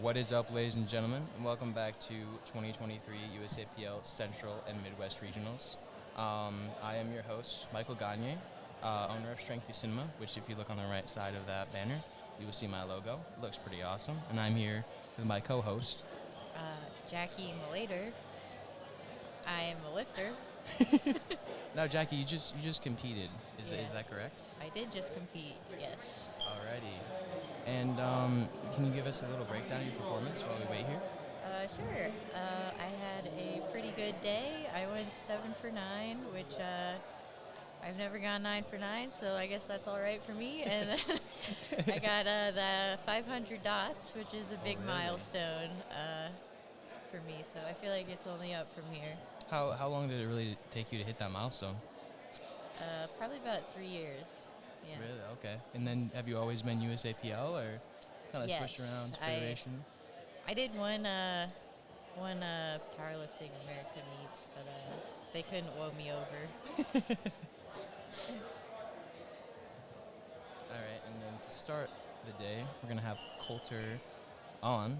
What is up, ladies and gentlemen, and welcome back to 2023 USAPL Central and Midwest Regionals. I am your host, Michael Gagne, owner of Strength Through Cinema, which if you look on the right side of that banner, you will see my logo. It looks pretty awesome. And I'm here with my co-host, Jackie Malater. I am a lifter. Now, Jackie, you just competed. Is that correct? I did just compete, yes. Alrighty. And can you give us a little breakdown of your performance while we wait here? Sure. I had a pretty good day. I went 7 for 9, which I've never gone 9 for 9, so I guess that's all right for me. And then I got the 500 dots, which is a big milestone for me. So I feel like it's only up from here. How long did it really take you to hit that milestone? Probably about 3 years. Yeah. Really? Okay. And then have you always been USAPL or kind of Yes, switched around to federation? I did one powerlifting America meet, but they couldn't woe me over. All right, and then to start the day, we're going to have Coulter on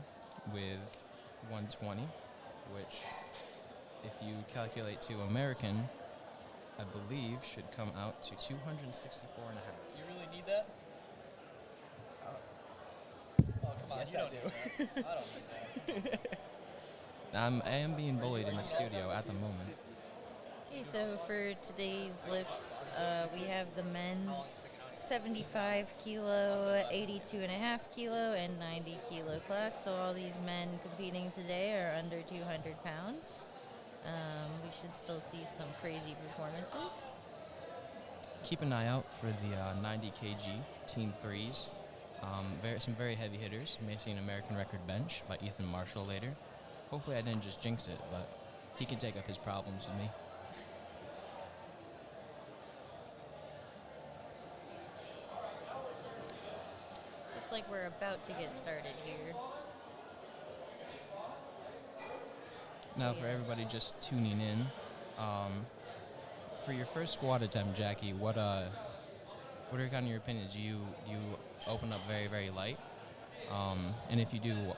with 120, which, if you calculate to American, I believe should come out to 264 and a half. You really need that? Oh, come on. Yes, you I don't do. need that. I don't need that. I am being bullied in the studio at the moment. Okay, so for today's lifts, we have the men's 75 kilo, 82.5 kilo, and 90 kilo class. So all these men competing today are under 200 pounds. We should still see some crazy performances. Keep an eye out for the 90 kg Team 3s. Some very heavy hitters. You may see an American record bench by Ethan Marshall later. Hopefully I didn't just jinx it, but he can take up his problems with me. Looks like we're about to get started here. Now, for everybody just tuning in, for your first squat attempt, Jackie, what are kind of your opinions? Do you open up very, very light? And if you do,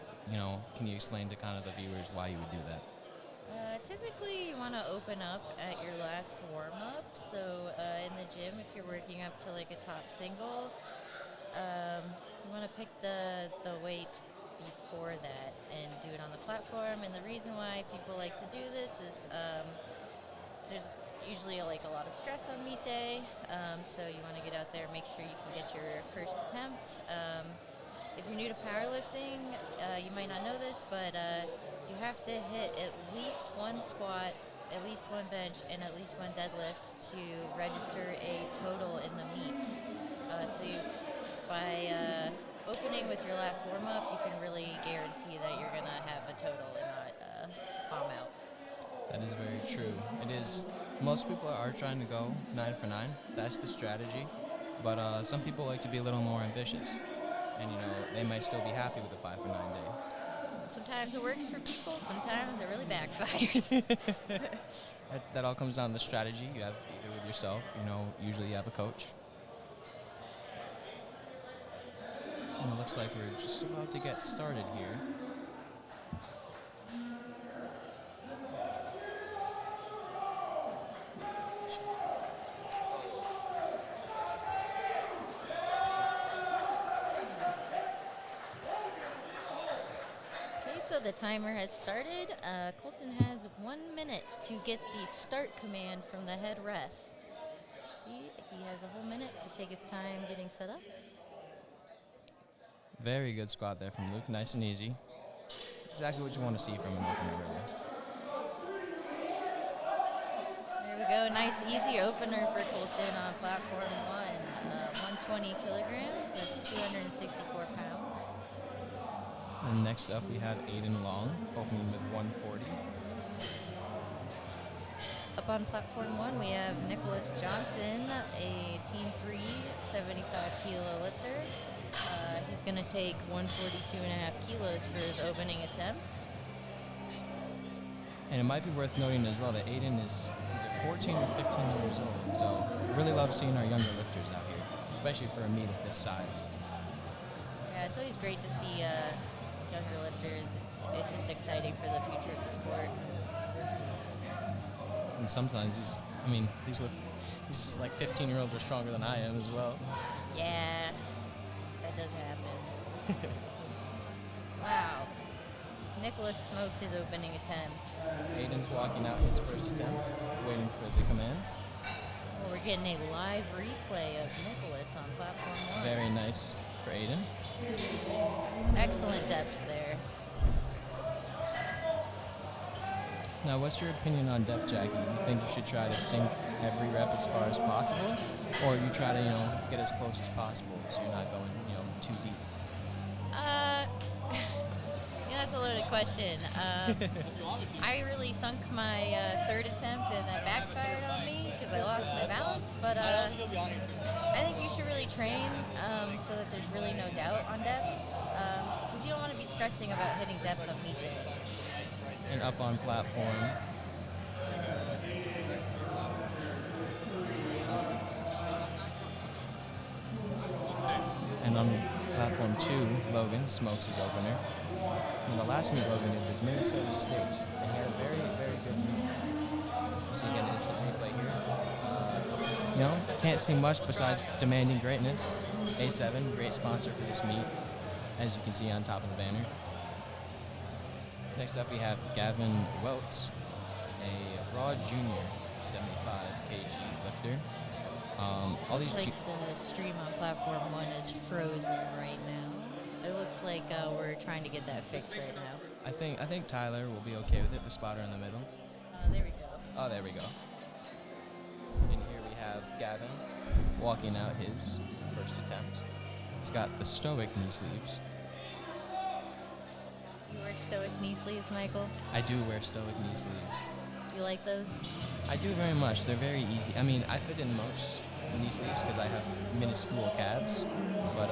can you explain to kind of the viewers why you would do that? Typically, you want to open up at your last warm-up. So in the gym, if you're working up to like a top single, you want to pick the weight before that and do it on the platform. And the reason why people like to do this is there's usually a lot of stress on meet day, so you want to get out there, make sure you can get your first attempt. If you're new to powerlifting, you might not know this, but you have to hit at least one squat, at least one bench, and at least one deadlift to register a total in the meet. So by opening with your last warm-up, you can really guarantee that you're going to have a total and not bomb out. That is very true. It is. Most people are trying to go 9 for 9. That's the strategy. But some people like to be a little more ambitious. And, they might still be happy with a 5 for 9 day. Sometimes it works for people. Sometimes it really backfires. that all comes down to strategy. You have either with yourself. Usually you have a coach. And it looks like we're just about to get started here. So the timer has started. Colton has 1 minute to get the start command from the head ref. See, he has a whole minute to take his time getting set up. Very good squat there from Luke. Nice and easy. Exactly what you want to see from an opener, really. There we go. Nice, easy opener for Colton on platform 1. 120 kilograms. That's 264 pounds. And next up, we have Aiden Long, opening with 140. Up on platform 1, we have Nicholas Johnson, a Team 3 75 kilo lifter. He's going to take 142.5 kilos for his opening attempt. And it might be worth noting as well that Aiden is 14 or 15 years old, so really love seeing our younger lifters out here, especially for a meet of this size. Yeah, it's always great to see younger lifters. It's just exciting for the future of the sport. And sometimes these like 15-year-olds are stronger than I am as well. Yeah, that does happen. Wow. Nicholas smoked his opening attempt. Aiden's walking out his first attempt, waiting for the command. Well, we're getting a live replay of Nicholas on platform 1. Very nice for Aiden. Excellent depth there. Now, what's your opinion on depth jacking? You think you should try to sink every rep as far as possible, or you try to, get as close as possible so you're not going, too deep? That's a loaded question. I really sunk my third attempt and that backfired on me because I lost my balance. But I think you should really train so that there's really no doubt on depth because you don't want to be stressing about hitting depth on meet day. And up on platform. And on platform 2, Logan smokes his opener. In the last meet Logan did was Minnesota State, and he had a very, very good meet. So you get an instant replay here. Can't see much besides demanding greatness. A7, great sponsor for this meet, as you can see on top of the banner. Next up we have Gavin Welts, a raw junior, 75 kg lifter. All these Looks like the stream on platform 1 is frozen right now. It looks like we're trying to get that fixed right now. I think Tyler will be okay with it, the spotter in the middle. There we go. Oh, there we go. And here we have Gavin walking out his first attempt. He's got the stoic knee sleeves. Do you wear stoic knee sleeves, Michael? I do wear stoic knee sleeves. Do you like those? I do very much. They're very easy. I mean, I fit in most knee sleeves because I have minuscule calves, but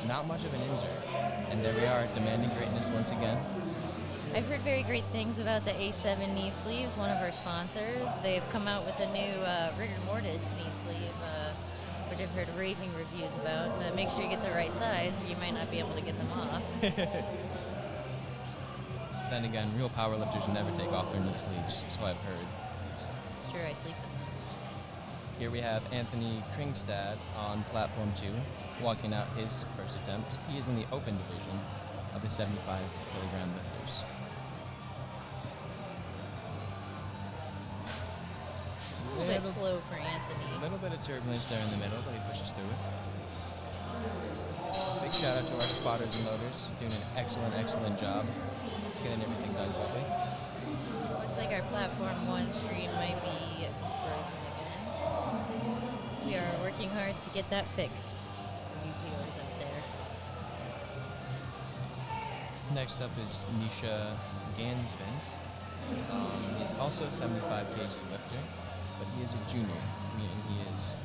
not much of an insert. And there we are, demanding greatness once again. I've heard very great things about the A7 knee sleeves, one of our sponsors. They've come out with a new rigor mortis knee sleeve, which I've heard raving reviews about. But make sure you get the right size or you might not be able to get them off. Then again, real powerlifters never take off their knee sleeves, so I've heard. It's true, I sleep in them. Here we have Anthony Kringstad on platform 2, walking out his first attempt. He is in the open division of the 75 kilogram lifters. A little bit slow for Anthony. A little bit of turbulence there in the middle, but he pushes through it. Big shout out to our spotters and loaders, doing an excellent, excellent job getting everything done quickly. Looks like our platform 1 stream might be frozen again. We are working hard to get that fixed. You viewers out there. Next up is Nisha Gansvin. He's also a 75 kg lifter, but he is a junior, meaning he is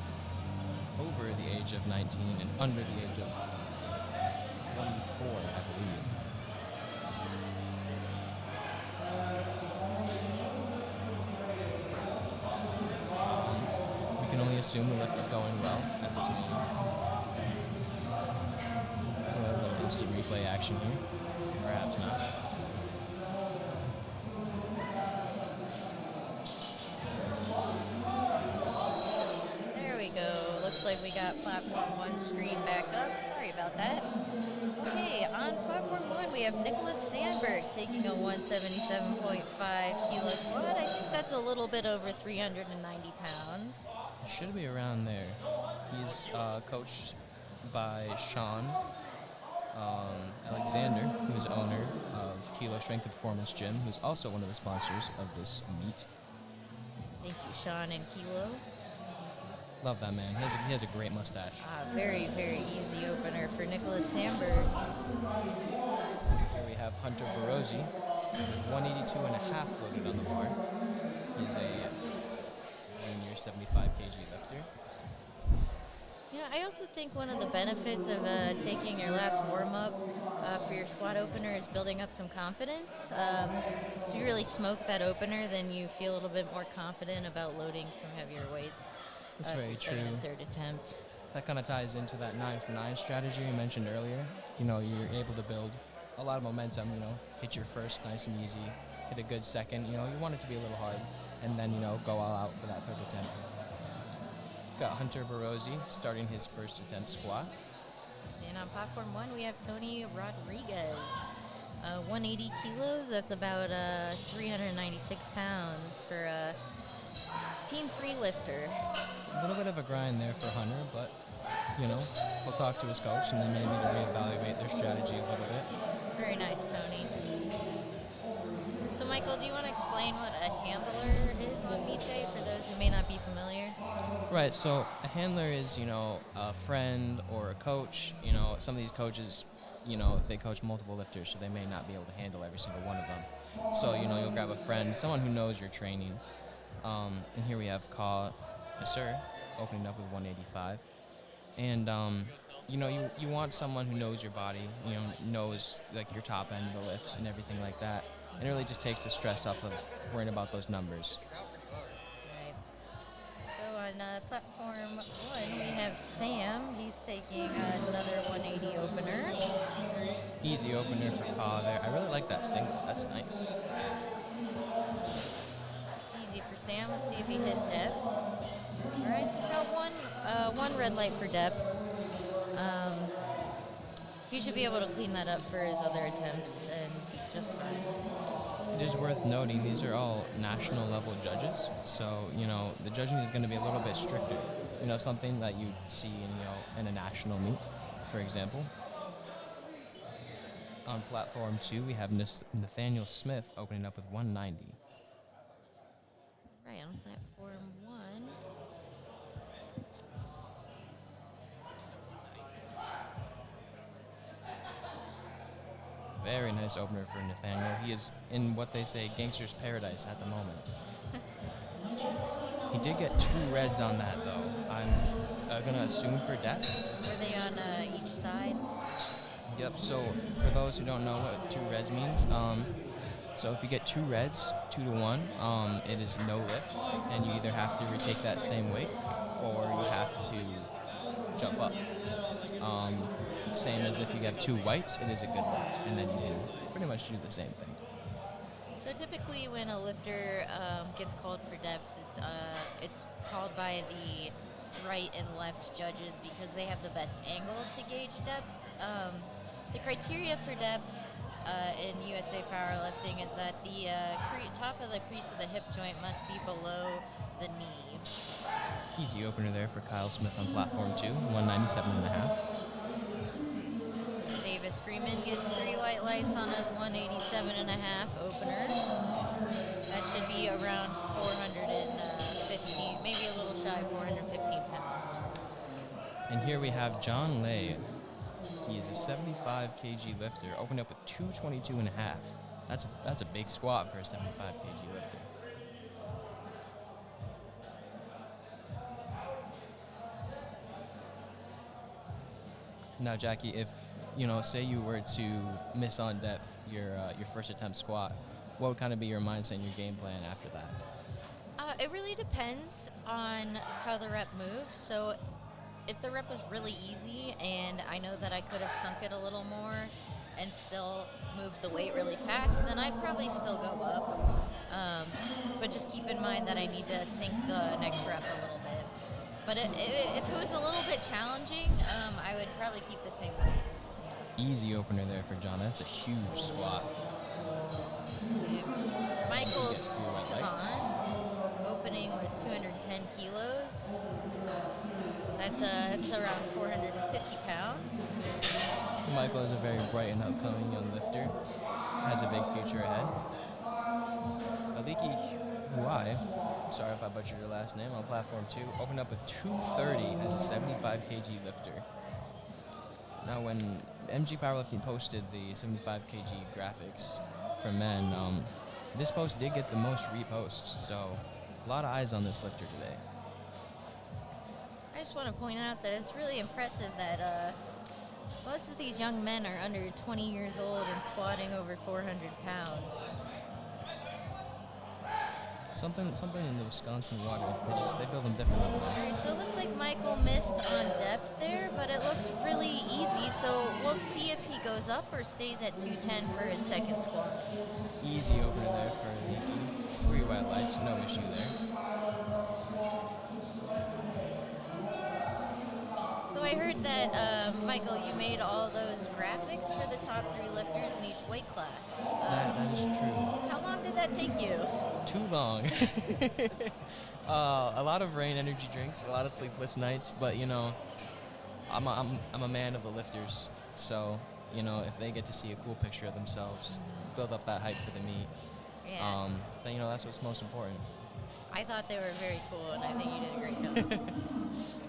over the age of 19 and under the age of 24, I believe. We can only assume the lift is going well at this moment. A little instant replay action here. Perhaps not. There we go. Looks like we got platform 1 stream back up. Sorry about that. Okay, on platform 1 we have Nicholas Sandberg taking a 177.5 kilo squat. I think that's a little bit over 390 pounds. Should be around there. He's coached by Sean Alexander, who is owner of Kilo Strength and Performance Gym, who's also one of the sponsors of this meet. Thank you, Sean and Kilo. Love that man. He has a great mustache. Very, very easy opener for Nicholas Sandberg. Here we have Hunter Barozzi, 182 and a half loaded on the bar. He's a junior 75 kg lifter. Yeah, I also think one of the benefits of taking your last warm-up for your squat opener is building up some confidence. So you really smoke that opener, then you feel a little bit more confident about loading some heavier weights. That's very for second true. and third attempt. That kind of ties into that 9 for 9 strategy you mentioned earlier. You're able to build a lot of momentum, hit your first nice and easy, hit a good second, you want it to be a little hard, and then, go all out for that third attempt. Got Hunter Barozzi starting his first attempt squat. And on platform 1, we have Tony Rodriguez. 180 kilos, that's about 396 pounds for a Team 3 lifter. A little bit of a grind there for Hunter, but, we'll talk to his coach and then maybe to reevaluate their strategy a little bit. Very nice, Tony. So, Michael, do you want to explain what a handler is on meet day for those who may not be familiar? Right, so a handler is, a friend or a coach. Some of these coaches, they coach multiple lifters, so they may not be able to handle every single one of them. So, you'll grab a friend, someone who knows your training. And here we have Ka Nasser opening up with 185. And, you want someone who knows your body, knows, like, your top end of the lifts and everything like that. And it really just takes the stress off of worrying about those numbers. Right. So on platform 1, we have Sam. He's taking another 180 opener. Easy opener for Ka there. I really like that single. That's nice. It's easy for Sam. Let's see if he hit depth. All right, so he's got one red light for depth. He should be able to clean that up for his other attempts and be just fine. It is worth noting these are all national level judges, so the judging is going to be a little bit stricter. Something that you see in a national meet, for example. On platform 2, we have Nathaniel Smith opening up with 190. Right, on platform 1. Very nice opener for Nathaniel. He is in what they say gangster's paradise at the moment. He did get 2 reds on that, though. I'm going to assume for depth. Were they on each side? Yep, so for those who don't know what 2 reds means, so if you get 2 reds, 2 to 1, it is no lift, and you either have to retake that same weight, or you have to jump up. Same as if you have 2 whites, it is a good lift, and then you can pretty much do the same thing. So typically when a lifter gets called for depth, it's called by the right and left judges because they have the best angle to gauge depth. The criteria for depth in USA Powerlifting is that the top of the crease of the hip joint must be below the knee. Easy opener there for Kyle Smith on platform 2, 197.5. Davis Freeman gets 3 white lights on his 187.5 opener. That should be around 415, maybe a little shy of 415 pounds. And here we have John Lay. He is a 75 kg lifter, opened up with 222.5. That's a big squat for a 75 kg lifter. Now, Jackie, if say you were to miss on depth your first attempt squat, what would kind of be your mindset and your game plan after that? It really depends on how the rep moves. So if the rep was really easy and I know that I could have sunk it a little more and still moved the weight really fast, then I'd probably still go up. But just keep in mind that I need to sink the next rep a little bit. But if it was a little bit challenging, I would probably keep the same weight. Easy opener there for John. That's a huge squat. Michael Saban, opening with 210 kilos. That's around 450 pounds. Michael is a very bright and upcoming young lifter. Has a big future ahead. Aliki Huai, sorry if I butchered your last name, on platform 2, opened up with 230 as a 75 kg lifter. Now, when MG Powerlifting posted the 75 kg graphics for men, this post did get the most reposts, so a lot of eyes on this lifter today. I just want to point out that it's really impressive that most of these young men are under 20 years old and squatting over 400 pounds. Something in the Wisconsin water. They build them different up there. Alright, so it looks like Michael missed on depth there, but it looked really easy. So we'll see if he goes up or stays at 210 for his second squat. Easy over there for Leaky. 3 white lights, no issue there. So I heard that, Michael, you made all those graphics for the top 3 lifters in each weight class. That is true. How long did that take you? Too long. A lot of rain energy drinks, a lot of sleepless nights, but you know, I'm a man of the lifters, so you know, if they get to see a cool picture of themselves, build up that hype for the meet, Yeah. then you know that's what's most important. I thought they were very cool, and I think you did a great job.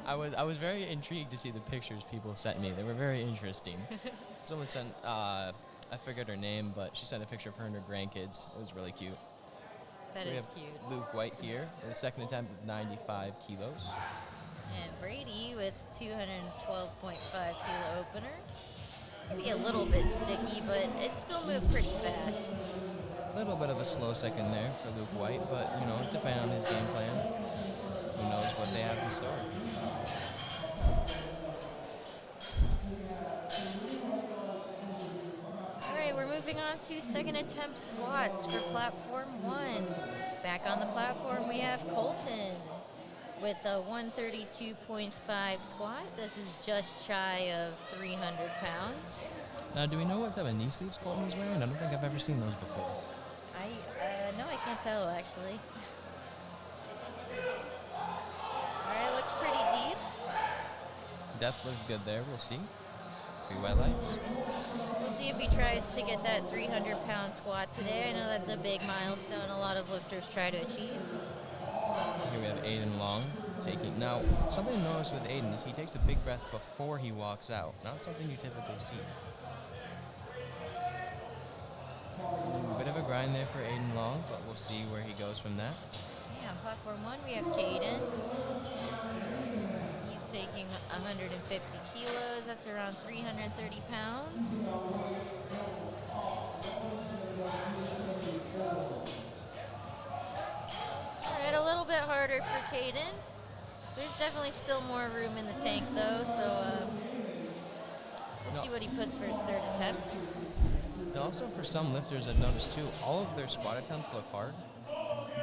I was very intrigued to see the pictures people sent me. They were very interesting. Someone sent I forget her name, but she sent a picture of her and her grandkids. It was really cute. That We is have cute. Luke White here, in the second attempt with 95 kilos. And Brady with 212.5 kilo opener. Maybe a little bit sticky, but it still moved pretty fast. A little bit of a slow second there for Luke White, but you know, depending on his game plan, who knows what they have in store. All right, we're moving on to second attempt squats for platform 1. Back on the platform, we have Colton with a 132.5 squat. This is just shy of 300 pounds. Now, do we know what type of knee sleeves Colton's wearing? I don't think I've ever seen those before. No, I can't tell actually. All right, looked pretty deep. Depth looked good there. We'll see. 3 white lights. We'll see if he tries to get that 300-pound squat today. I know that's a big milestone a lot of lifters try to achieve. Here we have Aiden Long taking. Now, something to notice with Aiden is he takes a big breath before he walks out. Not something you typically see. A bit of a grind there for Aiden Long, but we'll see where he goes from that. Yeah, on platform 1 we have Caden. He's taking 150 kilos. That's around 330 pounds. All right, a little bit harder for Caden. There's definitely still more room in the tank though, so we'll see what he puts for his third attempt. And also for some lifters, I've noticed too, all of their squat attempts look hard,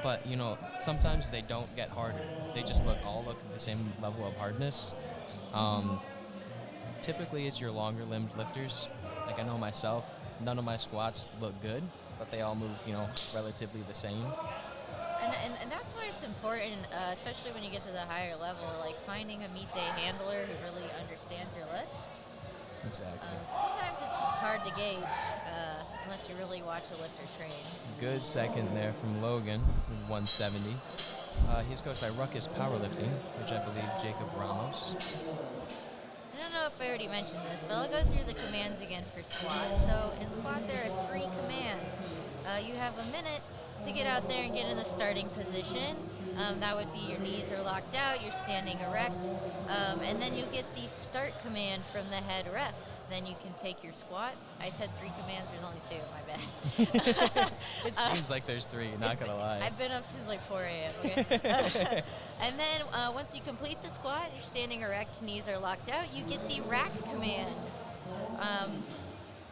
but you know, sometimes they don't get harder. They just all look at the same level of hardness. Typically, it's your longer limbed lifters. Like I know myself, none of my squats look good, but they all move, you know, relatively the same. And that's why it's important, especially when you get to the higher level, like finding a meet day handler who really understands your lifts. Exactly. Sometimes it's just hard to gauge unless you really watch a lifter train. Good second there from Logan with 170. He's coached by Ruckus Powerlifting, which I believe Jacob Ramos. I don't know if I already mentioned this, but I'll go through the commands again for squat. So in squat there are 3 commands. You have a minute to get out there and get in the starting position. That would be your knees are locked out, you're standing erect, and then you get the start command from the head ref. Then you can take your squat. I said 3 commands, there's only 2, my bad. It seems like there's 3, not gonna lie. I've been up since like 4 a.m., okay? And then once you complete the squat, you're standing erect, knees are locked out, you get the rack command.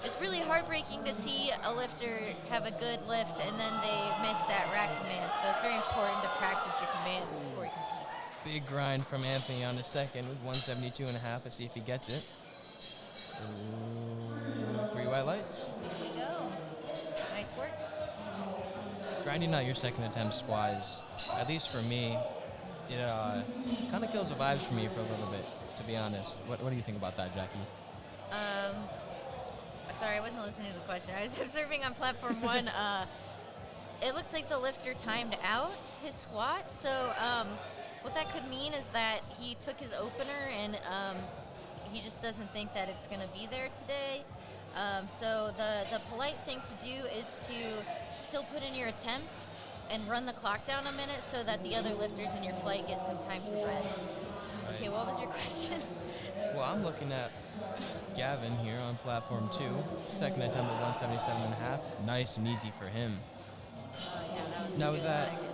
It's really heartbreaking to see a lifter have a good lift and then they miss that rack command. So it's very important to practice your commands before you compete. Big grind from Anthony on his second with 172.5. Let's see if he gets it. Ooh, 3 white lights. Here we go. Nice work. Grinding out your second attempt squat is, at least for me, it kind of kills the vibes for me for a little bit, to be honest. What do you think about that, Jackie? Sorry, I wasn't listening to the question. I was observing on platform 1. It looks like the lifter timed out his squat. So what that could mean is that he took his opener and he just doesn't think that it's going to be there today. So the polite thing to do is to still put in your attempt and run the clock down a minute so that the other lifters in your flight get some time to rest. Okay, what was your question? Well, I'm looking at Gavin here on platform 2. Second attempt at 177.5. Nice and easy for him. Yeah, that was Now a with good that, second.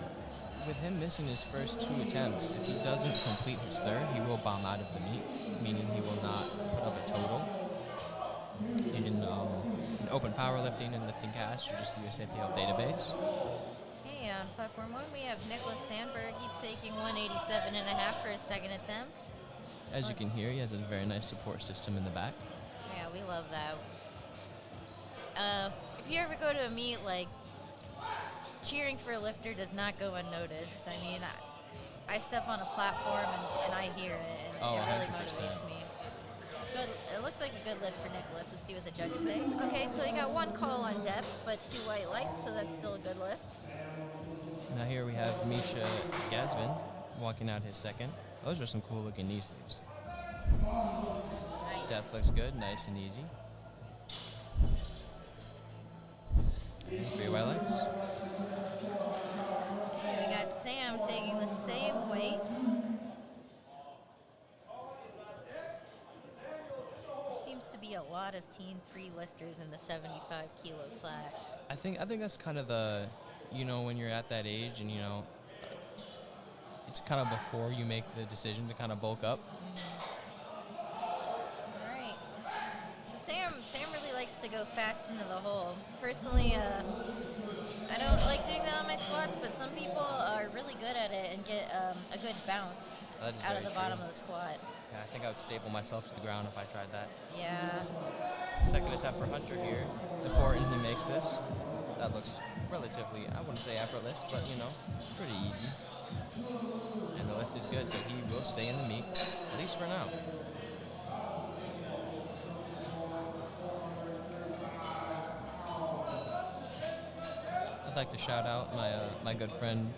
with him missing his first 2 attempts, if he doesn't complete his third, he will bomb out of the meet, meaning he will not put up a total in open powerlifting and lifting cast, or just the USAPL database. Okay, on platform 1 we have Nicholas Sandberg. He's taking 187.5 for his second attempt. As you can hear, he has a very nice support system in the back. Yeah, we love that. If you ever go to a meet, like, cheering for a lifter does not go unnoticed. I mean, I step on a platform and I hear it, and it really 100%. motivates me. Good. It looked like a good lift for Nicholas. Let's see what the judges say. Okay, so he got 1 call on depth, but 2 white lights, so that's still a good lift. Now here we have Misha Gazvin walking out his second. Those are some cool looking knee sleeves. Nice. Depth looks good, nice and easy. And 3 white lights. Okay, we got Sam taking the same weight. There seems to be a lot of Teen 3 lifters in the 75 kilo class. I think that's kind of the, when you're at that age and, it's kind of before you make the decision to kind of bulk up. All right. So Sam really likes to go fast into the hole. Personally, I don't like doing that on my squats, but some people are really good at it and get a good bounce That is out of very the true. bottom of the squat. Yeah, I think I would staple myself to the ground if I tried that. Yeah. Second attempt for Hunter here. Important he makes this. That looks relatively, I wouldn't say effortless, but pretty easy. And the lift is good, so he will stay in the meet, at least for now. I'd like to shout out my good friend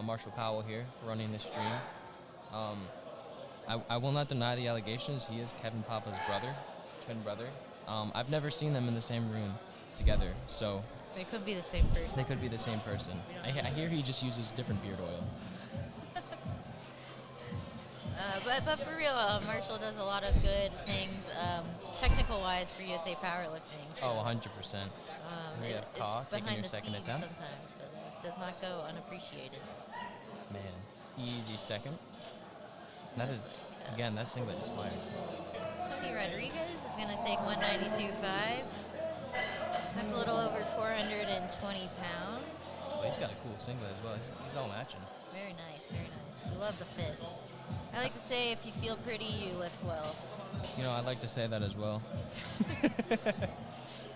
Marshall Powell here for running this stream. I will not deny the allegations. He is Kevin Papa's brother, twin brother. I've never seen them in the same room together, so They could be the same person. they could be the same person. I hear he just uses different beard oil. But for real, Marshall does a lot of good things, technical-wise, for USA Powerlifting. Oh, 100%. We have It's Kaw taking behind your the second scenes attempt. sometimes, but it does not go unappreciated. Man, easy second. That is, again, that singlet is fire. Tony Rodriguez is going to take 192.5. That's a little over 420 pounds. Oh, he's got a cool singlet as well. He's all matching. Very nice, very nice. We love the fit. I like to say, if you feel pretty, you lift well. I'd like to say that as well.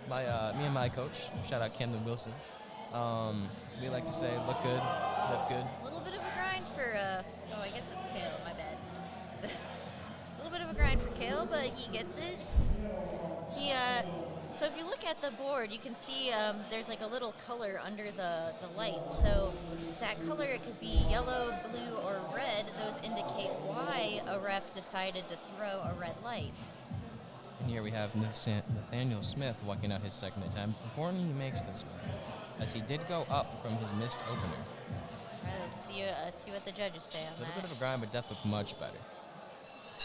Me and my coach, shout out Camden Wilson, we like to say look good, lift good. A little bit of a grind for, I guess it's Kale, my bad. A little bit of a grind for Kale, but he gets it. So if you look at the board, you can see there's like a little color under the light. So that color, it could be yellow, blue, or red. Those indicate why a ref decided to throw a red light. And here we have Nathaniel Smith walking out his second attempt. Important he makes this one, as he did go up from his missed opener. All right, let's see what the judges say on A little that. bit of a grind, but depth looked much better.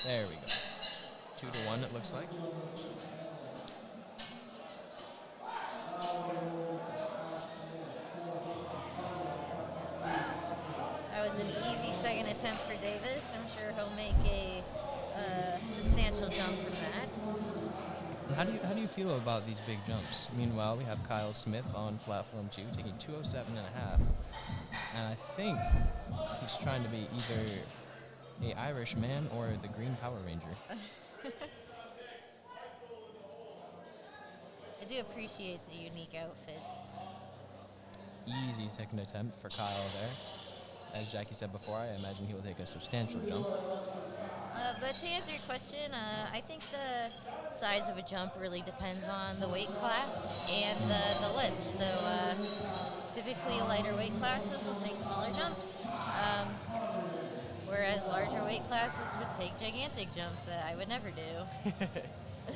There we go. 2-1, it looks like. That was an easy second attempt for Davis. I'm sure he'll make a substantial jump from that. How do you feel about these big jumps? Meanwhile, we have Kyle Smith on platform 2 taking 207.5, and I think he's trying to be either a Irish man or the Green Power Ranger. I do appreciate the unique outfits. Easy second attempt for Kyle there. As Jackie said before, I imagine he will take a substantial jump. But to answer your question, I think the size of a jump really depends on the weight class and the lift. So typically lighter weight classes will take smaller jumps, whereas larger weight classes would take gigantic jumps that I would never do.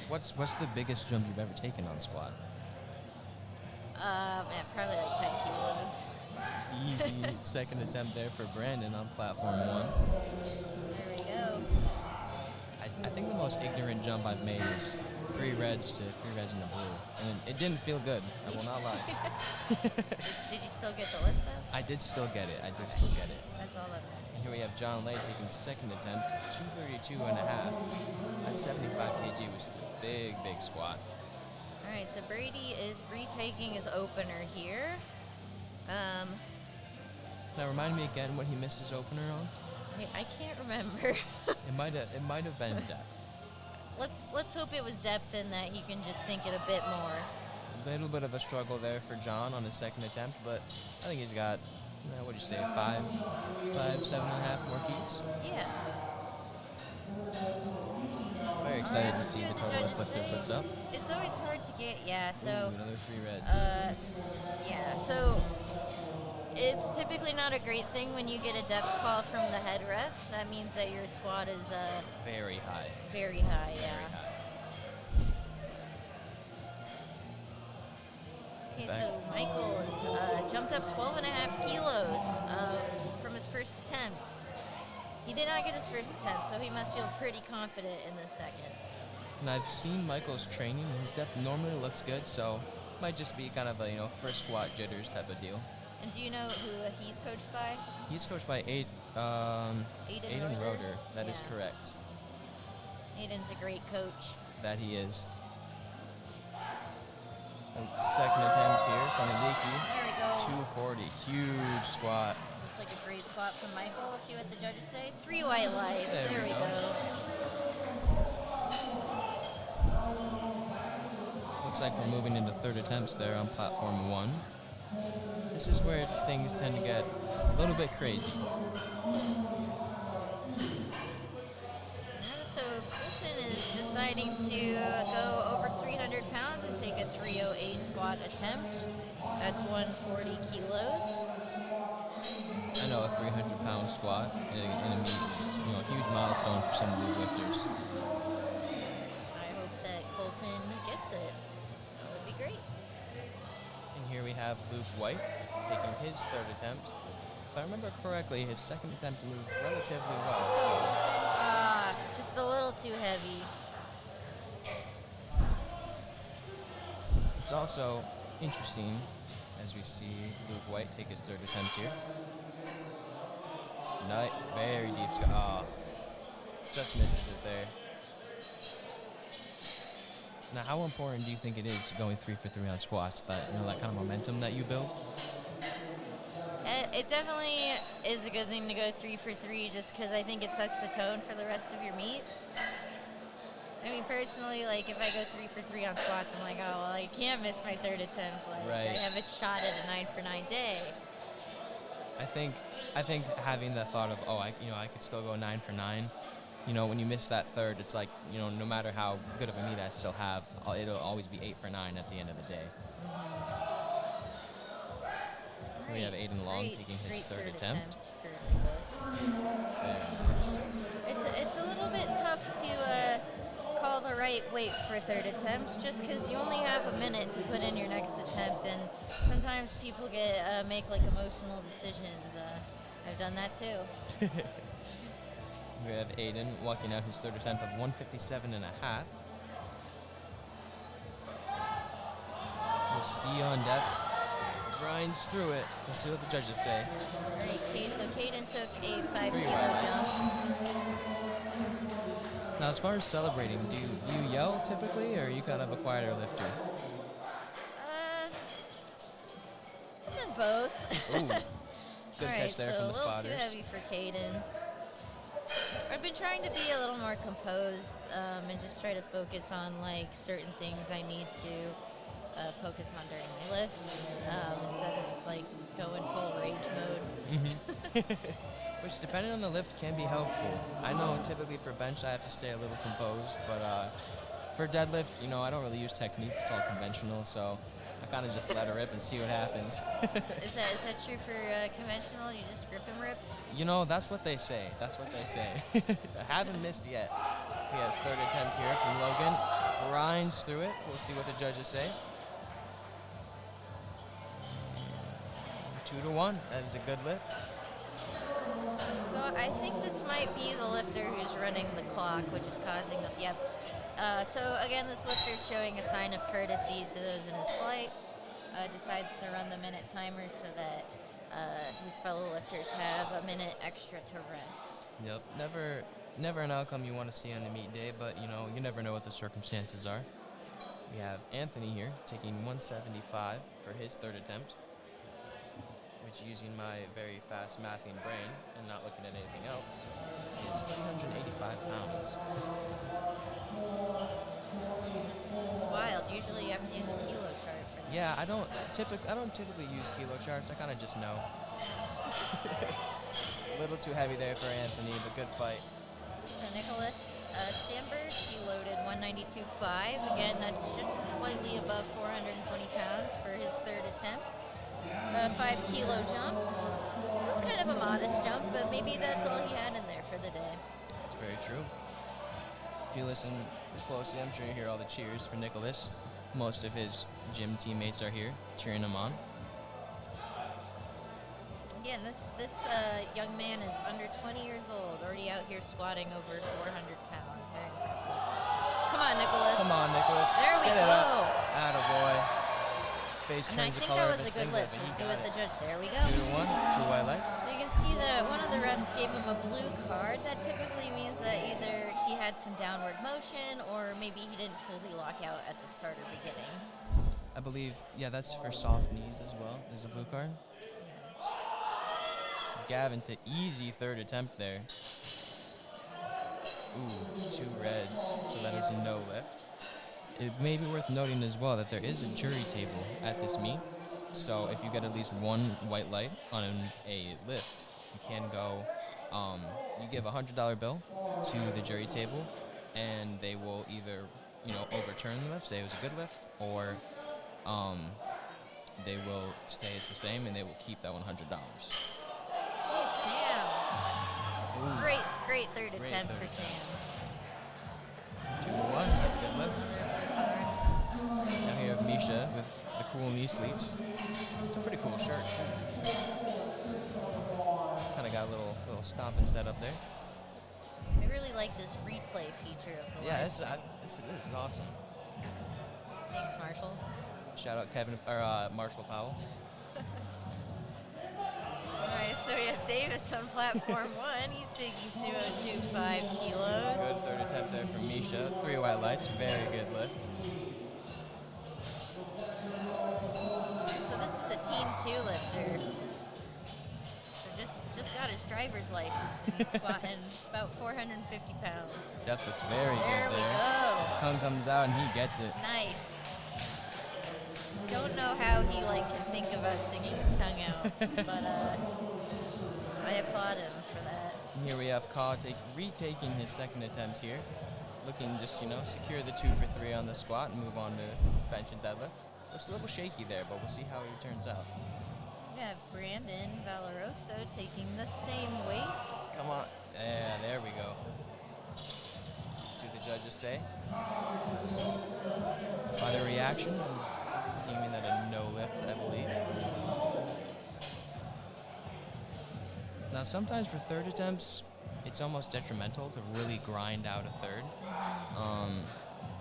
What's the biggest jump you've ever taken on squat? Probably like 10 kilos. Easy second attempt there for Brandon on platform 1. There we go. I think the most ignorant jump I've made is three reds in the blue, and it didn't feel good. I will not lie. Did you still get the lift though? I did still get it. That's all that matters. And here we have John Lay taking second attempt, 232 and a half. At 75 kg, which is a big squat. All right, so Brady is retaking his opener here. Now remind me again what he missed his opener on. I can't remember. It might have been depth. Let's hope it was depth and that he can just sink it a bit more. A little bit of a struggle there for John on his second attempt, but I think he's got, what do you say, 7.5 more keys? Yeah. Very excited to see See the what the total judges lifter say. puts up. It's always hard to get, so... Ooh, another three reds. Yeah, so it's typically not a great thing when you get a depth call from the head ref. That means that your squat is Very high. very high, yeah. Very high. Okay, Back. so Michael has jumped up 12.5 kilos from his first attempt. He did not get his first attempt, so he must feel pretty confident in the second. And I've seen Michael's training. His depth normally looks good, so might just be kind of a first squat jitters type of deal. And do you know who he's coached by? He's coached by Aiden Roeder. That is Yeah. correct. Aiden's a great coach. That he is. And second attempt here from Aliki. There we go. 240. Huge squat. Looks like a great squat from Michael. See what the judges say. 3 white lights. There There we we go. go. Looks like we're moving into third attempts there on platform 1. This is where things tend to get a little bit crazy. Yeah, so Colton is deciding to go over 300 pounds and take a 308 squat attempt. That's 140 kilos. I know a 300-pound squat in a meet is a huge milestone for some of these lifters. I hope that Colton gets it. That would be great. And here we have Luke White taking his third attempt. If I remember correctly, his second attempt moved relatively well. So Colton, just a little too heavy. it's also interesting as we see Luke White take his third attempt here. Very deep squat. Just misses it there. Now, how important do you think it is going 3 for 3 on squats? That that kind of momentum that you build. It definitely is a good thing to go 3 for 3 just because I think it sets the tone for the rest of your meet. I mean, personally, if I go 3 for 3 on squats, I'm like, oh, well, I can't miss my third attempt. Right. I have a shot at a 9 for 9 day. I think having the thought of, I could still go 9 for 9. When you miss that third, it's like, no matter how good of a meet I still have, it'll always be 8 for 9 at the end of the day. Here we have Aiden Long taking his third attempt. For Nicholas. Very nice. It's a little bit tough to call the right weight for third attempts just because you only have a minute to put in your next attempt, and sometimes people make emotional decisions. I've done that too. We have Aiden walking out his third attempt of 157 and a half. We'll see on depth. Grinds through it. We'll see what the judges say. Great, Kate. So Caden took a 5 3 kilo rounds. jump. Now, as far as celebrating, do you yell typically, or are you kind of a quieter lifter? Both. Ooh, good All catch right, there so from the a little spotters. too heavy for Caden. I've been trying to be a little more composed and just try to focus on certain things I need to focus on during my lifts instead of just going full rage mode. Which, depending on the lift, can be helpful. I know typically for bench I have to stay a little composed, but for deadlift, I don't really use technique. It's all conventional, so I kind of just let her rip and see what happens. Is that true for conventional? You just grip and rip? That's what they say. I haven't missed yet. We have third attempt here from Logan. Grinds through it. We'll see what the judges say. 2 to 1. That is a good lift. So I think this might be the lifter who's running the clock, which is causing So again, this lifter is showing a sign of courtesy to those in his flight. Decides to run the minute timer so that his fellow lifters have a minute extra to rest. Yep. Never an outcome you want to see on the meet day, but you never know what the circumstances are. We have Anthony here taking 175 for his third attempt, which, using my very fast mathing brain and not looking at anything else, is 385 pounds. It's wild. Usually you have to use a kilo chart for that. Yeah, I don't typically use kilo charts. I kind of just know. A little too heavy there for Anthony, but good fight. So Nicholas Sandberg, he loaded 192.5. Again, that's just slightly above 420 pounds for his third attempt. 5 kilo jump. It was kind of a modest jump, but maybe that's all he had in there for the day. That's very true. If you listen closely, I'm sure you hear all the cheers for Nicholas. Most of his gym teammates are here cheering him on. Again, this young man is under 20 years old, already out here squatting over 400 pounds. Very impressive. Come on, Nicholas. Come on, Nicholas. There we Get it go. up. Attaboy. His face And I turns the think color that of was his a good singlet, lift. but We'll he see got what the it. judge. There we go. 2-1, 2 white lights. So you can see that one of the refs gave him a blue card. That typically means that either he had some downward motion or maybe he didn't fully lock out at the start or beginning. I believe, yeah, that's for soft knees as well. Is the blue card. Gavin to easy third attempt there. Ooh, 2 reds, so that is a no lift. It may be worth noting as well that there is a jury table at this meet. So if you get at least 1 white light on a lift, you can go, you give a $100 bill to the jury table, and they will either, overturn the lift, say it was a good lift, or they will say it's the same, and they will keep that $100. Oh, Sam. Ooh. Great third Great attempt third for Sam. 2-1, that's a good lift. Another blue card. Now here we have Misha with the cool knee sleeves. It's a pretty cool shirt too. Kind of got a little stomping set up there. I really like this replay feature of the Yeah, live. this is awesome. Thanks, Marshall. Shout out Marshall Powell. Alright, so we have Davis on platform 1. He's taking 202.5 kilos. Good third attempt there from Misha. 3 white lights, very good lift. So this is a Team 2 lifter. So just got his driver's license and he's squatting about 450 pounds. Depth looks very There good we there. go. Tongue comes out and he gets it. Nice. Don't know how he can think about singing his tongue out, but I applaud him for that. And here we have Ka retaking his second attempt here. Looking just, secure the 2 for 3 on the squat and move on to bench and deadlift. Looks a little shaky there, but we'll see how he turns out. We have Brandon Valoroso taking the same weight. Come on. Yeah, there we go. See what the judges say. By the reaction, I'm deeming that a no lift, I believe. Now, sometimes for third attempts, it's almost detrimental to really grind out a third.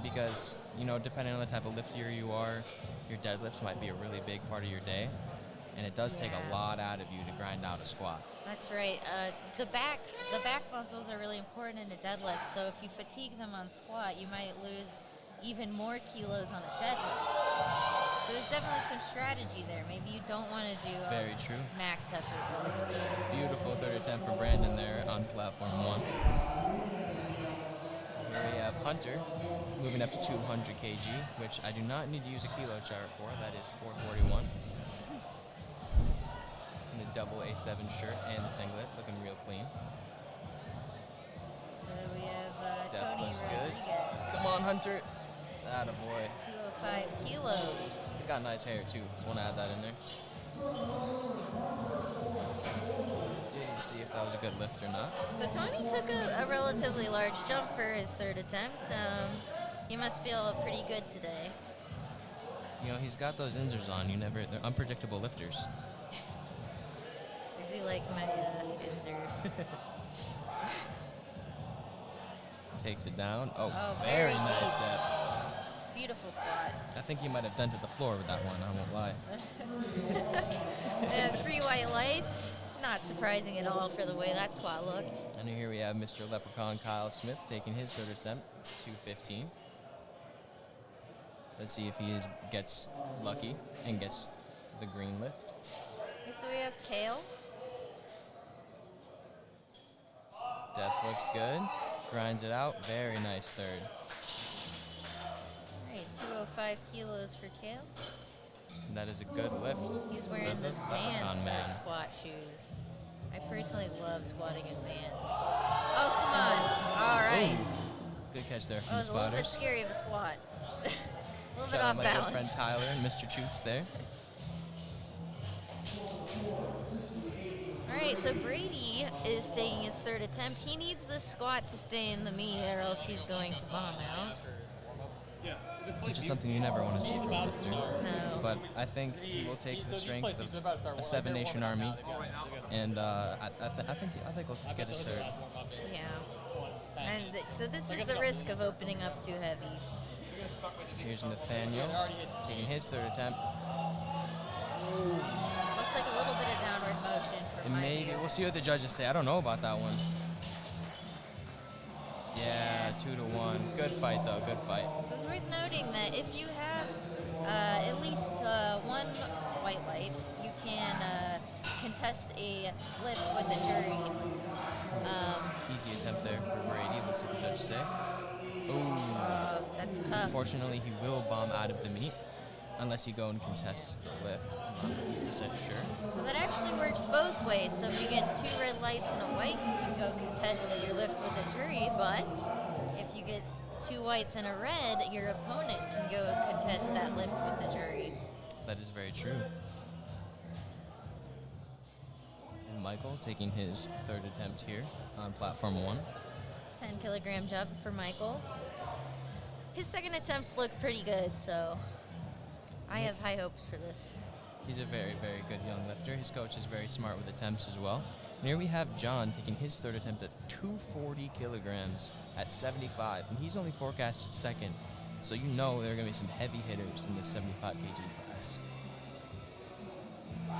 Because, depending on the type of lifter you are, your deadlift might be a really big part of your day. And it does take a lot out of you to grind out a squat. That's right. The back muscles are really important in a deadlift. So if you fatigue them on squat, you might lose even more kilos on a deadlift. So there's definitely some strategy there. Maybe you don't want to do Very true. max effort lift. Beautiful third attempt for Brandon there on platform 1. Here we have Hunter moving up to 200 kg, which I do not need to use a kilo chart for. That is 441. In the double A7 shirt and the singlet, looking real clean. So we have Depth Tony looks good. Rodriguez. Come on, Hunter. Attaboy. 205 kilos. He's got nice hair, too. Just want to add that in there. Didn't see if that was a good lift or not. So Tony took a relatively large jump for his third attempt. He must feel pretty good today. He's got those inzers on. They're unpredictable lifters. I do like my inserts. Takes it down. Oh, Oh, very very nice deep. step. Beautiful squat. I think you might have dented the floor with that one, I won't lie. And 3 white lights. Not surprising at all for the way that squat looked. And here we have Mr. Leprechaun Kyle Smith taking his third attempt, 215. Let's see if gets lucky and gets the green lift. Okay, so we have Kale. Depth looks good. Grinds it out. Very nice third. All right, 205 kilos for Kale. And that is a good lift. He's wearing for the Vans Leprechaun for man. squat shoes. I personally love squatting in Vans. Oh, come on. All right. Ooh, good catch there That from the was a little bit spotters. scary of a squat. A little bit Shout out off my good balance. friend Tyler and Mr. Choops there. All right, so Brady is taking his third attempt. He needs this squat to stay in the meet, or else he's going to bomb out. Which is something you never want to see from a lifter. No. But I think he will take the strength of a 7-nation army, and I think he'll get his third. Yeah. And so this is the risk of opening up too heavy. Here's Nathaniel taking his third attempt. Looked like a little bit of downward motion for And my maybe view. we'll see what the judges say. I don't know about that one. Yeah, 2-1. Good fight though. Good fight. So it's worth noting that if you have at least one white light, you can contest a lift with the jury. Easy attempt there for Brady. Let's see what the judges say. Ooh. That's tough. Unfortunately, he will bomb out of the meet unless you go and contest the lift. I'm not 100% sure. So that actually works both ways. So if you get 2 red lights and a white, you can go contest your lift with the jury. But if you get 2 whites and a red, your opponent can go contest that lift with the jury. That is very true. And Michael taking his third attempt here on platform 1. 10 kilogram jump for Michael. His second attempt looked pretty good, so I have high hopes for this. He's a very, very good young lifter. His coach is very smart with attempts as well. And here we have John taking his third attempt at 240 kilograms at 75, and he's only forecasted second. So you know there are going to be some heavy hitters in this 75 kg class. All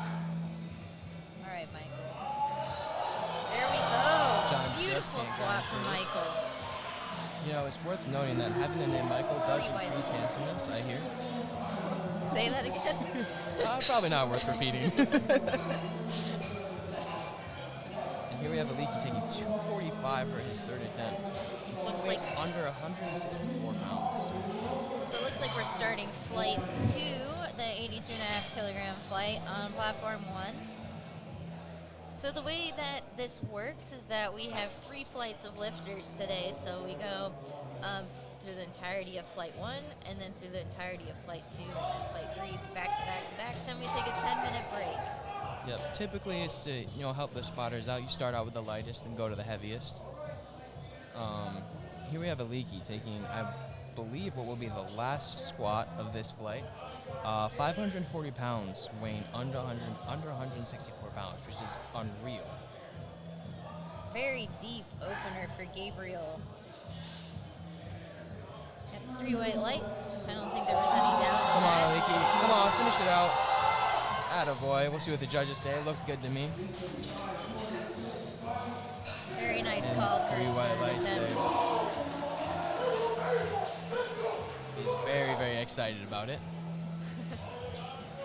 right, Michael. There we go. John just Beautiful came squat down from for it. Michael. You know, it's worth noting that having the name Michael does increase handsomeness, I hear. Say that again. Probably not worth repeating. And here we have Aliki taking 245 for his third attempt. Looks Weighs like under 164 pounds. So it looks like we're starting flight 2, the 82.5 kilogram flight on platform 1. So the way that this works is that we have 3 flights of lifters today. So we go through the entirety of flight 1, and then through the entirety of flight 2, and then flight 3, back to back to back. Then we take a 10-minute break. Yep. Typically, it's to help the spotters out. You start out with the lightest and go to the heaviest. Here we have Aliki taking, I believe, what will be the last squat of this flight. 540 pounds, weighing under 164 pounds, which is unreal. Very deep opener for Gabriel. Yep, 3 white lights. I don't think there was any doubt. Come on, Aliki. Come on, finish it out. Attaboy. We'll see what the judges say. It looked good to me. Very nice And call for 3 his white third lights attempt. there. He's very, very excited about it.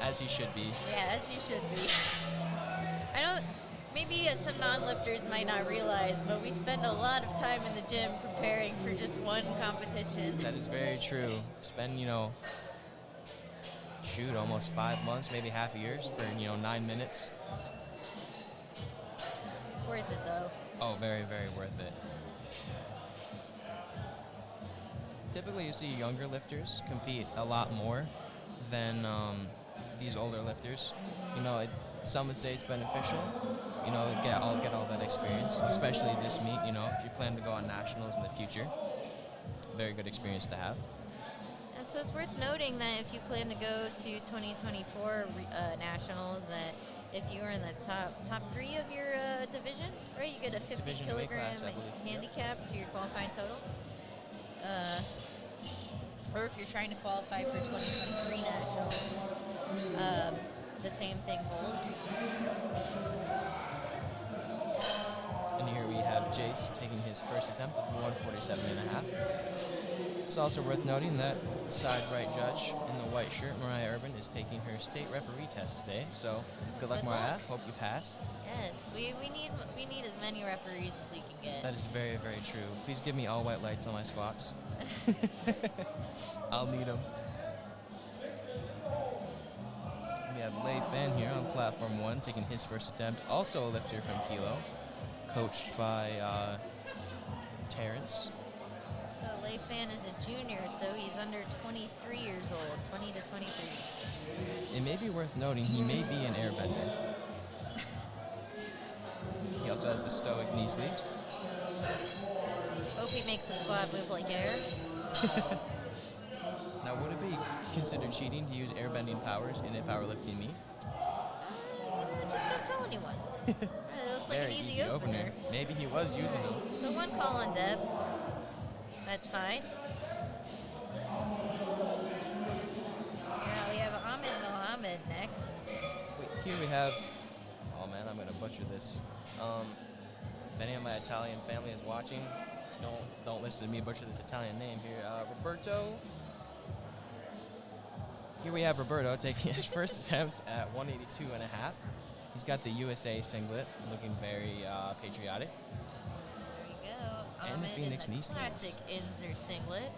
As he should be. Yeah, as you should be. I don't. Maybe some non-lifters might not realize, but we spend a lot of time in the gym preparing for just one competition. That is very true. Spend, almost 5 months, maybe half a year for, 9 minutes. It's worth it though. Oh, very, very worth it. Typically, you see younger lifters compete a lot more than these older lifters. Some would say it's beneficial, get all that experience, especially this meet, if you plan to go on nationals in the future. Very good experience to have. And so it's worth noting that if you plan to go to 2024 nationals, that if you are in the top 3 of your division, right, you get a 50 Division weight kilogram class, I believe. Yep. handicap to your qualifying total. Or if you're trying to qualify for 2023 nationals, the same thing holds. And here we have Jace taking his first attempt of 147.5. It's also worth noting that side right judge in the white shirt, Mariah Urban, is taking her state referee test today. So good luck, Good Mariah. luck. Hope you pass. Yes, we need as many referees as we can get. That is very, very true. Please give me all white lights on my squats. I'll need them. We have Lei Fan here on platform 1 taking his first attempt. Also a lifter from Kilo, coached by Terrence. So Lei Fan is a junior, so he's under 23 years old, 20 to 23. It may be worth noting he may be an airbender. He also has the stoic knee sleeves. Hope he makes the squat move like air. Now, would it be considered cheating to use airbending powers in a powerlifting meet? Just don't tell anyone. It looks like an Very easy opener. Maybe he was using them. So one call on depth. That's fine. Now we have Ahmed Mohammed next. Wait, here we have. Oh man, I'm gonna butcher this. If any of my Italian family is watching, don't listen to me butcher this Italian name here. Roberto. Here we have Roberto taking his first attempt at 182.5. He's got the USA singlet, looking very patriotic. There you go. And the Ahmed Phoenix in knee the sleeves. classic Inzer singlet.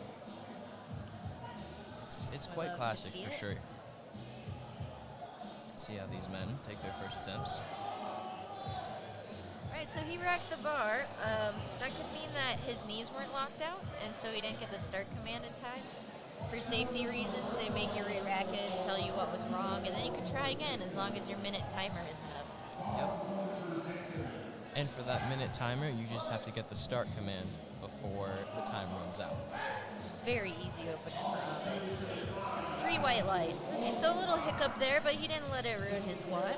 It's I quite love to classic see for it. sure. Let's see how these men take their first attempts. Right, so he racked the bar. That could mean that his knees weren't locked out, and so he didn't get the start command in time. For safety reasons, they make you re-rack it, tell you what was wrong, and then you can try again as long as your minute timer isn't up. Yep. And for that minute timer, you just have to get the start command before the time runs out. Very easy opener for Ahmed. 3 white lights. Okay, so a little hiccup there, but he didn't let it ruin his squat.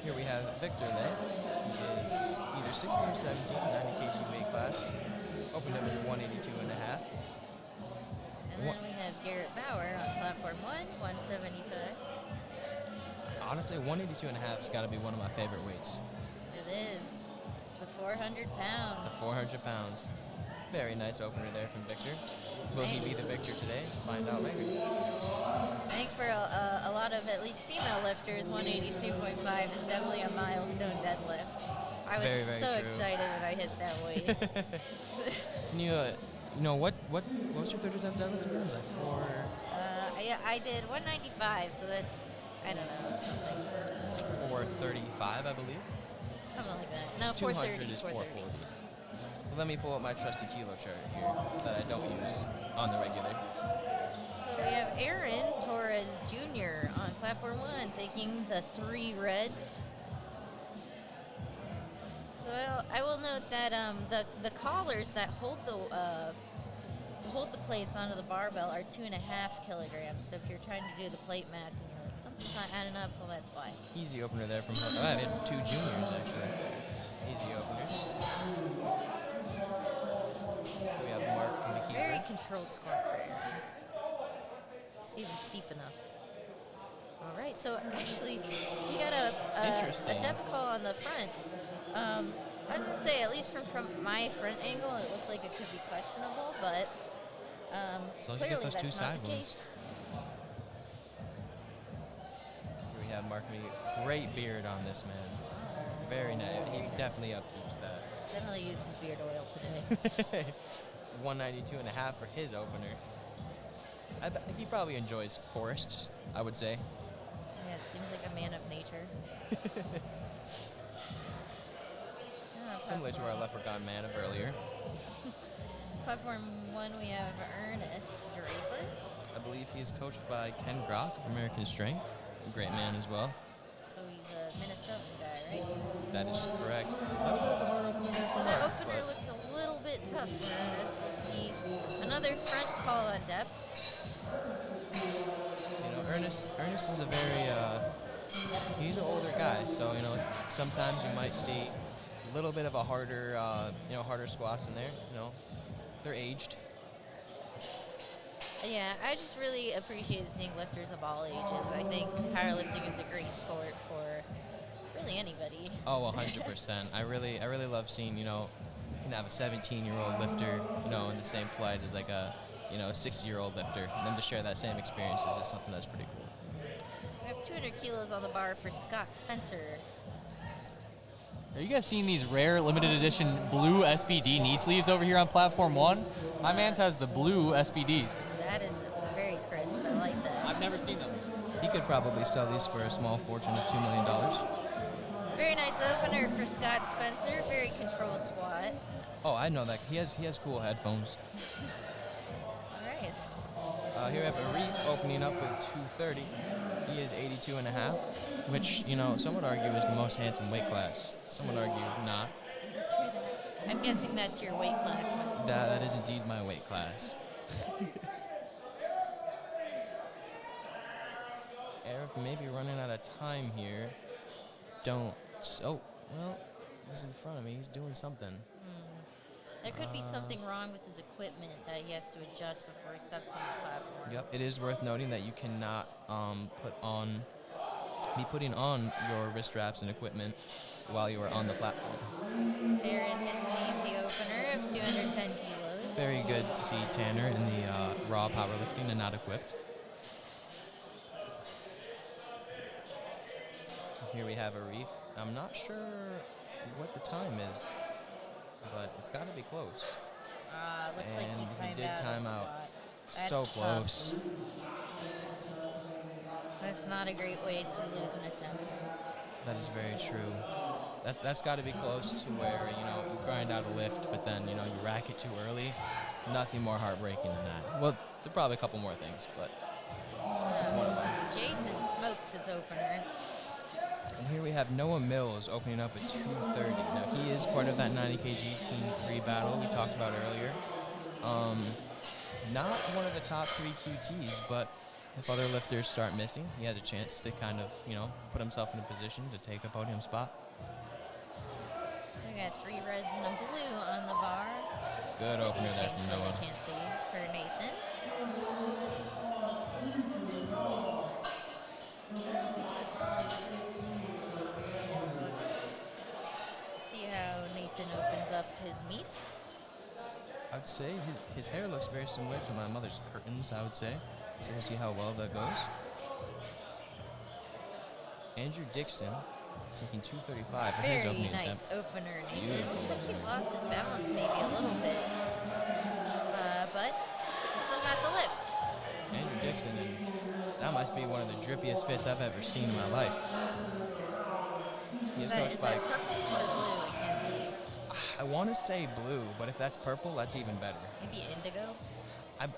Here we have Victor there. He is either 16 or 17, 90 kg weight class. Opened up at 182.5. And then we have Garrett Bauer on platform 1, 175. Honestly, 182.5 has got to be one of my favorite weights. It is the 400 The pounds. 400 pounds. Very nice opener there from Victor. Will he be the victor today? Find out later. I think for a lot of at least female lifters, 182.5 is definitely a milestone deadlift. I was Very, very so true. excited when I hit that weight. Can you, what was your third attempt deadlift again? Was that 4? I did 195, so that's, I don't know, something. It's like 435, I believe. Something like that. No, It's 200 430. is 430. 440. Let me pull up my trusty kilo chart here that I don't use on the regular. So we have Aaron Torres Jr. on platform 1 taking the 3 reds. So I will note that the collars that hold the plates onto the barbell are 2.5 kilograms. So if you're trying to do the plate math and you're like, something's not adding up, well, that's why. Easy opener there from Hook. I had 2 juniors actually. Easy openers. We have Mark McKeever. Very controlled squat for Aaron. It's even steep enough. All right, so actually, he got a Interesting. depth call on the front. I was gonna say, at least from my front angle, it looked like it could be questionable, but As long as you get clearly those 2 that's side not the ones. case. Here we have Mark McKeever. Great beard on this man. Very nice. He definitely upkeeps that. Definitely used his beard oil today. 192.5 for his opener. He probably enjoys forests, I would say. Yeah, seems like a man of nature. Similar to our leprechaun man of earlier. Platform 1, we have Ernest Draper. I believe he is coached by Ken Grock of American Strength. A great man as well. So he's a Minnesotan guy, right? That is correct. A little bit of a hard opener to So that start, opener but looked a little bit tough for Ernest. We'll see another front call on depth. Ernest is a very he's an older guy, so sometimes you might see a little bit of a harder, harder squats in there. They're aged. Yeah, I just really appreciate seeing lifters of all ages. I think powerlifting is a great sport for really anybody. Oh, 100%. I really love seeing, you can have a 17-year-old lifter, in the same flight as like a 60-year-old lifter, and then to share that same experience is just something that's pretty cool. We have 200 kilos on the bar for Scott Spencer. Are you guys seeing these rare limited edition blue SBD knee sleeves over here on platform 1? My man's has the blue SBDs. That is very crisp. I like that. I've never seen them. He could probably sell these for a small fortune of $2 million. Very nice opener for Scott Spencer. Very controlled squat. Oh, I know that. He has cool headphones. All right. Here we have Arif opening up with 230. He is 82 and a half, which, some would argue is the most handsome weight class. Some would argue not. Let's hear that. I'm guessing that's your weight class. That is indeed my weight class. Arif may be running out of time here. He's in front of me. He's doing something. There could be something wrong with his equipment that he has to adjust before he steps on the platform. Yep, it is worth noting that you cannot be putting on your wrist straps and equipment while you are on the platform. Taryn hits an easy opener of 210 kilos. Very good to see Tanner in the raw powerlifting and not equipped. Here we have Arif. I'm not sure what the time is, but it's got to be close. Looks like And he he timed did out. time a out. squat. So That's close. tough. That's not a great way to lose an attempt. That is very true. That's got to be close to where, you grind out a lift, but then, you rack it too early. Nothing more heartbreaking than that. Well, there are probably a couple more things, but it's one of them. Jason smokes his opener. And here we have Noah Mills opening up at 230. Now, he is part of that 90 kg Team 3 battle we talked about earlier. Not one of the top 3 QTs, but if other lifters start missing, he has a chance to kind of, put himself in a position to take a podium spot. So we got 3 reds and a blue on the bar. Good opener there from Noah. I can't see for Nathan. Let's see how Nathan opens up his meat. I would say his hair looks very similar to my mother's curtains, I would say. So we'll see how well that goes. Andrew Dixon taking 235 for his Very opening nice attempt. opener, Nathan. Beautiful Looks like he opener. lost his balance maybe a little bit. But he still got the lift. Andrew Dixon, and that must be one of the drippiest fits I've ever seen in my life. He is Is coached by, that purple or blue? I can't see. I want to say blue, but if that's purple, that's even better. Maybe indigo?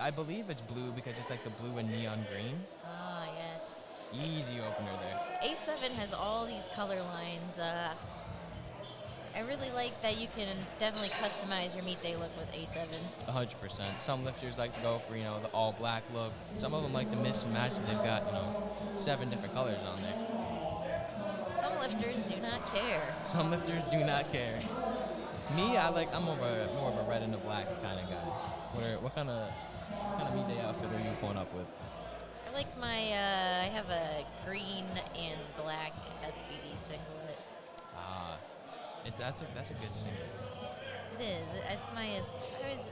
I believe it's blue because it's like the blue and neon green. Ah, yes. Easy opener there. A7 has all these color lines. I really like that you can definitely customize your meet day look with A7. 100%. Some lifters like to go for, the all black look. Some of them like to mix and match, and they've got, 7 different colors on there. Some lifters do not care. Some lifters do not care. Me, I'm more of a red and a black kind of guy. What kind of meet day outfit are you pulling up with? I like I have a green and black SBD singlet. That's a good singlet. It is. I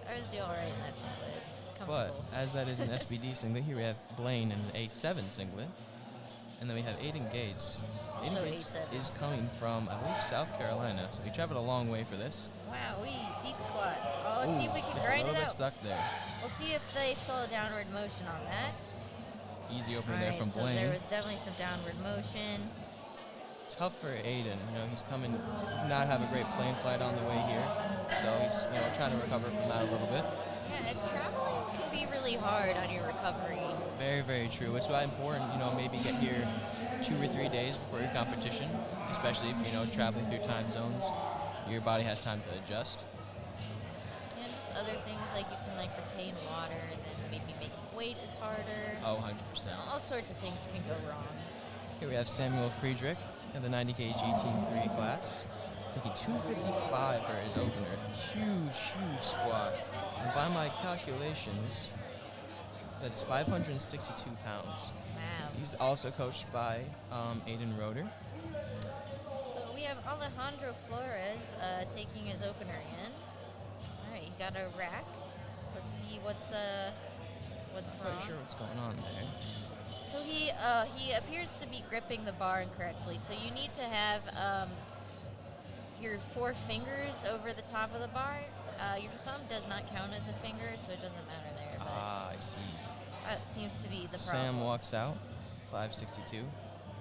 always do all right in that singlet. But Comfortable. as that is an SBD singlet, here we have Blaine in an A7 singlet. And then we have Aiden Gates. Aiden Also Gates A7. is coming from, I believe, South Carolina. So he traveled a long way for this. Wow, deep squat. Oh, let's see if we can just grind a little it bit out. stuck there. We'll see if they saw a downward motion on that. Easy opener All there right, from so Blaine. there was definitely some downward motion. Tough for Aiden. He's coming, not have a great plane flight on the way here. So he's, trying to recover from that a little bit. Yeah, and traveling can be really hard on your recovery. Very, very true. It's why important, maybe get here 2 or 3 days before your competition, especially if, traveling through time zones. Your body has time to adjust. And just other things like you can retain water and then maybe making weight is harder. Oh, 100%. All sorts of things can go wrong. Here we have Samuel Friedrich in the 90 kg Team 3 class, taking 255 for his opener. Huge squat. And by my calculations, that's 562 pounds. Wow. He's also coached by Aiden Roeder. So we have Alejandro Flores taking his opener in. All right, you got a rack. Let's see what's wrong. Not sure what's going on there. So he appears to be gripping the bar incorrectly. So you need to have your 4 fingers over the top of the bar. Your thumb does not count as a finger, so it doesn't matter there. But I see. that seems to be the problem. Sam walks out, 562.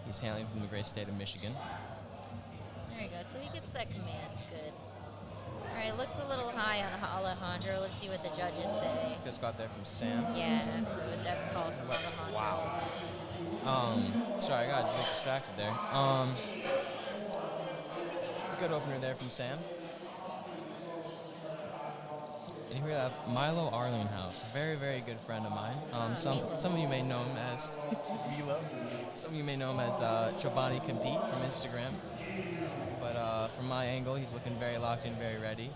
He's hailing from the great state of Michigan. There you go. So he gets that command. Good. All right, looked a little high on Alejandro. Let's see what the judges say. Good squat there from Sam. Yeah, so a depth call from Alejandro. Wow. Sorry, I got a bit distracted there. Good opener there from Sam. And here we have Milo Arlinghouse, a very good friend of mine. Some of you may know him as Milo. Some of you may know him as Chobani Compete from Instagram. But from my angle, he's looking very locked in, very ready.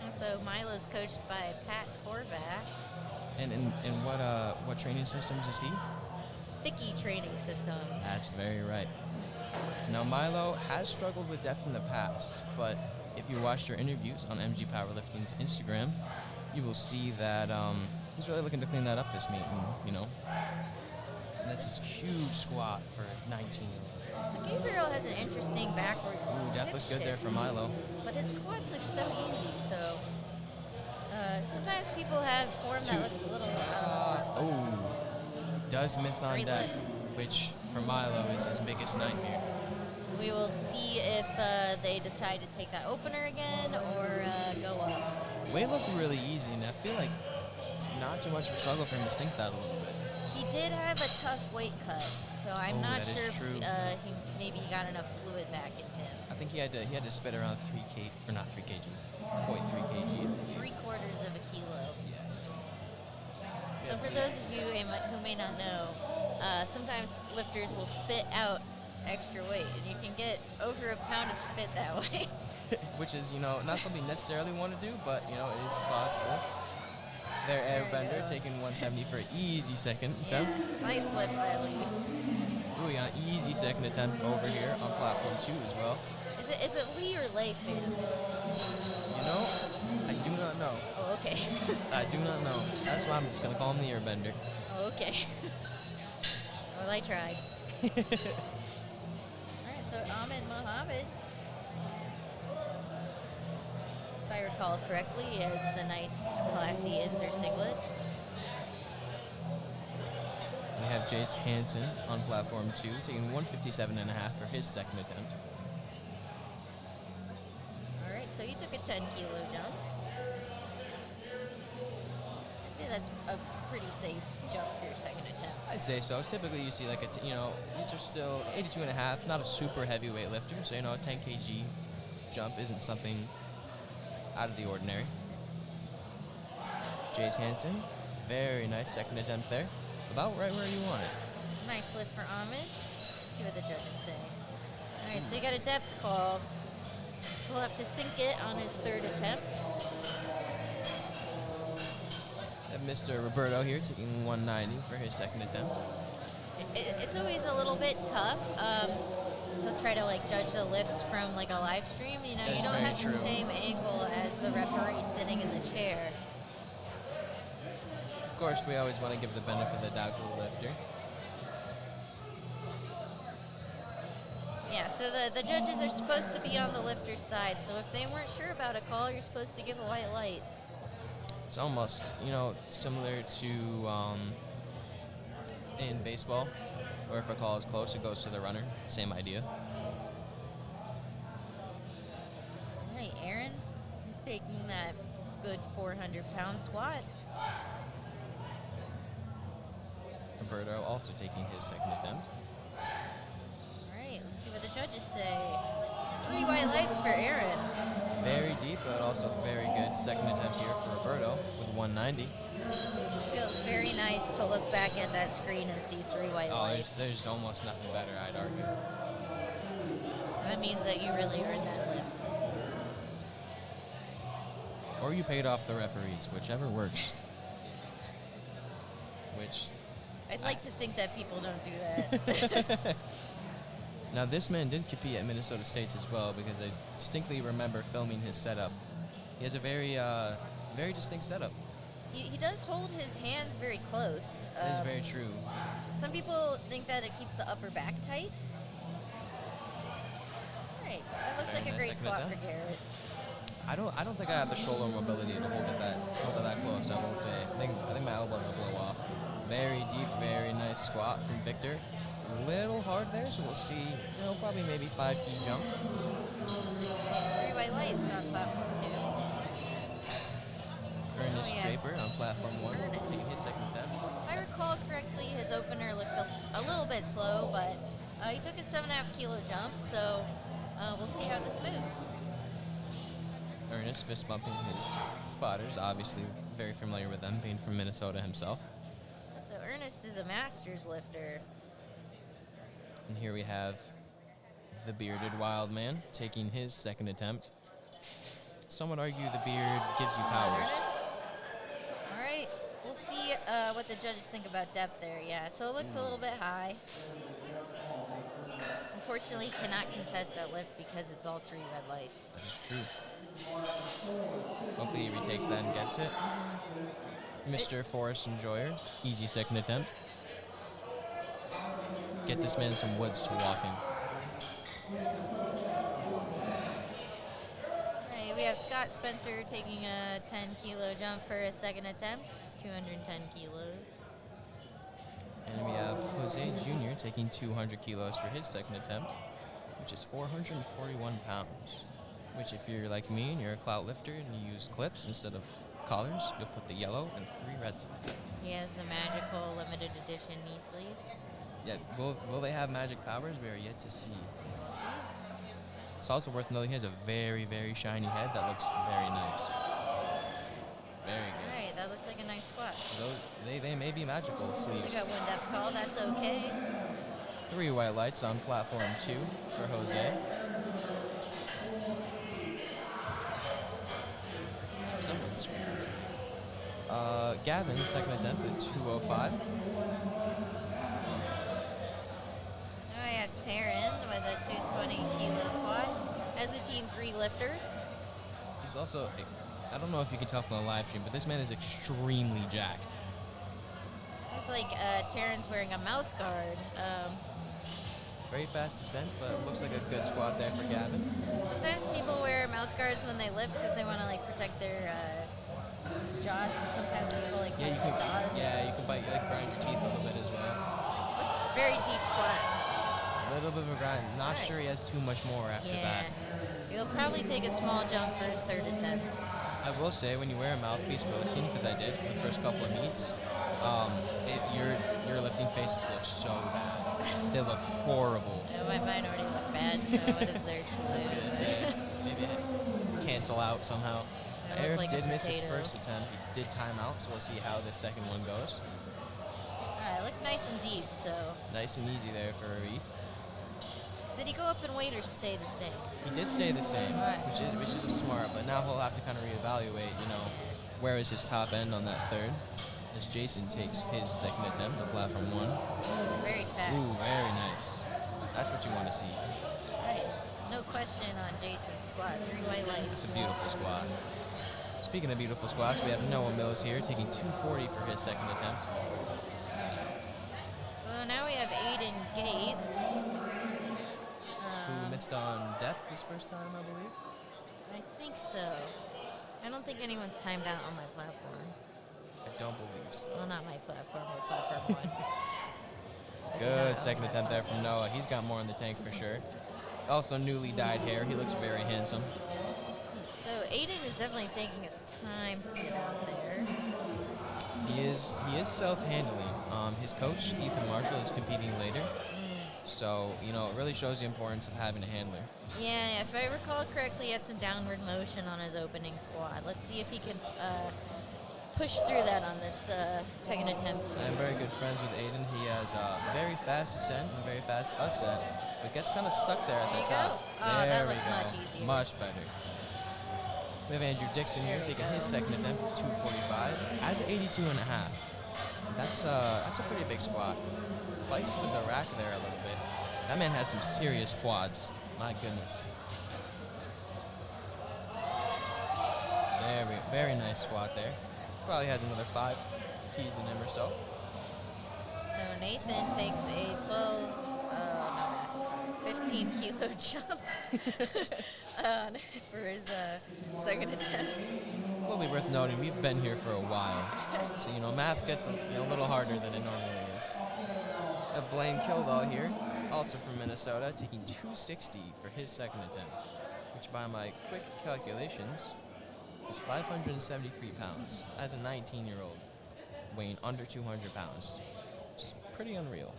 And so Milo's coached by Pat Horvath. And what training systems is he? Thicky Training Systems. That's very right. Now, Milo has struggled with depth in the past, but if you watch their interviews on MG Powerlifting's Instagram, you will see that he's really looking to clean that up this meet, and that's this huge squat for 19. So Gabriel has an interesting backwards Depth looks good there for Milo. But his squats look so easy, so sometimes people have form that looks a little... Does miss on Great depth, lift. which for Milo is his biggest nightmare. We will see if they decide to take that opener again or go up. Weight looked really easy, and I feel like it's not too much of a struggle for him to sink that a little bit. He did have a tough weight cut, so I'm not that is sure if true. he maybe got enough fluid back in him. I think he had to spit around 3 kg, or not 3 kg, 0.3 kg. 3/4 of a kilo. Yes. So for those of you who may not know, sometimes lifters will spit out extra weight, and you can get over a pound of spit that way. Which is, not something you necessarily want to do, but, it is possible. There, Airbender taking 170 for an easy second attempt. Nice lift, Riley. Ooh, we got an easy second attempt over here on platform 2 as well. Is it Lee or Lei fam? I do not know. Oh, okay. I do not know. That's why I'm just going to call him the Airbender. Oh, okay. Well, I tried. All right, so Ahmed Mohammed, if I recall correctly, he has the nice, classy Inzer singlet. We have Jace Hansen on platform 2, taking 157.5 for his second attempt. All right, so he took a 10-kilo jump. I'd say that's a pretty safe jump for your second attempt. I'd say so. Typically, you see like these are still 82.5, not a super heavyweight lifter, so a 10 kg jump isn't something out of the ordinary. Jace Hansen, very nice second attempt there. About right where you want it. Nice lift for Ahmed. Let's see what the judges say. All right, so you got a depth call. He'll have to sink it on his third attempt. And Mr. Roberto here taking 190 for his second attempt. It's always a little bit tough to try to judge the lifts from a live stream. You That's don't very have true. the same angle as the referee sitting in the chair. Of course, we always want to give the benefit of the doubt to the lifter. Yeah, so the judges are supposed to be on the lifter's side. So if they weren't sure about a call, you're supposed to give a white light. It's almost, similar to in baseball, where if a call is close, it goes to the runner. Same idea. All right, Aaron, he's taking that good 400-pound squat. Roberto also taking his second attempt. All right, let's see what the judges say. 3 white lights for Aaron. Very deep, but also very good second attempt here for Roberto with 190. Feels very nice to look back at that screen and see 3 white lights. There's almost nothing better, I'd argue. That means that you really earned that lift. Or you paid off the referees, whichever works. Which, I'd like to think that people don't do that. now this man did compete at Minnesota State's as well, because I distinctly remember filming his setup. He has a very distinct setup. He does hold his hands very close. That is very true. Some people think that it keeps the upper back tight. Right, that looked Very like a nice great second squat for attempt. Garrett. I don't think I have the shoulder mobility to hold it that close. I will say. I think my elbow will blow off. Very deep, very nice squat from Victor. A little hard there, so we'll see. Probably maybe 5 key jump. 3 white lights on platform 2. Ernest yeah. Draper on platform 1, Ernest. taking his second attempt. If I recall correctly, his opener looked a little bit slow, but he took a 7.5 kilo jump, so we'll see how this moves. Ernest fist bumping his spotters, obviously very familiar with them, being from Minnesota himself. So Ernest is a master's lifter. And here we have the bearded wild man taking his second attempt. Some would argue the beard gives you powers. Ernest. All right, we'll see what the judges think about depth there. Yeah, so it looked a little bit high. Unfortunately, he cannot contest that lift because it's all 3 red lights. That is true. Hopefully he retakes that and gets it. Mr. Forrest Enjoyer, easy second attempt. Get this man some woods to walk in. Alright, we have Scott Spencer taking a 10 kilo jump for his second attempt, 210 kilos. And we have Jose Jr. taking 200 kilos for his second attempt, which is 441 pounds. Which, if you're like me and you're a clout lifter and you use clips instead of collars, you'll put the yellow and 3 reds on it. He has the magical limited edition knee sleeves. Yeah, will they have magic powers? We are yet to see. We'll see. It's also worth noting he has a very, very shiny head that looks very nice. Very good. Alright, that looked like a nice squat. Those, they may be magical sleeves. So got 1 depth call, that's okay. 3 white lights on platform 2 for Jose. Someone's screaming. Gavin, second attempt at 205. Now I have Taryn with a 220 kilo squat as a team 3 lifter. He's also, I don't know if you can tell from the live stream, but this man is extremely jacked. It's like Taryn's wearing a mouth guard. Very fast descent, but it looks like a good squat there for Gavin. Sometimes people wear mouth guards when they lift because they want to like protect their jaws. Because sometimes people like Yeah, clench you can. their jaws. Yeah, you can bite, grind your teeth a little bit as well. Very deep squat. A little bit of a grind. Not Right. sure he has too much more after Yeah. that. He'll probably take a small jump for his 3rd attempt. I will say, when you wear a mouthpiece for lifting, because I did for the first couple of meets, your lifting faces look so bad. They look horrible. Mine already look bad, so what is there to I was gonna lose? say, maybe cancel out somehow. I look Eric like a did miss his potato. first attempt. He did time out, so we'll see how the second one goes. Alright, look nice and deep, so. Nice and easy there for Arif. Did he go up in weight or stay the same? He did stay the same, Alright. which is a smart, but now he'll have to kind of reevaluate, where is his top end on that 3rd, as Jason takes his second attempt at platform 1. Very fast. Ooh, very nice. That's what you want to see. Right. No question on Jason's squat. 3 white lights. It's a beautiful squat. Speaking of beautiful squats, we have Noah Mills here taking 240 for his second attempt. So now we have Aiden Gates. Who missed on depth his first time, I believe. I think so. I don't think anyone's timed out on my platform. I don't believe so. Well, not my platform, but platform 1. Good second attempt there from Noah. He's got more in the tank for sure. Also newly dyed hair. He looks very handsome. So Aiden is definitely taking his time to get out there. He is self-handling. His coach, Ethan Marshall, is competing later. So, it really shows the importance of having a handler. Yeah, if I recall correctly, he had some downward motion on his opening squat. Let's see if he can push through that on this second attempt. I'm very good friends with Aiden. He has very fast ascent and very fast ascent, but gets kind of stuck there at There the you top. go. Oh, that there we looked go. much easier. Much better. We have Andrew Dixon here taking his second attempt of 245. Has 82 and a half. That's a pretty big squat. Fights with the rack there a little bit. That man has some serious quads. My goodness. Very nice squat there. Probably has another 5 keys in him or so. So Nathan takes a 15 kilo jump for his second attempt. Will be worth noting, we've been here for a while. So, math gets a little harder than it normally is. Blaine Kildall here, also from Minnesota, taking 260 for his second attempt, which by my quick calculations is 573 pounds as a 19-year-old, weighing under 200 pounds, which is pretty unreal.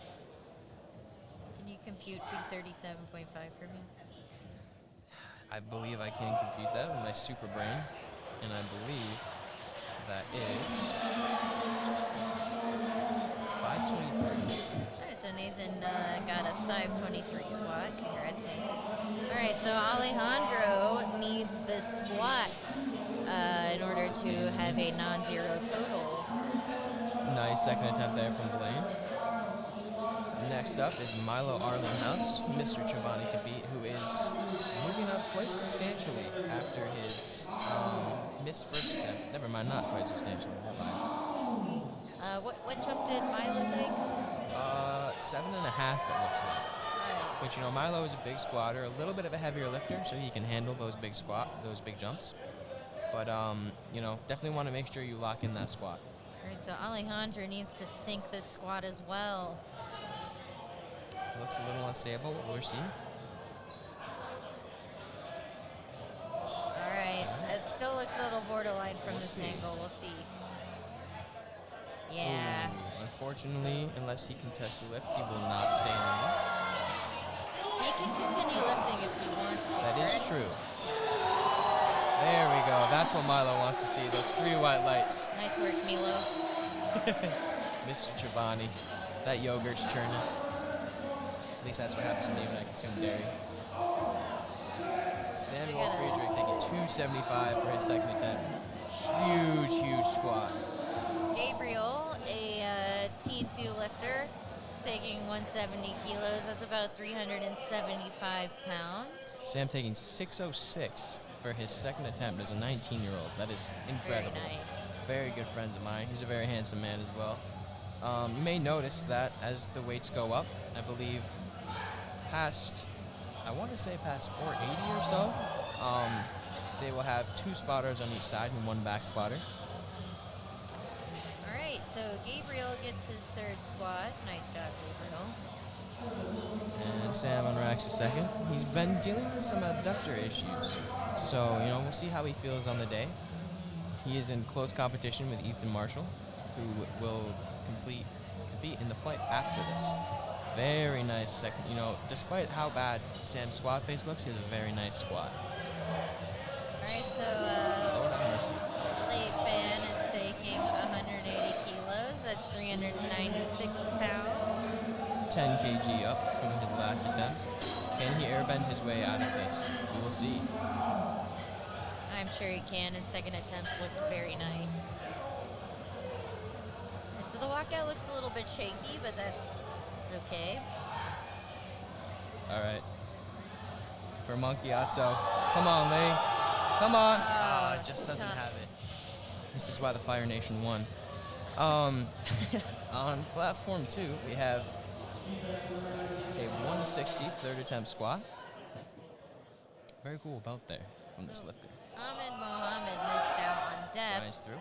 Can you compute 237.5 for me? I believe I can compute that with my super brain, and I believe that is 523. Alright, so Nathan got a 523 squat. Congrats, Nathan. Alright, so Alejandro needs the squat in order to have a non-zero total. Nice second attempt there from Blaine. Next up is Milo Arlenhouse, Mr. Giovanni Khabib, who is moving up quite substantially after his missed first attempt. Never mind, not quite substantially. Never mind. What jump did Milo take? 7.5 it looks like. Which, Milo is a big squatter, a little bit of a heavier lifter, so he can handle those big jumps. But, definitely want to make sure you lock in that squat. All right, so Alejandro needs to sink this squat as well. Looks a little unstable, what we're seeing. All right, it still looks a little borderline from this angle. We'll see. Yeah. Ooh, unfortunately, unless he contests the lift, he will not stay in the lift. He can continue lifting if he wants to. That is true. There we go. That's what Milo wants to see, those 3 white lights. Nice work, Milo. Mr. Giovanni. That yogurt's churning. At least that's what happens to me when I consume dairy. Samuel Friedrich taking 275 for his second attempt. Huge squat. Gabriel, a T2 lifter, is taking 170 kilos. That's about 375 pounds. Sam taking 606 for his second attempt as a 19-year-old. That is incredible. Very nice. Very good friends of mine. He's a very handsome man as well. You may notice that as the weights go up, I believe past 480 or so, they will have 2 spotters on each side and 1 back spotter. All right, so Gabriel gets his 3rd squat. Nice job, Gabriel. And Sam unracks a second. He's been dealing with some abductor issues. So, we'll see how he feels on the day. He is in close competition with Ethan Marshall, who will compete in the fight after this. Very nice second. Despite how bad Sam's squat face looks, he has a very nice squat. All right, so Lord have mercy. Late Fan is taking 180 kilos. That's 396 pounds. 10 kg up from his last attempt. Can he airbend his way out of this? We will see. I'm sure he can. His second attempt looked very nice. So the walkout looks a little bit shaky, but it's okay. All right. For Monchiazzo. Come on, Lee. Come on. It just doesn't tough. have it. This is why the Fire Nation won. On platform 2, we have a 160 third attempt squat. Very cool belt there from this lifter. Ahmed Mohammed missed out on depth. Nice through.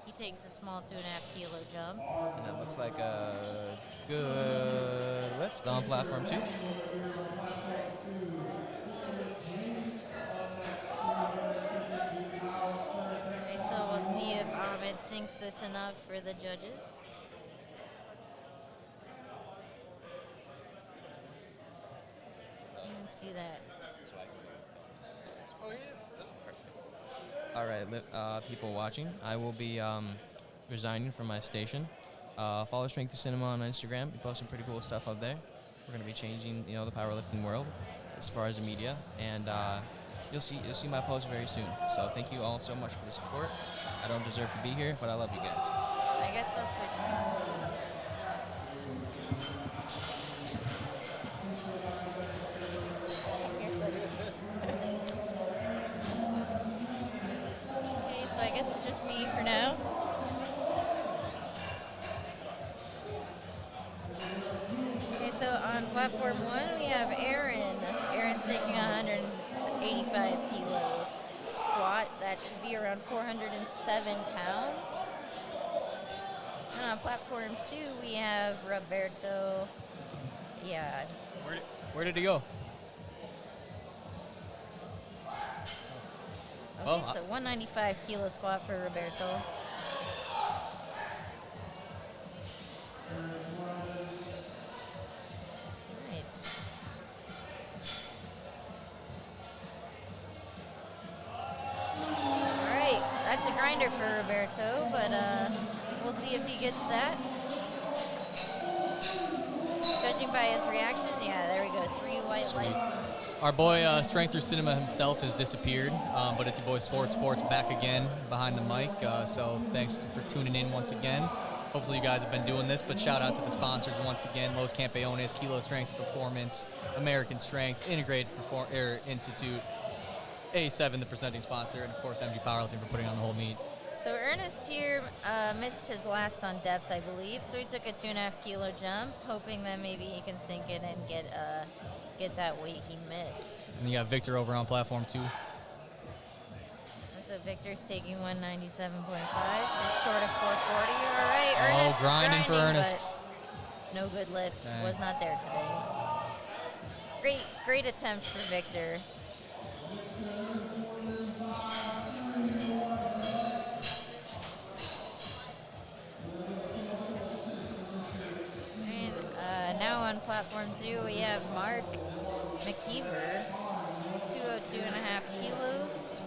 He takes a small 2.5 kilo jump. And that looks like a good lift on platform 2. Alright, so we'll see if Ahmed sinks this enough for the judges. You can see that. All right, people watching, I will be resigning from my station. Follow Strength to Cinema on Instagram. We post some pretty cool stuff up there. We're going to be changing, the powerlifting world as far as the media. And you'll see my post very soon. So thank you all so much for the support. I don't deserve to be here, but I love you guys. I guess I'll switch spots. Here's what it is. Okay, so I guess it's just me for now. Okay, so on platform 1 we have Aaron. Aaron's taking 185 kilo squat. That should be around 407 pounds. And on platform 2 we have Roberto. Yeah. Where did he go? Okay, Well, so 195 kilo squat for Roberto. Right. Alright, that's a grinder for Roberto, but we'll see if he gets that. Judging by his reaction, yeah, there we go, 3 white Sweet. lights. Our boy Strength Through Cinema himself has disappeared, but it's your boy Sports back again behind the mic. So thanks for tuning in once again. Hopefully you guys have been doing this, but shout out to the sponsors once again: Los Campeones, Kilo Strength Performance, American Strength, Integrated Institute, A7, the presenting sponsor, and of course MG Powerlifting for putting on the whole meet. So Ernest here missed his last on depth, I believe. So he took a 2.5 kilo jump, hoping that maybe he can sink it and get that weight he missed. And you got Victor over on platform 2. So Victor's taking 197.5, just short of 440. All right, Ernest is grinding for Ernest. but no good lift. Dang. Was not there today. Great attempt for Victor. And now on platform 2 we have Mark McKeever, 202.5 kilos.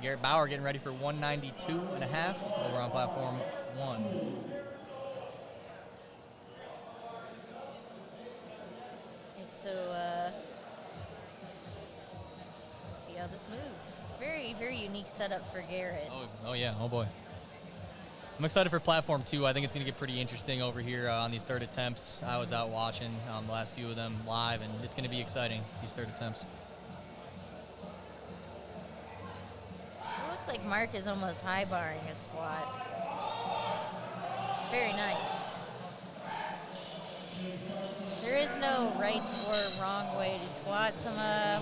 Garrett Bauer getting ready for 192.5 over on platform 1. And so, let's see how this moves. Very, very unique setup for Garrett. Oh yeah, oh boy. I'm excited for platform 2. I think it's going to get pretty interesting over here on these third attempts. I was out watching the last few of them live, and it's going to be exciting, these third attempts. It looks like Mark is almost high barring his squat. Very nice. There is no right or wrong way to squat.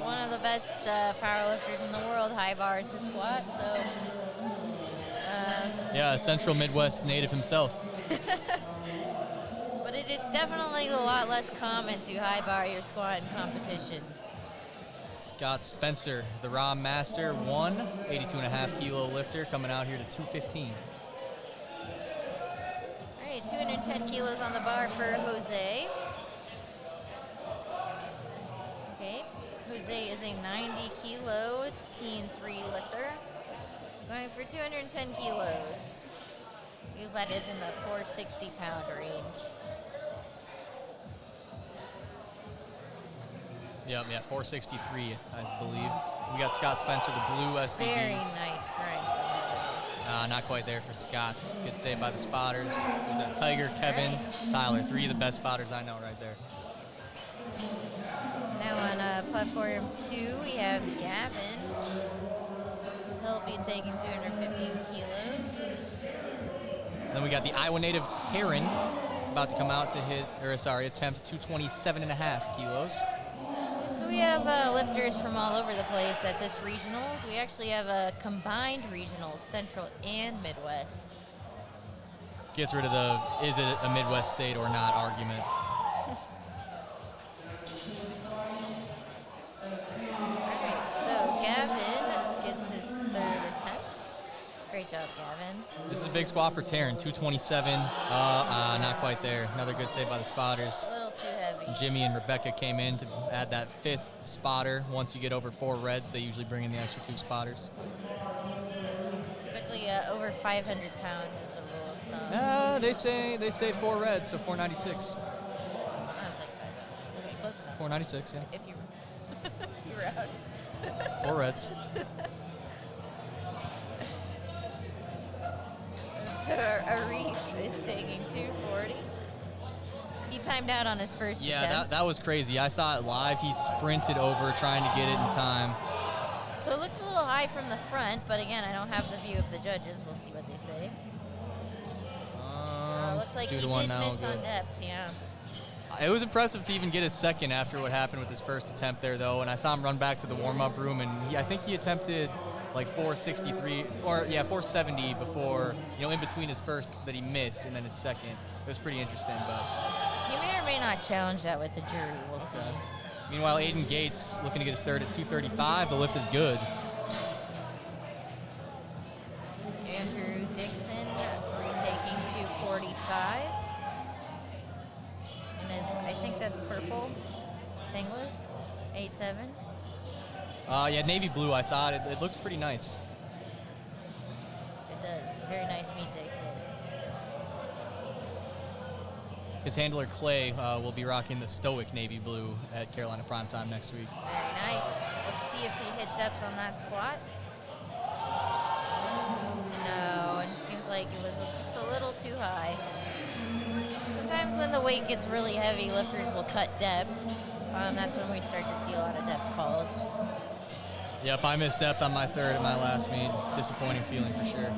One of the best powerlifters in the world high bars his squat, so. Yeah, Central+Midwest native himself. But it is definitely a lot less common to high bar your squat in competition. Scott Spencer, the raw master, 82.5 kilo lifter, coming out here to 215. All right, 210 kilos on the bar for Jose. Okay, Jose is a 90 kilo Teen 3 lifter. Going for 210 kilos. That is in the 460 pound range. Yeah, 463, I believe. We got Scott Spencer, the blue SBDs. Very nice grind for Jose. Not quite there for Scott. Good save by the spotters. There's that Tiger, Kevin, Tyler. 3 of the best spotters I know right there. Now on platform 2, we have Gavin. He'll be taking 215 kilos. Then we got the Iowa native Taryn, about to come out to attempt 227.5 kilos. So we have lifters from all over the place at this regionals. We actually have a combined regionals, Central and Midwest. Gets rid of the is it a Midwest state or not argument. Alright, so Gavin gets his third attempt. Great job, Gavin. This is a big squat for Taryn, 227. Not quite there. Another good save by the spotters. A little too heavy. Jimmy and Rebecca came in to add that 5th spotter. Once you get over 4 reds, they usually bring in the extra 2 spotters. Typically over 500 pounds is the rule of thumb. They say 4 reds, so 496. That's like 500. Okay, close enough. 496, yeah. If you Round. 4 reds. So Arif is taking 240. He timed out on his first Yeah, attempt. that was crazy. I saw it live. He sprinted over trying to get it in time. So it looked a little high from the front, but again, I don't have the view of the judges. We'll see what they say. Looks like he 2 did to 1 now, miss on good. depth, yeah. It was impressive to even get a second after what happened with his first attempt there, though. And I saw him run back to the warm-up room, and I think he attempted like 463 or 470 before, in between his first that he missed and then his second. It was pretty interesting, but He may or may not challenge that with the jury. We'll see. meanwhile, Aiden Gates looking to get his third at 235. The lift is good. Andrew Dixon retaking 245. And I think that's purple singlet, 8'7". Yeah, navy blue. I saw it. It looks pretty nice. It does. Very nice meet day fit. His handler Clay will be rocking the stoic navy blue at Carolina Primetime next week. Very nice. Let's see if he hit depth on that squat. No, and it seems like it was just a little too high. Sometimes when the weight gets really heavy, lifters will cut depth. That's when we start to see a lot of depth calls. Yep, I missed depth on my third at my last meet. Disappointing feeling for sure.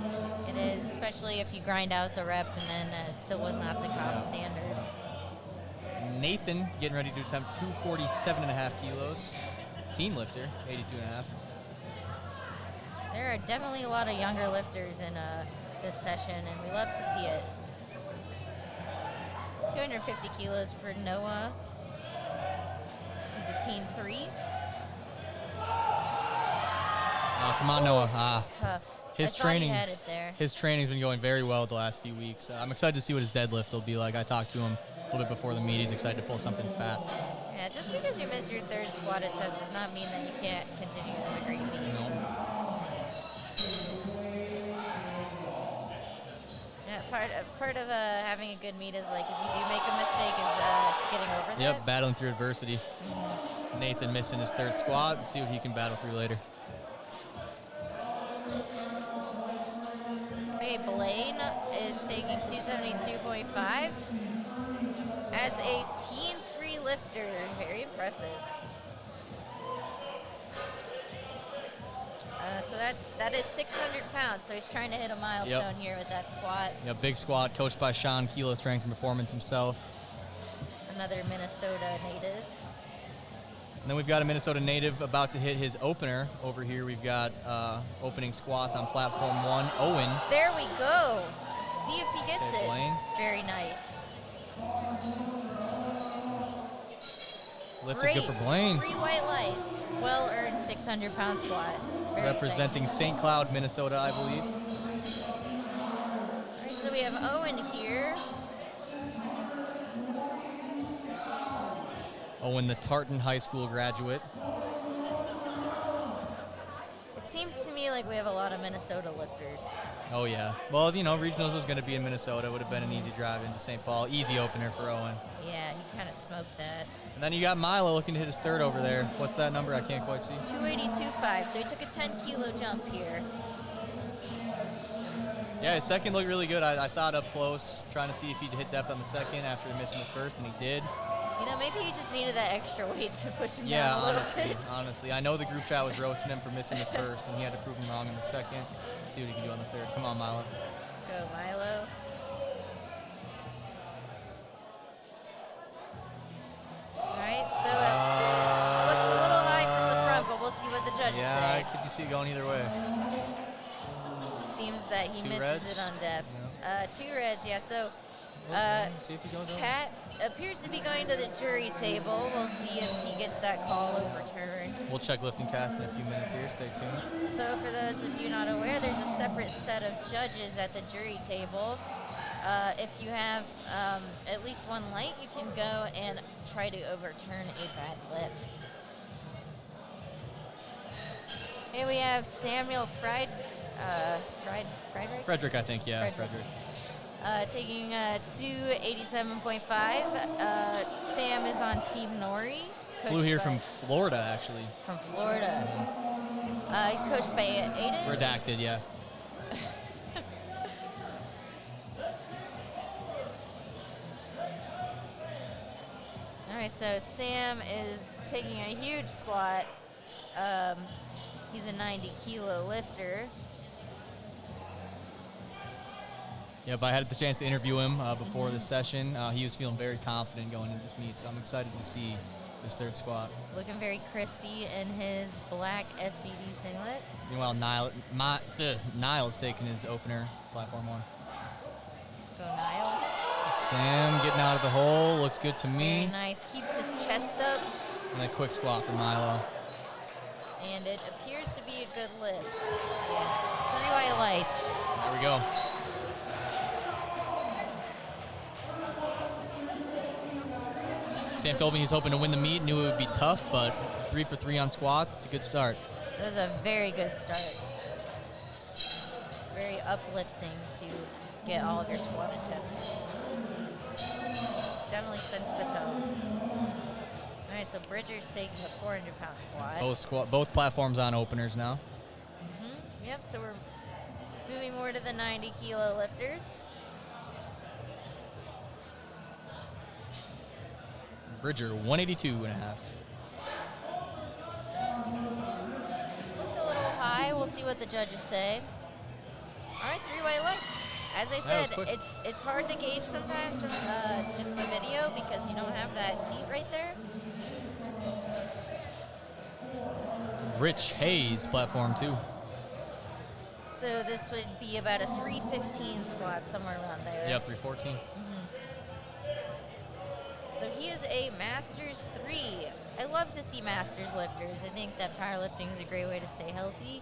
It is, especially if you grind out the rep and then it still was not to comp standard. Nathan getting ready to attempt 247.5 kilos. Team lifter, 82.5. There are definitely a lot of younger lifters in this session, and we love to see it. 250 kilos for Noah. He's a Team 3. Oh, come on, Noah. Tough. His I thought training, he had it there. his training's been going very well the last few weeks. I'm excited to see what his deadlift will be like. I talked to him a little bit before the meet. He's excited to pull something fat. Yeah, just because you miss your third squat attempt does not mean that you can't continue to have a great meet. No. Yeah, part of having a good meet is like if you do make a mistake is getting over that. Yep, battling through adversity. Nathan missing his third squat. See what he can battle through later. Okay, Blaine is taking 272.5 as a Team 3 lifter. Very impressive. So that is 600 pounds. So he's trying to hit a milestone here with that squat. Yeah, big squat, coached by Sean, Kilo Strength and Performance himself. Another Minnesota native. And then we've got a Minnesota native about to hit his opener. Over here we've got opening squats on platform 1. Owen. There we go. Let's see if he gets Okay, it. Blaine. Very nice. Lift Great. is good for Blaine. 3 white lights. Well-earned 600-pound squat. Very Representing St. Cloud, Minnesota, I believe. All right, so we have Owen here. Owen, the Tartan High School graduate. It seems to me like we have a lot of Minnesota lifters. Oh, yeah. Well, regionals was going to be in Minnesota. Would have been an easy drive into St. Paul. Easy opener for Owen. Yeah, he kind of smoked that. And then you got Milo looking to hit his third over there. What's that number? I can't quite see. 282.5, so he took a 10-kilo jump here. Yeah, his second looked really good. I saw it up close, trying to see if he'd hit depth on the second after missing the first, and he did. Maybe he just needed that extra weight to push him Yeah, down a little bit. honestly. I know the group chat was roasting him for missing the first, and he had to prove him wrong in the second. Let's see what he can do on the third. Come on, Milo. Let's go, Milo. All right, so it looks a little high from the front, but we'll see what the judges say. Yeah, could you see it going either way? Seems that he 2 misses reds? it on depth. 2 reds, yeah. So See if he goes over. Pat appears to be going to the jury table. We'll see if he gets that call overturned. We'll check lifting cast in a few minutes here. Stay tuned. So for those of you not aware, there's a separate set of judges at the jury table. If you have at least one light, you can go and try to overturn a bad lift. Here we have Samuel Friedrich? Frederick, I think. Yeah, Frederick. Frederick. Taking 287.5. Sam is on Team Nori. Flew here by- from Florida, actually. From Florida. He's coached by Aiden. Redacted, yeah. All right, so Sam is taking a huge squat. He's a 90-kilo lifter. Yep, I had the chance to interview him before this session. He was feeling very confident going into this meet, so I'm excited to see this third squat. Looking very crispy in his black SBD singlet. Meanwhile, Niles taking his opener, platform 1. Let's go, Niles. Sam getting out of the hole, looks good to Very me. nice. Keeps his chest up, And a quick squat for Milo. and it appears to be a good lift. Yeah. 3 white lights. There we go. Sam told me he's hoping to win the meet, knew it would be tough, but 3 for 3 on squats, it's a good start. It was a very good start. Very uplifting to get all of your squat attempts. Definitely sets the tone. All right, so Bridger's taking a 400-pound squat. Both platforms on openers now. Yep, so we're moving more to the 90-kilo lifters. Bridger, 182 and a half. Looked a little high. We'll see what the judges say. All right, 3 white lights. As I That was said, quick. it's hard to gauge sometimes from just the video because you don't have that seat right there. Rich Hayes, platform 2. So this would be about a 315 squat, somewhere around there. Yep, 314. So he is a Masters 3. I love to see Masters lifters. I think that powerlifting is a great way to stay healthy.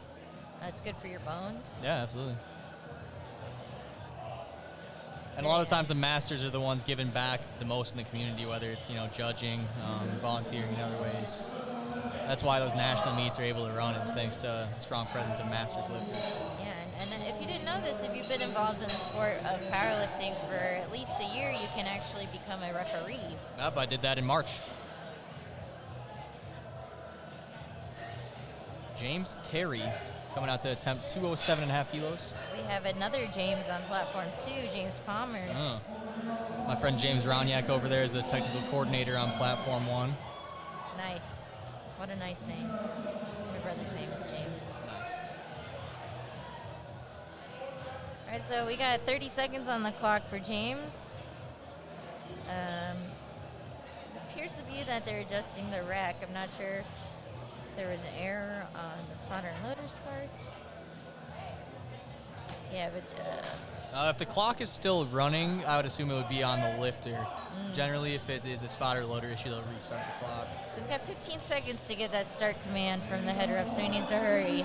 It's good for your bones. Yeah, absolutely. And a lot of times the masters are the ones giving back the most in the community, whether it's, judging, volunteering in other ways. That's why those national meets are able to run, is thanks to the strong presence of masters lifters. Yeah, and if you didn't know this, if you've been involved in the sport of powerlifting for at least a year, you can actually become a referee. Yep, I did that in March. James Terry coming out to attempt 207.5 kilos. We have another James on platform 2, James Palmer. Oh. My friend James Roniak over there is the technical coordinator on platform 1. Nice. What a nice name. My brother's name is James. Nice. All right, so we got 30 seconds on the clock for James. It appears to be that they're adjusting the rack. I'm not sure if there was an error on the spotter and loader's part. Yeah, but If the clock is still running, I would assume it would be on the lifter. Generally, if it is a spotter or loader issue, they'll restart the clock. so he's got 15 seconds to get that start command from the head ref, so he needs to hurry.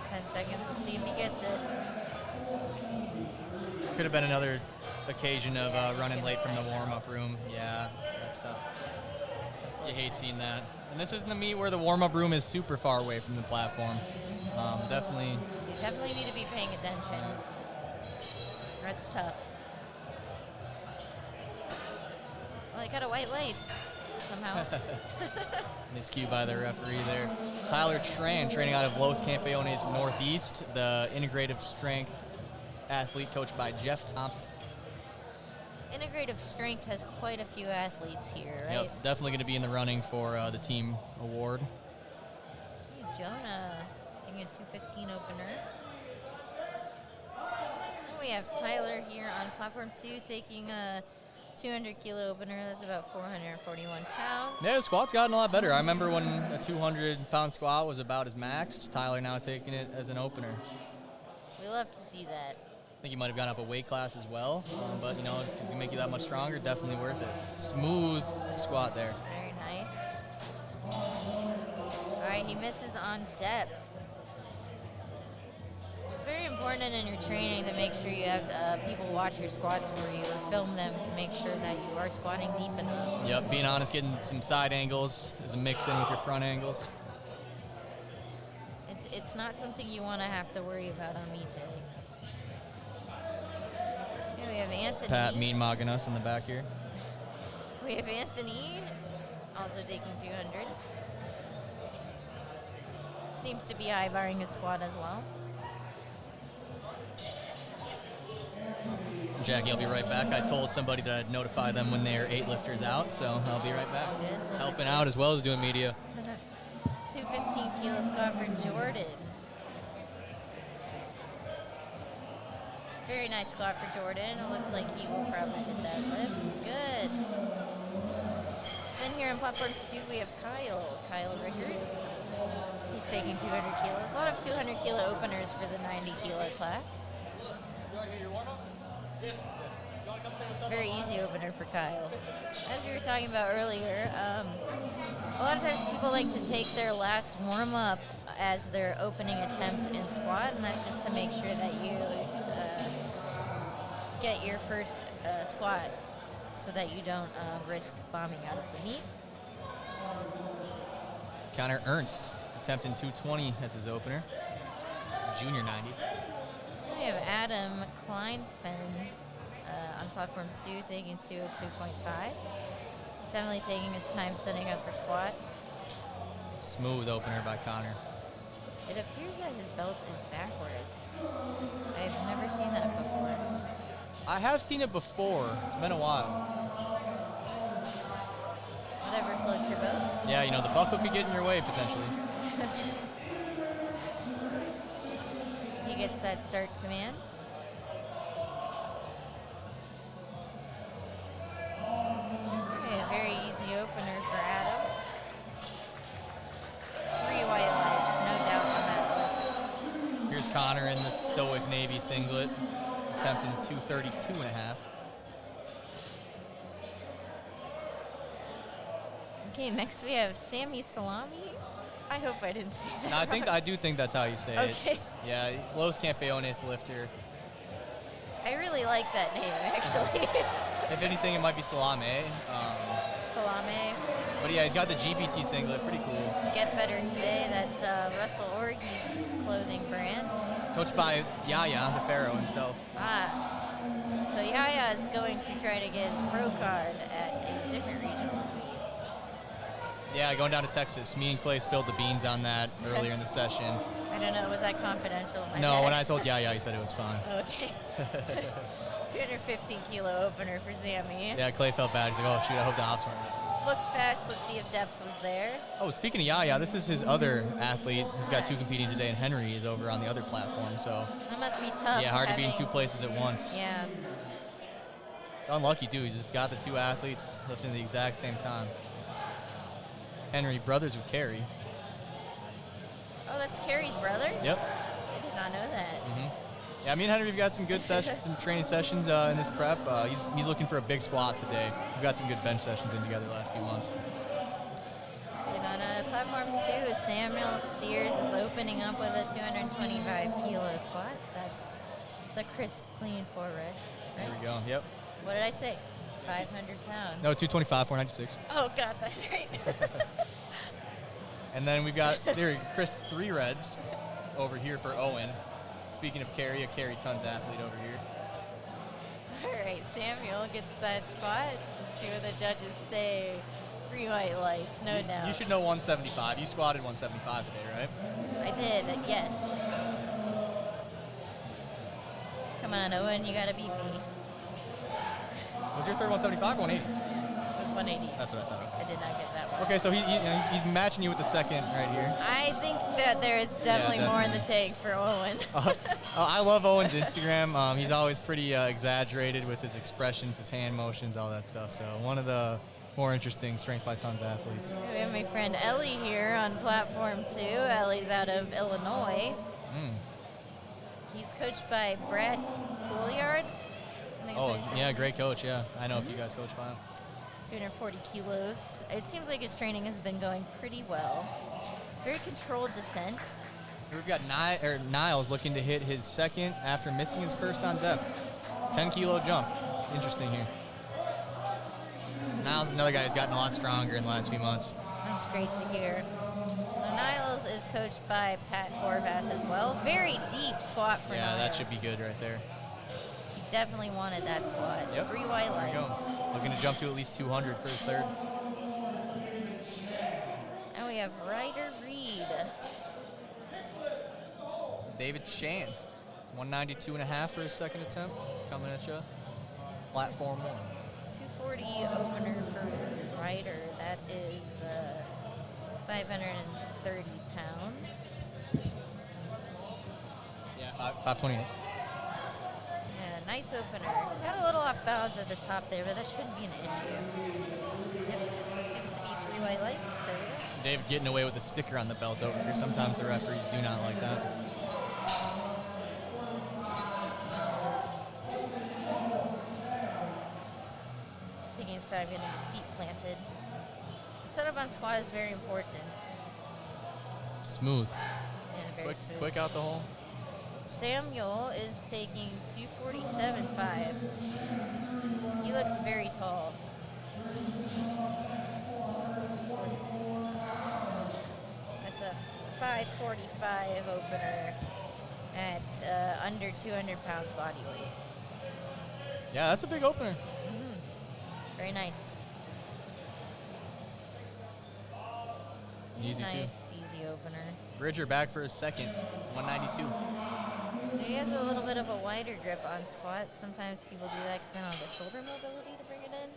10 seconds. Let's see if he gets it. Could have been another occasion of running late from the warm-up room. Yeah, that's tough. You hate seeing that. And this isn't the meet where the warm-up room is super far away from the platform. Definitely. You definitely need to be paying attention. That's tough. Well, he got a white light somehow. Miscue by the referee there. Tyler Tran, training out of Los Campeones Northeast, the integrative strength athlete coached by Jeff Thompson. Integrative Strength has quite a few athletes here, right? Yep, definitely going to be in the running for the team award. Hey, Jonah taking a 215 opener. And we have Tyler here on platform 2 taking a 200 kilo opener. That's about 441 pounds. Yeah, the squat's gotten a lot better. I remember when a 200-pound squat was about his max. Tyler now taking it as an opener. We love to see that. I think he might have gone up a weight class as well, but if it's going to make you that much stronger, definitely worth it. Smooth squat there. Very nice. All right, he misses on depth. It's very important in your training to make sure you have people watch your squats for you or film them to make sure that you are squatting deep enough. Yep, being honest, getting some side angles is a mix in with your front angles. It's not something you want to have to worry about on meet day. Here we have Anthony. Pat mean-mogging us in the back here. We have Anthony, also taking 200. Seems to be high barring his squat as well. Jackie, I'll be right back. I told somebody to notify them when their 8 lifters out, so I'll be right back. Good. Helping out as well as doing media. 215 kilo squat for Jordan. Very nice squat for Jordan. It looks like he will probably hit that lift. Good. Then here on platform 2 we have Kyle Rickard. He's taking 200 kilos. A lot of 200 kilo openers for the 90 kilo class. Very easy opener for Kyle. As we were talking about earlier, a lot of times people like to take their last warm-up as their opening attempt in squat, and that's just to make sure that you get your first squat so that you don't risk bombing out of the meet. Connor Ernst attempting 220 as his opener. Junior 90. We have Adam Kleinfen on platform 2 taking 202.5. Definitely taking his time setting up for squat. Smooth opener by Connor. It appears that his belt is backwards. I've never seen that before. I have seen it before. It's been a while. Whatever floats your boat. Yeah, you know, the buckle could get in your way potentially. He gets that start command. Okay, a very easy opener for Adam. 3 white lights, no doubt on that lift. Here's Connor in the stoic navy singlet, attempting 232 and a half. Okay, next we have Sammy Salami. I hope I didn't see that. No, I do think that's how you say Okay. it. Yeah, Los Campeones lifter. I really like that name, actually. If anything, it might be Salame. Salame. But yeah, he's got the GBT singlet, pretty cool. Get Better Today, that's Russell Orgy's clothing brand. Coached by Yaya, the Pharaoh himself. So Yaya is going to try to get his pro card at a different regionals meet. Yeah, going down to Texas. Me and Clay spilled the beans on that earlier in the session. I don't know, was that confidential? No, when I told Yaya, he said it was fine. Okay. 215 kilo opener for Sammy. Yeah, Clay felt bad. He's like, oh shoot, I hope the hops weren't. Looked fast, let's see if depth was there. Oh, speaking of Yaya, this is his other athlete. He's got 2 competing today, and Henry is over on the other platform. So That must be tough. yeah, hard to be in having- 2 places at once. Yeah. It's unlucky too. He's just got the 2 athletes lifting at the exact same time. Henry, brothers with Carrie. Oh, that's Carrie's brother? Yep. I did not know that. Yeah, me and Henry, we've got some good sessions, some training sessions in this prep. He's looking for a big squat today. We've got some good bench sessions in together the last few months. And on platform 2, Samuel Sears is opening up with a 225 kilo squat. That's the crisp, clean 4 reps. There Right? we go. Yep. What did I say? 500 pounds. No, 225, 496. Oh, God, that's right. And then we've got Chris 3 reds over here for Owen. Speaking of Carrie, a Carrie Tons athlete over here. All right, Samuel gets that squat. Let's see what the judges say. 3 white lights, no doubt. You should know 175. You squatted 175 today, right? I did, yes. Come on, Owen, you gotta beat me. Was your third 175 or 180? It was 180. That's what I thought. I did not get that one. Okay, so he's matching you with the second right here. I think that there is definitely more in the definitely. tank for Owen. I love Owen's Instagram. He's always pretty exaggerated with his expressions, his hand motions, all that stuff. So one of the more interesting Strength by Tons athletes. We have my friend Ellie here on platform 2. Ellie's out of Illinois. He's coached by Brad Couliard. I think that's how you say Yeah, his great coach. Yeah, I know if you guys coach by him. 240 kilos. It seems like his training has been going pretty well. Very controlled descent. Here we've got Niles looking to hit his second after missing his first on depth. 10-kilo jump. Interesting here. Niles is another guy who's gotten a lot stronger in the last few months. That's great to hear. So Niles is coached by Pat Horvath as well. Very deep squat for Yeah, Niles. that should be good right there. He definitely wanted that squat. Yep. 3 white There you lights. go. Looking to jump to at least 200 for his third. Now we have Ryder Reed. David Shan, 192.5 for his second attempt. Coming at you. Platform 1. 240 opener for Ryder. That is 530 pounds. Yeah, 528. Yeah, nice opener. Got a little off balance at the top there, but that shouldn't be an issue. Yep, so it seems to be 3 white lights. There we go. Dave getting away with a sticker on the belt over here. Sometimes the referees do not like that. Just taking his time getting his feet planted. The setup on squat is very important. Smooth. And very smooth. Quick out the hole. Samuel is taking 247.5. He looks very tall. That's a 545 opener at under 200 pounds body weight. Yeah, that's a big opener. Very nice. Easy too. Nice, easy opener. Bridger back for his second, 192. So he has a little bit of a wider grip on squats. Sometimes people do that because they don't have the shoulder mobility to bring it in.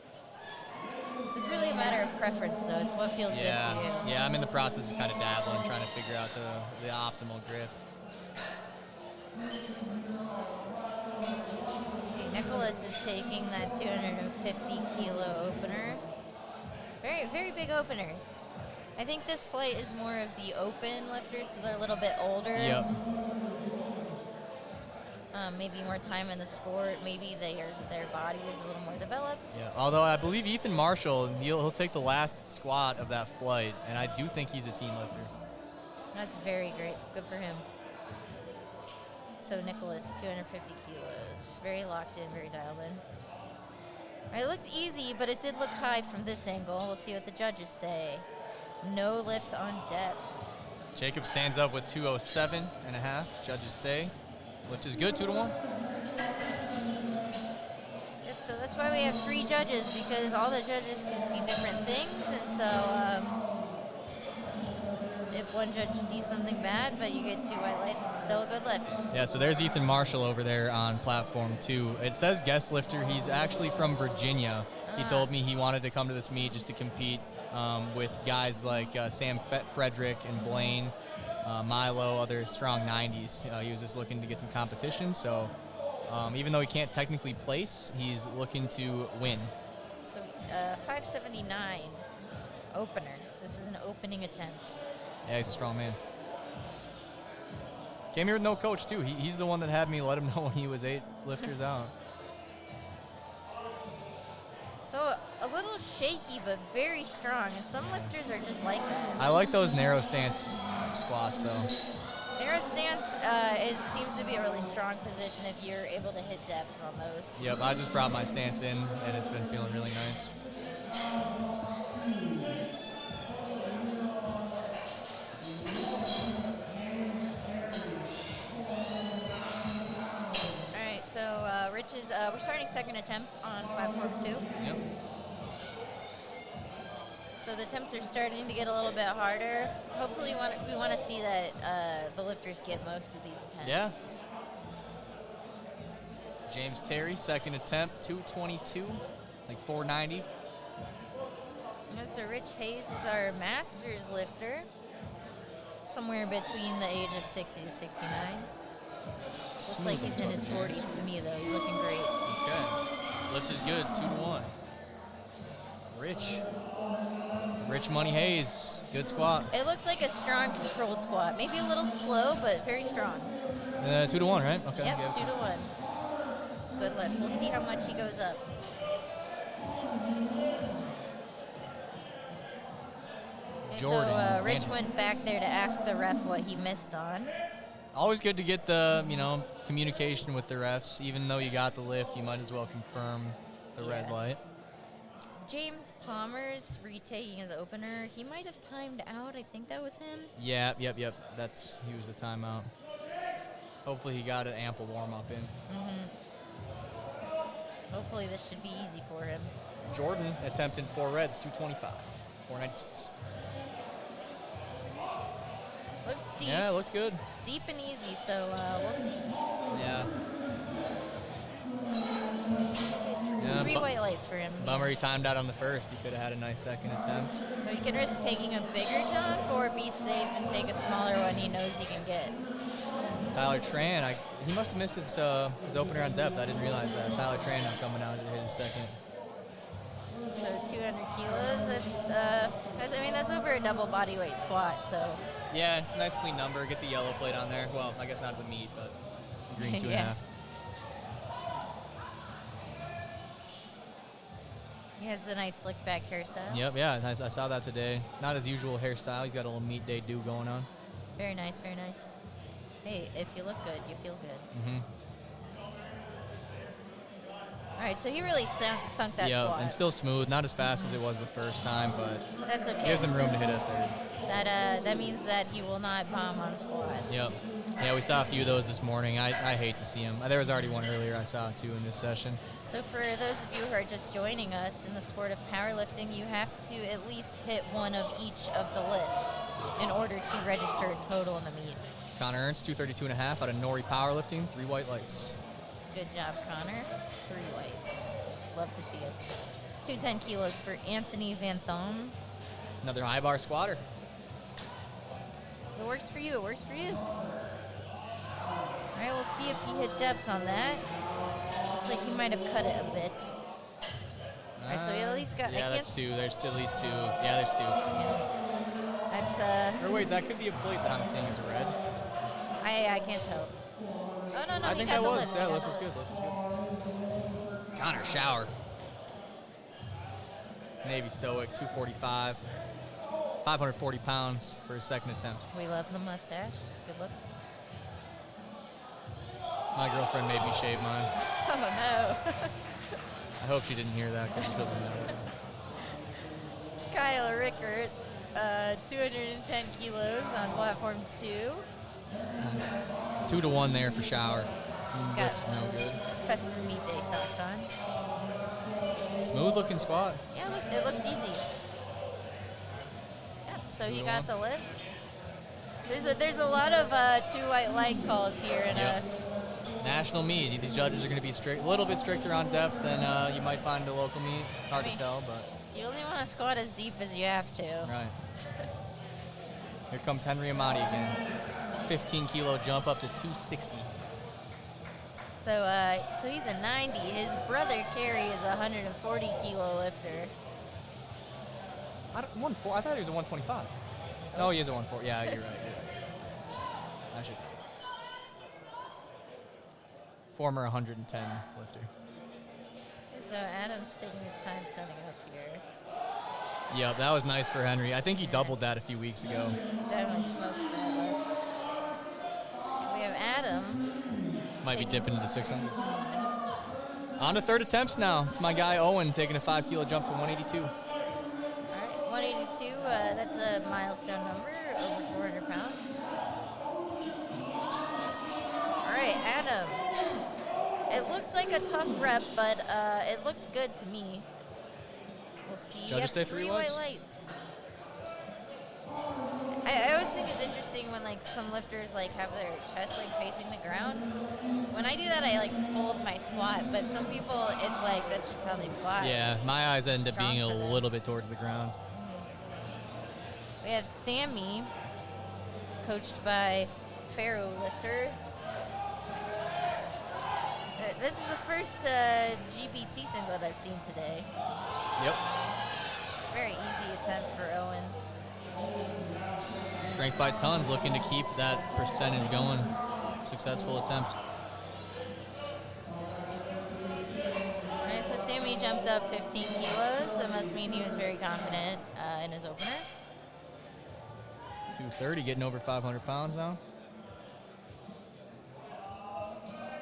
It's really a matter of preference, though. It's what feels good to you. Yeah, I'm in the process of kind of dabbling, trying to figure out the optimal grip. Okay, Nicholas is taking that 250 kilo opener. Very, very big openers. I think this flight is more of the open lifters, so they're a little bit older. Yep. Maybe more time in the sport. Maybe their body is a little more developed. Yeah. Although I believe Ethan Marshall, he'll take the last squat of that flight, and I do think he's a team lifter. That's very great. Good for him. So Nicholas, 250 kilos. Very locked in, very dialed in. It looked easy, but it did look high from this angle. We'll see what the judges say. No lift on depth. Jacob stands up with 207.5. Judges say lift is good, 2-1. Yep, so that's why we have 3 judges, because all the judges can see different things, and so if one judge sees something bad, but you get 2 white lights, it's still a good lift. Yeah, so there's Ethan Marshall over there on platform 2. It says guest lifter. He's actually from Virginia. He told me he wanted to come to this meet just to compete with guys like Sam Frederick and Blaine, Milo, other strong 90s. He was just looking to get some competition, so even though he can't technically place, he's looking to win. So 579 opener. This is an opening attempt. Yeah, he's a strong man. Came here with no coach, too. He's the one that had me let him know when he was 8 lifters out. So a little shaky, but very strong, and some lifters are just like that. I like those narrow stance squats, though. Narrow stance seems to be a really strong position if you're able to hit depth on those. Yep, I just brought my stance in, and it's been feeling really nice. All right, so Rich is, we're starting second attempts on platform 2. Yep. So the attempts are starting to get a little bit harder. Hopefully we want to see that the lifters get most of these attempts. Yeah. James Terry, second attempt, 222, like 490. So Rich Hayes is our master's lifter, somewhere between the age of 60 to 69. Looks like he's in his 40s to me, though. He's looking great. Okay. Lift is good, 2-1. Rich Money Hayes, good squat. It looked like a strong, controlled squat. Maybe a little slow, but very strong. 2-1, right? Okay. Yep, 2-1. Good lift. We'll see how much he goes up. Okay, Jordan, so Rich Andrew. went back there to ask the ref what he missed on. Always good to get the, communication with the refs. Even though you got the lift, you might as well confirm the red Yeah. light. James Palmer's retaking his opener. He might have timed out. I think that was him. Yeah, yep. He was the timeout. Hopefully he got an ample warm-up in. Hopefully this should be easy for him. Jordan attempting 4 reds, 225, 496. Looks deep. Yeah, it looked good. Deep and easy, so we'll see. Yeah. 3 white lights for him. Bummer he timed out on the first. He could have had a nice second attempt. So he can risk taking a bigger jump or be safe and take a smaller one he knows he can get. Tyler Tran, he must have missed his opener on depth. I didn't realize that. Tyler Tran not coming out to hit his second. So 200 kilos, that's over a double body weight squat, so. Yeah, nice clean number. Get the yellow plate on there. Well, I guess not the meat, but green 2.5. Yeah. He has the nice slick back hairstyle. Yep, yeah, I saw that today. Not his usual hairstyle. He's got a little meat day do going on. Very nice, very nice. Hey, if you look good, you feel good. Mm-hmm. All right, so he really sunk that Yeah, squat. and still smooth. Not as fast as it was the first time, but that's okay. he has some room to hit a third. That means that he will not bomb on squat. Yep. Yeah, we saw a few of those this morning. I hate to see them. There was already one earlier I saw, too, in this session. So for those of you who are just joining us in the sport of powerlifting, you have to at least hit one of each of the lifts in order to register a total in the meet. Connor Ernst, 232.5 out of Nori Powerlifting, 3 white lights. Good job, Connor. 3 whites. Love to see it. 210 kilos for Anthony Van Thom. Another high bar squatter. It works for you. It works for you. All right, we'll see if he hit depth on that. Looks like he might have cut it a bit. All right, so he at least got. Yeah, that's 2. There's still at least 2. Yeah, there's 2. Yeah. That's Or wait, that could be a plate that I'm seeing as a red. I can't tell. Oh no, I he think got that the was. lift. Yeah, lift was good. Lift was good. Connor Shower. Navy Stoic, 245. 540 pounds for his second attempt. We love the mustache. It's a good look. My girlfriend made me shave mine. Oh no. I hope she didn't hear that because she's feeling mad. Kyle Rickert, 210 kilos on platform 2. 2 to 1 there for Shower. He's got Lift's no good. festive meat day socks on. Smooth looking squat. Yeah, it looked easy. Yep, so he got the lift. There's a lot of 2 white light calls here. Yep. National meet. These judges are going to be strict, a little bit stricter on depth than you might find at a local meet. Hard to tell, but. You only want to squat as deep as you have to. Right. Here comes Henry Amati again. 15 kilo jump up to 260. So he's a 90. His brother Kerry is a 140 kilo lifter. I thought he was a 125. No, he is a 140. Yeah, you're right. I should. Former 110 lifter. So Adam's taking his time setting up here. Yep, that was nice for Henry. I think he doubled that a few weeks ago. Definitely smoked that lift. We have Adam. Might be dipping into 600. On to third attempts now. It's my guy Owen taking a 5 kilo jump to 182. All right, 182. That's a milestone number, over 400 pounds. All right, Adam. It looked like a tough rep, but it looked good to me. We'll see. Judges say 3 white lights. I always think it's interesting when some lifters have their chest facing the ground. When I do that, I fold my squat, but some people it's that's just how they squat. Yeah, my eyes end up Strong being a for them. little bit towards the ground. We have Sammy, coached by Pharaoh lifter. This is the first GPT singlet I've seen today. Yep. Very easy attempt for Owen. Strength by tons, looking to keep that percentage going. Successful attempt. All right, so Sammy jumped up 15 kilos. That must mean he was very confident in his opener. 230, getting over 500 pounds now.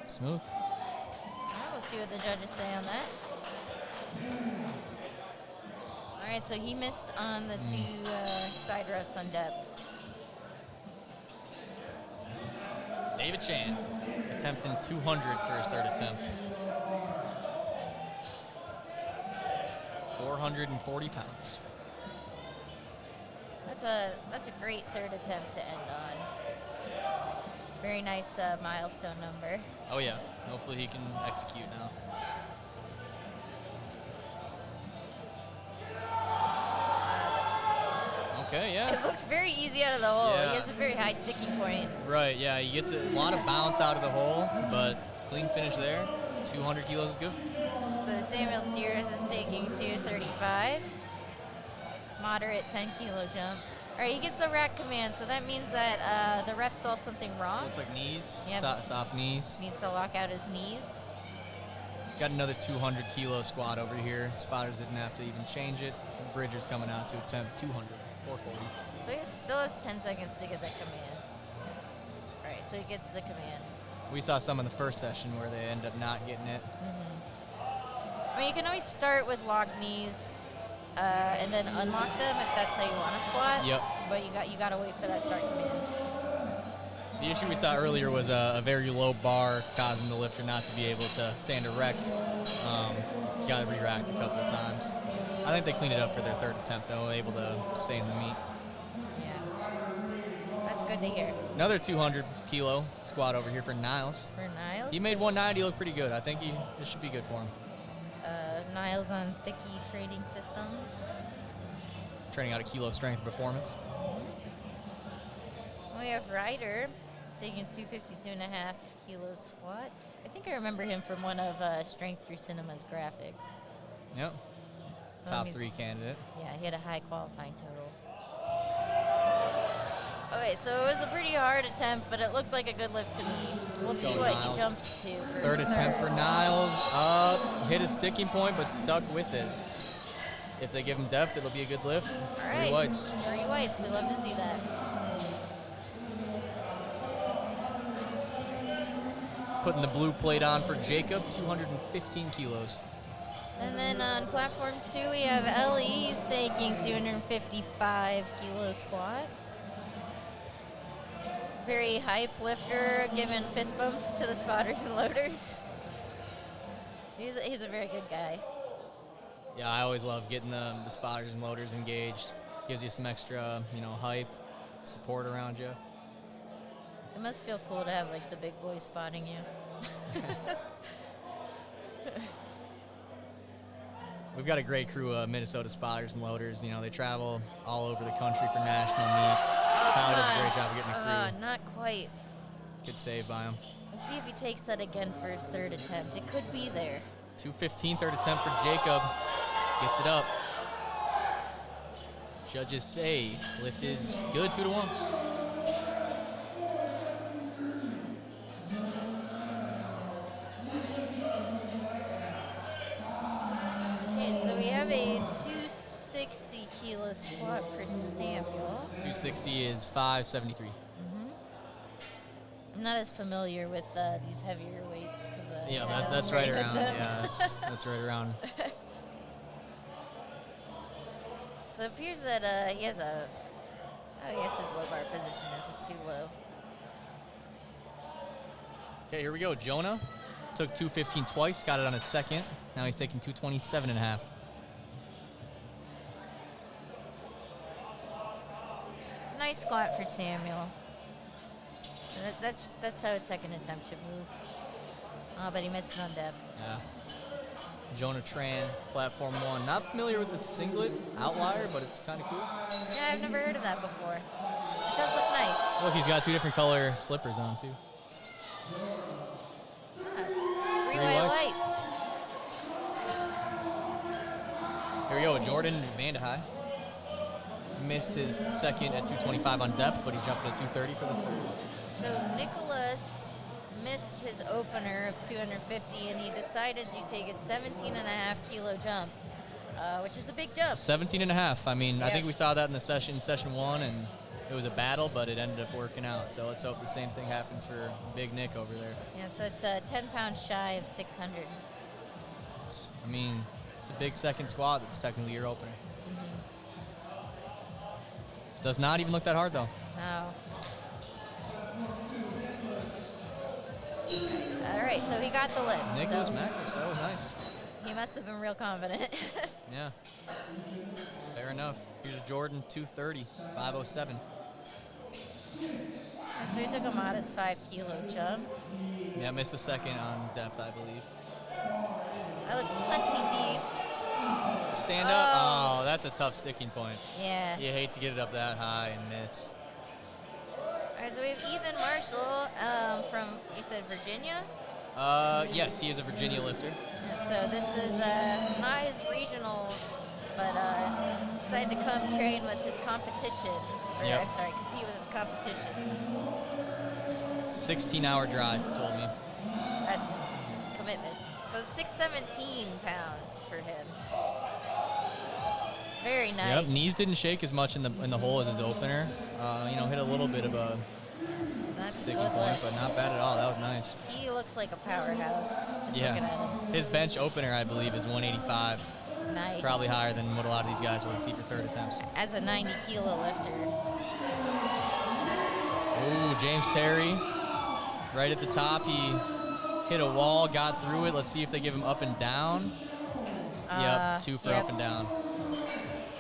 Smooth. All right, we'll see what the judges say on that. All right, so he missed on the 2 side refs on depth. David Chan attempting 200 for his third attempt. 440 pounds. That's a great third attempt to end on. Very nice milestone number. Oh yeah, hopefully he can execute now. Okay, yeah. It looks very easy out of the hole. Yeah. He has a very high sticking point. Right, yeah, he gets a lot of bounce out of the hole, but clean finish there. 200 kilos is good. So Samuel Sears is taking 235. Moderate 10 kilo jump. All right, he gets the rack command, so that means that the ref saw something wrong. Looks like knees, Yep. soft knees. Needs to lock out his knees. Got another 200 kilo squat over here. Spotters didn't have to even change it. Bridger's coming out to attempt 200, 440. So he still has 10 seconds to get that command. All right, so he gets the command. We saw some in the first session where they ended up not getting it. I mean, you can always start with locked knees and then unlock them if that's how you want to squat. Yep. But you got to wait for that start command. The issue we saw earlier was a very low bar causing the lifter not to be able to stand erect. Got to re-racked a couple of times. I think they cleaned it up for their third attempt, though, able to stay in the meet. Yeah. That's good to hear. Another 200 kilo squat over here for Niles. For Niles. He made 190 look pretty good. I think this should be good for him. Niles on Thicky Training Systems. Training out of kilo strength performance. We have Ryder taking 252.5 kilo squat. I think I remember him from one of Strength Through Cinema's graphics. Yep. So that Top means- 3 candidate. Yeah, he had a high qualifying total. Okay, so it was a pretty hard attempt, but it looked like a good lift to me. We'll see Go what Niles. he jumps to for Third his attempt third. for Niles. Up. Hit a sticking point, but stuck with it. If they give him depth, it'll be a good lift. All 3 right. whites. 3 whites. We love to see that. Putting the blue plate on for Jacob, 215 kilos. And then on platform 2, we have Ellie. He's taking 255 kilo squat. Very hype lifter, giving fist bumps to the spotters and loaders. He's a very good guy. Yeah, I always love getting the spotters and loaders engaged. Gives you some extra, hype, support around you. It must feel cool to have like the big boys spotting you. We've got a great crew of Minnesota spotters and loaders. They travel all over the country for national meets. Tyler does a great job of getting a crew. Not quite. Good save by him. We'll see if he takes that again for his third attempt. It could be there. 215, third attempt for Jacob. Gets it up. Judges say lift is good, 2-1. Okay, so we have a 260 kilo squat for Samuel. 260 is 573. I'm not as familiar with these heavier weights because Yeah, that's right around. Yeah, that's right around. So it appears that he has a. Oh, yes, his low bar position isn't too low. Okay, here we go. Jonah took 215 twice, got it on his second. Now he's taking 227.5. Nice squat for Samuel. That's how his second attempt should move. Oh, but he missed it on depth. Yeah. Jonah Tran, platform 1. Not familiar with the singlet outlier, but it's kind of cool. Yeah, I've never heard of that before. It does look nice. Look, he's got 2 different color slippers on, too. Three Three white whites. lights. Here we go, Jordan Vandehei. Missed his second at 225 on depth, but he's jumping at 230 for the third. So Nicholas missed his opener of 250, and he decided to take a 17.5 kilo jump, which is a big jump. 17.5. I mean, I Yeah. think we saw that in the session 1, and it was a battle, but it ended up working out. So let's hope the same thing happens for Big Nick over there. Yeah, so it's 10 pounds shy of 600. I mean, it's a big second squat that's technically your opener. Does not even look that hard, though. No. All right, so he got the lift. Nicholas so Mackers, that was nice. he must have been real confident. Yeah. Fair enough. Here's Jordan, 230, 507. So he took a modest 5 kilo jump. Yeah, missed the second on depth, I believe. I look plenty deep. Stand up. Oh, that's a tough sticking point. Yeah. You hate to get it up that high and miss. All right, so we have Ethan Marshall from, you said Virginia? Yes, he is a Virginia lifter. So this is not his regional, but decided to come train with his competition. Or, Yep. I'm sorry, compete with his competition. 16-hour drive, told me. That's commitment. So it's 617 pounds for him. Very nice. Yep, knees didn't shake as much in the hole as his opener. Hit a little bit of a That's a sticking good point, lift. but not bad at all. That was nice. He looks like a powerhouse. Just Yeah. looking at him. His bench opener, I believe, is 185. Nice. Probably higher than what a lot of these guys will see for third attempts. As a 90 kilo lifter. Ooh, James Terry, right at the top. He hit a wall, got through it. Let's see if they give him up and down. Yep, 2 for up and down.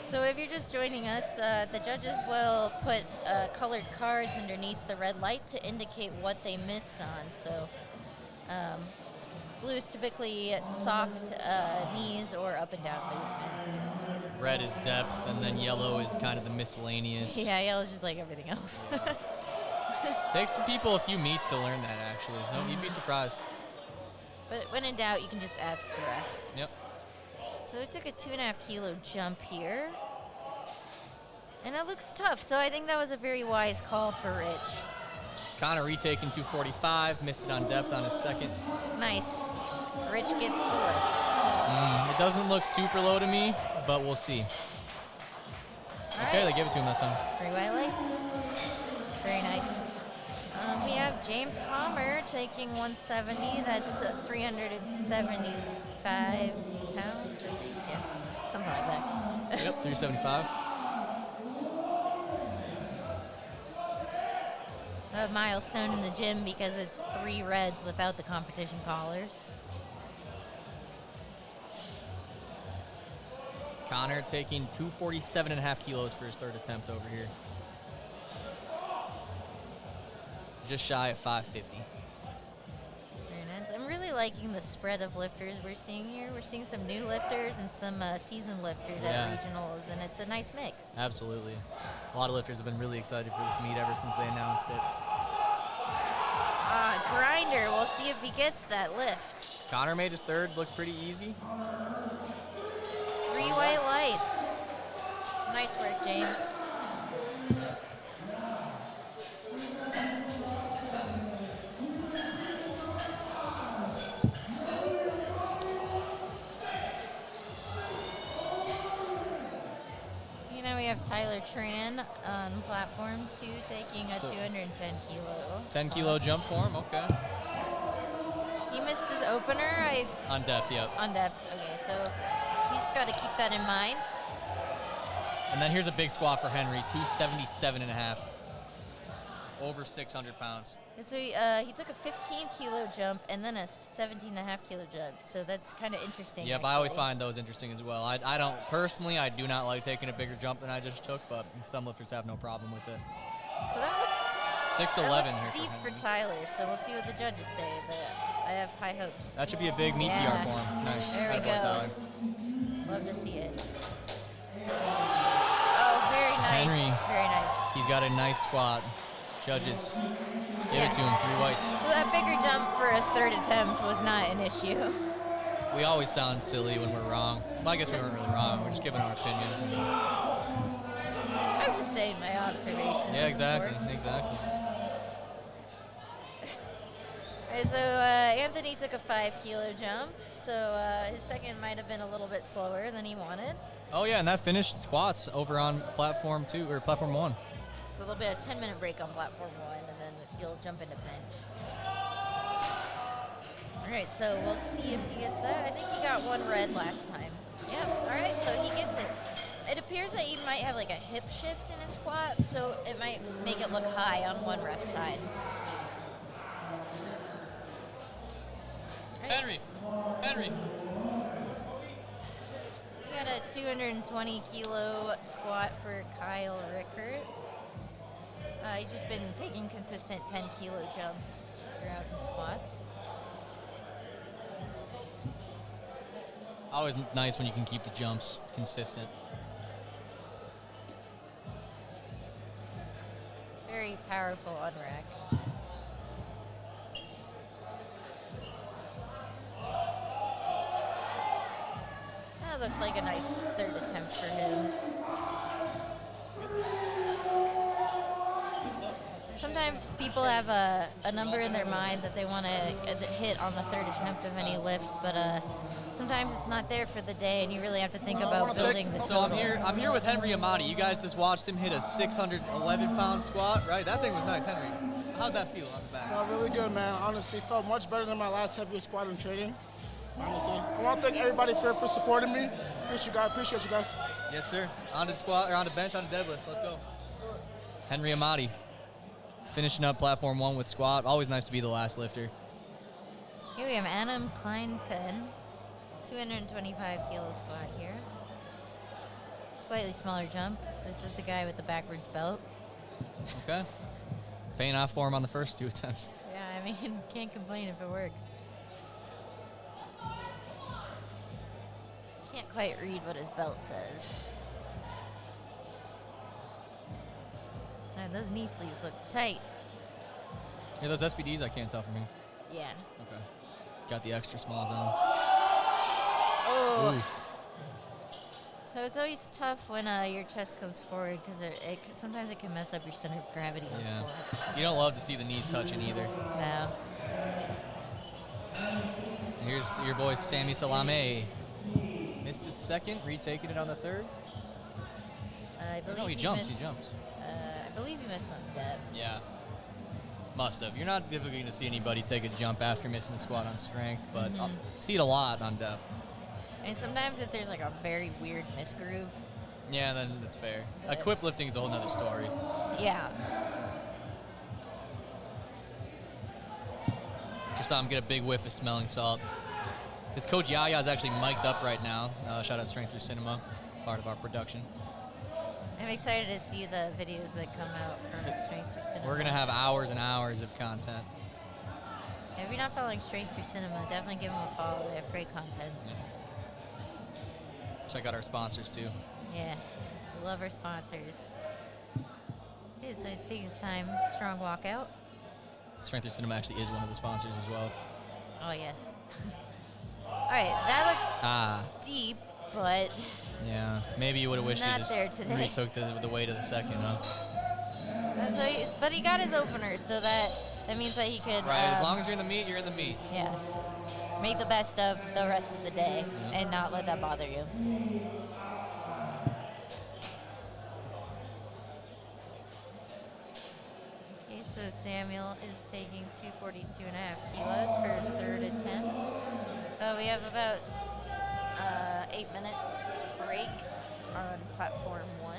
So if you're just joining us, the judges will put colored cards underneath the red light to indicate what they missed on. So blue is typically soft knees or up and down movement. Red is depth, and then yellow is kind of the miscellaneous. Yeah, yellow's just like everything else. Takes some people a few meets to learn that, actually. So you'd be surprised. But when in doubt, you can just ask the ref. Yep. So it took a 2.5 kilo jump here. And that looks tough, so I think that was a very wise call for Rich. Connor retaking 245, missed it on depth on his second. Nice. Rich gets the lift. It doesn't look super low to me, but we'll see. All Okay, right. they give it to him that time. 3 white lights. Very nice. We have James Palmer taking 170. That's 375 pounds, I think. Yeah, something like that. Yep, 375. A milestone in the gym because it's 3 reds without the competition collars. Connor taking 247.5 kilos for his third attempt over here. Just shy of 550. Very nice. I'm really liking the spread of lifters we're seeing here. We're seeing some new lifters and some seasoned lifters Yeah. at regionals, and it's a nice mix. Absolutely. A lot of lifters have been really excited for this meet ever since they announced it. Grinder, we'll see if he gets that lift. Connor made his third look pretty easy. 3 white lights. Nice work, James. We have Tyler Tran on platform 2 taking a 210 kilo. 10 kilo jump for him, okay. He missed his opener On depth, yep. on depth. Okay, so you just got to keep that in mind. And then here's a big squat for Henry, 277.5. Over 600 pounds. So he took a 15 kilo jump and then a 17.5 kilo jump. So that's kind of interesting. Yep, actually. I always find those interesting as well. I don't, personally, I do not like taking a bigger jump than I just took, but some lifters have no problem with it. So that 6'11" looks here deep for Henry. Tyler. So we'll see what the judges say, but I have high hopes. That should be a big meet Yeah. PR for him. Nice. There we Attaboy, go. Tyler. Love to see it. Oh, very nice. Henry. Very nice. He's got a nice squat. Judges, give it to him, 3 whites. So that bigger jump for his third attempt was not an issue. We always sound silly when we're wrong. Well, I guess we weren't really wrong. We're just giving our opinion. I'm just saying my observations. Yeah, of the exactly, sport. exactly. Okay, so Anthony took a 5 kilo jump. So his second might have been a little bit slower than he wanted. Oh yeah, and that finished squats over on platform 2 or platform 1. So there'll be a 10-minute break on platform 1, and then you'll jump into bench. All right, so we'll see if he gets that. I think he got 1 red last time. Yep. All right, so he gets it. It appears that he might have like a hip shift in his squat, so it might make it look high on one ref side. All right, Henry. We got a 220 kilo squat for Kyle Rickert. He's just been taking consistent 10 kilo jumps throughout his squats. Always nice when you can keep the jumps consistent. Very powerful on rack. That looked like a nice third attempt for him. Sometimes people have a number in their mind that they want to hit on the third attempt of any lift, but sometimes it's not there for the day, and you really have to think about building the So total. I'm here with Henry Amati. You guys just watched him hit a 611-pound squat, right? That thing was nice, Henry. How'd that feel on the back? Felt really good, man. Honestly, felt much better than my last heaviest squat in training. Honestly, I want to thank everybody for supporting me. Appreciate you guys. Yes, sir. On to squat, or on to bench, on to deadlift. Let's go. Henry Amati, finishing up platform 1 with squat. Always nice to be the last lifter. Here we have Adam Kleinpen, 225 kilo squat here. Slightly smaller jump. This is the guy with the backwards belt. Okay. Paying off for him on the first 2 attempts. Yeah, I mean, can't complain if it works. Can't quite read what his belt says. And those knee sleeves look tight. Yeah, those SBDs I can't tell from here. Yeah. Okay. Got the extra small zone. Oh. Oof. So it's always tough when your chest comes forward because sometimes it can mess up your center of gravity on Yeah. squat. You don't love to see the knees touching either. No. Here's your boy Sammy Salame. Missed his second, retaking it on the third. I believe No, he jumped. He jumped. I believe he missed on depth. Yeah. Must have. You're not typically going to see anybody take a jump after missing a squat on strength, but I'll see it a lot on depth. And sometimes if there's like a very weird misgroove, Yeah, then that's fair. Equip lifting is a whole nother story. yeah. Just saw him get a big whiff of smelling salt. His coach Yaya is actually mic'd up right now. Shout out Strength Through Cinema, part of our production. I'm excited to see the videos that come out from Strength Through Cinema. We're going to have hours and hours of content. If you're not following Strength Through Cinema, definitely give them a follow. They have great content. Yeah. Check out our sponsors too. Yeah, we love our sponsors. Okay, so he's taking his time. Strong walkout. Strength Through Cinema actually is one of the sponsors as well. Oh, yes. All right, that Ah, looked deep, but yeah. Maybe you would have wished Not you just there today. retook the weight of the second, huh? but he got his opener, so that means that he could. Right, as long as you're in the meat, you're in the meat. Yeah. Make the best of the rest of the day and not let that bother you. Okay, so Samuel is taking 242.5 kilos for his third attempt. We have about 8 minutes break on platform 1.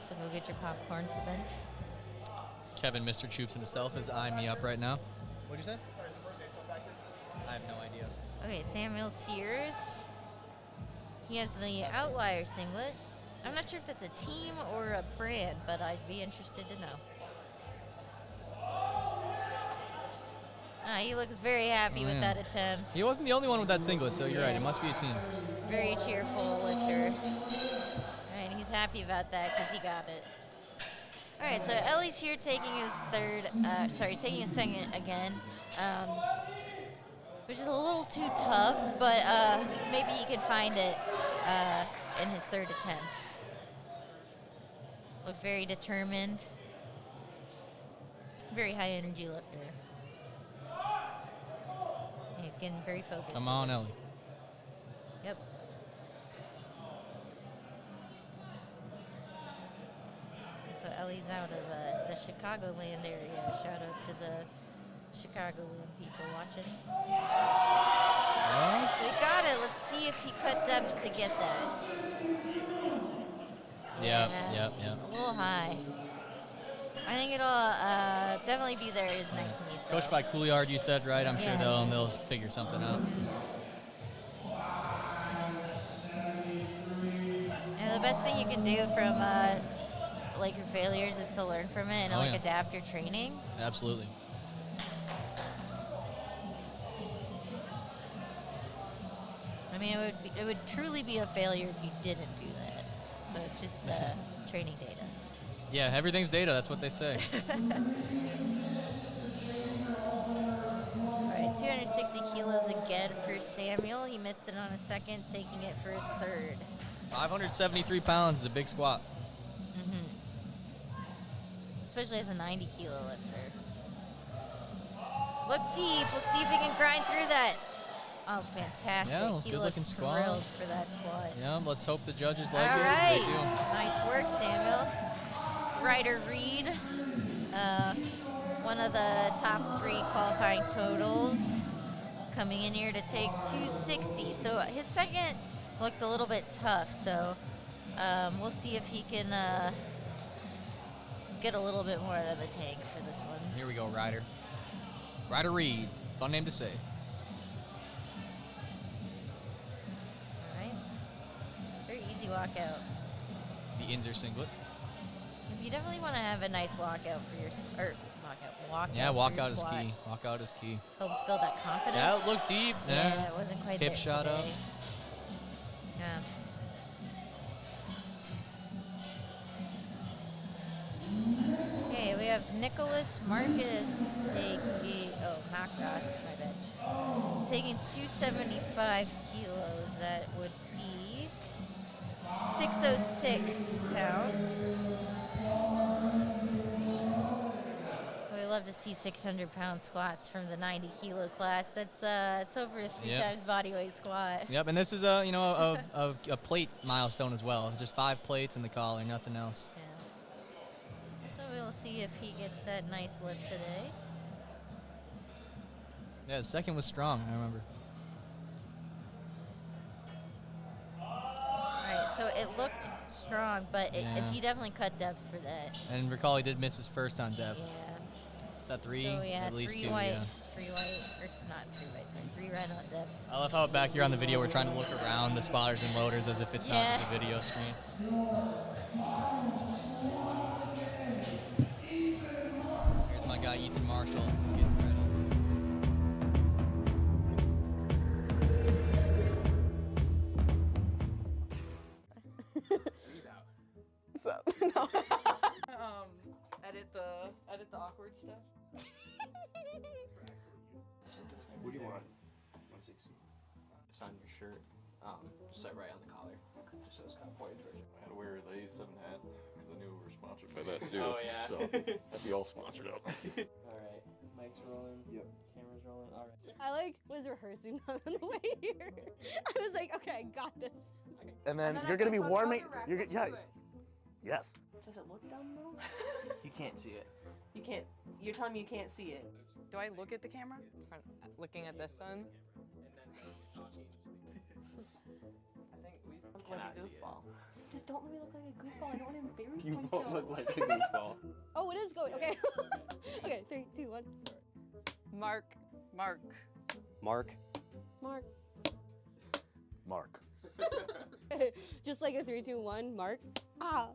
So go get your popcorn for bench. Kevin, Mr. Choops himself, is eyeing me up right now. What'd you say? I have no idea. Okay, Samuel Sears. He has the Outlier singlet. I'm not sure if that's a team or a brand, but I'd be interested to know. He looks very happy with that attempt. He wasn't the only one with that singlet, so you're right. It must be a team. Very cheerful lifter. All right, he's happy about that because he got it. All right, so Ellie's here taking his taking his second again, which is a little too tough, but maybe he can find it in his third attempt. Look very determined. Very high energy lifter. And he's getting very focused. Come with on, this. Ellie. Yep. So Ellie's out of the Chicagoland area. Shout out to the Chicagoland people watching. Alright, so he got it. Let's see if he cut depth to get that. Yep. A little high. I think it'll definitely be there his next meet. though. Coached by Couliard, you said, right? I'm sure Yeah. they'll figure something out. best thing you can do from like your failures is to learn from it and Oh, like yeah. adapt your training. Absolutely. I mean, it would truly be a failure if you didn't do that. So it's just training data. Yeah, everything's data. That's what they say. All right, 260 kilos again for Samuel. He missed it on a second, taking it for his third. 573 pounds is a big squat. Especially as a 90 kilo lifter. Look deep. Let's see if he can grind through that. Oh, fantastic. Yeah, He good looks looking squat. thrilled for that squat. Yeah, let's hope the judges like All it. right. They do. Nice work, Samuel. Ryder Reed, one of the top 3 qualifying totals, coming in here to take 260. So his second looked a little bit tough. So we'll see if he can get a little bit more out of the tank for this one. Here we go, Ryder. Ryder Reed. Fun name to say. All right. Very easy walkout. The Inzer singlet. You definitely want to have a nice lockout for your walkout. Yeah, for walkout your is squat. key. Walkout is key. Helps build that confidence. Yeah, it looked deep. Yeah, it wasn't quite Hip there shot today. up. Yeah. Okay, we have Nicholas Marcus taking, Marcos, my bad. Taking 275 kilos. That would be 606 pounds. So we love to see 600-pound squats from the 90-kilo class. That's it's over a 3 Yep. times body weight squat. Yep, and this is a plate milestone as well. Just 5 plates in the collar, nothing else. Yeah. So we'll see if he gets that nice lift today. Yeah, the second was strong, I remember. All right, so it looked strong, but Yeah. he definitely cut depth for that. And recall he did miss his first on depth. Yeah. Is that 3? So yeah, At least 3 2, white, yeah. 3 white, or not 3 white, sorry, 3 red on depth. I love how back here on the video we're trying to look around the spotters and loaders as if it's not Yeah. just a video screen. Here's my guy Ethan Marshall getting ready. So no. Edit the awkward stuff. What do you want? 160. It's on your shirt. Just like right on the collar. Just so it's kind of pointed towards you. I had to wear a lace and hat because I knew we were sponsored by that too. Oh, yeah. So that'd be all sponsored up. All right. Mic's rolling. Yep. Camera's rolling. All right. I was rehearsing on the way here. I was like, okay, I got this. And then you're gonna be warming. Yes. Does it look dumb though? You can't see it. You can't. You're telling me you can't see it. Do I look at the camera? Looking at this one? I think we Look like cannot a see it. goofball. Just don't let me look like a goofball. I don't want to embarrass You myself. won't look like a goofball. Oh, it is going. Okay. Okay, 3, 2, 1. Mark. Mark. Mark. Mark. Just like a 3, 2, 1. Mark. Ah.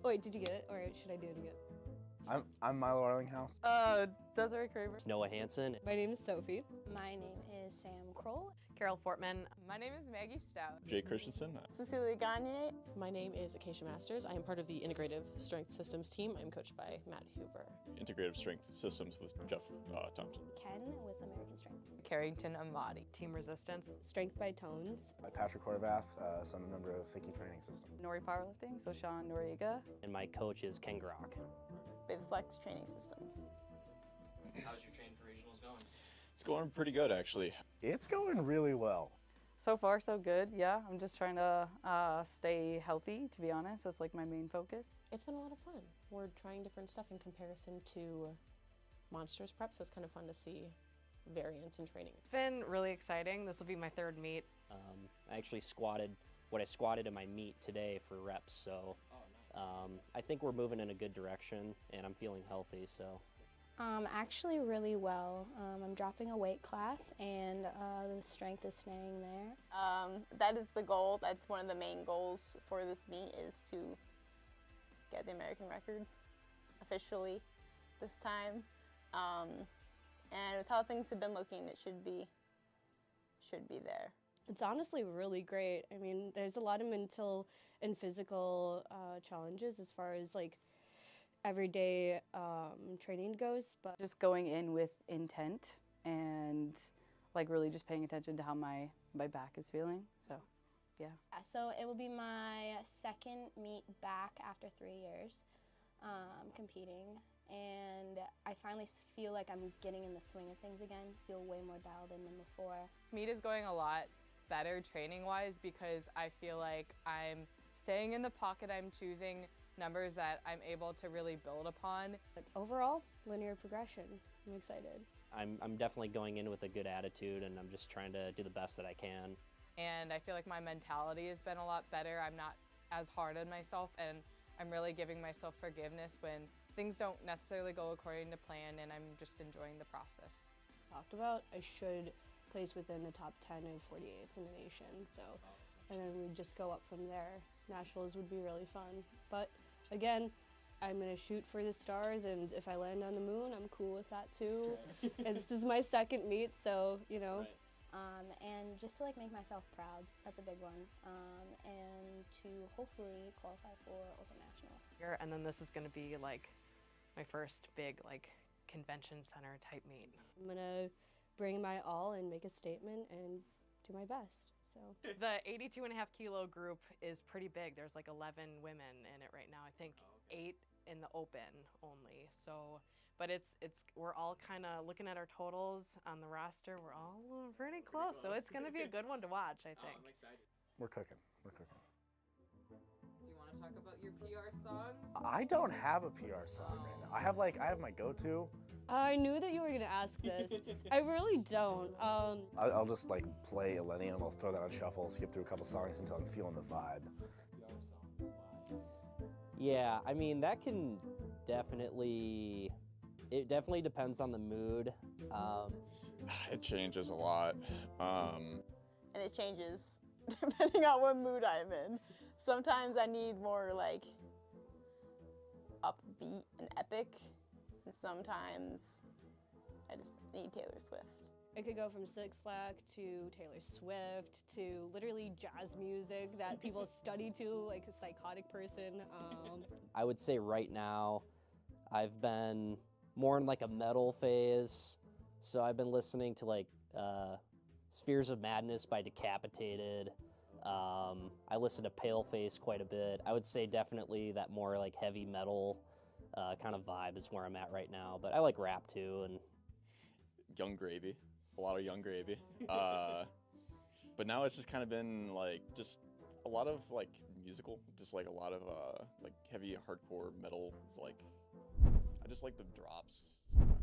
Wait, did you get it? Or should I do it again? I'm Milo Arlinghouse. Desiree Craver. Noah Hansen. My name is Sophie. My name is Sam Kroll. Carol Fortman. My name is Maggie Stout. Jay Christensen. Cecilia Gagne. My name is Acacia Masters. I am part of the Integrative Strength Systems team. I'm coached by Matt Hoover. Integrative Strength Systems with Jeff Thompson. Ken with American Strength. Carrington Amati. Team Resistance. Strength by Tones. Patrick Horvath, so I'm a member of Thicky Training System. Nori Powerlifting, so Sean Noriega. And my coach is Ken Grock. Flex Training Systems. How's your training for regionals going? It's going pretty good actually. It's going really well. So far, so good. Yeah, I'm just trying to stay healthy, to be honest. That's like my main focus. It's been a lot of fun. We're trying different stuff in comparison to Monsters prep, so it's kind of fun to see variance in training. It's been really exciting. This will be my 3rd meet. I actually squatted what I squatted in my meet today for reps, so I think we're moving in a good direction, and I'm feeling healthy, so Actually really well. I'm dropping a weight class and the strength is staying there. That is the goal. That's one of the main goals for this meet, is to get the American record officially this time. And with how things have been looking, it should be there. It's honestly really great. I mean, there's a lot of mental and physical challenges as far as like everyday training goes, but just going in with intent and like really just paying attention to how my back is feeling. So yeah. So it will be my second meet back after 3 years competing, and I finally feel like I'm getting in the swing of things again, feel way more dialed in than before. Meet is going a lot better training-wise because I feel like I'm staying in the pocket. I'm choosing numbers that I'm able to really build upon. But overall, linear progression. I'm excited. I'm definitely going in with a good attitude, and I'm just trying to do the best that I can. And I feel like my mentality has been a lot better. I'm not as hard on myself, and I'm really giving myself forgiveness when things don't necessarily go according to plan, and I'm just enjoying the process. Talked about, I should place within the top 10 and 48s in the nation, so, and then we just go up from there. Nationals would be really fun, but again, I'm gonna shoot for the stars, and if I land on the moon, I'm cool with that too. And this is my second meet, so, you know. And just to like make myself proud, that's a big one, and to hopefully qualify for Open Nationals. And then this is going to be like my first big like convention center type meet. I'm gonna bring my all and make a statement and do my best. So the 82.5 kilo group is pretty big. There's like 11 women in it right now. I think 8 in the open only. So, but we're all kind of looking at our totals on the roster. We're all pretty close. So it's going to be a good one to watch, I think. I'm excited. We're cooking. We're cooking. Do you want to talk about your PR songs? I don't have a PR song right now. I have my go-to. I knew that you were gonna ask this. I really don't. I'll just like play Eleni and I'll throw that on shuffle, skip through a couple songs until I'm feeling the vibe. Yeah, I mean, that can definitely, it definitely depends on the mood. It changes a lot. And it changes depending on what mood I'm in. Sometimes I need more like upbeat and epic, and sometimes I just need Taylor Swift. It could go from Six Flag to Taylor Swift to literally jazz music that people study to, like a psychotic person. I would say right now, I've been more in like a metal phase. So I've been listening to like Spheres of Madness by Decapitated. I listen to Paleface quite a bit. I would say definitely that more like heavy metal kind of vibe is where I'm at right now. But I like rap too. And Young Gravy, a lot of Young Gravy. But now it's just kind of been like just a lot of like musical, just like a lot of like heavy hardcore metal. Like I just like the drops sometimes.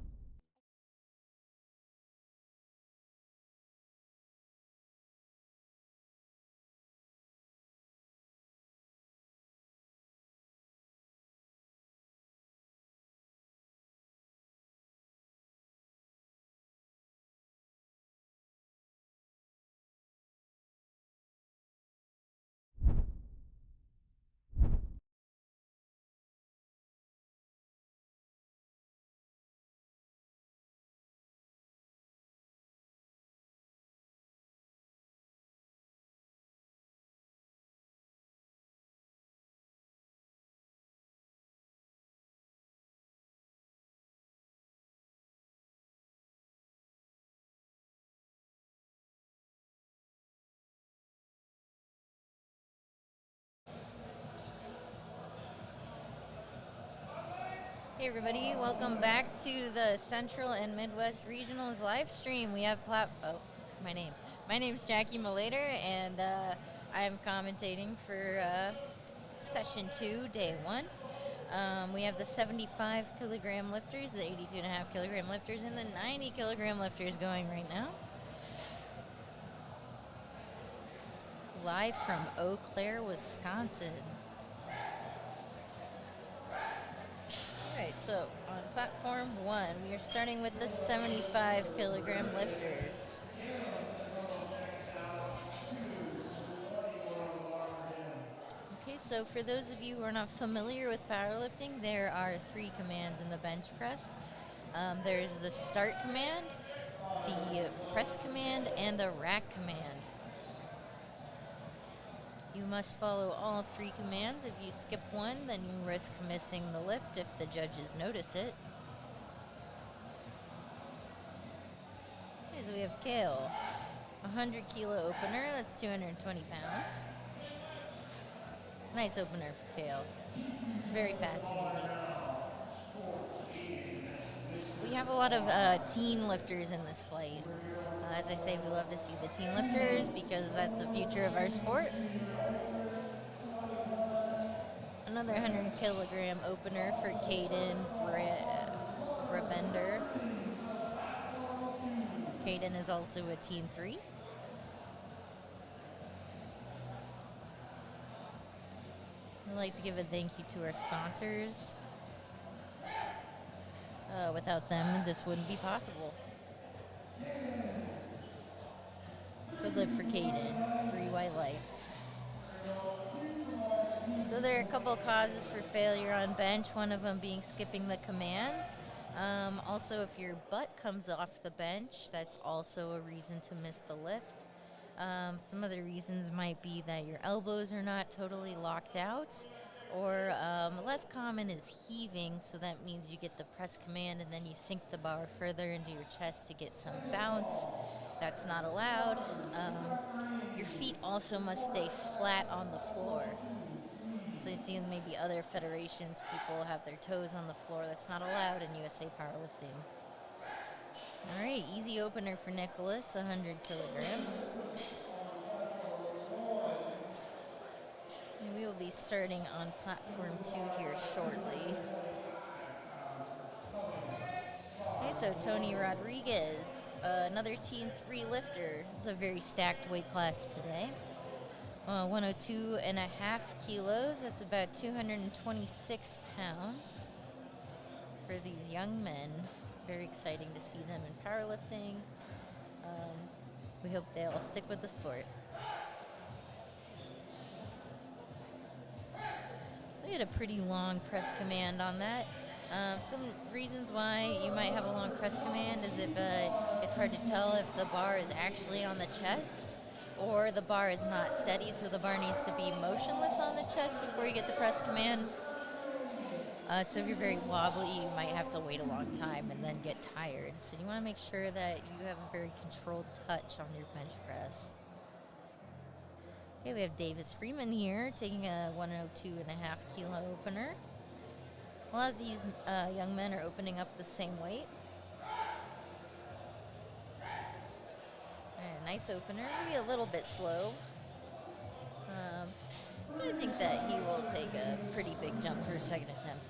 Hey everybody, welcome back to the Central and Midwest Regionals live stream. We have my name's Jackie Malater, and I'm commentating for session 2, day 1. We have the 75 kilogram lifters, the 82.5 kilogram lifters, and the 90 kilogram lifters going right now. Live from Eau Claire, Wisconsin. Alright, So on platform 1, we are starting with the 75 kilogram lifters. Okay, so for those of you who are not familiar with powerlifting, there are 3 commands in the bench press. There's the start command, the press command, and the rack command. You must follow all 3 commands. If you skip one, then you risk missing the lift if the judges notice it. Okay, so we have Kale, 100 kilo opener, that's 220 pounds. Nice opener for Kale. Very fast and easy. We have a lot of teen lifters in this flight. As I say, we love to see the teen lifters because that's the future of our sport. Another 100 kilogram opener for Caden Rabender. Caden is also a teen 3. I'd like to give a thank you to our sponsors. Without them, this wouldn't be possible. Good lift for Caden, 3 white lights. So there are a couple of causes for failure on bench, one of them being skipping the commands. Also, if your butt comes off the bench, that's also a reason to miss the lift. Some other reasons might be that your elbows are not totally locked out, or less common is heaving, so that means you get the press command and then you sink the bar further into your chest to get some bounce. That's not allowed. Your feet also must stay flat on the floor. So you see in maybe other federations, people have their toes on the floor. That's not allowed in USA Powerlifting. All right, easy opener for Nicholas, 100 kilograms. And we will be starting on platform 2 here shortly. Okay, so Tony Rodriguez, another teen 3 lifter. It's a very stacked weight class today. 102 and a half kilos. That's about 226 pounds for these young men. Very exciting to see them in powerlifting. We hope they all stick with the sport. So we had a pretty long press command on that. Some reasons why you might have a long press command is if it's hard to tell if the bar is actually on the chest or the bar is not steady, so the bar needs to be motionless on the chest before you get the press command. So if you're very wobbly, you might have to wait a long time and then get tired. So you want to make sure that you have a very controlled touch on your bench press. Okay, we have Davis Freeman here taking a 102 and a half kilo opener. A lot of these young men are opening up the same weight. Nice opener, maybe a little bit slow. But I think that he will take a pretty big jump for a second attempt.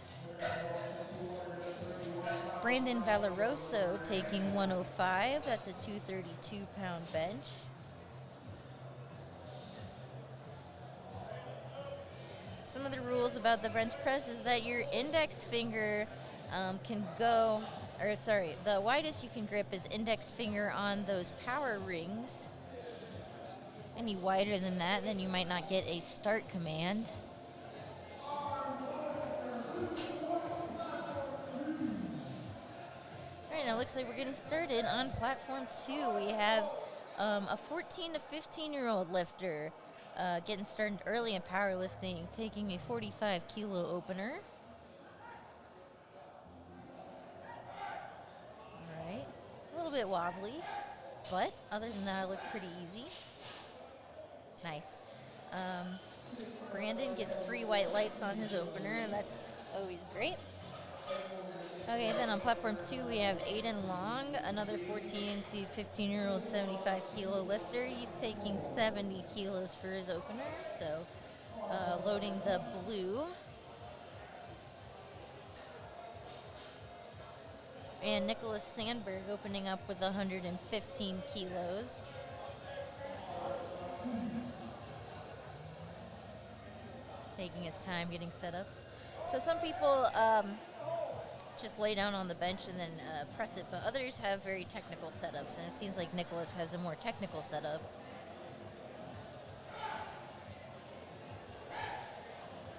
Brandon Valeroso taking 105. That's a 232-pound bench. Some of the rules about the bench press is that your index finger can go, or sorry, the widest you can grip is index finger on those power rings. Any wider than that, then you might not get a start command. All right, now it looks like we're getting started on platform 2. We have a 14 to 15-year-old lifter getting started early in powerlifting, taking a 45 kilo opener. All right, a little bit wobbly, but other than that, it looked pretty easy. Nice. Brandon gets 3 white lights on his opener, and that's always great. Okay, then on platform 2, we have Aiden Long, another 14 to 15-year-old 75 kilo lifter. He's taking 70 kilos for his opener, so loading the blue. And Nicholas Sandberg opening up with 115 kilos. Taking his time getting set up. So some people just lay down on the bench and then press it, but others have very technical setups, and it seems like Nicholas has a more technical setup.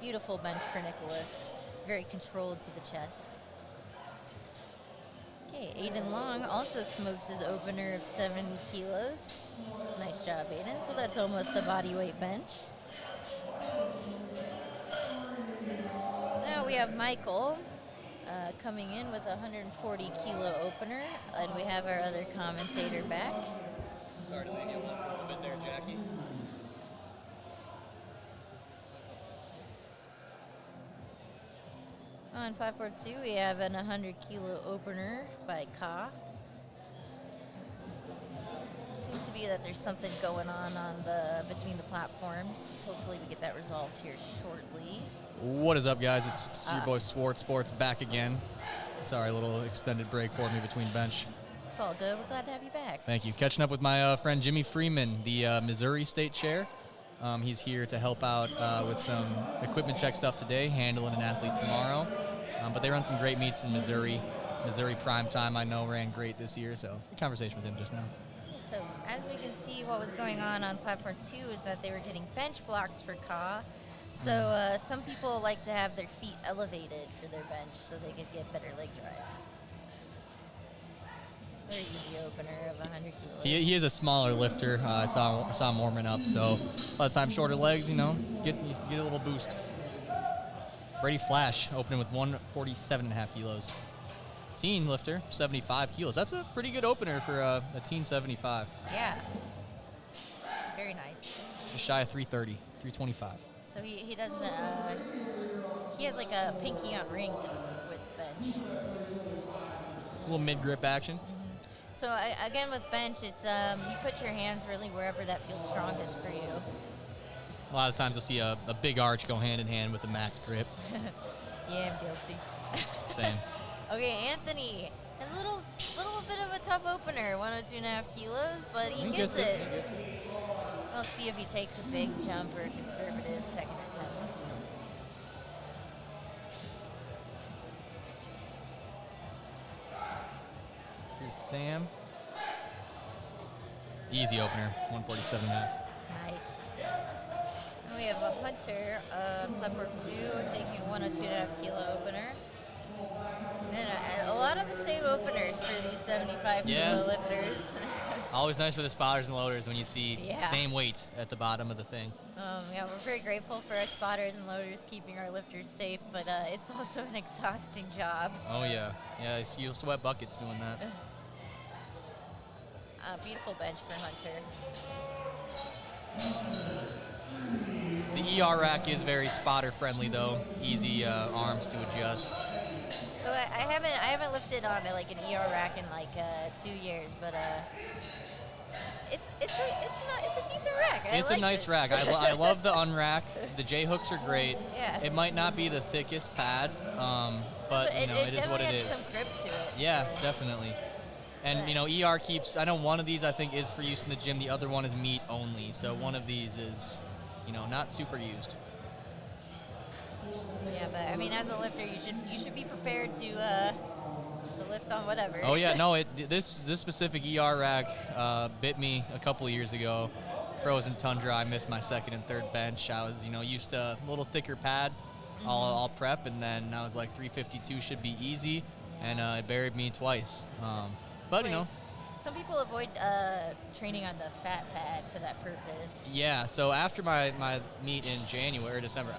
Beautiful bench for Nicholas, very controlled to the chest. Okay, Aiden Long also smokes his opener of 7 kilos. Nice job, Aiden. So that's almost a body weight bench. Now we have Michael coming in with a 140 kilo opener, and we have our other commentator back. Sorry to leave you alone for a little bit there, Jackie. On platform 2, we have an 100 kilo opener by Ka. Seems to be that there's something going on between the platforms. Hopefully we get that resolved here shortly. What is up, guys? It's your boy Swartz Sports back again. Sorry, a little extended break for me between bench. It's all good. We're glad to have you back. Thank you. Catching up with my friend Jimmy Freeman, the Missouri State Chair. He's here to help out with some equipment check stuff today, handling an athlete tomorrow. But they run some great meets in Missouri. Missouri Prime Time, I know, ran great this year, so good conversation with him just now. So as we can see, what was going on platform 2 is that they were getting bench blocks for Ka. So some people like to have their feet elevated for their bench so they could get better leg drive. Very easy opener of 100 kilos. He is a smaller lifter. I saw him warming up, so a lot of times shorter legs, get a little boost. Brady Flash opening with 147.5 kilos. Teen lifter, 75 kilos. That's a pretty good opener for a teen 75. Yeah. Very nice. Just shy of 330, 325. So he doesn't, he has like a pinky on ring with bench. A little mid-grip action. So again with bench, it's you put your hands really wherever that feels strongest for you. A lot of times you'll see a big arch go hand in hand with a max grip. Yeah, I'm guilty. Same. Okay, Anthony has a little bit of a tough opener, 102.5 kilos, but he gets it. He gets it. We'll see if he takes a big jump or a conservative second attempt. Here's Sam. Easy opener, 147.5. Nice. And we have a Hunter, platform 2, taking a 102.5 kilo opener. And a lot of the same openers for these 75 kilo lifters. Always nice for the spotters and loaders when you see same weight at the bottom of the thing. Yeah, we're very grateful for our spotters and loaders keeping our lifters safe, but it's also an exhausting job. Oh yeah, yeah. You'll sweat buckets doing that. Beautiful bench for Hunter. The ER rack is very spotter friendly though. Easy arms to adjust. So I haven't lifted on like an ER rack in like 2 years, but it's a decent rack. It's a nice rack. I love the unrack. The J hooks are great. Yeah. It might not be the thickest pad, but it is what it is. It some grip to it. Yeah, definitely. And ER keeps. I know one of these I think is for use in the gym. The other one is meet only. So one of these is, not super used. Yeah, but I mean, as a lifter, you should be prepared to lift on whatever. Oh yeah, no. This specific ER rack bit me a couple of years ago. Frozen tundra. I missed my second and third bench. I was used to a little thicker pad. I'll prep, and then I was like 352 should be easy, and it buried me twice. But some people avoid training on the fat pad for that purpose. Yeah. So after my meet in January or December.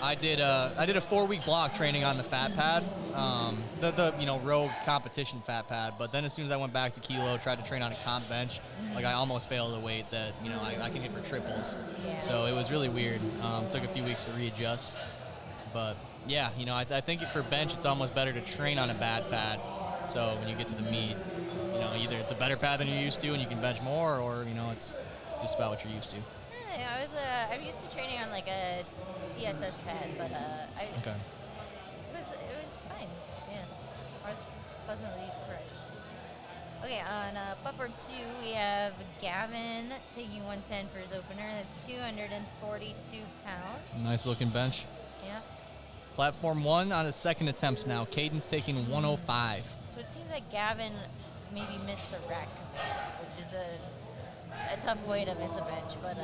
I did a 4-week block training on the fat pad, the rogue competition fat pad. But then as soon as I went back to kilo, tried to train on a comp bench, like I almost failed a weight that I can hit for triples. Yeah. So it was really weird. Took a few weeks to readjust, but yeah, I think for bench it's almost better to train on a bad pad. So when you get to the meet, either it's a better pad than you're used to and you can bench more, or it's just about what you're used to. I'm used to training on like a TSS pad, but it was fine. Yeah, I was pleasantly surprised. Okay, on platform 2 we have Gavin taking 110 for his opener. That's 242 pounds. Nice looking bench. Yeah. Platform 1 on his second attempts now. Caden's taking 105. So it seems like Gavin maybe missed the rack command, which is a tough way to miss a bench, but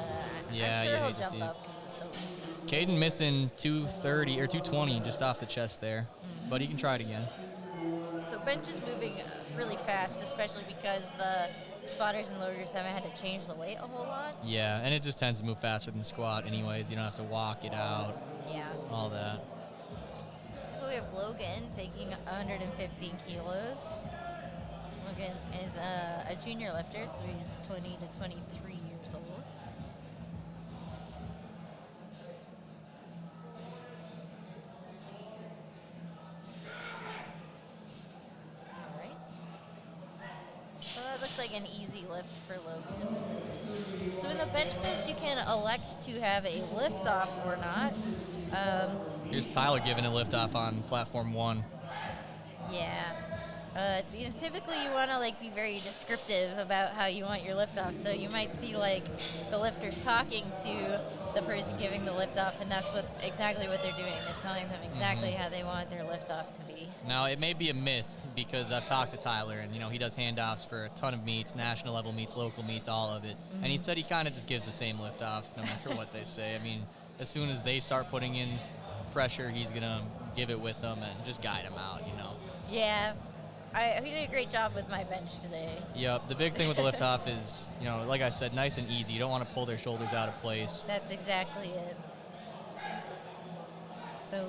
Yeah, I'm sure you he'll hate to see jump it. up because it was so easy. Caden missing 230 or 220 just off the chest there, but he can try it again. So bench is moving really fast, especially because the spotters and loaders haven't had to change the weight a whole lot. Yeah, and it just tends to move faster than squat anyways. You don't have to walk it out, Yeah. all that. So we have Logan taking 115 kilos. Logan is a junior lifter, so he's 20 to 23 years old. All right. So that looked like an easy lift for Logan. So in the bench press, you can elect to have a lift off or not. Here's Tyler giving a lift off on platform 1. Yeah. Typically you want to be very descriptive about how you want your lift off. So you might see the lifters talking to the person giving the lift off, and that's exactly what they're doing. They're telling them exactly how they want their lift off to be. Now, it may be a myth because I've talked to Tyler, and he does handoffs for a ton of meets, national level meets, local meets, all of it. And he said he kind of just gives the same lift off no matter what they say. I mean, as soon as they start putting in pressure, he's going to give it with them and just guide them out, Yeah. He did a great job with my bench today. Yep. The big thing with the lift off is, like I said, nice and easy. You don't want to pull their shoulders out of place. That's exactly it. So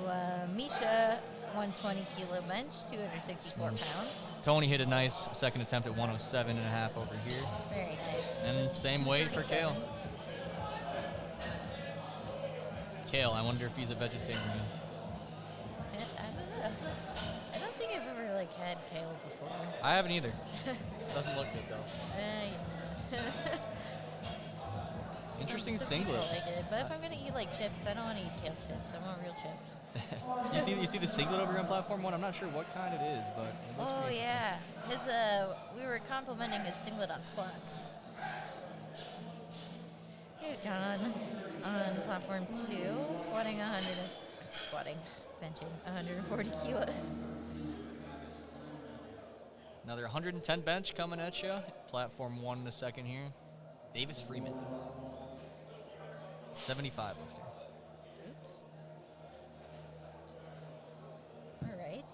Misha, 120 kilo bench, 264 pounds. Tony hit a nice second attempt at 107.5 over here. Very nice. And same weight for Kale. Kale, I wonder if he's a vegetarian. I don't know. I don't think I've ever had kale before. I haven't either. Doesn't look good though. Interesting Some singlet. people like it, but if I'm gonna eat chips, I don't want to eat kale chips. I want real chips. You see the singlet over here on platform 1? I'm not sure what kind it is, but it looks Oh pretty yeah, we were complimenting his singlet on squats. Hey John, on platform 2, benching 140 kilos. Another 110 bench coming at you. Platform 1 in a second here. Davis Freeman. 75 lifter. Oops. All right.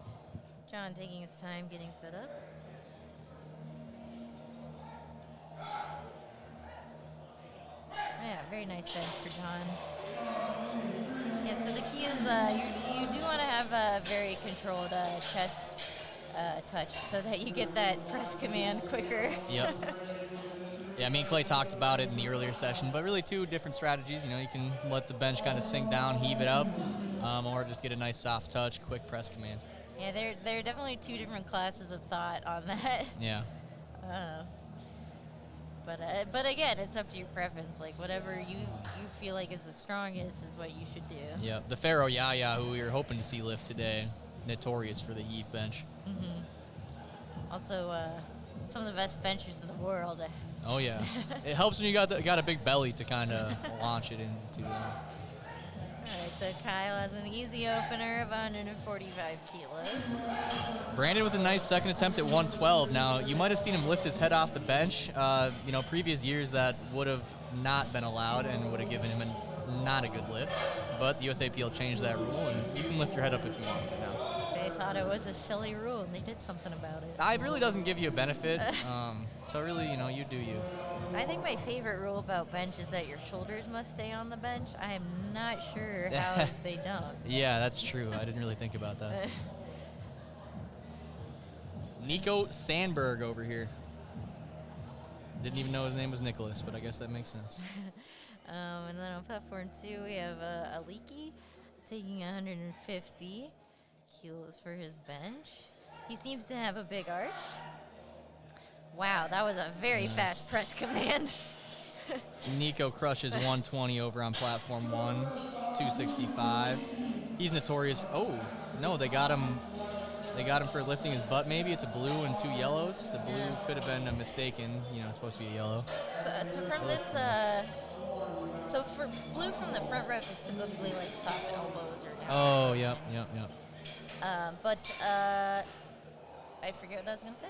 John taking his time getting set up. Yeah, very nice bench for John. Yeah, so the key is you do want to have a very controlled chest touch so that you get that press command quicker. Yep. Yeah, me and Clay talked about it in the earlier session, but really 2 different strategies. You can let the bench kind of sink down, heave it up, or just get a nice soft touch, quick press command. Yeah, there are definitely 2 different classes of thought on that. Yeah. But again, it's up to your preference. Whatever you feel like is the strongest is what you should do. Yeah, the Pharaoh Yaya, who we were hoping to see lift today, notorious for the heave bench. Also, some of the best benchers in the world. Oh yeah, it helps when you got a big belly to kind of launch it into. All right, so Kyle has an easy opener of 145 kilos. Brandon with a nice second attempt at 112. Now, you might have seen him lift his head off the bench. Previous years that would have not been allowed and would have given him not a good lift. But the USAPL changed that rule, and you can lift your head up if you want to now. They thought it was a silly rule, and they did something about it. It really doesn't give you a benefit. So really, you do you. I think my favorite rule about bench is that your shoulders must stay on the bench. I am not sure how they don't. Yeah, that's true. I didn't really think about that. Nico Sandberg over here. Didn't even know his name was Nicholas, but I guess that makes sense. And then on platform 2, we have Aliki taking 150 kilos for his bench. He seems to have a big arch. Wow, that was a very fast press command. Nico crushes 120 over on platform 1, 265. He's notorious. Oh, no, they got him They got him for lifting his butt. Maybe it's a blue and 2 yellows. The blue could have been a mistaken. It's supposed to be a yellow. So from this, so for blue from the front ref is typically like soft elbows or down. Oh, yep. But I forget what I was gonna say.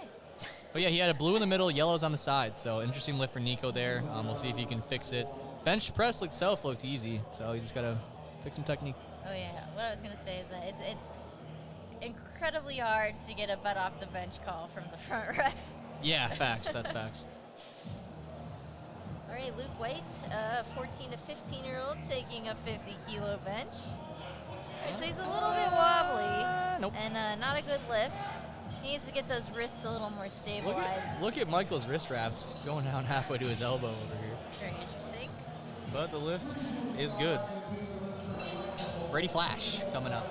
But yeah, he had a blue in the middle, yellows on the side. So interesting lift for Nico there. We'll see if he can fix it. Bench press itself looked easy, so you just gotta fix some technique. Oh yeah, what I was gonna say is that it's incredibly hard to get a butt off the bench call from the front ref. Yeah, facts. That's facts. All right, Luke White, 14 to 15-year-old taking a 50-kilo bench. All right, so he's a little bit wobbly and not a good lift. He needs to get those wrists a little more stabilized. Look at Michael's wrist wraps going down halfway to his elbow over here. Very interesting. But the lift is good. Brady Flash coming up.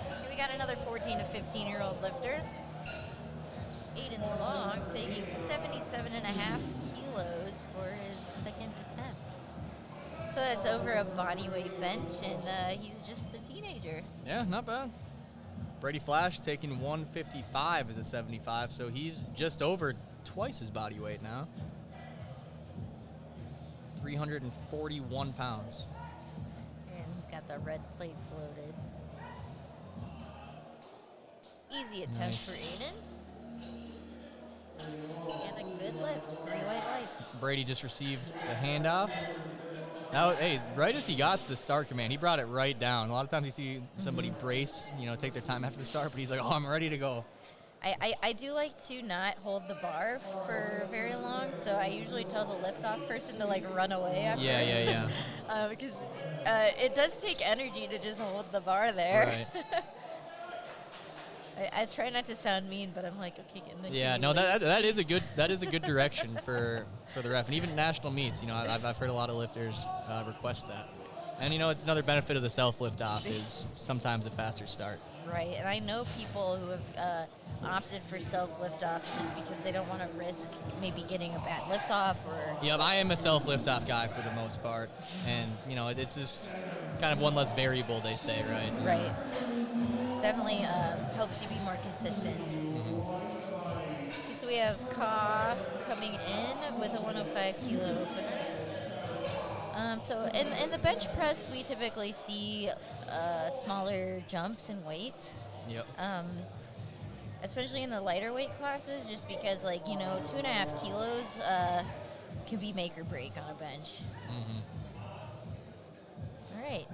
Here we got another 14 to 15-year-old lifter. Aiden Long taking 77.5 kilos for his second attempt. So that's over a body weight bench, and he's just a teenager. Yeah, not bad. Brady Flash taking 155 as a 75, so he's just over twice his body weight now. 341 pounds. And he's got the red plates loaded. Easy attempt for Aiden. And a good lift, 3 white lights. Brady just received the handoff. Now, hey, right as he got the start command, he brought it right down. A lot of times you see somebody brace, take their time after the start, but he's like, oh, I'm ready to go. I do like to not hold the bar for very long, so I usually tell the lift-off person to, run away after. Yeah. Because it does take energy to just hold the bar there. Right. I try not to sound mean, but I'm like, okay, get in the Yeah, no, that is a good direction for the ref, and even national meets. I've heard a lot of lifters request that, and it's another benefit of the self lift off is sometimes a faster start. Right, and I know people who have opted for self lift off just because they don't want to risk maybe getting a bad lift off or. Yeah, I am a self lift off guy for the most part, and it's just kind of one less variable, they say, right? Right. Definitely helps you be more consistent. Okay, so we have Ka coming in with a 105 kilo opener. So in the bench press, we typically see smaller jumps in weight. Yep. Especially in the lighter weight classes, just because 2.5 kilos can be make or break on a bench. All right,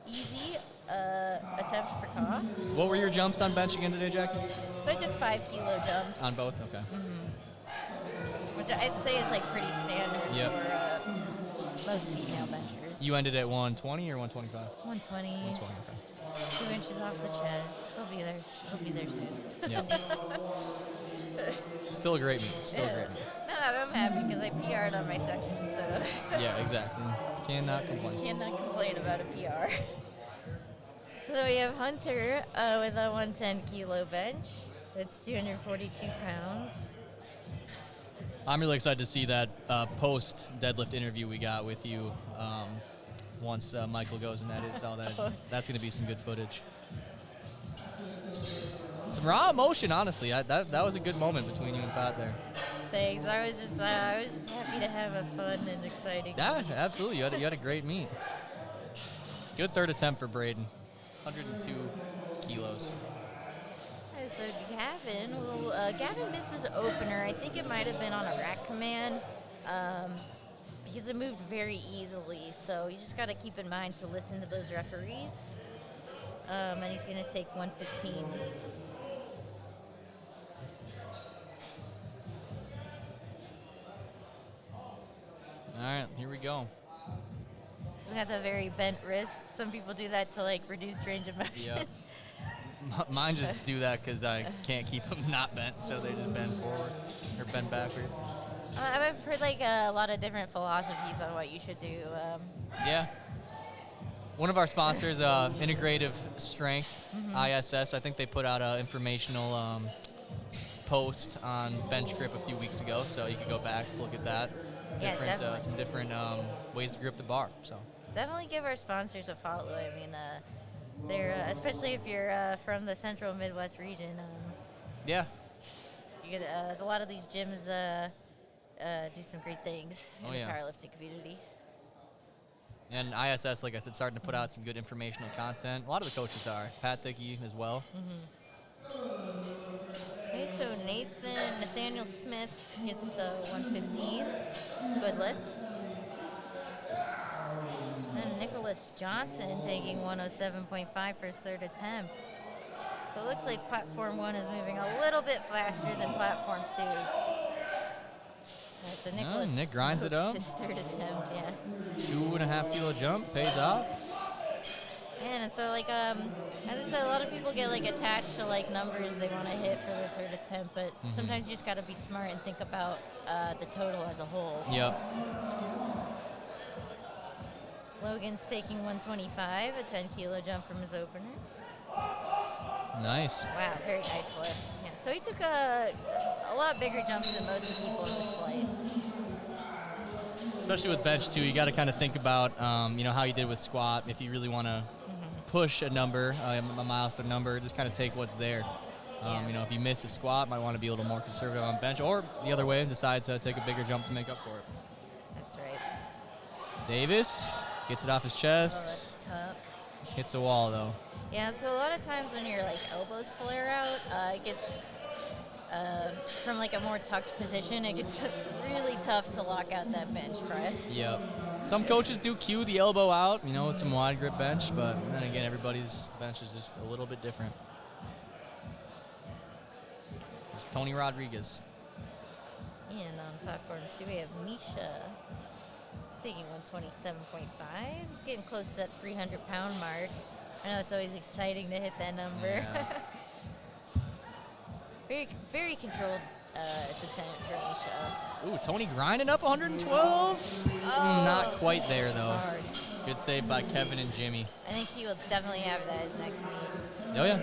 easy. Attempt for Ka. What were your jumps on bench again today, Jackie? So I took 5 kilo jumps. On both? Okay. Which I'd say is pretty standard for most female benchers. You ended at 120 or 125? 120. 120, okay. 2 inches off the chest. I'll be there soon. Yep. Still a great meet. Still a great meet. No, I'm happy because I PR'd on my second, so. Yeah, exactly. Cannot complain. Cannot complain about a PR. So we have Hunter with a 110 kilo bench. That's 242 pounds. I'm really excited to see that post deadlift interview we got with you once Michael goes and edits all that. That's going to be some good footage. Some raw emotion, honestly. That was a good moment between you and Pat there. Thanks. I was just happy to have a fun and exciting. Yeah, absolutely. You had a great meet. Good third attempt for Braden. 102 kilos. So Gavin missed his opener. I think it might have been on a rack command because it moved very easily. So you just got to keep in mind to listen to those referees. And he's going to take 115. All right, here we go. He's got the very bent wrist. Some people do that to reduce range of motion. Yeah. Mine just do that because I can't keep them not bent, so they just bend forward or bend backward. I've heard a lot of different philosophies on what you should do. Yeah. One of our sponsors, Integrative Strength, ISS, I think they put out an informational post on bench grip a few weeks ago, so you can go back, look at that. Yeah, definitely. Some different ways to grip the bar. So definitely give our sponsors a follow. I mean, They're especially if you're from the Central Midwest region. Yeah. You get a lot of these gyms do some great things in the powerlifting community. And ISS, like I said, starting to put out some good informational content. A lot of the coaches are. Pat Thickey as well. Okay, so Nathaniel Smith gets the 115. Good lift. And Nicholas Johnson taking 107.5 for his third attempt. So it looks like platform 1 is moving a little bit faster than platform 2. So Nick grinds it up. His third attempt, yeah. 2.5 kilo jump pays off. And so like as I said, a lot of people get like attached to like numbers they want to hit for their third attempt, but sometimes you just got to be smart and think about the total as a whole. Yep. Logan's taking 125, a 10 kilo jump from his opener. Nice. Wow, very nice lift. Yeah, so he took a lot bigger jumps than most of the people in this flight. Especially with bench too, you got to kind of think about how you did with squat. If you really want to push a number, a milestone number, just kind of take what's there. If you miss a squat, might want to be a little more conservative on bench, or the other way, decide to take a bigger jump to make up for it. That's right. Davis gets it off his chest. Oh, that's tough. Hits the wall though. Yeah, so a lot of times when your like elbows flare out, it gets from like a more tucked position, it gets really tough to lock out that bench press. Yep. Some coaches do cue the elbow out, with some wide grip bench, but then again, everybody's bench is just a little bit different. There's Tony Rodriguez. And on platform 2, we have Misha. He's taking 127.5. He's getting close to that 300-pound mark. I know it's always exciting to hit that number. Yeah. Very, very controlled descent for Misha. Ooh, Tony grinding up 112. Not quite there though. Hard. Good save by Kevin and Jimmy. I think he will definitely have that his next meet. Oh yeah.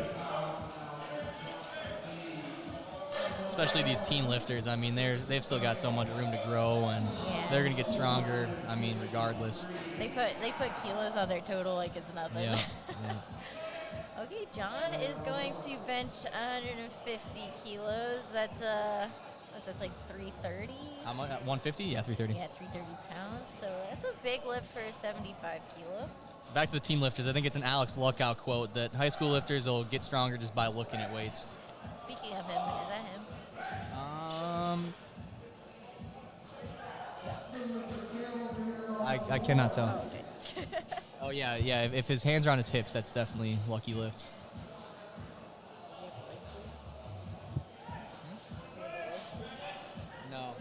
Especially these teen lifters. I mean, they've still got so much room to grow, and they're gonna get stronger. I mean, regardless. They put kilos on their total like it's nothing. Yeah. Okay, John is going to bench 150 kilos. That's like 330. How much? 150? Yeah, 330. Yeah, 330 pounds. So that's a big lift for a 75 kilo. Back to the teen lifters. I think it's an Alex Luckout quote that high school lifters will get stronger just by looking at weights. Speaking of him, is that him? I cannot tell. Oh yeah. If his hands are on his hips, that's definitely Lucky Lifts. No.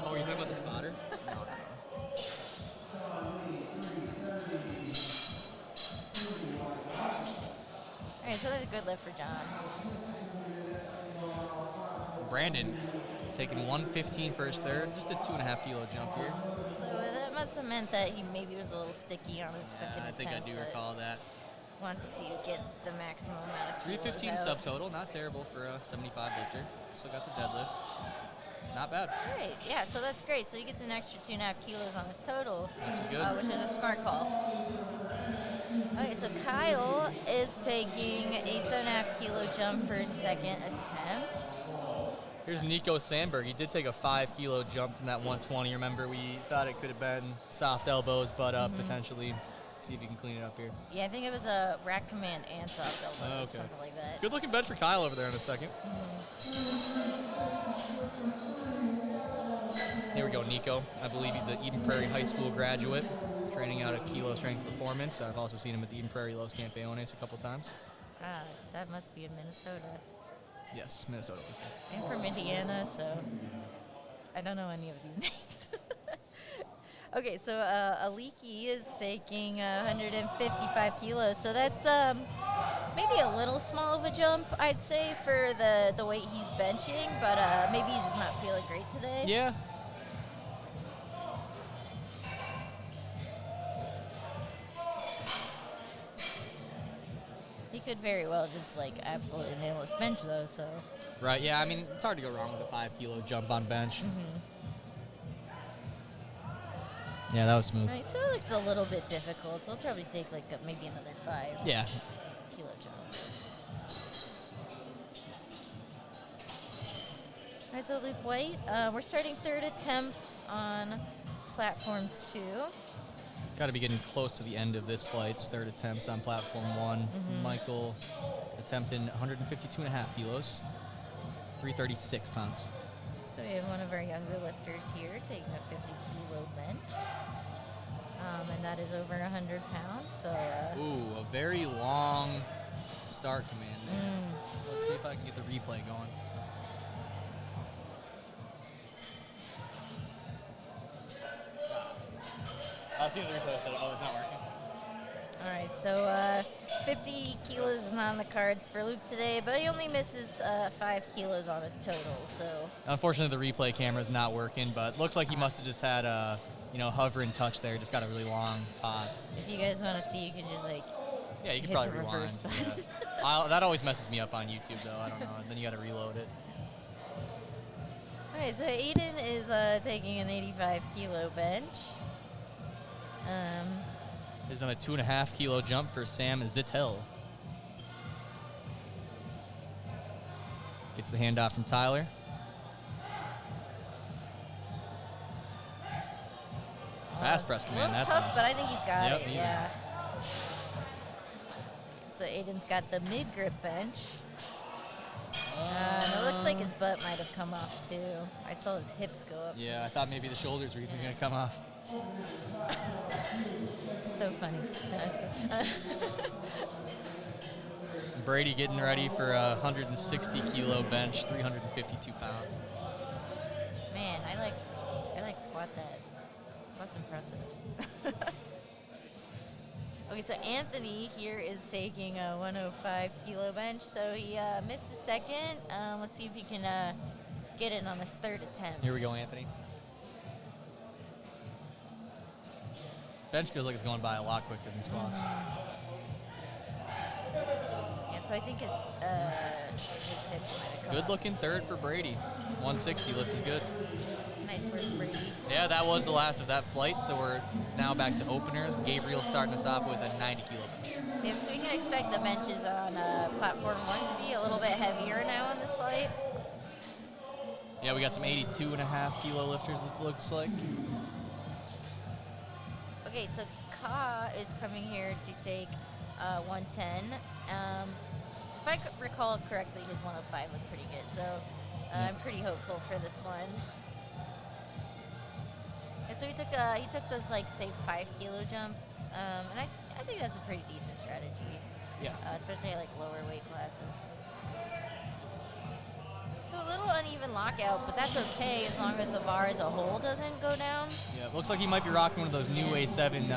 Oh, you're talking about the spotter? No. All right, so that's a good lift for John. Brandon taking 115 for his third, just a 2.5 kilo jump here. So that must have meant that he maybe was a little sticky on his second I attempt. think I do recall that. Wants to get the maximum amount of kilos 315 out. subtotal, not terrible for a 75 lifter. Still got the deadlift. Not bad. Great, yeah, so that's great. So he gets an extra 2.5 kilos on his total, good. Which is a smart call. Okay, so Kyle is taking a 7.5 kilo jump for his second attempt. Here's Nico Sandberg. He did take a 5 kilo jump from that 120. Remember, we thought it could have been soft elbows, butt up potentially. See if you can clean it up here. Yeah, I think it was a rack command and soft elbows, something like that. Good looking bench for Kyle over there in a second. Here we go, Nico. I believe he's an Eden Prairie High School graduate, training out at Kilo Strength Performance. I've also seen him at the Eden Prairie Los Campeones a couple times. Ah, that must be in Minnesota. Yes, Minnesota. I'm from Indiana, so I don't know any of these names. Okay, so Aliki is taking 155 kilos. So that's maybe a little small of a jump, I'd say, for the weight he's benching. But maybe he's just not feeling great today. Yeah. He could very well just absolutely nail his bench though. So. Right. Yeah. I mean, it's hard to go wrong with a 5 kilo jump on bench. Yeah, that was smooth. All right, so it looked a little bit difficult, so it'll probably take like maybe another 5 Yeah. kilo jump. All right, so Luke White, we're starting third attempts on platform 2. Got to be getting close to the end of this flight's third attempts on platform 1. Michael attempting 152.5 kilos, 336 pounds. So we have one of our younger lifters here taking a 50 kilo bench. And that is over 100 pounds. So. Ooh, a very long start command there. Let's see if I can get the replay going. I'll see the replay. Said, oh, it's not working. All right, so 50 kilos is not on the cards for Luke today, but he only misses 5 kilos on his total. So. Unfortunately, the replay camera's not working, but looks like he must have just had hover and touch there. Just got a really long pause. If you guys want to see, you can just Yeah, you can hit probably the rewind. reverse button. Yeah. That always messes me up on YouTube, though. I don't know. Then you got to reload it. Okay, so Aiden is taking an 85 kilo bench. There's on a 2.5 kilo jump for Sam Zittel. Gets the handoff from Tyler. Fast press command. That's tough, but I think he's got it. easy. Yeah. So Aiden's got the mid grip bench. It looks like his butt might have come off too. I saw his hips go up. Yeah, I thought maybe the shoulders were even going to come off. So funny. No, I'm just kidding. Brady getting ready for a 160 kilo bench, 352 pounds. Man, I like squat that. That's impressive. Okay, so Anthony here is taking a 105 kilo bench. So he missed his second. Let's see if he can get it on his third attempt. Here we go, Anthony. Bench feels like it's going by a lot quicker than squats. Yeah, so I think his hips might have come Good up. looking third for Brady. 160 lift is good. Nice work, Brady. Yeah, that was the last of that flight, so we're now back to openers. Gabriel starting us off with a 90 kilo bench. Yeah, so we can expect the benches on platform 1 to be a little bit heavier now on this flight. Yeah, we got some 82.5 kilo lifters, it looks like. Okay, so Ka is coming here to take 110. If I could recall correctly, his 105 looked pretty good, so I'm pretty hopeful for this one. And so he took those say 5 kilo jumps, and I think that's a pretty decent strategy. Yeah. Especially at lower weight classes. So a little uneven lockout, but that's okay as long as the bar as a whole doesn't go down. Yeah, it looks like he might be rocking one of those new A7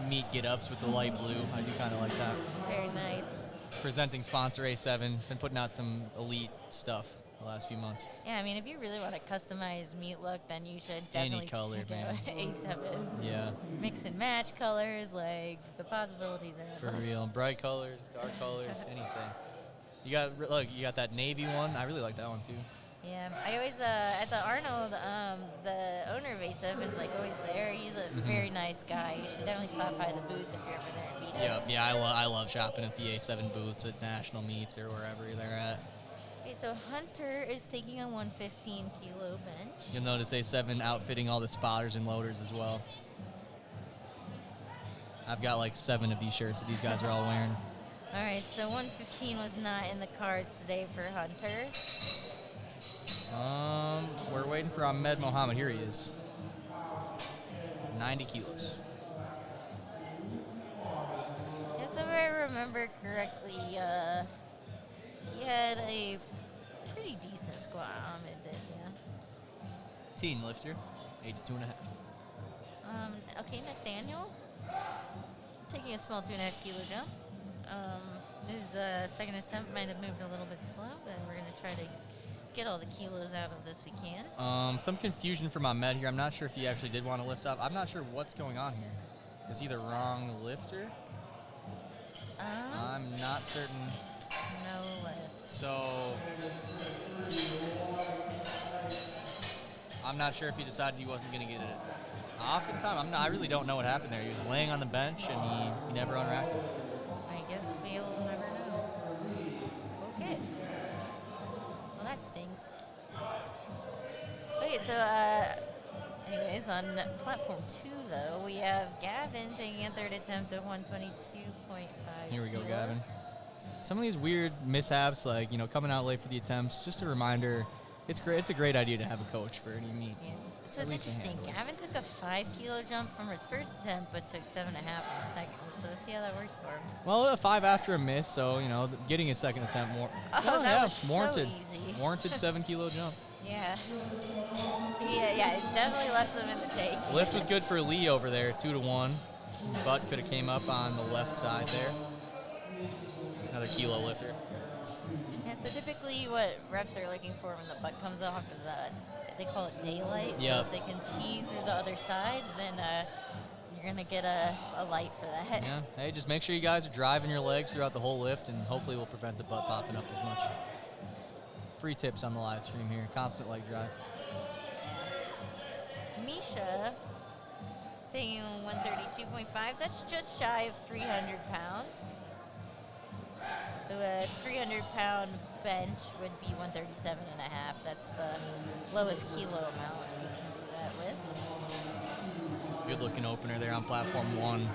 meat get-ups with the light blue. I do kind of like that. Very nice. Presenting sponsor A7. Been putting out some elite stuff the last few months. Yeah, I mean, if you really want a customized meat look, then you should definitely Any color, check man. out A7. Yeah. Mix and match colors, the possibilities are For endless. real. Bright colors, dark colors, anything. You got that navy one. I really like that one too. Yeah, I always at the Arnold, the owner of A7's always there. He's a very nice guy. You should definitely stop by the booth if you're ever there and meet him. Yeah, I love shopping at the A7 booths at national meets or wherever they're at. Okay, so Hunter is taking a 115 kilo bench. You'll notice A7 outfitting all the spotters and loaders as well. I've got 7 of these shirts that these guys are all wearing. All right, so 115 was not in the cards today for Hunter. We're waiting for Ahmed Mohammed. Here he is. 90 kilos. Yeah, so if I remember correctly, he had a pretty decent squat. Ahmed did, yeah. Teen lifter, 82.5. Okay, Nathaniel, taking a small 2.5 kilo jump. His second attempt might have moved a little bit slow, but we're going to try to get all the kilos out of this we can. Some confusion from Ahmed here. I'm not sure if he actually did want to lift up. I'm not sure what's going on here. Is he the wrong lifter? I'm not certain. No lift. So, I'm not sure if he decided he wasn't going to get it Oftentimes, I really don't know what happened there. He was laying on the bench, and he never unracked it. I guess we will never know. Okay. Well, that stings. Okay, so, anyways, on platform 2, though, we have Gavin taking a third attempt at 122.5 Here we go, kilos. Gavin. Some of these weird mishaps, like, coming out late for the attempts, just a reminder, it's great. It's a great idea to have a coach for any meet. Yeah. So it's interesting. Gavin took a 5-kilo jump from his first attempt, but took 7.5 in the second. So let's see how that works for him. Well, a 5 after a miss, so, getting a second attempt more. Oh, that was warranted. So easy. Warranted 7-kilo jump. Yeah. Yeah, it definitely left some in the tank. Lift was good for Lee over there, 2-1. Butt could have came up on the left side there. Another kilo lifter. And so typically what refs are looking for when the butt comes off is they call it daylight. Yep. So if they can see through the other side, then you're going to get a light for that. Yeah. Hey, just make sure you guys are driving your legs throughout the whole lift, and hopefully we'll prevent the butt popping up as much. Free tips on the live stream here. Constant leg drive. Misha taking 132.5. That's just shy of 300 pounds. So a 300-pound bench would be 137.5. That's the lowest kilo amount we can do that with. Good looking opener there on platform 1.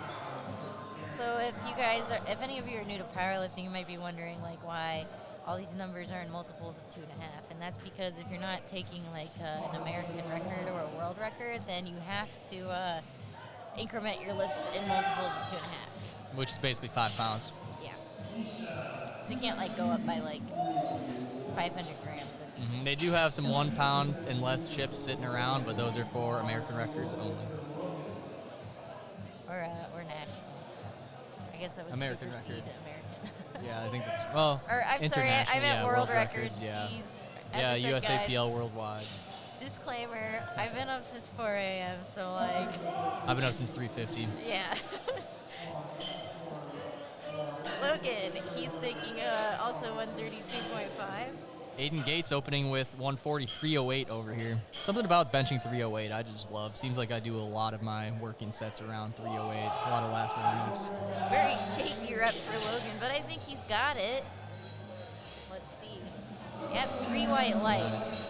So if any of you are new to powerlifting, you might be wondering why all these numbers are in multiples of 2.5, and that's because if you're not taking an American record or a world record, then you have to increment your lifts in multiples of 2.5. Which is basically 5 pounds. Yeah. So you can't go up by 500 grams. They do have some 1 pound and less chips sitting around, but those are for American records only. Or national. I guess that would American supersede record. American. Yeah, I think that's, Or I'm sorry, I international, meant yeah, world records. Yeah, Jeez. yeah, As I said, USAPL guys, worldwide. disclaimer, I've been up since 4 a.m., so I've been up since 3:50. yeah. Logan, he's taking also 132.5. Aiden Gates opening with 140.308 over here. Something about benching 308 I just love. Seems like I do a lot of my working sets around 308. A lot of last warm-ups. Very shaky rep for Logan, but I think he's got it. Let's see. Yep, 3 white lights.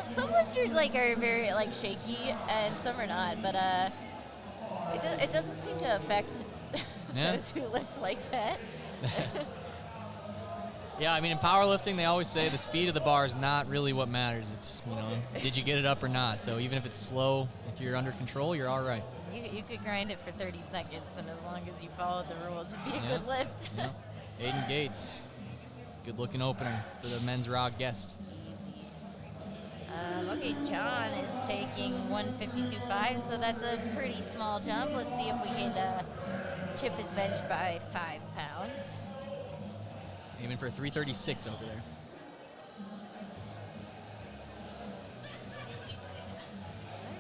Some lifters are very shaky, and some are not. But it doesn't seem to affect those who lift like that. Yeah, I mean, in powerlifting, they always say the speed of the bar is not really what matters. It's, did you get it up or not? So even if it's slow, if you're under control, you're all right. You could grind it for 30 seconds, and as long as you followed the rules, it'd be a good lift. Yeah. Aiden Gates, good-looking opener for the men's raw guest. Easy. Okay, John is taking 152.5, so that's a pretty small jump. Let's see if we can chip his bench by 5 pounds. Aiming for 336 over there.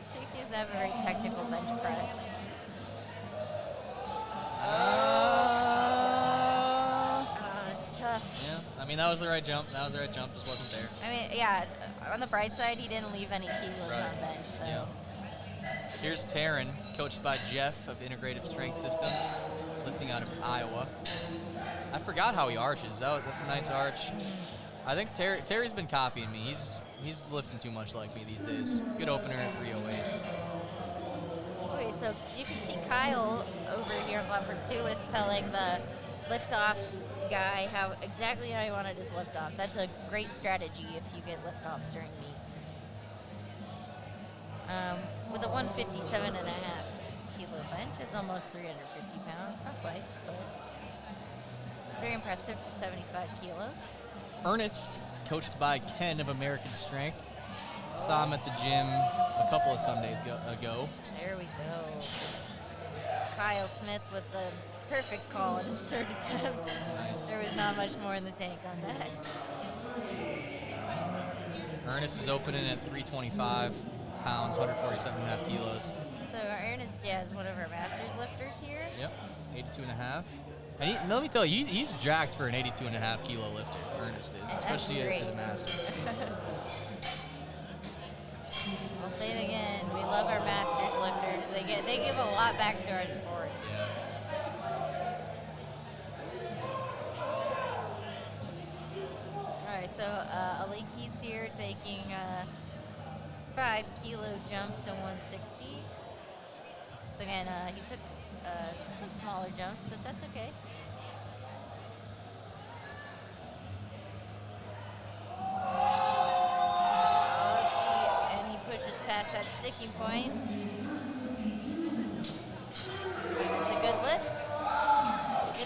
So he seems to have a very technical bench press. It's tough. Yeah, I mean, that was the right jump. Just wasn't there. I mean, yeah, on the bright side, he didn't leave any kilos on bench, so. Yeah. Here's Taryn, coached by Jeff of Integrative Strength Systems, lifting out of Iowa. I forgot how he arches. That's a nice arch. I think Terry's been copying me. He's lifting too much like me these days. Good opener at 308. Okay, so you can see Kyle over here on platform 2 is telling the liftoff guy exactly how he wanted his liftoff. That's a great strategy if you get liftoffs during meets. With a 157.5 kilo bench, it's almost 350 pounds. Not quite, but it's very impressive for 75 kilos. Ernest, coached by Ken of American Strength. Saw him at the gym a couple of Sundays ago. There we go. Kyle Smith with the perfect call on his third attempt. Nice. There was not much more in the tank on that. Ernest is opening at 325 pounds, 147.5 kilos. So Ernest, is one of our masters lifters here. Yep, 82.5. And let me tell you, he's jacked for an 82.5 kilo lifter. Ernest is, especially as a master. I'll say it again. We love our masters lifters. They give a lot back to our sport. Yeah. All right, so Alinki's here taking a 5 kilo jump to 160. So again, he took some smaller jumps, but that's okay. Let's see, and he pushes past that sticking point. It's a good lift.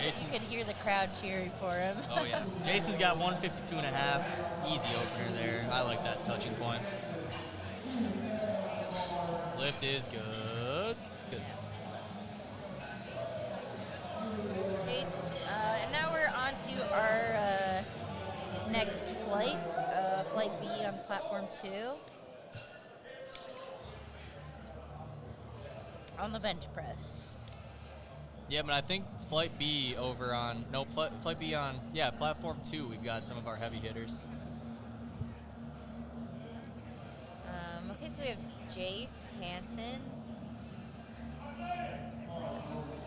You can hear the crowd cheering for him. Oh, yeah. Jason's got 152.5. Easy opener there. I like that touching point. Lift is good. Good. Okay, and now we're on to our next flight, Flight B on platform 2. On the bench press. Yeah, but I think Flight B over on, no, Flight B on, yeah, platform 2, we've got some of our heavy hitters. Okay, so we have Jace Hansen.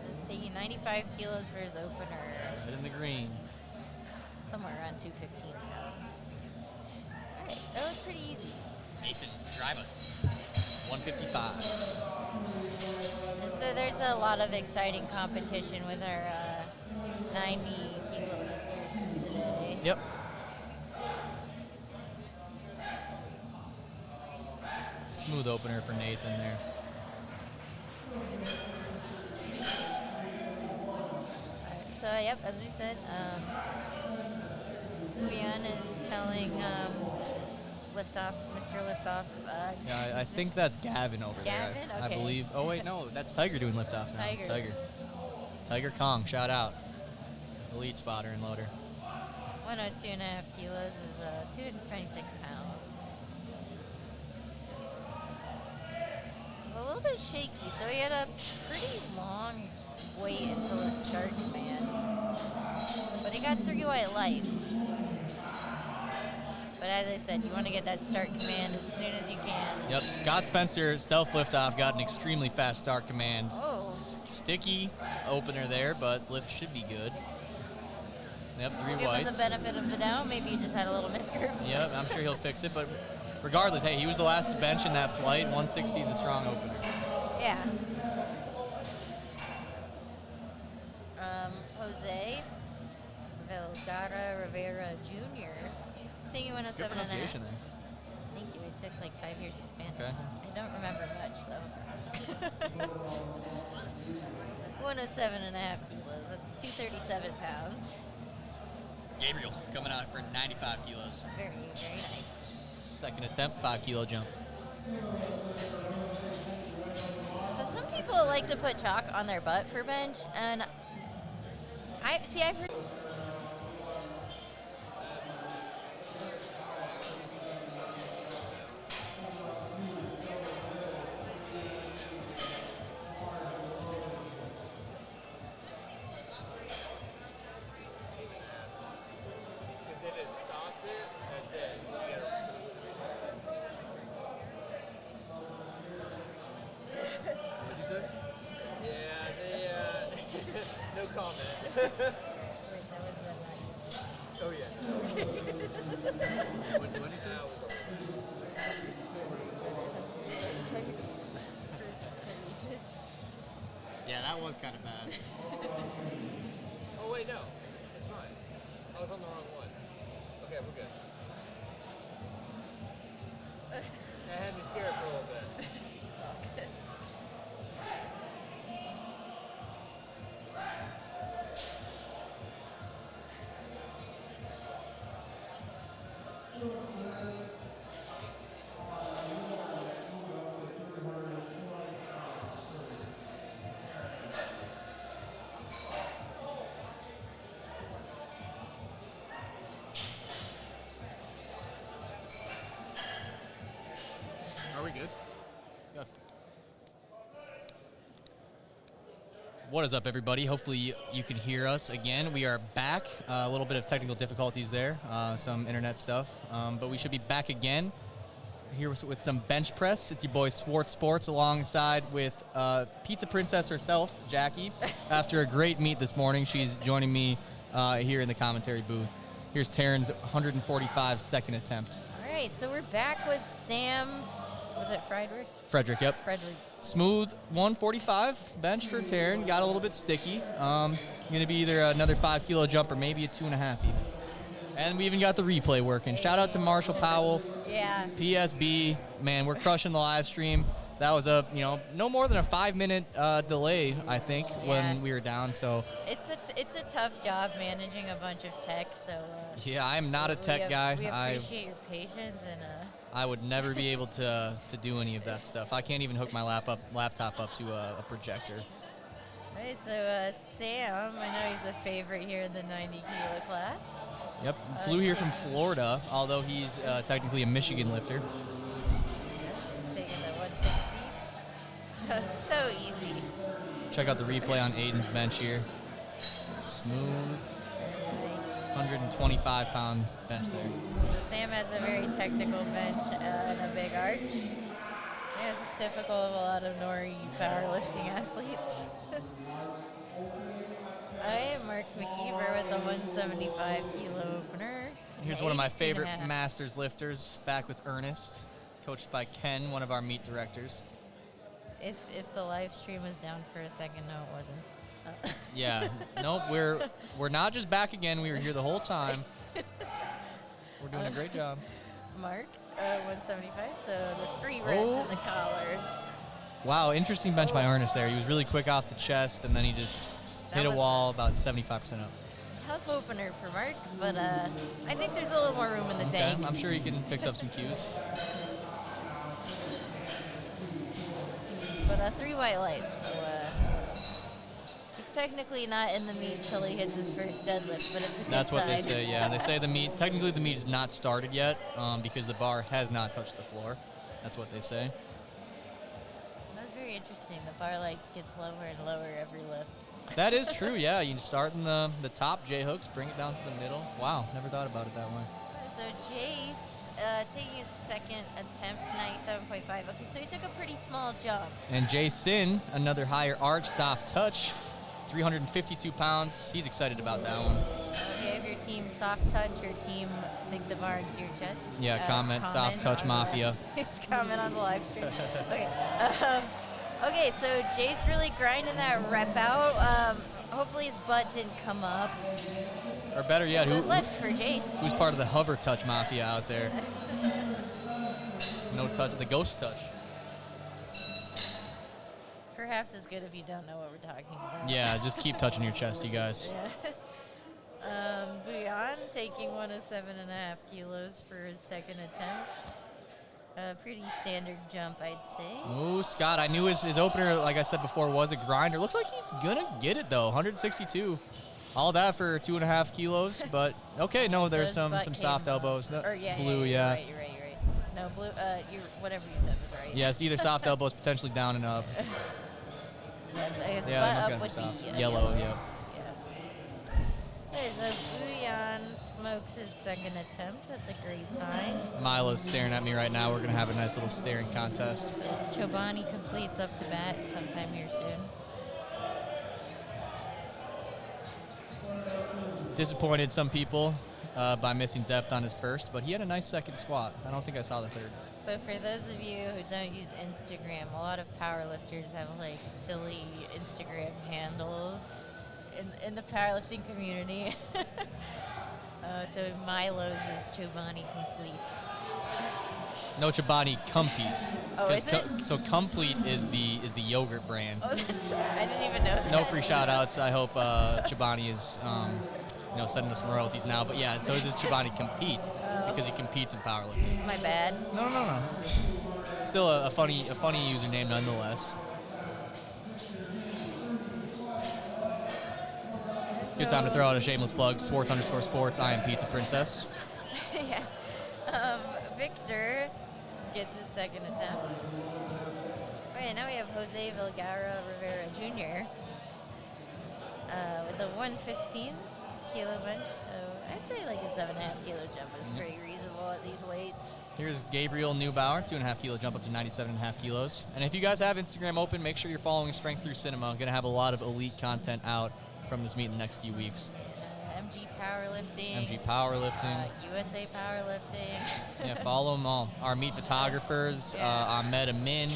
He's taking 95 kilos for his opener. Right in the green. Somewhere around 215 pounds. All right, that looked pretty easy. Nathan, drive us. 155. And so there's a lot of exciting competition with our 90 kilo lifters today. Yep. Smooth opener for Nathan there. So, yep, as we said, Nguyen is telling Liftoff, Mr. Liftoff. Yeah, I think that's Gavin over Gavin? there. I Okay. believe. Oh, wait, no, that's Tiger doing liftoffs now. Tiger Kong, shout out. Elite spotter and loader. 102.5 kilos is 226 pounds. It's a little bit shaky, so he had a pretty long wait until his start command. But he got 3 white lights. But as I said, you want to get that start command as soon as you can. Yep, Scott Spencer, self-lift-off, got an extremely fast start command. Oh. Sticky opener there, but lift should be good. Yep, 3 Give him whites. the benefit of the doubt. Maybe he just had a little miscurve. Yep, I'm sure he'll fix it, but regardless, hey, he was the last to bench in that flight. 160 is a strong opener. Yeah. Jose Velgara Rivera Jr. Taking 107.5. Good pronunciation there. Thank you. It took like 5 years of Spanish. Okay. I don't remember much though. 107.5 kilos. That's 237 pounds. Gabriel coming out for 95 kilos. Very, very nice. Second attempt, 5 kilo jump. So some people like to put chalk on their butt for bench, and I've heard. Yeah, that was kind of bad. Oh, wait, no. It's fine. I was on the wrong one. Okay, we're good. That had me scared for a little bit. It's all good. Are we good? Good. What is up, everybody? Hopefully you can hear us again. We are back. A little bit of technical difficulties there, some internet stuff, but we should be back again. here with some bench press. It's your boy Sports alongside with Pizza Princess herself, Jackie. After a great meet this morning, she's joining me here in the commentary booth. Here's Taryn's 145 second attempt. All right, so we're back with Sam. Was it Friedrich? Frederick, yep. Frederick. Smooth 145 bench for Taryn. Got a little bit sticky. Going to be either another 5 kilo jump or maybe a 2.5 even. And we even got the replay working. Shout out to Marshall Powell. Yeah. PSB. Man, we're crushing the live stream. That was no more than a 5-minute delay, I think, when we were down. So it's a tough job managing a bunch of tech. So yeah, I'm not a tech guy. We appreciate your patience and. I would never be able to do any of that stuff. I can't even hook my laptop up to a projector. Okay, so Sam, I know he's a favorite here in the 90 kilo class. Yep, flew here from Florida, although he's technically a Michigan lifter. He's taking the 160. That's so easy. Check out the replay on Aiden's bench here. Smooth. 125-pound bench there. So Sam has a very technical bench and a big arch. Yeah, it's typical of a lot of Nori powerlifting athletes. I am Mark McKeever with the 175 kilo opener. Here's one of my favorite Masters lifters, back with Ernest, coached by Ken, one of our meet directors. If the live stream was down for a second, no, it wasn't. Yeah, nope, we're not just back again. We were here the whole time. We're doing a great job. Mark, 175, so the 3 reds and the collars. Wow, interesting bench by Ernest there. He was really quick off the chest, and then he just hit a wall about 75% up. Tough opener for Mark, but I think there's a little more room in the tank. I'm sure he can fix up some cues. But 3 white lights, so he's technically not in the meet until he hits his first deadlift, but it's a good That's what sign. they say, yeah. They say technically the meet is not started yet because the bar has not touched the floor. That's what they say. That's very interesting. The bar gets lower and lower every lift. That is true, yeah. You start in the top J-hooks, bring it down to the middle. Wow, never thought about it that way. So Jace taking his second attempt, 97.5. Okay, so he took a pretty small jump. And Jason, another higher arch, soft touch, 352 pounds. He's excited about that one. Do you have your team soft touch or team sink the bar into your chest? Yeah, comment soft touch mafia. It's comment on the live stream. Okay. Okay, so Jace really grinding that rep out. Hopefully his butt didn't come up. Or better yet, Good lift for Jace. Who's part of the hover touch mafia out there? No touch, the ghost touch. Perhaps it's good if you don't know what we're talking about. Yeah, just keep touching your chest, you guys. Yeah. Buyan taking 107.5 kilos for his second attempt. Pretty standard jump, I'd say. Oh, Scott, I knew his opener, like I said before, was a grinder. Looks like he's going to get it, though, 162. All that for 2.5 kilos, but okay, no, there's some soft elbows. Blue, yeah. You're right. No, blue, whatever you said was right. Yeah, it's either soft elbows, potentially down and up. His Yeah, butt up would soft. be Yellow, yeah. Okay, so Buyan smokes his second attempt. That's a great sign. Milo's staring at me right now. We're going to have a nice little staring contest. So Chobani completes up to bat sometime here soon. Disappointed some people by missing depth on his first, but he had a nice second squat. I don't think I saw the third. So for those of you who don't use Instagram, a lot of powerlifters have silly Instagram handles in the powerlifting community. So Milo's is Chobani Complete. No, Chobani Compete. Oh, is it? So Complete is the yogurt brand. Oh, that's, I didn't even know that. No free shout-outs. I hope Chobani is sending us some royalties now. But yeah, so is this Chobani Compete because he competes in powerlifting. My bad. No. It's good. Still a funny username nonetheless. Good time to throw out a shameless plug. Sports_sports. I am Pizza Princess. Yeah. Victor gets his second attempt. Okay, now we have Jose Vilgara Rivera Jr. With a 115 kilo bench. So I'd I'd say like a 7.5 kilo jump is pretty reasonable at these weights. Here's Gabriel Neubauer, 2.5 kilo jump up to 97.5 kilos. And if you guys have Instagram open, make sure you're following Strength Through Cinema. I'm going to have a lot of elite content out from this meet in the next few weeks. MG Powerlifting. MG Powerlifting. USA Powerlifting. Yeah, follow them all. Our meet photographers, Ahmed Amin,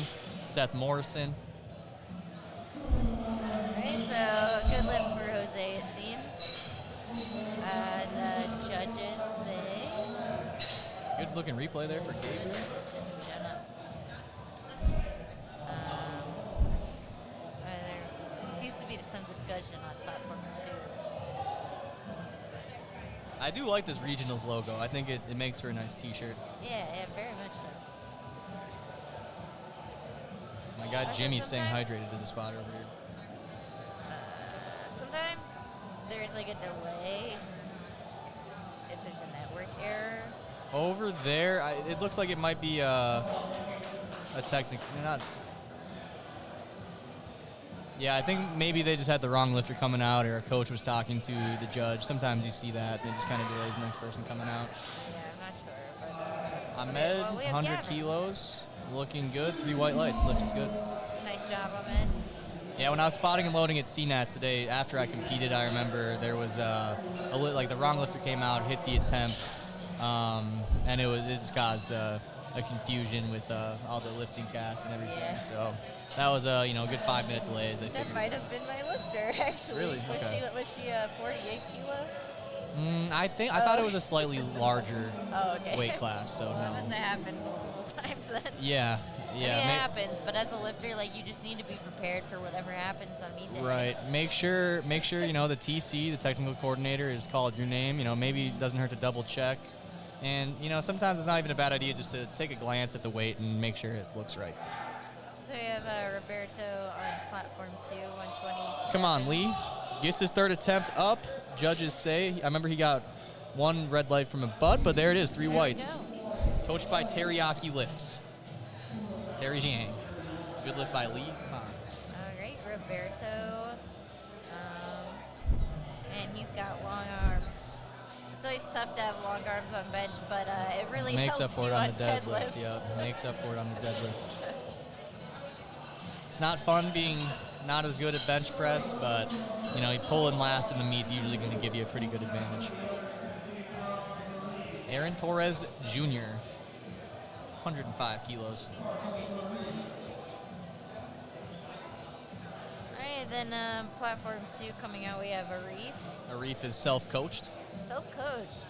Seth Morrison. Alright, so good lift for Jose, it seems. The judges say. Good looking replay there for Gabriel. There seems to be some discussion on platform 2. I do like this Regionals logo. I think it makes for a nice t-shirt. Yeah, very much so. My guy Jimmy staying hydrated as a spotter over here. Sometimes there's like a delay if there's a network error. Over there, it looks like it might be a technical, not. Yeah, I think maybe they just had the wrong lifter coming out, or a coach was talking to the judge. Sometimes you see that, and it just kind of delays the next person coming out. Yeah, I'm not sure. But, Ahmed, 100 kilos, looking good. 3 white lights, lift is good. Nice job, Ahmed. Yeah, when I was spotting and loading at CNATS today, after I competed, I remember there was like the wrong lifter came out, hit the attempt, and it just caused a confusion with all the lifting casts and everything. Yeah. So that was a good 5-minute delay as they That figured. might have been my lifter, actually. Really? Okay. Was she 48 kilo? I thought it was a slightly larger okay. weight class, so That no. must have happened multiple times then. Yeah. I mean, it happens, but as a lifter, like, you just need to be prepared for whatever happens on meet day. Right. Make sure the TC, the technical coordinator, is called your name. Maybe it doesn't hurt to double check. And, sometimes it's not even a bad idea just to take a glance at the weight and make sure it looks right. So we have Roberto on platform 2, 120. Come on, Lee. Gets his third attempt up. Judges say, I remember he got 1 red light from a butt, but there it is, 3 whites. Coached by Teriyaki Lifts. Terry Jiang. Good lift by Lee. All right, Roberto. And he's got long arms. It's always tough to have long arms on bench, but it really Makes up helps for you it on on the deadlift. deadlifts. Yeah, makes up for it on the deadlift. It's not fun being not as good at bench press, but you pulling last in the meet's usually going to give you a pretty good advantage. Aaron Torres Jr., 105 kilos. All right, then platform 2 coming out, we have Arif. Arif is self-coached. Self-coached.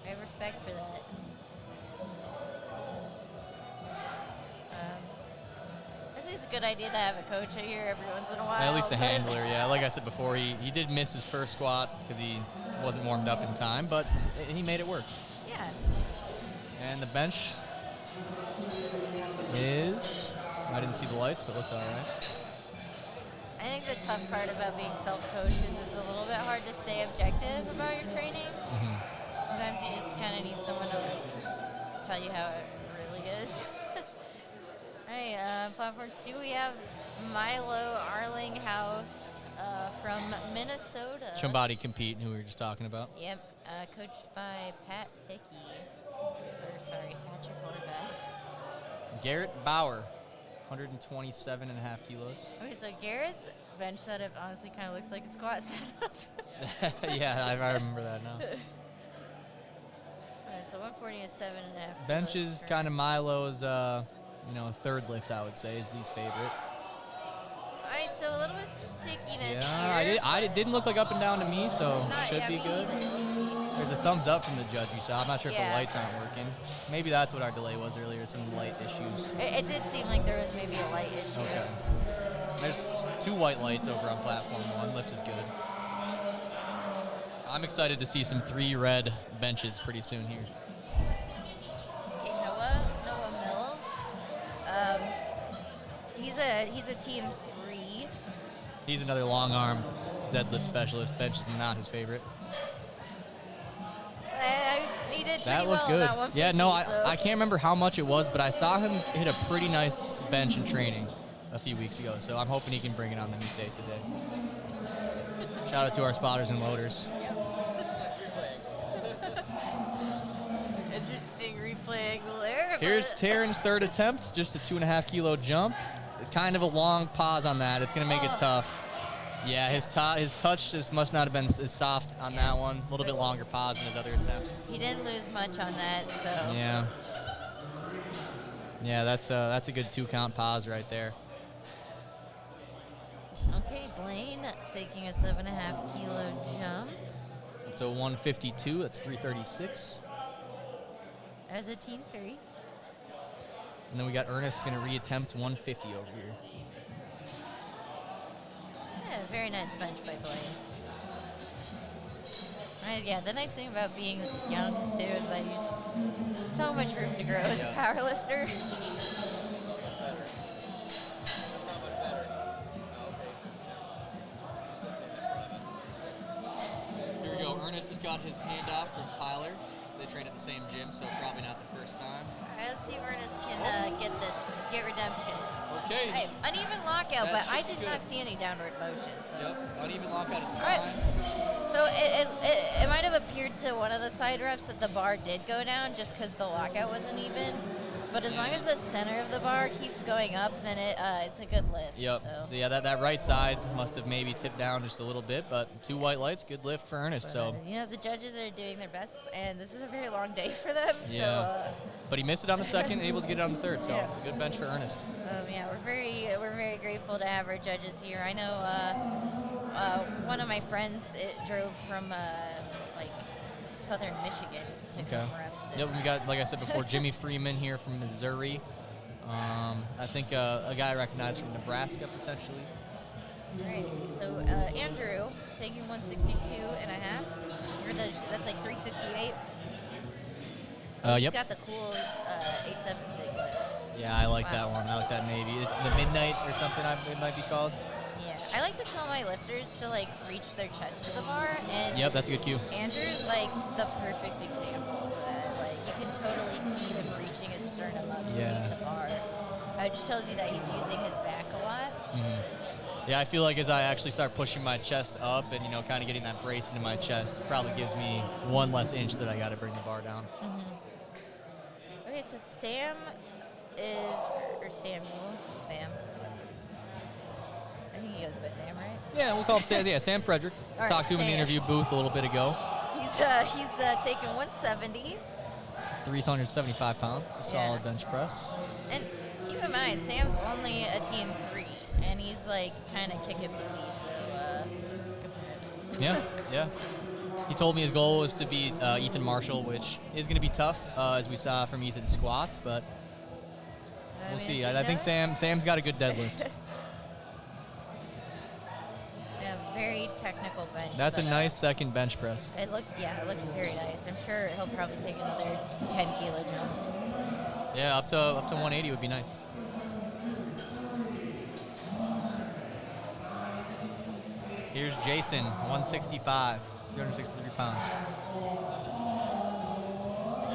I have respect for that. I think it's a good idea to have a coach here every once in a while. At least a handler, yeah. Like I said before, he did miss his first squat because he wasn't warmed up in time, but he made it work. Yeah. And the bench is, I didn't see the lights, but looked all right. I think the tough part about being self-coached is it's a little bit hard to stay objective about your training. Sometimes you just kind of need someone to tell you how it really is. All right, platform 2, we have Milo Arlinghouse from Minnesota. Chumbody Compete, who we were just talking about. Yep, coached by Pat Fickey. Patrick Horvath. Garrett Bauer, 127.5 kilos. Okay, so Garrett's bench setup honestly kind of looks like a squat setup. Yeah, I remember that now. Alright, so 140 is 7.5. Bench is kind of Milo's, third lift, I would say, is his favorite. Alright, so a little bit of stickiness Yeah, here. it didn't look like up and down to me, so should be good. We'll see. There's a thumbs up from the judge you saw. I'm not sure if Yeah. the lights aren't working. Maybe that's what our delay was earlier, some light issues. It did seem like there was maybe a light issue. Okay. There's 2 white lights over on platform 1. Lift is good. I'm excited to see some 3 red benches pretty soon here. Okay, Noah Mills. He's a team 3. He's another long arm deadlift specialist. Bench is not his favorite. He did That pretty looked well good. on that 150, Yeah, no, so. I can't remember how much it was, but I saw him hit a pretty nice bench in training a few weeks ago, so I'm hoping he can bring it on the meet day today. Shout out to our spotters and loaders. triangle there. Here's but- Taryn's third attempt, just a 2.5 kilo jump. Kind of a long pause on that. It's going to make it tough. Yeah, his touch just must not have been as soft on that one. A little bit longer pause than his other attempts. He didn't lose much on that, so. Yeah. Yeah, that's a good 2-count pause right there. Okay, Blaine taking a 7.5 kilo jump So 152, that's 336. as a team 3. And then we got Ernest going to reattempt 150 over here. Yeah, very nice bench by Blaine. Yeah, the nice thing about being young, too, is that you just so much room to grow as a powerlifter. Here we go. Ernest has got his handoff from Tyler. They train at the same gym, so probably not the first time. All right, let's see if Ernest can get redemption. Okay. Hey, uneven lockout, That but should I be did good. not see any downward motion. So. Yep, uneven lockout is All fine. right. So it might have appeared to one of the side refs that the bar did go down just because the lockout wasn't even. But as long as the center of the bar keeps going up, then it's a good lift. Yep. So. Yeah, that right side must have maybe tipped down just a little bit, but 2 white lights, good lift for Ernest. So. The judges are doing their best, and this is a very long day for them. Yeah. So. But he missed it on the second, able to get it on the third. So Yeah. good bench for Ernest. Yeah, we're very grateful to have our judges here. I know one of my friends drove from like southern Michigan to come ref this. Yep, we got, like I said before, Jimmy Freeman here from Missouri. I think a guy I recognize from Nebraska potentially. All right, so Andrew taking 162 and a half. That's like 358. He's Yep. got the cool A7 singlet. Yeah, I like that one. I like that navy. It's the Midnight or something it might be called. Yeah, I like to tell my lifters to like reach their chest to the bar, and Yep, that's a good cue. Andrew's like the perfect example of that. Like you can totally see him reaching his sternum up to meet the bar. It just tells you that he's using his back a lot. Yeah, I feel like as I actually start pushing my chest up and, kind of getting that brace into my chest, it probably gives me 1 less inch that I got to bring the bar down. Okay, so Sam. I think he goes by Sam, right? Yeah, we'll call him Sam. Yeah, Sam Frederick. All right, Talked to him in the Sam. interview booth a little bit ago. He's taking 170. 375 pounds. It's a solid bench press. And keep in mind, Sam's only a team 3, and he's like kind of kicking booty, so good for him. Yeah. He told me his goal was to beat Ethan Marshall, which is going to be tough, as we saw from Ethan's squats, but we'll see. I think Sam's got a good deadlift. Yeah, very technical bench. That's a but, nice second bench press. It looked very nice. I'm sure he'll probably take another 10 kilo jump. Yeah, up to 180 would be nice. Here's Jason, 165, 363 pounds.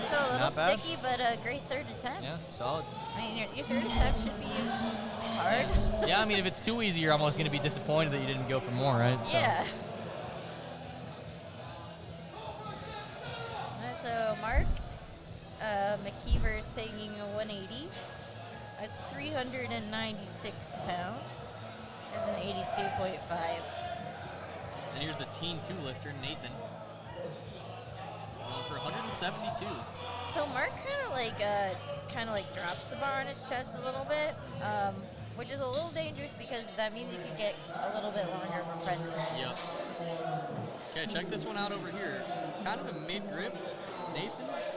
So a little Not bad. sticky, but a great third attempt. Yeah, solid. I mean, your third attempt should be hard. Yeah, I mean, if it's too easy, you're almost going to be disappointed that you didn't go for more, right? So. Yeah. So Mark McKeever is taking a 180. That's 396 pounds. That's an 82.5. And here's the Teen 2 lifter, Nathan. Going for 172. So Mark kind of like drops the bar on his chest a little bit, which is a little dangerous because that means you could get a little bit longer of a press curve. Yep. Okay, check this one out over here. Kind of a mid-grip. Nathan's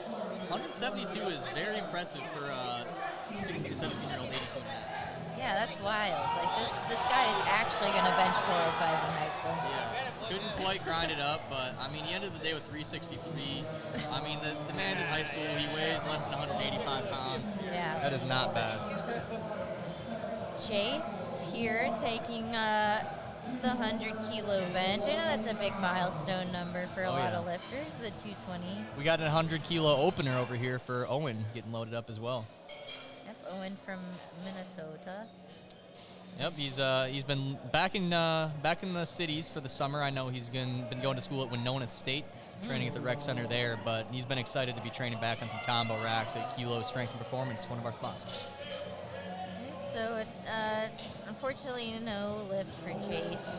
172 is very impressive for a 16 to 17-year-old 82 and a half. Yeah, that's wild. Like this guy is actually going to bench 405 in high school. Yeah, couldn't quite grind it up, but I mean, he ended the day with 363. I mean, the man's in high school. He weighs less than 185 pounds. Yeah. That is not bad. Chase here taking the 100 kilo bench. I know that's a big milestone number for a lot of lifters, the 220. We got a 100 kilo opener over here for Owen getting loaded up as well. Yep, Owen from Minnesota. Yep, he's been back in the cities for the summer. I know he's been going to school at Winona State training at the rec center there, but he's been excited to be training back on some combo racks at Kilo Strength and Performance, one of our sponsors. So, unfortunately, no lift for Chase.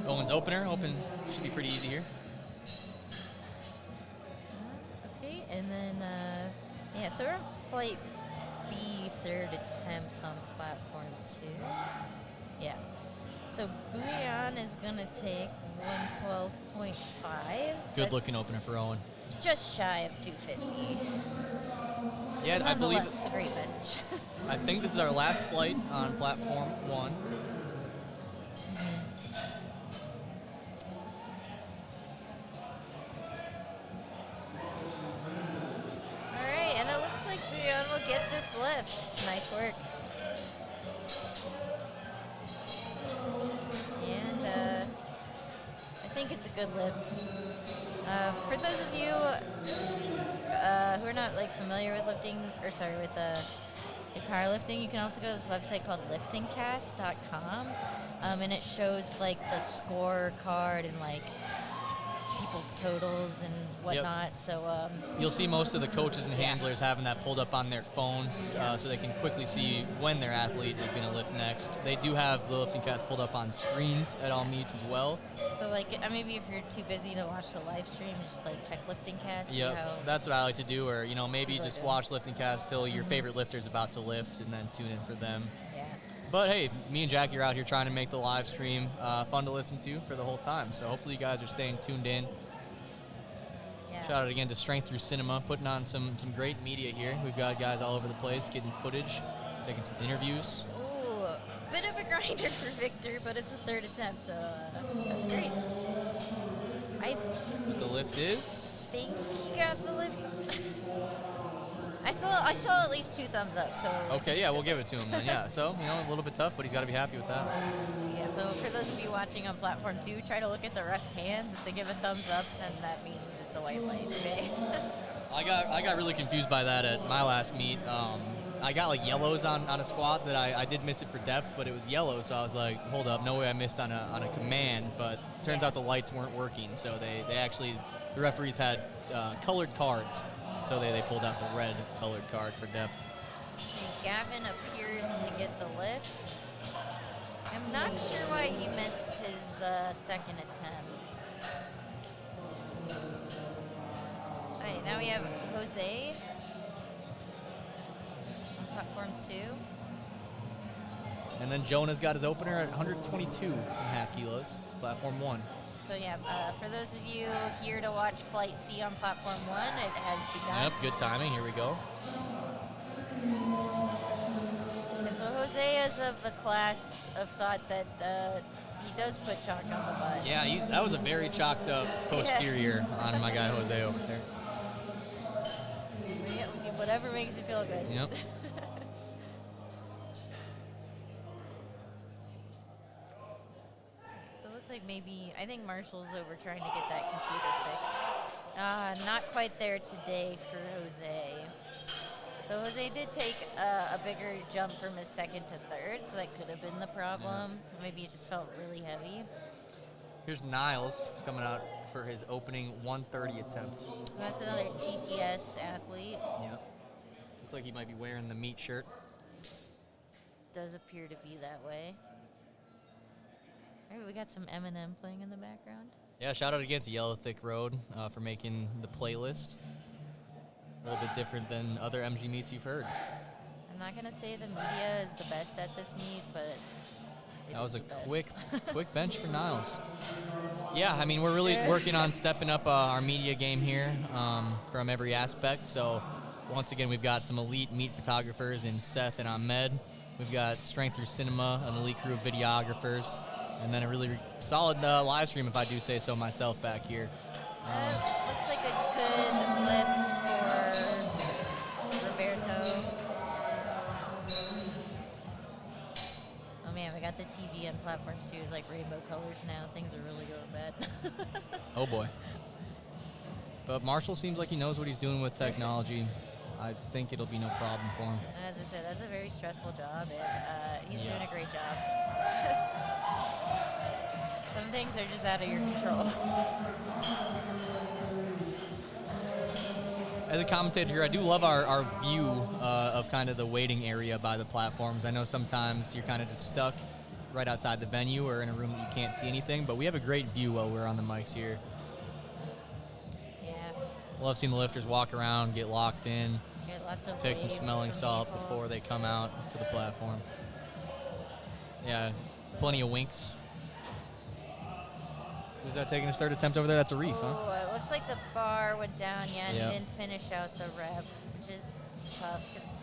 Owen's opener, should be pretty easy here. Okay, and then, yeah, so we're on flight B, third attempts on platform 2. Yeah. So Bouillon is going to take 112.5. Good looking opener for Owen. Just shy of 250. Yeah, I believe it's a great bench. I think this is our last flight on platform 1. All right, and it looks like Bouillon will get this lift. Nice work. And I think it's a good lift. For those of you who are not familiar with lifting, with powerlifting, you can also go to this website called liftingcast.com, and it shows the scorecard and people's totals and whatnot. Yep. So you'll see most of the coaches and handlers having that pulled up on their phones, so they can quickly see when their athlete is going to lift next. They do have the lifting cast pulled up on screens at all meets as well. So maybe if you're too busy to watch the live stream, just check lifting cast. Yeah, that's what I like to do. Or maybe just watch lifting cast till your favorite lifter's about to lift, and then tune in for them. Yeah. But hey, me and Jackie are out here trying to make the live stream fun to listen to for the whole time. So hopefully you guys are staying tuned in. Yeah. Shout out again to Strength Through Cinema, putting on some great media here. We've got guys all over the place getting footage, taking some interviews. Ooh, bit of a grinder for Victor, but it's the third attempt, so that's great. The lift is? I think he got the lift. I saw at least 2 thumbs up, so. Okay, yeah, we'll give it to him then, yeah. So, a little bit tough, but he's got to be happy with that. Yeah, so for those of you watching on platform 2, try to look at the ref's hands. If they give a thumbs up, then that means it's a white light, okay? I got really confused by that at my last meet. I got yellows on a squat that I did miss it for depth, but it was yellow, so I was like, hold up, no way I missed on a command, but turns out the lights weren't working, so they actually, the referees had colored cards, so they pulled out the red colored card for depth. Gavin appears to get the lift. I'm not sure why he missed his second attempt. All right, now we have Jose on platform 2. And then Jonah's got his opener at 122.5 kilos, platform 1. So yeah, for those of you here to watch Flight C on platform 1, it has begun. Yep, good timing. Here we go. Okay, so Jose is of the class of thought that he does put chalk on the butt. Yeah, that was a very chalked up posterior on my guy Jose over there. Yeah, whatever makes you feel good. Yep. I think Marshall's over trying to get that computer fixed. Not quite there today for Jose. So Jose did take a bigger jump from his second to third, so that could have been the problem. Yeah. Maybe it just felt really heavy. Here's Niles coming out for his opening 130 attempt. That's another TTS athlete. Yep. Looks like he might be wearing the meat shirt. Does appear to be that way. All right, we got some Eminem playing in the background. Yeah, shout out again to Yellow Thick Road for making the playlist. A little bit different than other MG meets you've heard. I'm not going to say the media is the best at this meet, but that was a quick bench for Niles. Yeah, I mean, we're really working on stepping up our media game here from every aspect. So once again, we've got some elite meet photographers in Seth and Ahmed. We've got Strength Through Cinema, an elite crew of videographers, and then a really solid live stream, if I do say so myself, back here. Looks like a good lift for Roberto. Oh man, we got the TV on platform 2 is like rainbow colors now. Things are really going bad. Oh boy. But Marshall seems like he knows what he's doing with technology. I think it'll be no problem for him. As I said, that's a very stressful job, and he's doing a great job. things are just out of your control. As a commentator here, I do love our view of kind of the waiting area by the platforms. I know sometimes you're kind of just stuck right outside the venue or in a room that you can't see anything, but we have a great view while we're on the mics here. Yeah. Love seeing the lifters walk around, get locked in, Get lots of take some waves smelling from salt people. before they come out to the platform. Yeah, plenty of winks. Who's that taking his third attempt over there? That's a reef, huh? Oh, it looks like the bar went down yet Yep. and didn't finish out the rep, which is tough because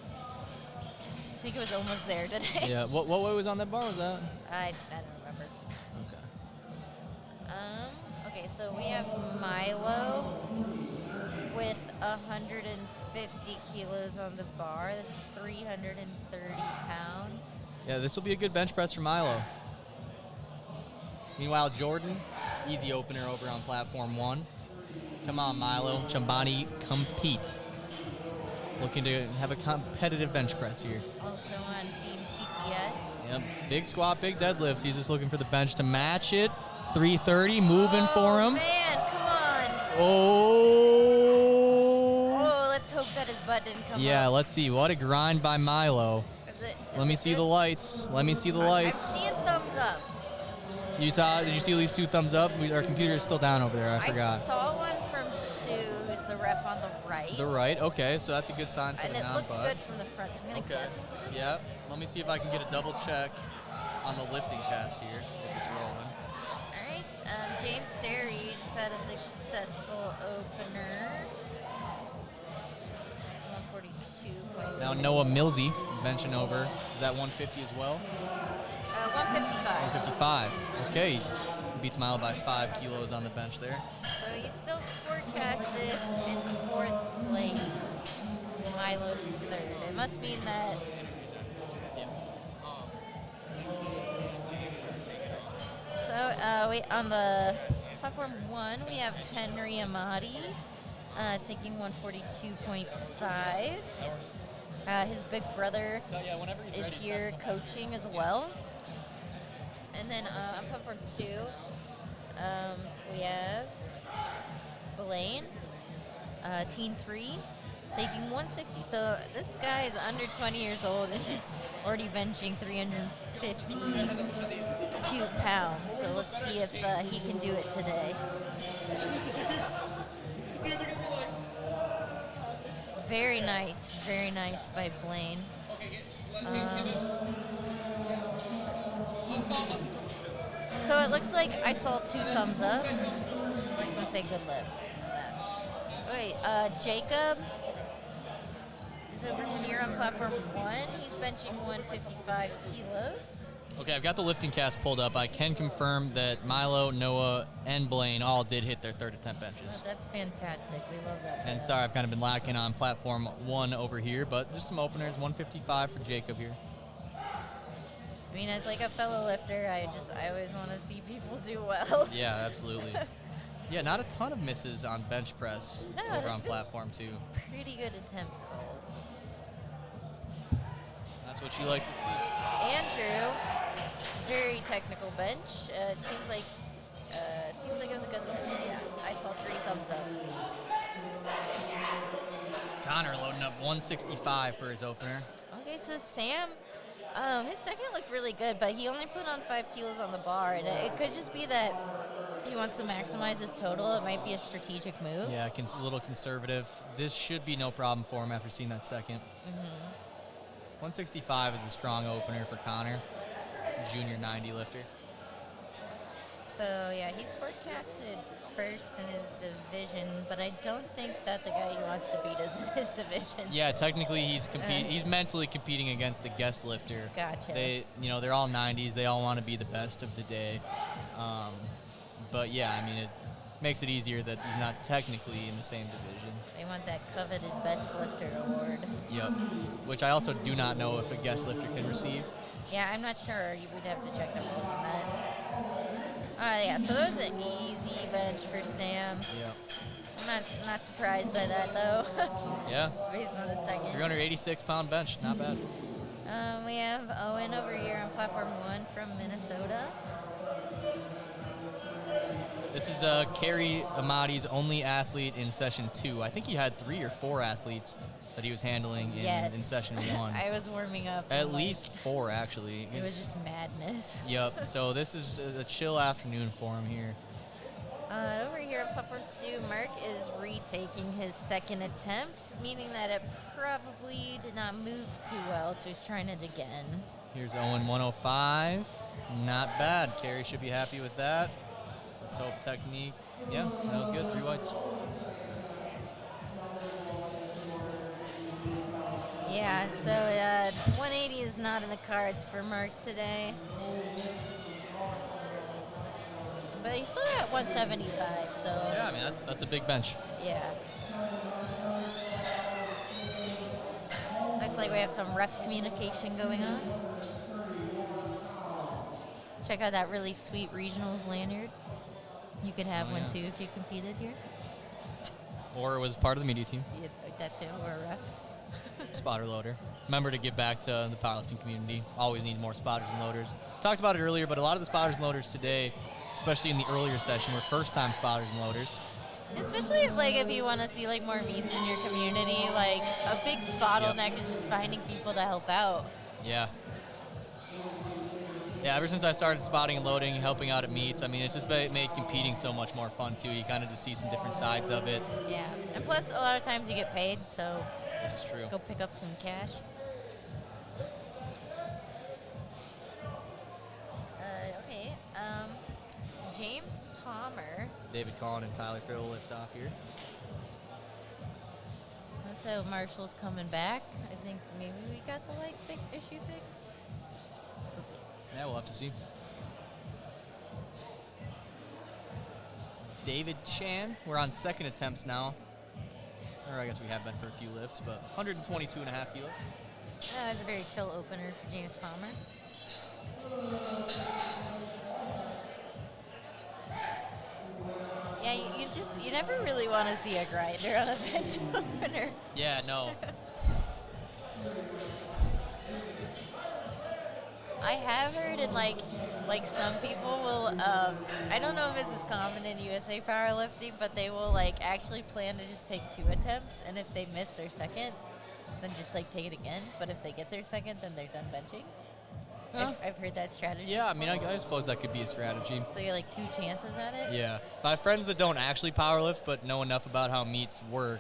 I think it was almost there today. Yeah, what weight was on that bar? Was that? I don't remember. Okay. Okay, so we have Milo with 150 kilos on the bar. That's 330 pounds. Yeah, this will be a good bench press for Milo. Meanwhile, Jordan, easy opener over on platform 1. Come on, Milo. Chambani, compete. Looking to have a competitive bench press here. Also on Team TTS. Yep, big squat, big deadlift. He's just looking for the bench to match it. 330, moving for him. Man, come on. Oh. Oh, let's hope that his butt didn't come Yeah, up. let's see. What a grind by Milo. Is Let me see the lights. Let me see the lights. I'm seeing thumbs up. Did you see at least 2 thumbs up? Our computer is still down over there. I forgot. I saw one from Sue, who's the ref on the right. The right, okay, so that's a good sign for And the it looks non-butt. good from the front, so I'm going to guess it was a good Yeah, let me see if I can get a double check on the lifting cast here, if it's rolling. All right, James Terry just had a successful opener. 142.5. Now Noah Millsy benching over. Is that 150 as well? 155. 155. Okay, beats Milo by 5 kilos on the bench there. So he's still forecasted in 4th place. Milo's 3rd. It must mean that. So we on the platform 1 we have Henry Amati taking 142.5. His big brother is here coaching as well. And then on platform 2, we have Blaine, Teen 3, taking 160. So this guy is under 20 years old and he's already benching 352 pounds. So let's see if he can do it today. Very nice by Blaine. So it looks like I saw 2 thumbs up. I'm gonna say good lift. Wait, Jacob is over here on platform 1. He's benching 155 kilos. Okay, I've got the lifting cast pulled up. I can confirm that Milo, Noah, and Blaine all did hit their 3rd attempt benches. Oh, that's fantastic. We love that. And sorry, I've kind of been lacking on platform 1 over here, but just some openers. 155 for Jacob here. I mean, as like a fellow lifter, I always want to see people do well. Yeah, absolutely. Yeah, not a ton of misses on bench press No, over there's on been platform 2. Pretty good attempt calls. That's what you like to see. Andrew, very technical bench. It seems like it was a good lift. Yeah, I saw 3 thumbs up. Connor loading up 165 for his opener. Okay, so Sam, his second looked really good, but he only put on 5 kilos on the bar, and it could just be that he wants to maximize his total. It might be a strategic move. Yeah, a little conservative. This should be no problem for him after seeing that second. 165 is a strong opener for Connor, junior 90 lifter. So yeah, he's forecasted first in his division, but I don't think that the guy he wants to beat is in his division. Yeah, technically he's mentally competing against a guest lifter. Gotcha. They're all 90s. They all want to be the best of today. But yeah, I mean, it makes it easier that he's not technically in the same division. They want that coveted best lifter award. Yep. Which I also do not know if a guest lifter can receive. Yeah, I'm not sure. You would have to check the rules on that. Yeah, so that was an easy bench for Sam. Yep. I'm not surprised by that, though. Yeah. Based on the second. 386-pound bench, not bad. We have Owen over here on platform 1 from Minnesota. This is Kerry Amati's only athlete in session 2. I think he had 3 or 4 athletes that he was handling in session 1. I was warming up. At least 4, actually. It was just madness. Yep. So this is a chill afternoon for him here. Over here in Puffer 2, Mark is retaking his second attempt, meaning that it probably did not move too well, so he's trying it again. Here's Owen 105. Not bad. Kerry should be happy with that. Let's hope technique. Yeah, that was good. 3 whites. Yeah, so 180 is not in the cards for Mark today. But he's still at 175, so... Yeah, I mean, that's a big bench. Yeah. Looks like we have some ref communication going on. Check out that really sweet regionals lanyard. You could have one too if you competed here. Or was part of the media team. Yeah, like that too, or a ref. Spotter loader. Remember to give back to the powerlifting community. Always need more spotters and loaders. Talked about it earlier, but a lot of the spotters and loaders today, especially in the earlier session, were first-time spotters and loaders. Especially if you want to see like more meets in your community, like a big bottleneck is just finding people to help out. Yeah. Yeah, ever since I started spotting and loading and helping out at meets, I mean, it just made competing so much more fun, too. You kind of just see some different sides of it. Yeah, and plus, a lot of times you get paid, so this is true. Go pick up some cash. Okay, James Palmer. David Collin and Tyler Fair will lift off here. That's how Marshall's coming back. I think maybe we got the leg issue fixed. We'll see. Yeah, we'll have to see. David Chan, we're on second attempts now. Or I guess we have been for a few lifts, but 122.5 kilos. That was a very chill opener for James Palmer. Yeah, you never really want to see a grinder on a bench opener. Yeah, no. I have heard in like some people will I don't know if this is common in USA powerlifting, but they will like actually plan to just take 2 attempts, and if they miss their second, then just like take it again. But if they get their second, then they're done benching. I've heard that strategy. Yeah, I mean, I suppose that could be a strategy. So you have like 2 chances at it? Yeah. My friends that don't actually powerlift but know enough about how meets work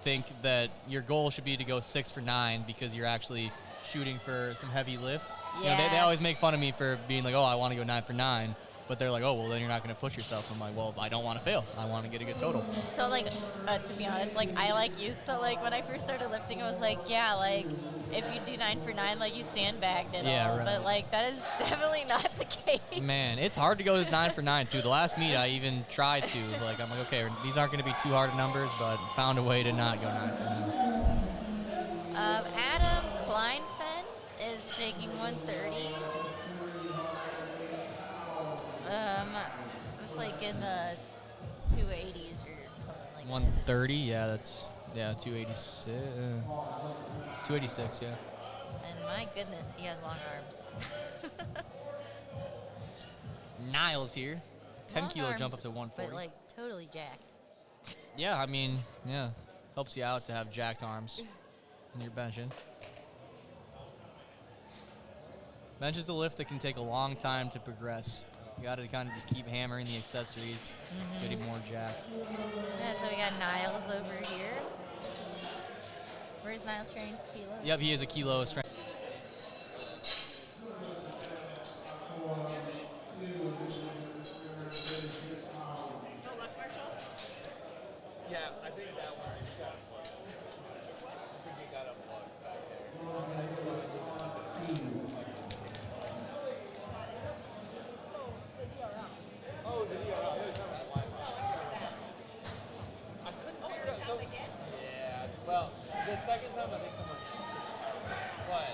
think that your goal should be to go 6 for 9 because you're actually shooting for some heavy lifts. Yeah. You know, they always make fun of me for being like, oh, I want to go 9 for 9. But they're like, oh, well, then you're not going to push yourself. I'm like, well, I don't want to fail. I want to get a good total. So, like, to be honest, like, I, used to, when I first started lifting, I was like, yeah, if you do 9 for 9, you sandbagged it all. Right. But, that is definitely not the case. Man, it's hard to go 9 for 9, too. The last meet, I even tried to. I'm like, okay, these aren't going to be too hard of numbers, but found a way to not go 9 for 9. Adam Kleinfen is taking 130. It's in the 280s or something like 130, yeah, that's 286. 286, yeah. And my goodness, he has long arms. Niles here, 10 long kilo arms, jump up to 140. But totally jacked. Yeah, I mean, yeah, helps you out to have jacked arms when you're benching. Bench is a lift that can take a long time to progress. You got to kind of just keep hammering the accessories, getting more jacked. Yeah, so we got Niles over here. Where's Niles training? Kilo? Yep, he is a kilo strength. Yeah, I think that one is got unplugged. I think he got unplugged back there. Oh, the DRL. I couldn't figure it out. So, yeah, well, the second time I think someone. What?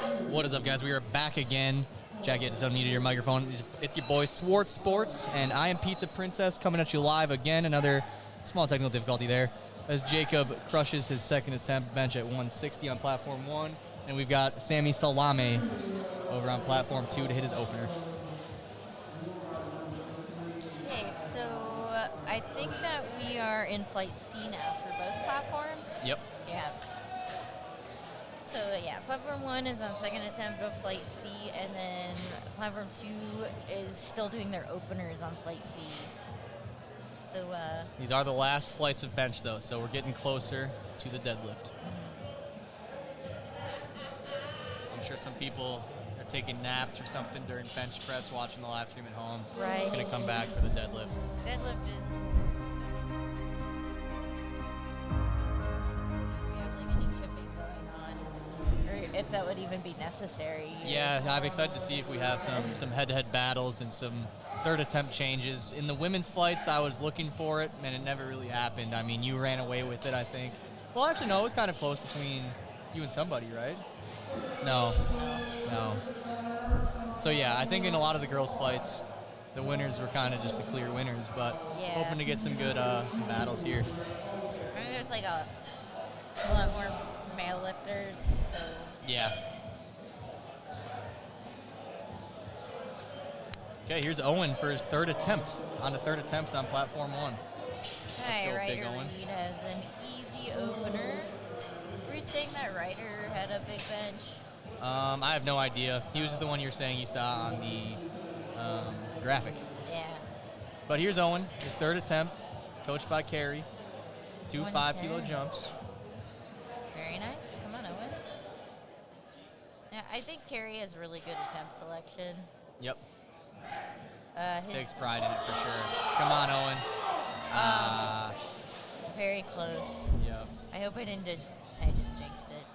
What is up, guys? We are back again. Jackie, just unmuted your microphone. It's your boy, Swartz Sports, and I am Pizza Princess coming at you live again. Another small technical difficulty there as Jacob crushes his second attempt bench at 160 on platform 1. And we've got Sammy Salame over on platform 2 to hit his opener. Okay, so I think that we are in flight C now for both platforms. Yep. Yeah. So yeah, platform 1 is on second attempt of flight C, and then platform 2 is still doing their openers on flight C. So These are the last flights of bench, though, so we're getting closer to the deadlift. I'm sure some people are taking naps or something during bench press, watching the live stream at home. Right. Gonna come back for the deadlift. Deadlift is. We have like any chipping going on, or if that would even be necessary. Yeah, I'm excited to see if we have some head-to-head battles and some third attempt changes. In the women's flights, I was looking for it, and it never really happened. I mean, you ran away with it, I think. Well, actually, no, it was kind of close between you and somebody, right? No. So, yeah, I think in a lot of the girls' flights, the winners were kind of just the clear winners, but hoping to get some good some battles here. I mean, there's like a lot more male lifters, so. Yeah. Okay, here's Owen for his third attempt. On to third attempts on platform 1. Okay, Let's go, Ryder big Owen. Reed has an easy opener. Were you saying that Ryder had a big bench? I have no idea. He was the one you were saying you saw on the graphic. Yeah. But here's Owen, his third attempt, coached by Carrie. 2 110. 5-kilo jumps. Very nice. Come on, Owen. Yeah, I think Carrie has really good attempt selection. Yep. His Takes pride in it for sure. Come on, Owen. Very close. Yep. I hope I just jinxed it.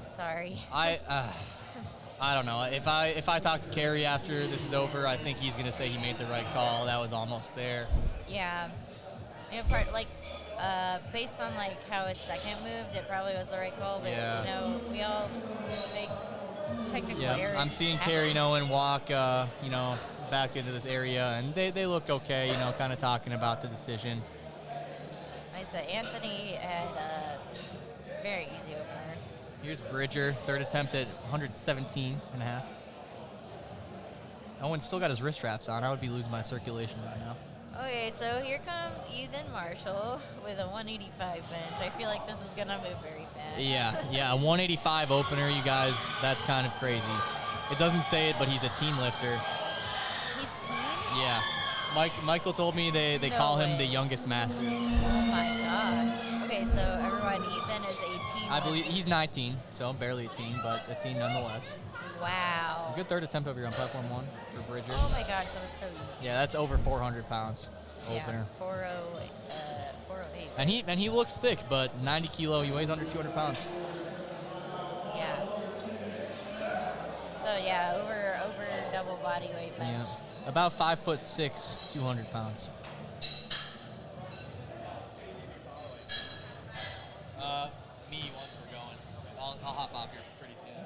Sorry. I don't know. If I talk to Carrie after this is over, I think he's gonna say he made the right call. That was almost there. Yeah. Based on like how his second moved, it probably was the right call. But Yeah. you know, we all make technical errors. I'm seeing Carrie and Owen walk, back into this area, and they look okay. Kind of talking about the decision. I said Anthony had a very easy opener. Here's Bridger, third attempt at 117 and a half. Owen's still got his wrist straps on. I would be losing my circulation right now. Okay, so here comes Ethan Marshall with a 185 bench. I feel like this is gonna move very fast. Yeah, a 185 opener, you guys. That's kind of crazy. It doesn't say it, but he's a team lifter. He's teen? Yeah. Michael told me they No call him way. the youngest master. Oh my gosh. Okay, so everyone, Ethan is 18. I believe he's 19, so barely a teen, but a teen nonetheless. Wow. A good third attempt over here on platform 1 for Bridger. Oh my gosh, that was so easy. Yeah, that's over 400 pounds opener. Yeah, 408. And he looks thick, but 90 kilo, he weighs under 200 pounds. Yeah. So yeah, over double body weight bench. Yeah. About 5'6", 200 pounds. Me once we're going. I'll hop off here pretty soon.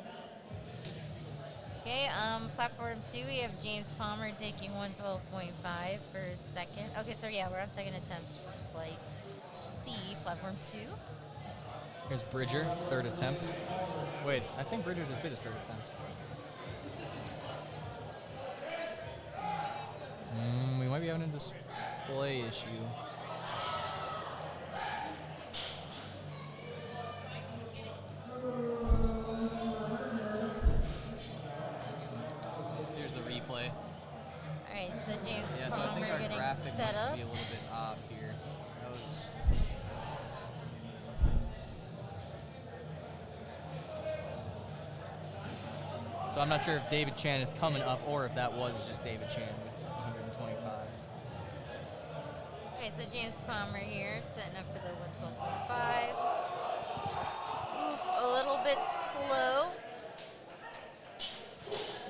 Okay, platform 2, we have James Palmer taking 112.5 for his second. Okay, so yeah, we're on second attempts for flight C, platform 2. Here's Bridger, third attempt. Wait, I think Bridger just did his third attempt. We might be having a display issue. Here's the replay. All right, so James Yeah, so I think Palmer our getting graphic set might up. be a little bit off here. That was. So I'm not sure if David Chan is coming up or if that was just David Chan with 125. Okay, so James Palmer here, setting up for the 112.5. Oof, a little bit slow.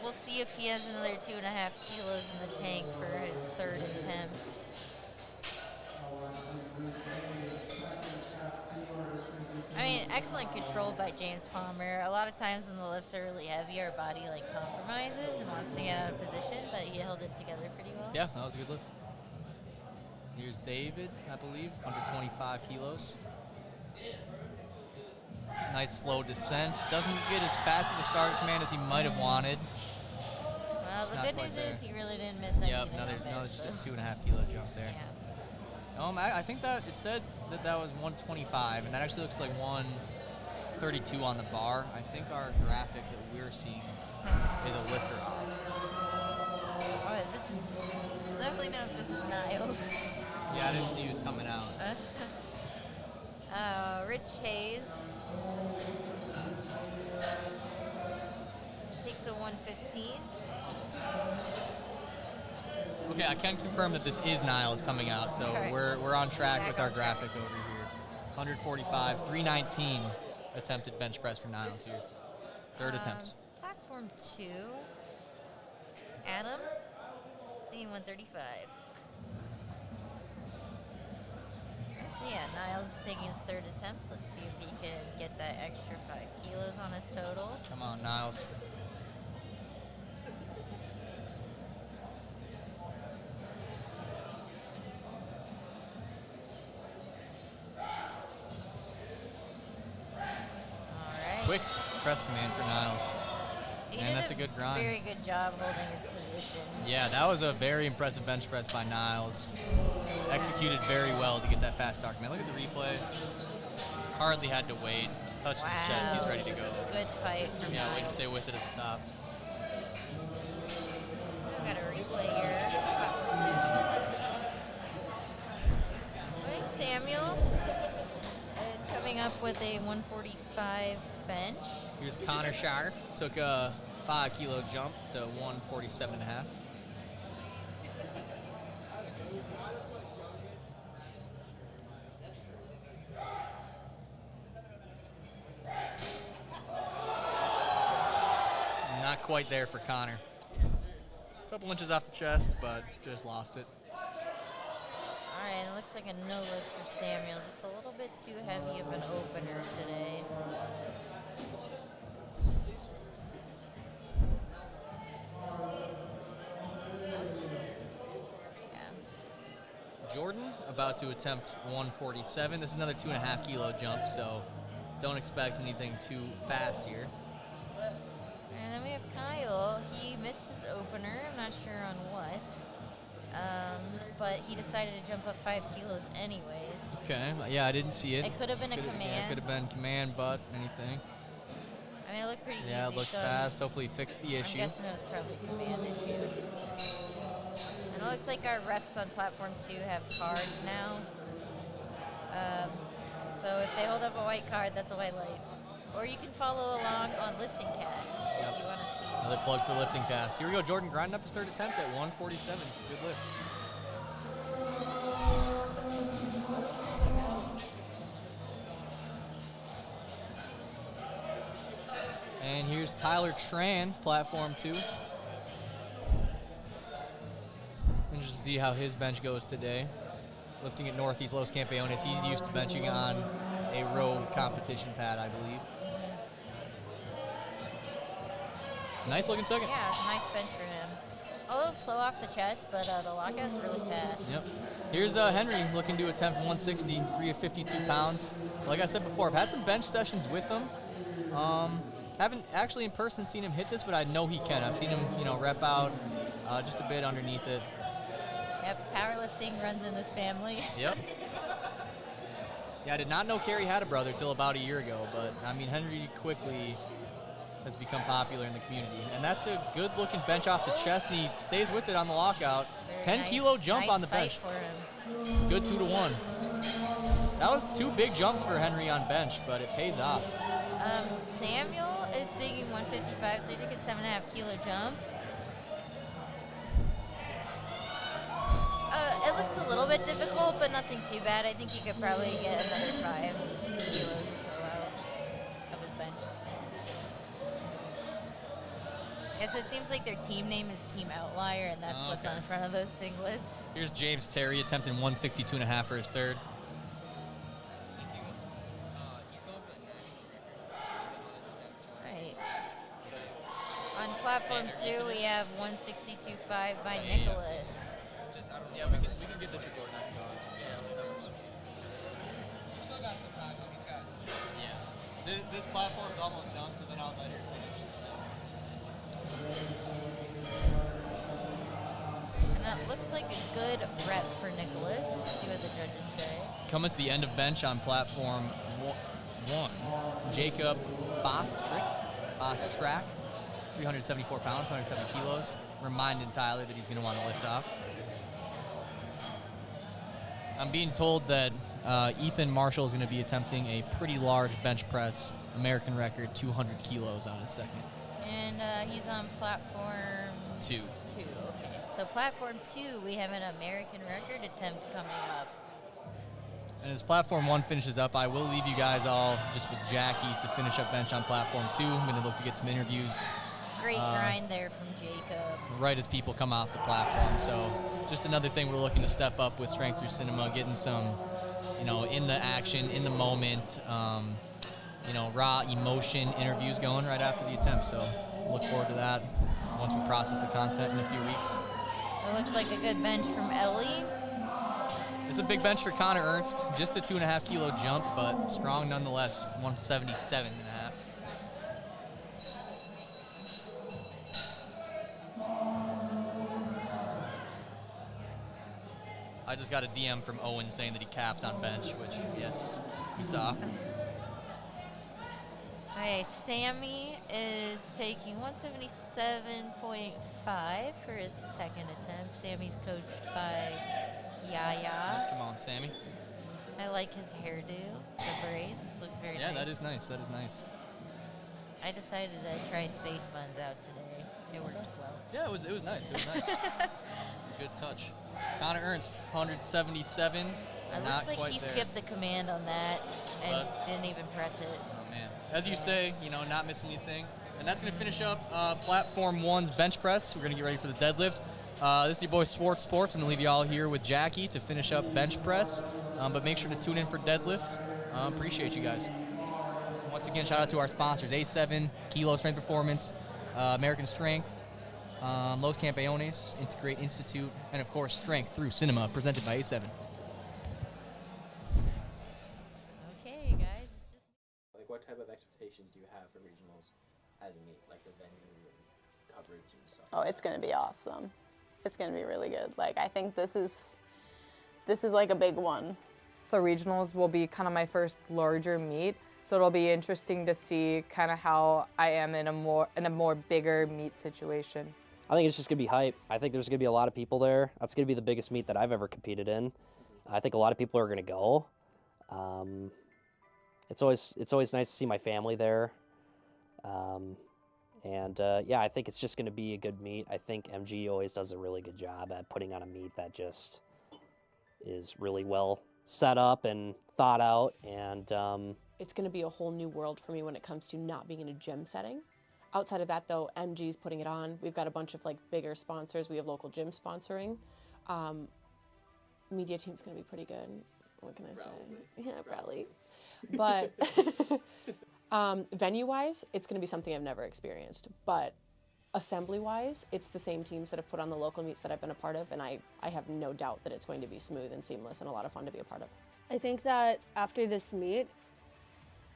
We'll see if he has another 2.5 kilos in the tank for his third attempt. I mean, excellent control by James Palmer. A lot of times when the lifts are really heavy, our body like compromises and wants to get out of position, but he held it together pretty well. Yeah, that was a good lift. Here's David, I believe, under 25 kilos. Nice slow descent. Doesn't get as fast of a start at command as he might have wanted. Well, the good news is he really didn't miss anything. Yep, another just a 2.5 kilo jump there. Yeah. I think that it said that was 125, and that actually looks like 132 on the bar. I think our graphic that we're seeing is a lifter off. Oh, this is definitely know if this is Niles. Yeah, I didn't see who's coming out. Rich Hayes takes a 115. Okay, I can confirm that this is Niles coming out, so Okay. we're on track Back with our on track. graphic over here. 145, 319 attempted bench press for Niles here. Third attempt. Platform 2. Adam, thinking 135. So yeah, Niles is taking his third attempt. Let's see if he can get that extra 5 kilos on his total. Come on, Niles. Quick press command for Niles. He And did that's a good grind. Very good job holding his position. Yeah, that was a very impressive bench press by Niles. Executed very well to get that fast start command. Look at the replay. Hardly had to wait. Touched his chest. He's ready to go. Good fight from Yeah, way to Niles. stay with it at the top. We got a replay here. Okay, Samuel is coming up with a 145 bench. Here's Connor Shire. Took a 5 kilo jump to 147.5. Not quite there for Connor. A couple inches off the chest, but just lost it. All right, it looks like a no lift for Samuel. Just a little bit too heavy of an opener today. Jordan about to attempt 147. This is another 2.5 kilo jump, so don't expect anything too fast here. And then we have Kyle. He missed his opener. I'm not sure on what. But he decided to jump up 5 kilos anyways. Okay, yeah, I didn't see it. It could have been a command. Yeah, it could have been command, but anything. I mean, it looked pretty easy. Yeah, it looked so fast. Hopefully he fixed the issue. I'm guessing it was probably a command issue. And it looks like our refs on platform 2 have cards now. So if they hold up a white card, that's a white light. Or you can follow along on Lifting Cast if you want to see. Another plug for Lifting Cast. Here we go, Jordan grinding up his third attempt at 147. Good lift. And here's Tyler Tran, platform 2. Interested to see how his bench goes today. Lifting at Northeast Los Campeones. He's used to benching on a row competition pad, I believe. Nice looking second. Yeah, it's a nice bench for him. A little slow off the chest, but the lockout's really fast. Yep. Here's Henry looking to attempt 160, 3 of 52 pounds. Like I said before, I've had some bench sessions with him. Haven't actually in person seen him hit this, but I know he can. I've seen him, rep out just a bit underneath it. Yep, powerlifting runs in this family. Yep. Yeah, I did not know Kerry had a brother till about a year ago, but I mean, Henry quickly has become popular in the community. And that's a good-looking bench off the chest, and he stays with it on the lockout. Very 10-kilo jump nice on the fight bench. for him. Good 2-to-1. That was 2 big jumps for Henry on bench, but it pays off. Samuel is taking 155, so he took a 7.5 kilo jump. It looks a little bit difficult, but nothing too bad. I think he could probably get another 5 kilos or so out of his bench. Yeah, so it seems like their team name is Team Outlier, and that's what's on front of those singlets. Here's James Terry attempting 162.5 for his third. platform 2, we have 162.5 by Nicholas. Yeah, we can get this recorded. I can go on. Yeah, that works. Still got some time. He's got. Yeah. This platform's almost done, so then I'll let her finish. And that looks like a good rep for Nicholas. See what the judges say. Coming to the end of bench on platform 1, Jacob Bostrack, 374 pounds, 107 kilos. Reminding Tyler that he's going to want to lift off. I'm being told that Ethan Marshall is going to be attempting a pretty large bench press, American record, 200 kilos on his second. And he's on platform 2. 2, okay. So platform 2, we have an American record attempt coming up. And as platform 1 finishes up, I will leave you guys all just with Jackie to finish up bench on platform 2. I'm going to look to get some interviews. Great grind there from Jacob. Right as people come off the platform. So just another thing we're looking to step up with Strength Through Cinema, getting some, in the action, in the moment, raw emotion interviews going right after the attempt. So look forward to that once we process the content in a few weeks. It looked like a good bench from Ellie. It's a big bench for Connor Ernst. Just a 2.5 kilo jump, but strong nonetheless, 177.5. I just got a DM from Owen saying that he capped on bench, which, yes, we saw. Okay, Sammy is taking 177.5 for his second attempt. Sammy's coached by Yaya. Come on, Sammy. I like his hairdo. The braids looks very nice. Yeah, that is nice. That is nice. I decided to try Space Buns out today. It worked well. Yeah, it was nice. It was nice. Good touch. Connor Ernst, 177. It not looks like quite he there. skipped the command on that and didn't even press it. Oh, man. As you say, not missing anything. And that's going to finish up Platform 1's bench press. We're going to get ready for the deadlift. This is your boy Sports. I'm going to leave you all here with Jackie to finish up bench press. But make sure to tune in for deadlift. Appreciate you guys. Once again, shout out to our sponsors, A7, Kilo Strength Performance, American Strength, Los Campeones, Integrate Institute, and of course, Strength Through Cinema, presented by A7. Okay, guys, it's just... Like, what type of expectations do you have for regionals as a meet, like the venue and coverage and stuff? Oh, it's going to be awesome. It's going to be really good. Like, I think this is like a big one. So regionals will be kind of my first larger meet. So it'll be interesting to see kind of how I am in a more bigger meet situation. I think it's just gonna be hype. I think there's gonna be a lot of people there. That's gonna be the biggest meet that I've ever competed in. I think a lot of people are gonna go. It's always nice to see my family there. Yeah, I think it's just gonna be a good meet. I think MG always does a really good job at putting on a meet that just is really well set up and thought out, and it's going to be a whole new world for me when it comes to not being in a gym setting. Outside of that, though, MG's putting it on. We've got a bunch of bigger sponsors. We have local gyms sponsoring. Media team's going to be pretty good. What can I say? Yeah, probably. But venue-wise, it's going to be something I've never experienced. But assembly-wise, it's the same teams that have put on the local meets that I've been a part of, and I have no doubt that it's going to be smooth and seamless and a lot of fun to be a part of. I think that after this meet,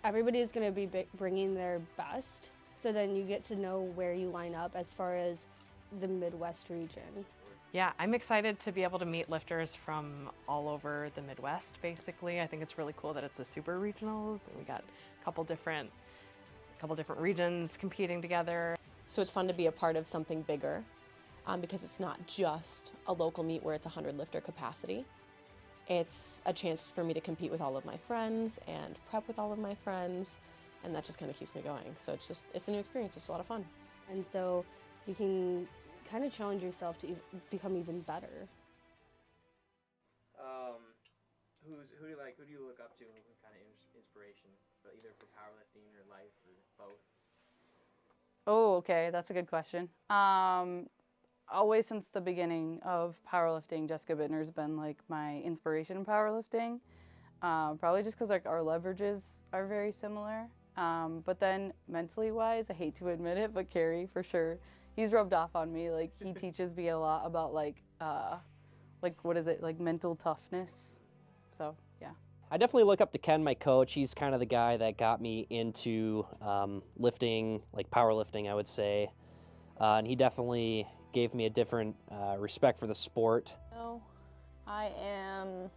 everybody is going to be bringing their best, so then you get to know where you line up as far as the Midwest region. Yeah, I'm excited to be able to meet lifters from all over the Midwest, basically. I think it's really cool that it's a super regionals, and we got a couple different regions competing together. So it's fun to be a part of something bigger because it's not just a local meet where it's 100 lifter capacity. It's a chance for me to compete with all of my friends and prep with all of my friends, and that just kind of keeps me going. So it's a new experience. It's a lot of fun. And so you can kind of challenge yourself to become even better. Who do you look up to? What kind of inspiration, either for powerlifting or life or both? Oh, okay, that's a good question. Always since the beginning of powerlifting, Jessica Bittner's been my inspiration in powerlifting. Probably just because our leverages are very similar. But then mentally wise, I hate to admit it, but Carrie for sure he's rubbed off on me. Like he teaches me a lot about like what is it, like mental toughness. So yeah. I definitely look up to Ken, my coach. He's kind of the guy that got me into lifting, like powerlifting, I would say. And he definitely gave me a different respect for the sport. No, I am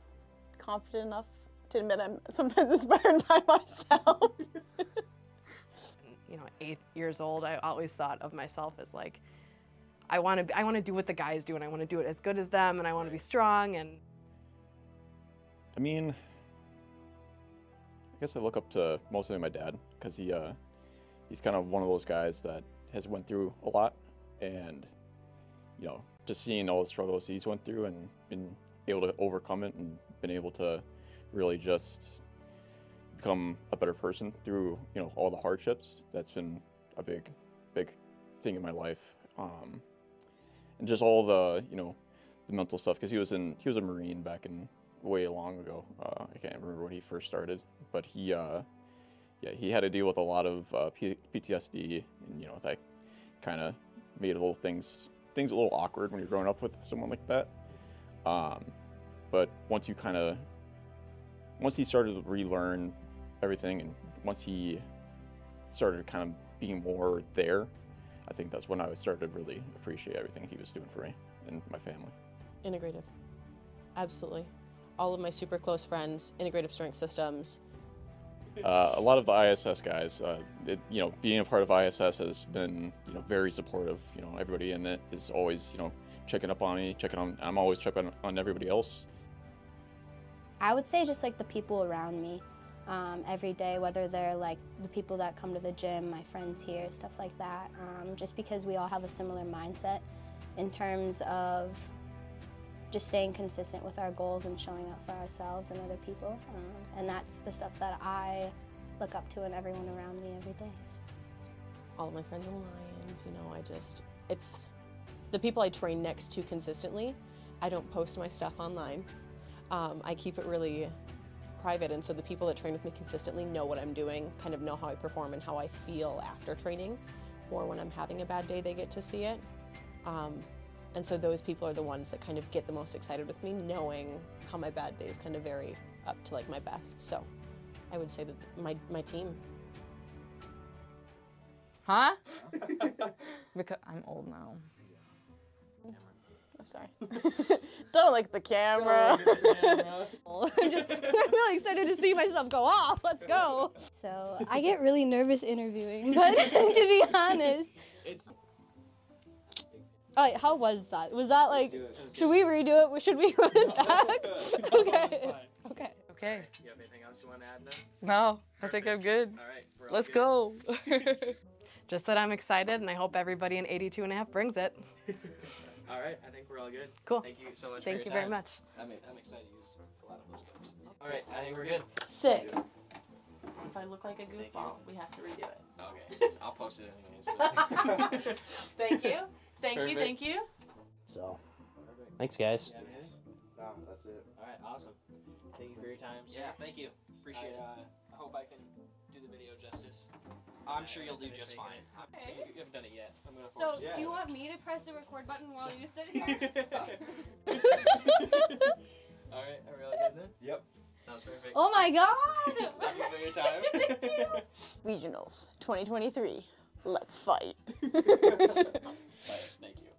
confident enough to admit I'm sometimes inspired by myself. You know, 8 years old, I always thought of myself as like, I want to do what the guys do, and I want to do it as good as them, and I want to be strong. And I mean, I guess I look up to mostly my dad because he's kind of one of those guys that has went through a lot, and you know, just seeing all the struggles he's went through and been able to overcome it and been able to really just become a better person through, you know, all the hardships. That's been a big thing in my life, and just all the, you know, the mental stuff, because he was a Marine back in way long ago. I can't remember when he first started, but he had to deal with a lot of PTSD, and you know, that kind of made little things a little awkward when you're growing up with someone like that. But once he started to relearn everything, and once he started kind of being more there, I think that's when I started to really appreciate everything he was doing for me and my family. Integrative, absolutely. All of my super close friends, integrative strength systems. A lot of the ISS guys, you know, being a part of ISS has been, you know, very supportive. You know, everybody in it is always, you know, checking up on me, I'm always checking on everybody else. I would say just like the people around me every day, whether they're like the people that come to the gym, my friends here, stuff like that, just because we all have a similar mindset in terms of just staying consistent with our goals and showing up for ourselves and other people. And that's the stuff that I look up to in everyone around me every day. All of my friends are Lions, you know, it's the people I train next to consistently. I don't post my stuff online. I keep it really private, and so the people that train with me consistently know what I'm doing, kind of know how I perform and how I feel after training, or when I'm having a bad day, they get to see it. And so those people are the ones that kind of get the most excited with me, knowing how my bad days kind of vary up to like my best. So I would say that my team. Huh? Because I'm old now. I'm sorry. Don't look at the camera. I'm really excited to see myself go off. Let's go. So I get really nervous interviewing, but to be honest. How was that? Was that like, should we redo it? Should we run it back? Okay. Okay. Okay. You have anything else you want to add then? No, I think I'm good. All right. We're all Let's good. go. just that I'm excited, and I hope everybody in 82.5 brings it. All right. I think we're all good. Cool. Thank you so much Thank for you your very time. much. I'm excited to use a lot of those clips. All right. I think we're good. Sick. If I look like a goofball, we have to redo it. Okay. I'll post it anyways. Thank you. Thank Perfect. you. Thank you. So, thanks guys. Yeah, man. No, that's it. All right. Awesome. Thank you for your time. Sir. Yeah. Thank you. Appreciate it. I hope I can do the video justice. I'm sure you'll do just fine. Okay. You haven't done it yet. I'm gonna So, force you. do you want me to press the record button while you sit here? All right. Are we all good then? Yep. Sounds perfect. Oh my God! Thank you for your time. Thank you. Regionals 2023. Let's fight. Thank you.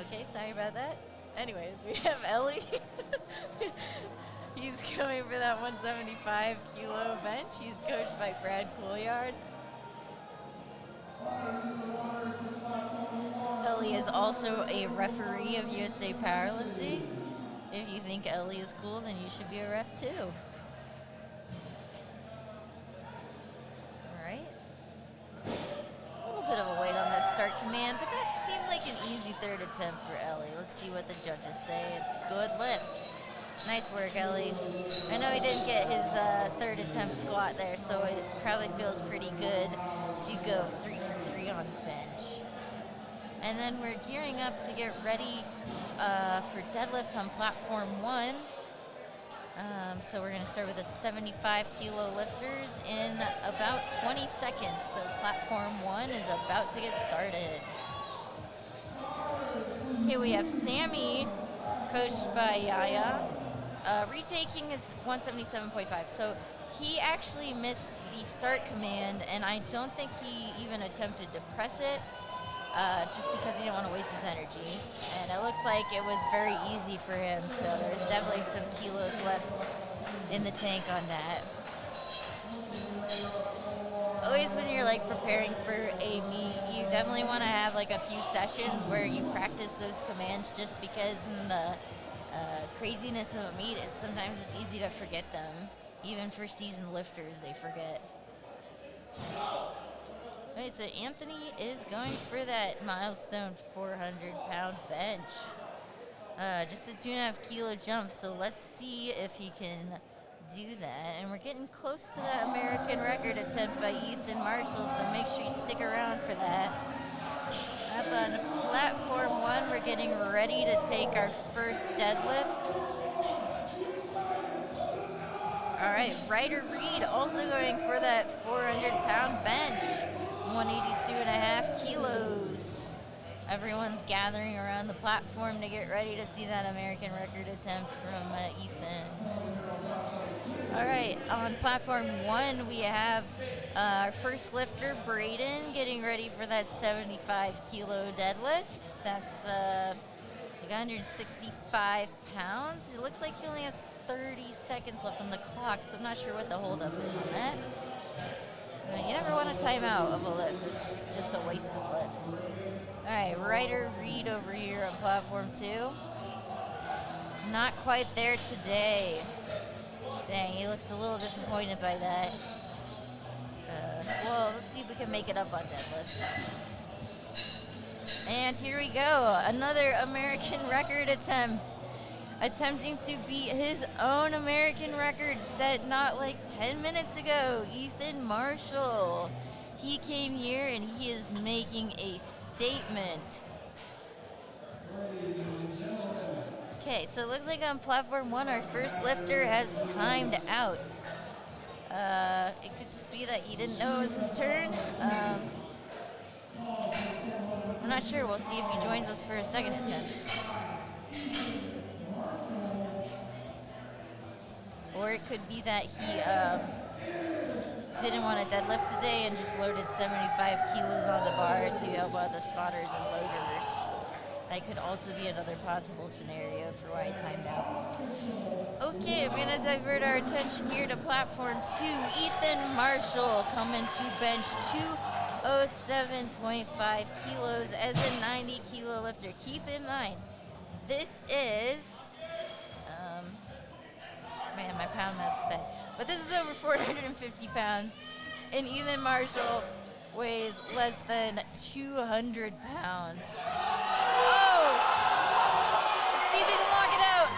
Okay, sorry about that. Anyways, we have Ellie. He's going for that 175 kilo bench. He's coached by Brad Couillard. Ellie is also a referee of USA Powerlifting. If you think Ellie is cool, then you should be a ref too. Alright. A little bit of a weight on that start command, but that seemed like an easy third attempt for Ellie. Let's see what the judges say. It's a good lift. Nice work, Ellie. I know he didn't get his third attempt squat there, so it probably feels pretty good to go 3 for 3 on bench. And then we're gearing up to get ready for deadlift on platform 1. So we're going to start with the 75 kilo lifters in about 20 seconds. So platform 1 is about to get started. Okay, we have Sammy, coached by Yaya, retaking his 177.5. So he actually missed the start command, and I don't think he even attempted to press it. Just because he didn't want to waste his energy. And it looks like it was very easy for him, so there's definitely some kilos left in the tank on that. Always when you're like preparing for a meet, you definitely want to have like a few sessions where you practice those commands, just because in the craziness of a meet, sometimes it's easy to forget them. Even for seasoned lifters, they forget. Okay, so Anthony is going for that milestone 400-pound bench. Just a 2.5 kilo jump, so let's see if he can do that. And we're getting close to that American record attempt by Ethan Marshall, so make sure you stick around for that. Up on platform 1, we're getting ready to take our first deadlift. All right, Ryder Reed also going for that 400-pound bench. 182.5 kilos. Everyone's gathering around the platform to get ready to see that American record attempt from Ethan. All right, on platform 1, we have our first lifter, Braden, getting ready for that 75 kilo deadlift. That's like 165 pounds. It looks like he only has 30 seconds left on the clock, so I'm not sure what the holdup is on that. You never want a timeout of a lift. It's just a waste of lift. All right, Ryder Reed over here on platform 2. Not quite there today. Dang, he looks a little disappointed by that. Well, let's see if we can make it up on deadlift. And here we go, another American record attempt. Attempting to beat his own American record set not like 10 minutes ago, Ethan Marshall. He came here and he is making a statement. Okay, so it looks like on platform 1, our first lifter has timed out. It could just be that he didn't know it was his turn. I'm not sure. We'll see if he joins us for a second attempt. Or it could be that he didn't want to deadlift today and just loaded 75 kilos on the bar to help out the spotters and loaders. That could also be another possible scenario for why he timed out. Okay, I'm going to divert our attention here to platform 2. Ethan Marshall coming to bench 207.5 kilos as a 90 kilo lifter. Keep in mind, this is... man, my pound math's bad. But this is over 450 pounds. And Ethan Marshall weighs less than 200 pounds. Oh! Let's see if he can lock it out.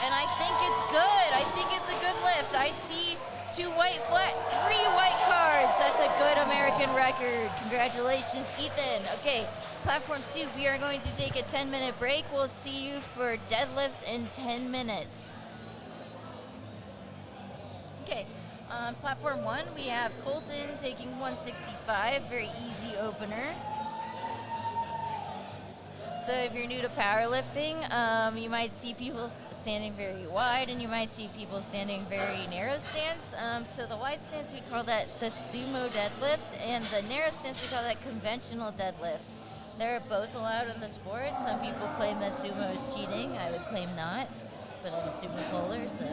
And I think it's good. I think it's a good lift. I see 2 white flat, 3 white cards. That's a good American record. Congratulations, Ethan. Okay, platform 2, we are going to take a 10-minute break. We'll see you for deadlifts in 10 minutes. Okay, on platform 1, we have Colton taking 165, very easy opener. So if you're new to powerlifting, you might see people standing very wide, and you might see people standing very narrow stance. So the wide stance, we call that the sumo deadlift, and the narrow stance, we call that conventional deadlift. They're both allowed in the sport. Some people claim that sumo is cheating. I would claim not, but I'm a sumo polar, so.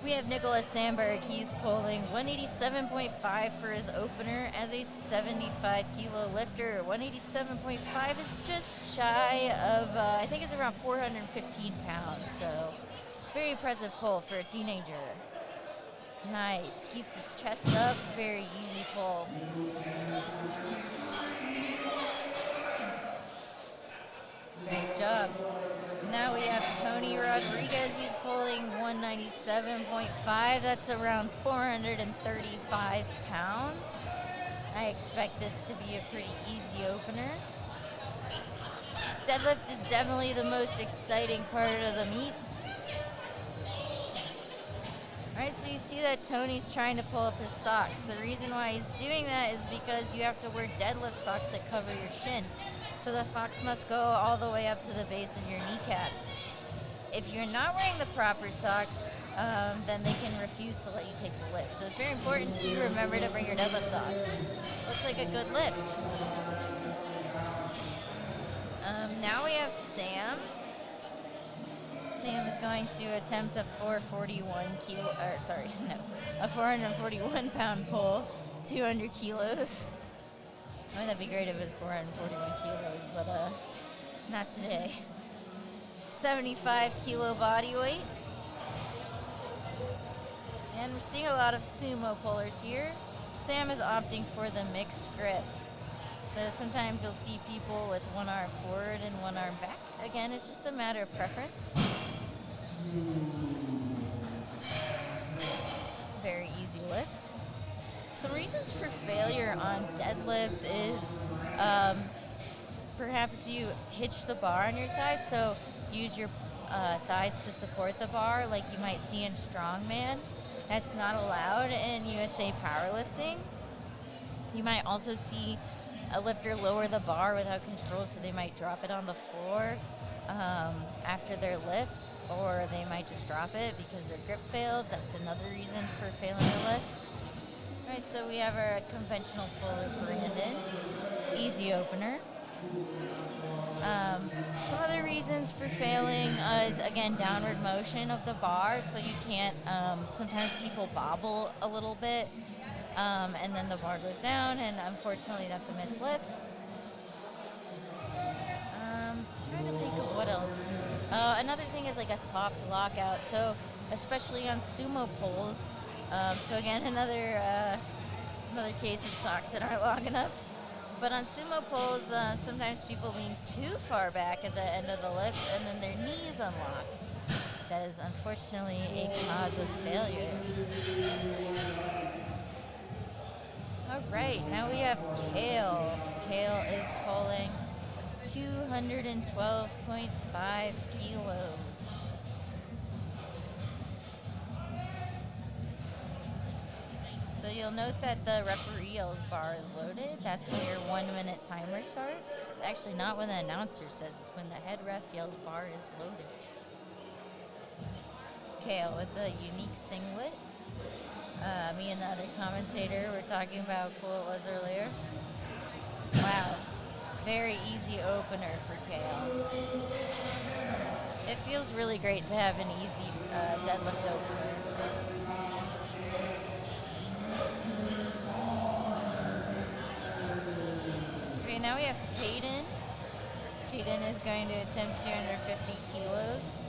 We have Nicholas Sandberg. He's pulling 187.5 for his opener as a 75-kilo lifter. 187.5 is just shy of, I think it's around 415 pounds. So, very impressive pull for a teenager. Nice. Keeps his chest up. Very easy pull. Great job. Now we have Tony Rodriguez. He's pulling 197.5. That's around 435 pounds. I expect this to be a pretty easy opener. Deadlift is definitely the most exciting part of the meet. All right, so you see that Tony's trying to pull up his socks. The reason why he's doing that is because you have to wear deadlift socks that cover your shin. So the socks must go all the way up to the base of your kneecap. If you're not wearing the proper socks, then they can refuse to let you take the lift. So it's very important to remember to bring your deadlift socks. Looks like a good lift. Now we have Sam. Sam is going to attempt a 441 pound pull, 200 kilos. I mean, that'd be great if it was 441 kilos, but not today. 75 kilo body weight. And we're seeing a lot of sumo pullers here. Sam is opting for the mixed grip. So sometimes you'll see people with one arm forward and one arm back. Again, it's just a matter of preference. Very easy lift. Some reasons for failure on deadlift is perhaps you hitch the bar on your thighs, so use your thighs to support the bar like you might see in strongman. That's not allowed in USA Powerlifting. You might also see a lifter lower the bar without control, so they might drop it on the floor after their lift, or they might just drop it because their grip failed. That's another reason for failing a lift. All right, so we have our conventional puller, Brandon. Easy opener. Some other reasons for failing is, again, downward motion of the bar, so you can't, sometimes people bobble a little bit, and then the bar goes down, and unfortunately that's a missed lift. Trying to think of what else. Another thing is like a soft lockout, so especially on sumo pulls. So again, another case of socks that aren't long enough. But on sumo pulls, sometimes people lean too far back at the end of the lift, and then their knees unlock. That is unfortunately a cause of failure. All right, now we have Kale. Kale is pulling 212.5 kilos. So you'll note that the referee yells bar is loaded. That's when your 1 minute timer starts. It's actually not when the announcer says, it's when the head ref yells bar is loaded. Kale with a unique singlet. Me and the other commentator were talking about how cool it was earlier. Wow, very easy opener for Kale. It feels really great to have an easy deadlift opener. Okay, now we have Caden. Caden is going to attempt 215 kilos.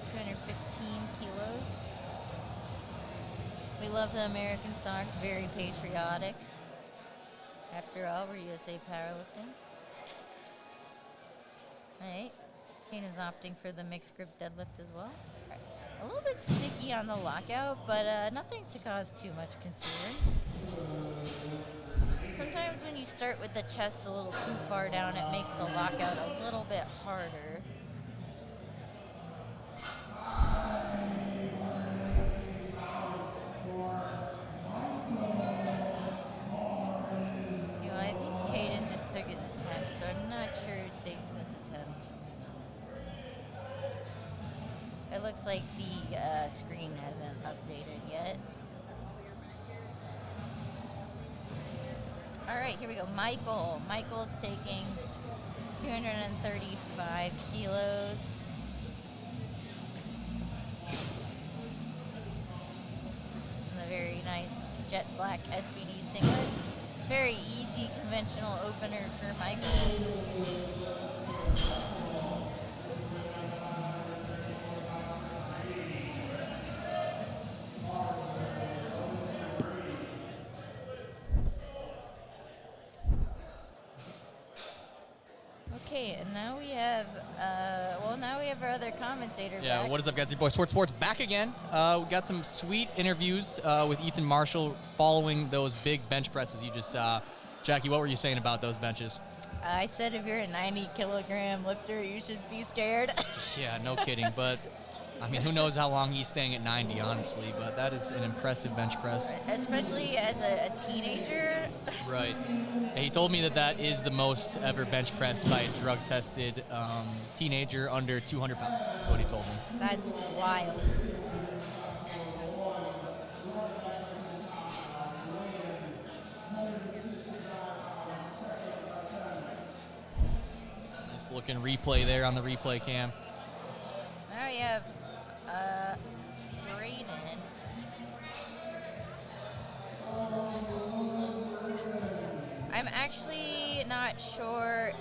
215 kilos. We love the American songs, very patriotic. After all, we're USA Powerlifting. Alright, Caden's opting for the mixed grip deadlift as well. Right. A little bit sticky on the lockout, but nothing to cause too much concern. Sometimes when you start with the chest a little too far down, it makes the lockout a little bit harder. I think Caden just took his attempt, so I'm not sure who's taking this attempt. It looks like the screen hasn't updated yet. All right, here we go. Michael. Michael's taking 235 kilos. And a very nice jet black SBD singlet. Very easy conventional opener for Michael. Okay, and now we have, our other commentator Yeah, back. what is up, guys? Your boy Sports back again. We got some sweet interviews with Ethan Marshall following those big bench presses you just saw. Jackie, what were you saying about those benches? I said if you're a 90-kilogram lifter, you should be scared. Yeah, no kidding. But, I mean, who knows how long he's staying at 90, honestly. But that is an impressive bench press. Especially as a teenager. Right. And he told me that is the most ever bench pressed by a drug-tested teenager under 200 pounds. That's what he told me. That's wild. Nice looking replay there on the replay cam. Now we have Braden. I'm actually not sure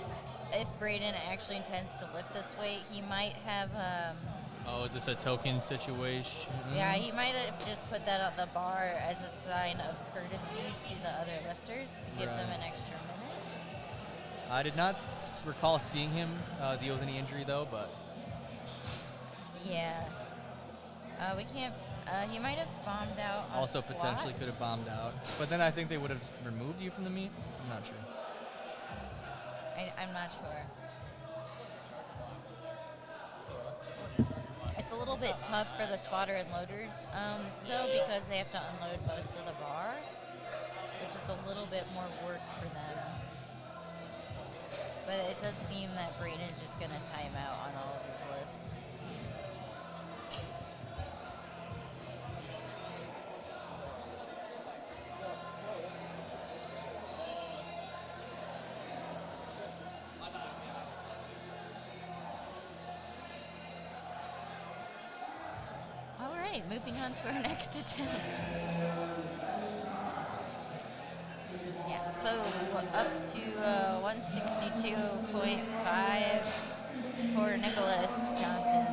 if Braden actually intends to lift this weight. He might have Oh, is this a token situation? yeah, he might have just put that on the bar as a sign of courtesy to the other lifters to give them an extra minute. I did not recall seeing him deal with any injury, though, but... Yeah. We can't... he might have bombed out on Also squat. potentially could have bombed out. But then I think they would have removed you from the meet? I'm not sure. I'm not sure. It's a little bit tough for the spotter and loaders, though, because they have to unload most of the bar, which is a little bit more work for them. But it does seem that Braden is just going to time out on all of his lifts. All right, moving on to our next attempt. Yeah, so up to 162.5 for Nicholas Johnson.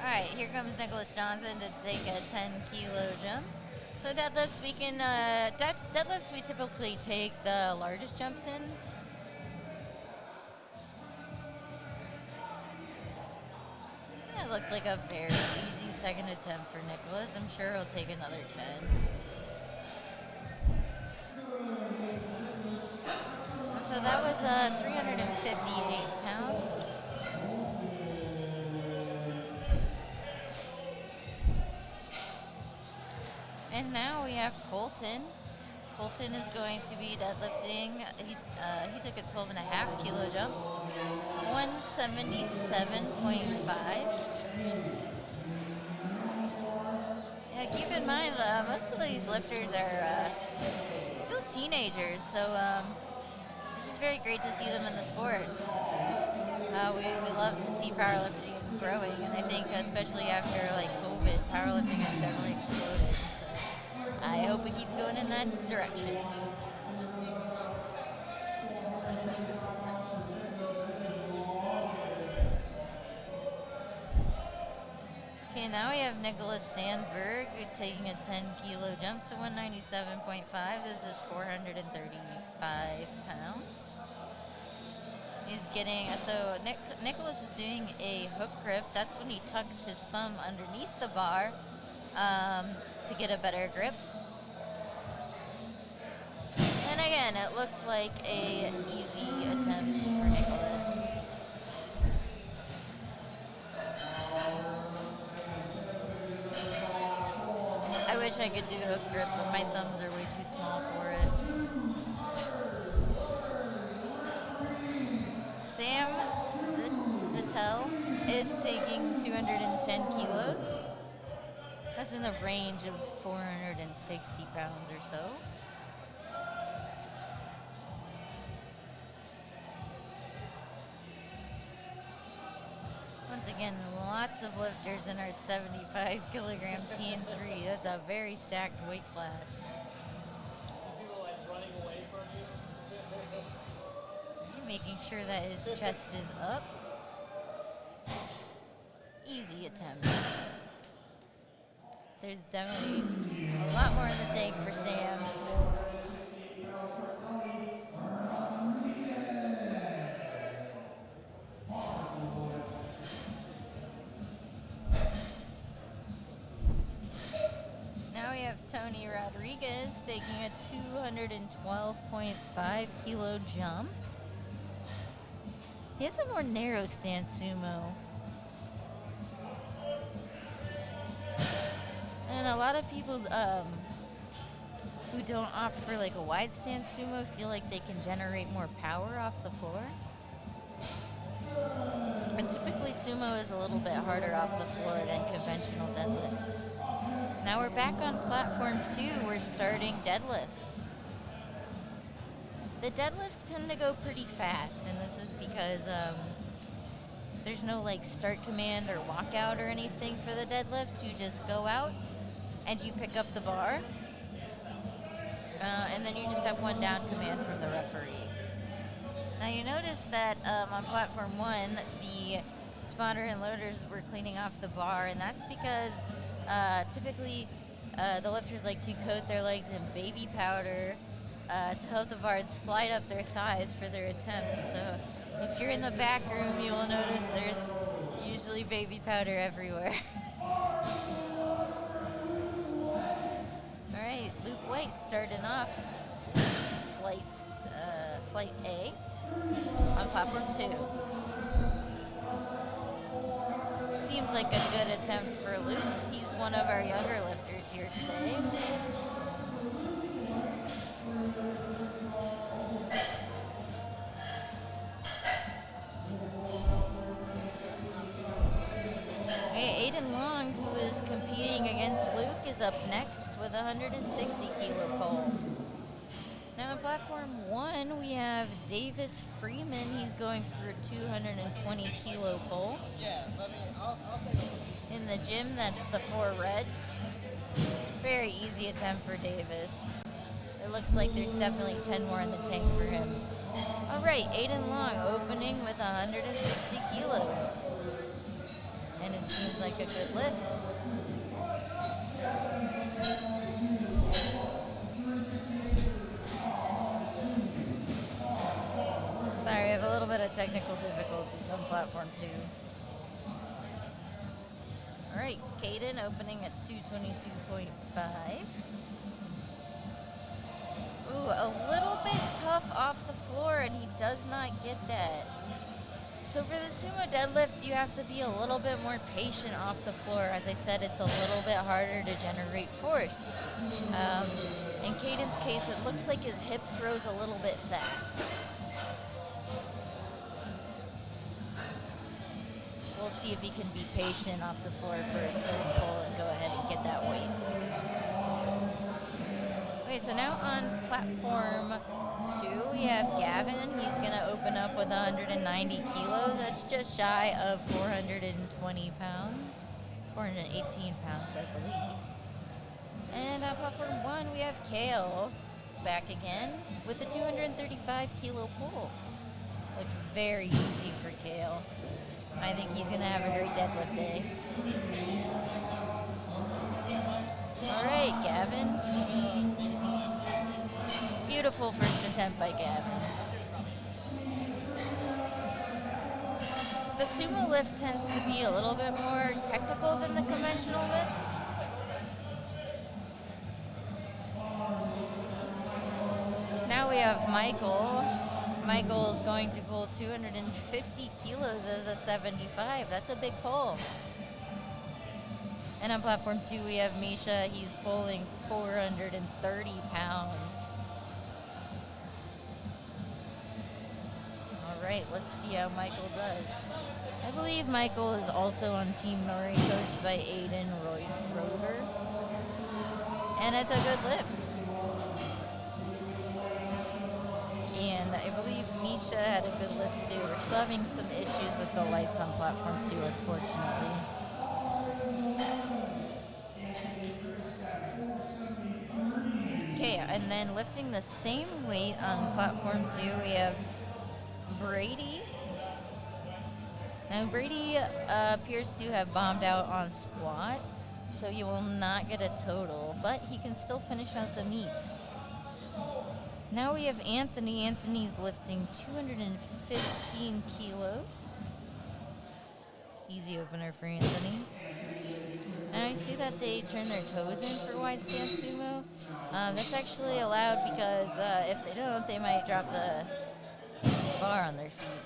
All right, here comes Nicholas Johnson to take a 10-kilo jump. So deadlifts, deadlifts we typically take the largest jumps in. It looked like a very easy second attempt for Nicholas. I'm sure he'll take another 10. So that was 358 pounds. And now we have Colton. Colton is going to be deadlifting. He took a 12.5-kilo jump, 177.5. Yeah, keep in mind, most of these lifters are still teenagers, so it's just very great to see them in the sport. We love to see powerlifting growing, and I think especially after like COVID, powerlifting has definitely exploded. So I hope it keeps going in that direction. Okay, now we have Nicholas Sandberg taking a 10-kilo jump to 197.5. This is 435 pounds. He's getting, so Nicholas is doing a hook grip. That's when he tucks his thumb underneath the bar to get a better grip. And again, it looked like a easy attempt for Nicholas. I wish I could do a hook grip, but my thumbs are way too small for it. Chantel is taking 210 kilos. That's in the range of 460 pounds or so. Once again, lots of lifters in our 75 kilogram TN3. That's a very stacked weight class. People like running away from you. Making sure that his chest is up. Easy attempt. There's definitely a lot more in the tank for Sam. Now we have Tony Rodriguez taking a 212.5 kilo jump. He has a more narrow stance sumo. And a lot of people who don't opt for like a wide stance sumo feel like they can generate more power off the floor. And typically sumo is a little bit harder off the floor than conventional deadlift. Now we're back on platform 2. We're starting deadlifts. The deadlifts tend to go pretty fast, and this is because there's no like start command or walkout or anything for the deadlifts. You just go out and you pick up the bar, and then you just have one down command from the referee. Now you notice that on platform 1, the spotter and loaders were cleaning off the bar, and that's because typically the lifters like to coat their legs in baby powder to help the bars slide up their thighs for their attempts. So if you're in the back room, you will notice there's usually baby powder everywhere. All right, Luke White starting off flight A on platform 2. Seems like a good attempt for Luke. He's one of our younger lifters here today. Okay, Aiden Long, who is competing against Luke, is up next with a 160 kilo pole. Now on platform 1, we have Davis Freeman. He's going for a 220 kilo pole. I'll take it. In the gym, that's the 4 reds. Very easy attempt for Davis. It looks like there's definitely 10 more in the tank for him. All right, Aiden Long opening with 160 kilos. And it seems like a good lift. Sorry, I have a little bit of technical difficulties on platform 2. All right, Caden opening at 222.5. Ooh, a little bit tough off the floor, and he does not get that. So for the sumo deadlift, you have to be a little bit more patient off the floor. As I said, it's a little bit harder to generate force. In Caden's case, it looks like his hips rose a little bit fast. We'll see if he can be patient off the floor for his third pull and go ahead and get that weight. Okay, so now on platform 2, we have Gavin. He's going to open up with 190 kilos. That's just shy of 420 pounds. 418 pounds, I believe. And on platform 1, we have Kale back again with a 235 kilo pull. Looked very easy for Kale. I think he's going to have a great deadlift day. All right, Gavin. Beautiful first attempt by Gavin. The sumo lift tends to be a little bit more technical than the conventional lift. Now we have Michael. Michael is going to pull 250 kilos as a 75. That's a big pull. And on platform 2, we have Misha. He's pulling 430 pounds. All right, let's see how Michael does. I believe Michael is also on Team Nori, coached by Aiden Rover. And it's a good lift. And I believe Misha had a good lift too. We're still having some issues with the lights on platform 2, unfortunately. Okay, and then lifting the same weight on platform 2, we have Brady. Now Brady appears to have bombed out on squat, so he will not get a total, but he can still finish out the meet. Now we have Anthony. Anthony's lifting 215 kilos. Easy opener for Anthony. Now I see that they turn their toes in for wide stance sumo. That's actually allowed because if they don't, they might drop the bar on their feet.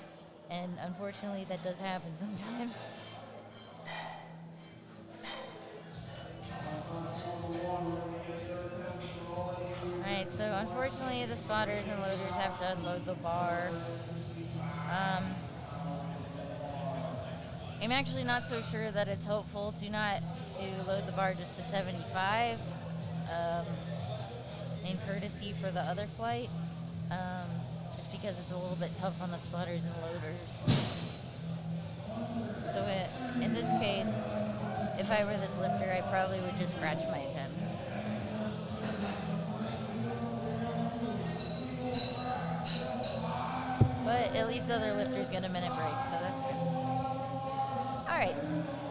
And unfortunately, that does happen sometimes. Alright, so unfortunately, the spotters and loaders have to unload the bar. I'm actually not so sure that it's helpful to load the bar just to 75, in courtesy for the other flight, just because it's a little bit tough on the spotters and loaders. So in this case, if I were this lifter, I probably would just scratch my attempts. But at least other lifters get a minute break, so that's good. All right.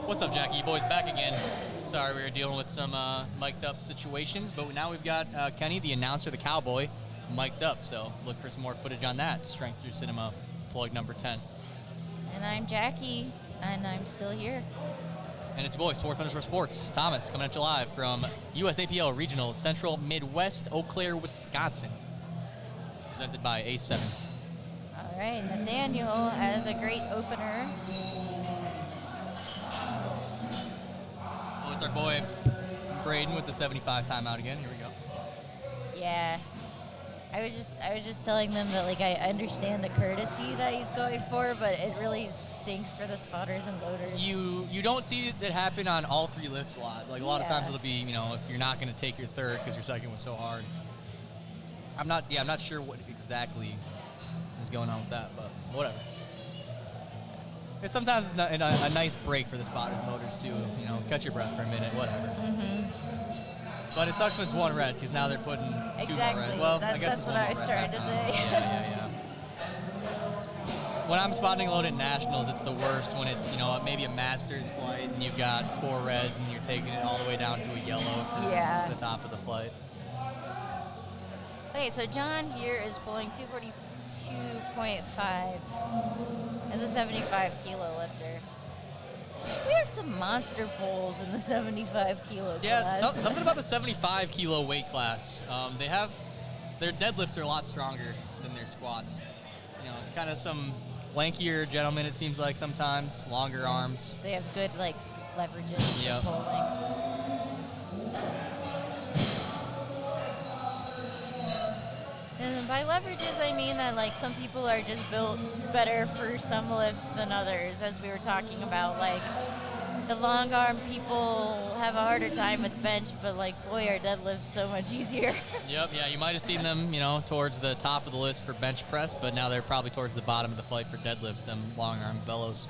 What's up, Jackie? Boys, back again. Sorry, we were dealing with some mic'd up situations, but now we've got Kenny, the announcer, the cowboy, mic'd up. So look for some more footage on that. Strength Through Cinema, plug number 10. And I'm Jackie, and I'm still here. And it's your boy, Sports_Sports. Thomas, coming at you live from USAPL Regional Central Midwest, Eau Claire, Wisconsin. Presented by A7. All right, Nathaniel has a great opener. Oh, it's our boy, Braden, with the 75 timeout again. Here we go. Yeah. I was just telling them that, like, I understand the courtesy that he's going for, but it really stinks for the spotters and loaders. You don't see that happen on all three lifts a lot. Like, a lot of times it'll be, you know, if you're not going to take your third because your second was so hard. I'm not sure what exactly is going on with that, but whatever. It's sometimes a nice break for the spotters and loaders too. You know, catch your breath for a minute, whatever. Mm-hmm. But it sucks when it's one red because now they're putting two more red. Well, I guess that's what I was trying to say. Yeah. When I'm spotting load at nationals, it's the worst when it's, you know, maybe a Masters flight and you've got 4 reds and you're taking it all the way down to a yellow for the top of the flight. Okay, so John here is pulling 242.5 as a 75 kilo lifter. We have some monster pulls in the 75 kilo class. Yeah, something about the 75 kilo weight class. Their deadlifts are a lot stronger than their squats. You know, kind of some lankier gentlemen, it seems like sometimes, longer arms. They have good, like, leverages Yep. for pulling. And by leverages, I mean that, like, some people are just built better for some lifts than others, as we were talking about. Like, the long arm people have a harder time with bench, but, like, boy, are deadlifts so much easier. Yep, yeah, you might have seen them, you know, towards the top of the list for bench press, but now they're probably towards the bottom of the flight for deadlift, them long arm bellows.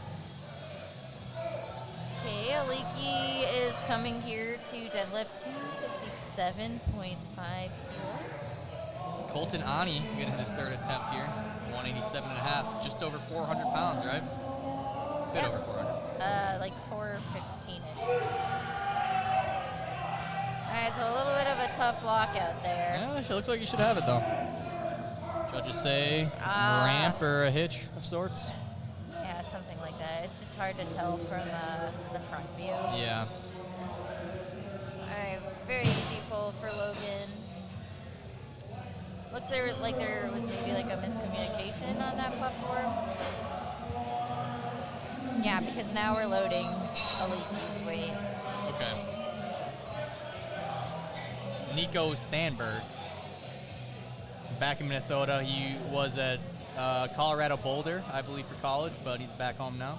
Okay, Aliki is coming here to deadlift 267.5 kilos. Colton Ani getting his third attempt here, 187.5, just over 400 pounds, right? A bit over 400. Like 415-ish. All right, so a little bit of a tough lockout there. Yeah, it looks like you should have it, though. Judges say ramp or a hitch of sorts. Yeah, something like that. It's just hard to tell from the front view. Yeah. All right, very easy pull for Logan. Looks like there was maybe like a miscommunication on that platform. Yeah, because now we're loading Aliki's weight. Okay. Nico Sandberg. Back in Minnesota. He was at Colorado Boulder, I believe, for college, but he's back home now.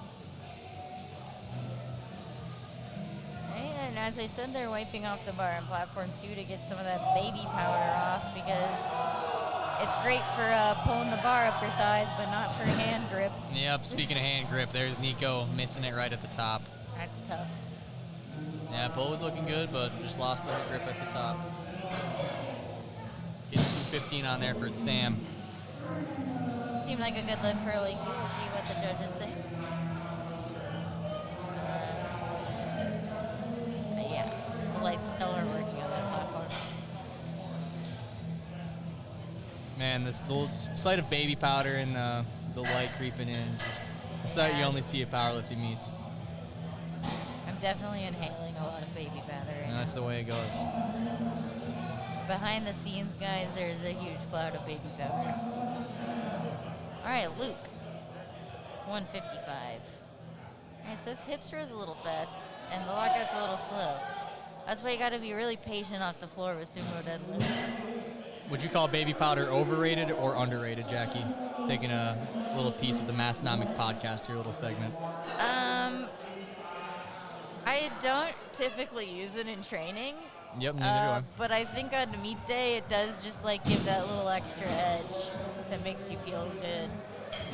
know, as I said, they're wiping off the bar on platform 2 to get some of that baby powder off because it's great for pulling the bar up your thighs, but not for hand grip. Yep, speaking of hand grip, there's Nico missing it right at the top. That's tough. Yeah, pull was looking good, but just lost the grip at the top. Getting 215 on there for Sam. Seemed like a good lift for Leaky. We'll see what the judges say. Yeah, the lights still are working on that platform. Man, this little sight of baby powder and the light creeping in is just a sight you only see at powerlifting meets. I'm definitely inhaling a lot of baby powder right And now. that's the way it goes. Behind the scenes, guys, there's a huge cloud of baby powder. All right, Luke, 155. All right, so his hip throws a little fast, and the lockout's a little slow. That's why you got to be really patient off the floor with sumo deadlift. Would you call baby powder overrated or underrated, Jackie? Taking a little piece of the Massonomics podcast here, a little segment. I don't typically use it in training. Yep, neither do I. But I think on meet day, it does just like give that little extra edge that makes you feel good.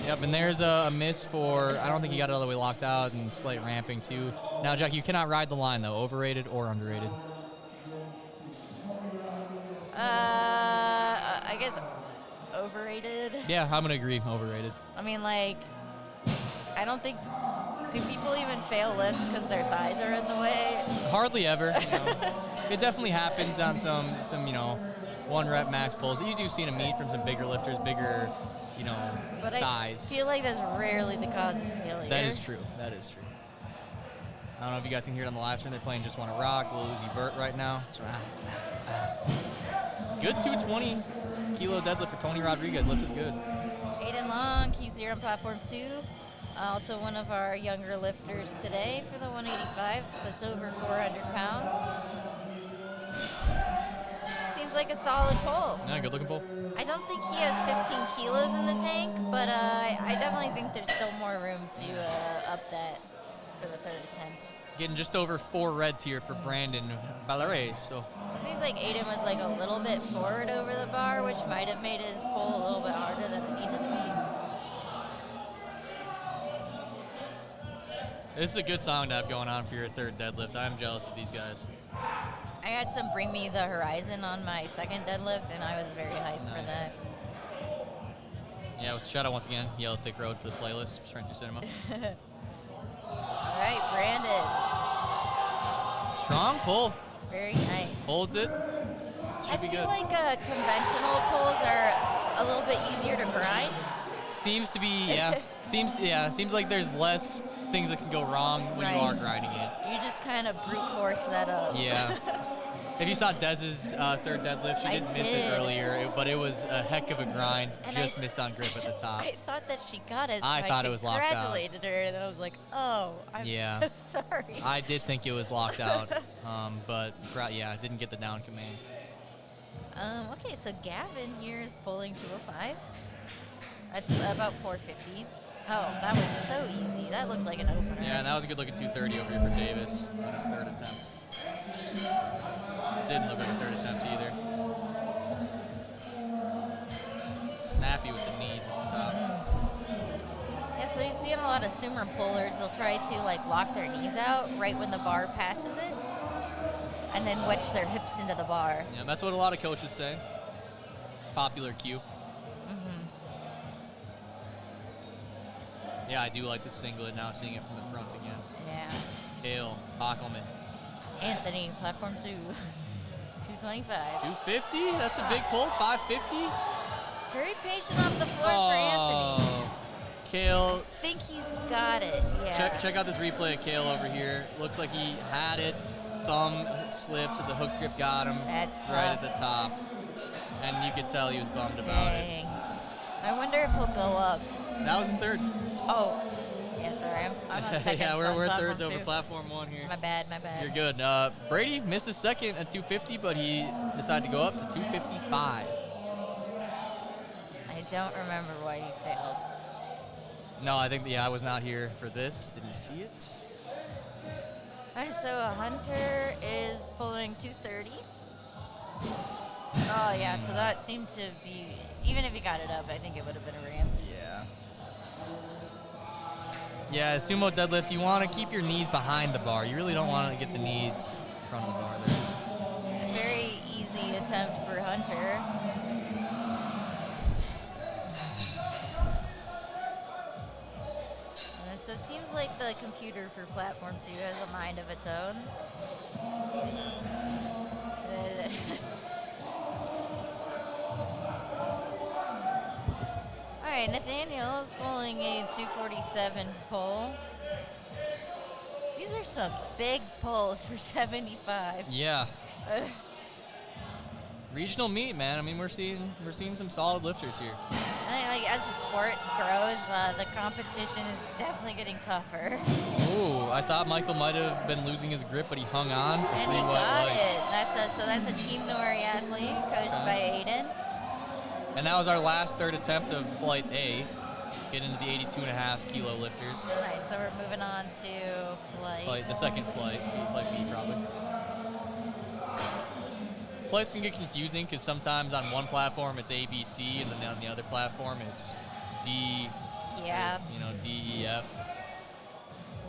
Yep, and there's a miss for, I don't think he got it all the way locked out, and slight ramping too. Now, Jackie, you cannot ride the line, though. Overrated or underrated? I guess overrated. Yeah, I'm going to agree. Overrated. I mean, like, I don't think, do people even fail lifts because their thighs are in the way? Hardly ever. You know. It definitely happens on some one rep max pulls that you do see in a meet from some bigger lifters, bigger, But thighs. I feel like that's rarely the cause of failure. That is true. That is true. I don't know if you guys can hear it on the live stream. They're playing Just Wanna Rock, Lil Uzi Vert right now. Good 220 kilo deadlift for Tony Rodriguez. Lift is good. Aiden Long, he's here on platform 2. Also one of our younger lifters today for the 185. That's over 400 pounds. Seems like a solid pull. Yeah, good looking pull. I don't think he has 15 kilos in the tank, but I definitely think there's still more room to up that for the third attempt. Getting just over 4 reds here for Brandon Valares. So It seems like Aiden was like a little bit forward over the bar, which might have made his pull a little bit harder than it needed to be. this is a good song to have going on for your third deadlift. I'm jealous of these guys. I had some Bring Me the Horizon on my second deadlift, and I was very hyped for that. Yeah, with shout out once again, Yellow Thick Road for the playlist, Strength Through Cinema. All right, Brandon. Strong pull. Very nice. Holds it. Should be I feel good. like conventional pulls are a little bit easier to grind. Seems to be, yeah. Seems like there's less things that can go wrong when you are grinding it. You just kind of brute force that up. Yeah. If you saw Dez's third deadlift, she didn't miss it earlier, but it was a heck of a grind. And just missed on grip at the top. I thought that she got it. So I thought it was locked out. Congratulated her, and then I was like, oh, I'm so sorry. I did think it was locked out, but yeah, didn't get the down command. Okay, so Gavin here is pulling 205. That's about 450. Oh, that was so easy. That looked like an opener. Yeah, and that was a good looking 230 over here for Davis on his third attempt. Didn't look like a third attempt either. Snappy with the knees at the top. Yeah, so you see in a lot of sumo pullers, they'll try to like lock their knees out right when the bar passes it, and then wedge their hips into the bar. Yeah, that's what a lot of coaches say. Popular cue. Yeah, I do like the singlet now, seeing it from the front again. Yeah. Kale, Bockelman. Anthony, platform 2, 225. 250? That's a big pull. 550? Very patient off the floor for Anthony. Kale. I think he's got it. Yeah. Check out this replay of Kale over here. Looks like he had it. Thumb slipped, the hook grip got him. That's right tough. at the top. And you could tell he was bummed about it. I wonder if he'll go up. That was his third. Oh. Yeah, sorry. I'm on second. Yeah, so we're on thirds platform over 2. platform 1 here. My bad, my bad. You're good. Brady missed his second at 250, but he decided to go up to 255. I don't remember why he failed. No, I think, I was not here for this. Didn't see it. Alright, so Hunter is pulling 230. Oh yeah, so that seemed to be, even if he got it up, I think it would have been a Rams. Yeah. Yeah, sumo deadlift, you want to keep your knees behind the bar. You really don't want to get the knees in front of the bar there. A very easy attempt for Hunter. So it seems like the computer for Platform 2 has a mind of its own. Alright, Nathaniel is pulling a 247 pull. These are some big pulls for 75. Yeah. Regional meet, man. I mean, we're seeing some solid lifters here. I think, like, as the sport grows, the competition is definitely getting tougher. Ooh, I thought Michael might have been losing his grip, but he hung on for And 3 he wet got legs. it. That's a Team Nori athlete coached by Aiden. And that was our last third attempt of Flight A. Get into the 82.5 kilo lifters. Nice, so we're moving on to The second flight, Flight B probably. Flights can get confusing because sometimes on one platform it's A, B, C, and then on the other platform it's D. Yeah. D, E, F.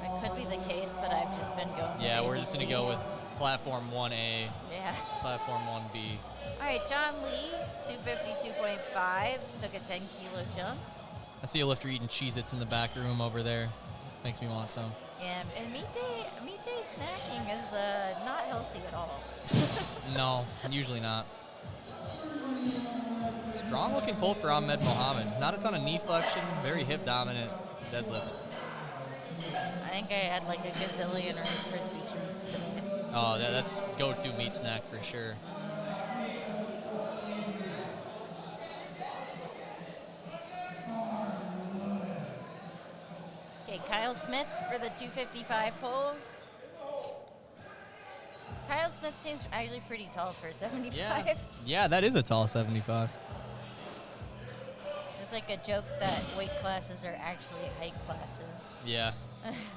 That could be the case, but I've just been going Yeah, with we're just gonna ABC. go with platform 1A. Yeah. Platform 1B. All right, John Lee, 252.5, took a 10 kilo jump. I see a lifter eating Cheez-Its in the back room over there. Makes me want some. Yeah, and meat day snacking is not healthy at all. No, usually not. Strong looking pull for Ahmed Mohammed. Not a ton of knee flexion, very hip dominant deadlift. I think I had like a gazillion Rice Krispie treats today. Oh, that's go-to meat snack for sure. Okay, Kyle Smith for the 255 pull. Kyle Smith seems actually pretty tall for 75. Yeah, that is a tall 75. There's like a joke that weight classes are actually height classes. Yeah,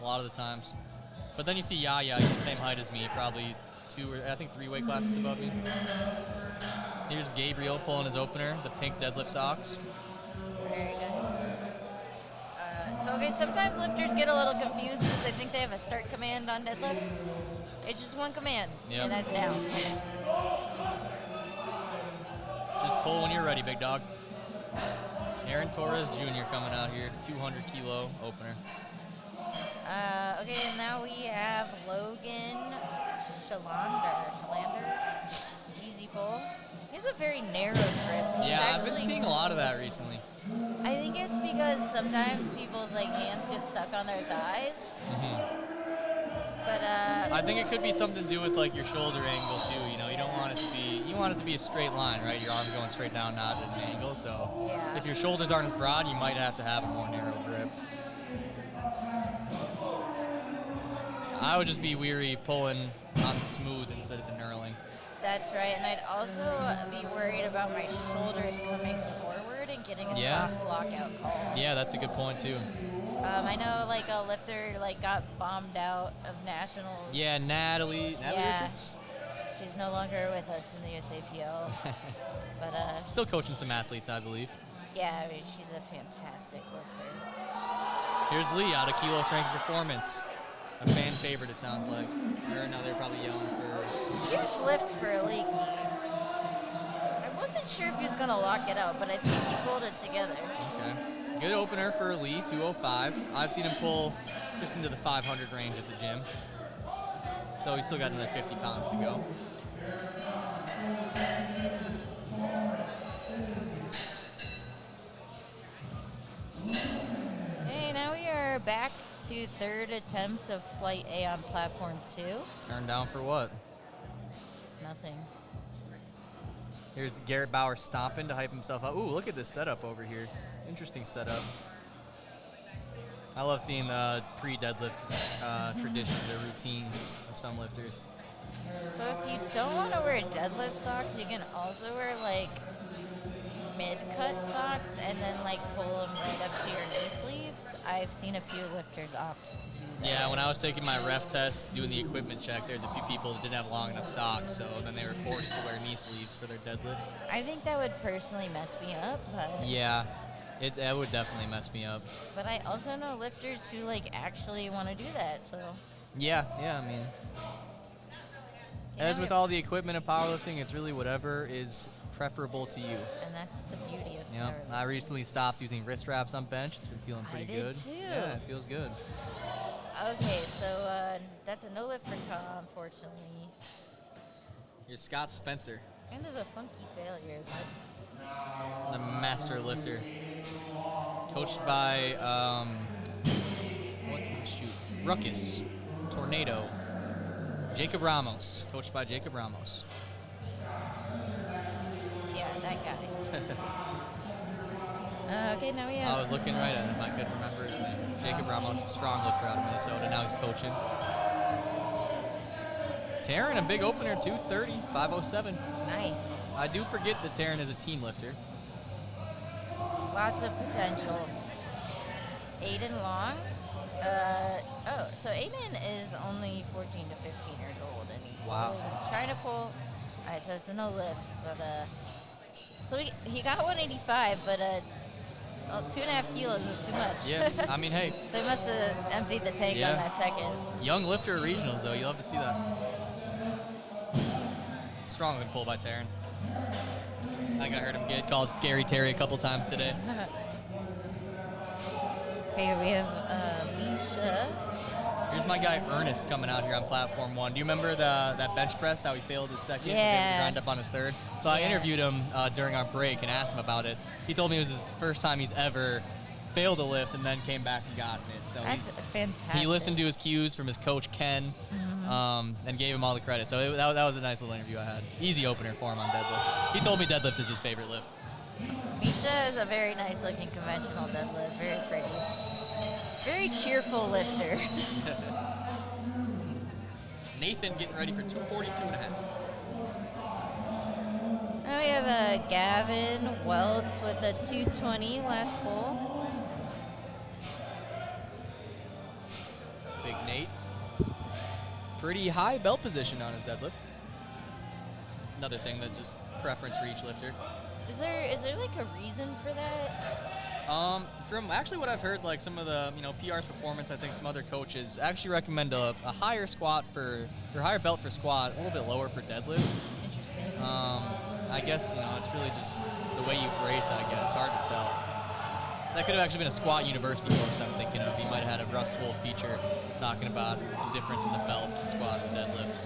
a lot of the times. But then you see Yaya, he's the same height as me, probably 3 weight classes above me. Here's Gabriel pulling his opener, the pink deadlift socks. Very nice. So, okay, sometimes lifters get a little confused because they think they have a start command on deadlift. It's just one command, Yep. and that's down. Just pull when you're ready, big dog. Aaron Torres Jr. coming out here, 200 kilo opener. Okay, and now we have Logan Shalander. Easy pull. He has a very narrow grip. Yeah, I've been seeing a lot of that recently. I think it's because sometimes people's like hands get stuck on their thighs. But I think it could be something to do with like your shoulder angle too. You know, you don't want it to be, you want it to be a straight line, right? Your arms going straight down, not at an angle. So if your shoulders aren't as broad, you might have to have a more narrow grip. I would just be weary pulling on smooth instead of the knurling. that's right, and I'd also be worried about my shoulders coming forward and getting a soft lockout call. Yeah, that's a good point too. I know like a lifter like got bombed out of nationals. Yeah, Natalie Ricketts? She's no longer with us in the USAPL. But Still coaching some athletes, I believe. yeah, I mean she's a fantastic lifter. Here's Lee out of Kilo Strength Performance. A fan favorite, it sounds like. Or now they're probably yelling for... Huge lift for Leaky. I wasn't sure if he was going to lock it out, but I think he pulled it together. Okay. Good opener for Lee, 205. I've seen him pull just into the 500 range at the gym. So he's still got another 50 pounds to go. Okay, now we are back to third attempts of Flight A on Platform 2. Turned down for what? Nothing. Here's Garrett Bauer stomping to hype himself up. Ooh, look at this setup over here. Interesting setup. I love seeing the pre-deadlift traditions or routines of some lifters. So if you don't want to wear deadlift socks, you can also wear like mid-cut socks and then like pull them right up to your knee sleeves. I've seen a few lifters opt to do that. Yeah, when I was taking my ref test, doing the equipment check, there's a few people that didn't have long enough socks, so then they were forced to wear knee sleeves for their deadlift. I think that would personally mess me up, but Yeah, that would definitely mess me up. but I also know lifters who like actually want to do that. So Yeah, I mean, You as know, with all the equipment of powerlifting, it's really whatever is preferable to you. and that's the beauty of Yeah, powerlifting. I recently stopped using wrist wraps on bench. It's been feeling I pretty did good. too. Yeah, it feels good. Okay, so that's a no lift for Ka, unfortunately. Here's Scott Spencer, Kind of a funky failure, but the master lifter, coached by Ruckus, Tornado, Jacob Ramos, coached by Jacob Ramos. yeah, that guy. Okay, now we have. I was looking right at him. I couldn't remember his name. Jacob Ramos, a strong lifter out of Minnesota. Now he's coaching. Taryn, a big opener, 230, 507. Nice. I do forget that Taryn is a team lifter. Lots of potential. Aiden Long. So Aiden is only 14 to 15 years old, and he's trying to pull. All right, so it's a no lift, but so he got 185, but 2.5 kilos was too much. Yeah, I mean, hey. So he must have emptied the tank on that second. Young lifter at regionals, though. You'll love to see that. Strong good pull by Taryn. I think I heard him get called Scary Terry a couple times today. Okay, we have Misha. Here's my guy Ernest coming out here on platform 1. Do you remember that bench press, how he failed his second? He was able to grind up on his third. So I interviewed him during our break and asked him about it. He told me it was his first time he's ever failed a lift and then came back and gotten it. So That's fantastic. he listened to his cues from his coach Ken, and gave him all the credit. So that was a nice little interview I had. Easy opener for him on deadlift. He told me deadlift is his favorite lift. Misha is a very nice looking conventional deadlift, very pretty. Very cheerful lifter. Nathan getting ready for 242.5. Now we have Gavin Welts with a 220 last pull. Big Nate. Pretty high belt position on his deadlift. Another thing that just preference for each lifter. Is there like a reason for that? From actually what I've heard, like some of the PR's performance, I think some other coaches actually recommend a higher squat or higher belt for squat, a little bit lower for deadlift. Interesting. I guess it's really just the way you brace. I guess hard to tell. That could have actually been a squat university course I'm thinking of. He might have had a Russ Wolf feature talking about the difference in the belt, squat, and deadlift.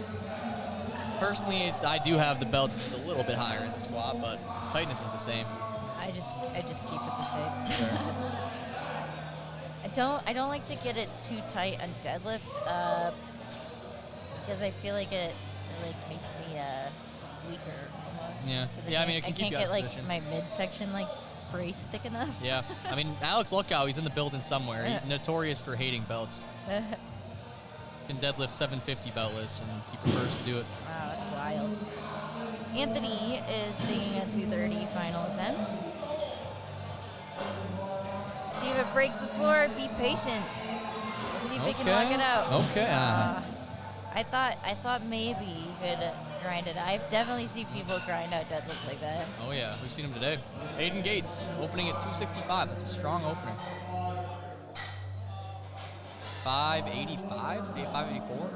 Personally, I do have the belt just a little bit higher in the squat, but tightness is the same. I just keep it the same. I don't like to get it too tight on deadlift because I feel like it like makes me weaker almost. Yeah. 'Cause I mean, it can I keep can't you get out of like position. my midsection like braced thick enough. Yeah. I mean, Alex Luckow, he's in the building somewhere. He's notorious for hating belts. Can deadlift 750 beltless, and he prefers to do it. Wow, that's wild. Anthony is taking a 230 final attempt. See if it breaks the floor. Be patient. Let's see if we can lock it out. Okay. I thought maybe you could grind it. I've definitely seen people grind out deadlifts like that. Oh yeah, we've seen him today. Aiden Gates opening at 265. That's a strong opener. 585? 584?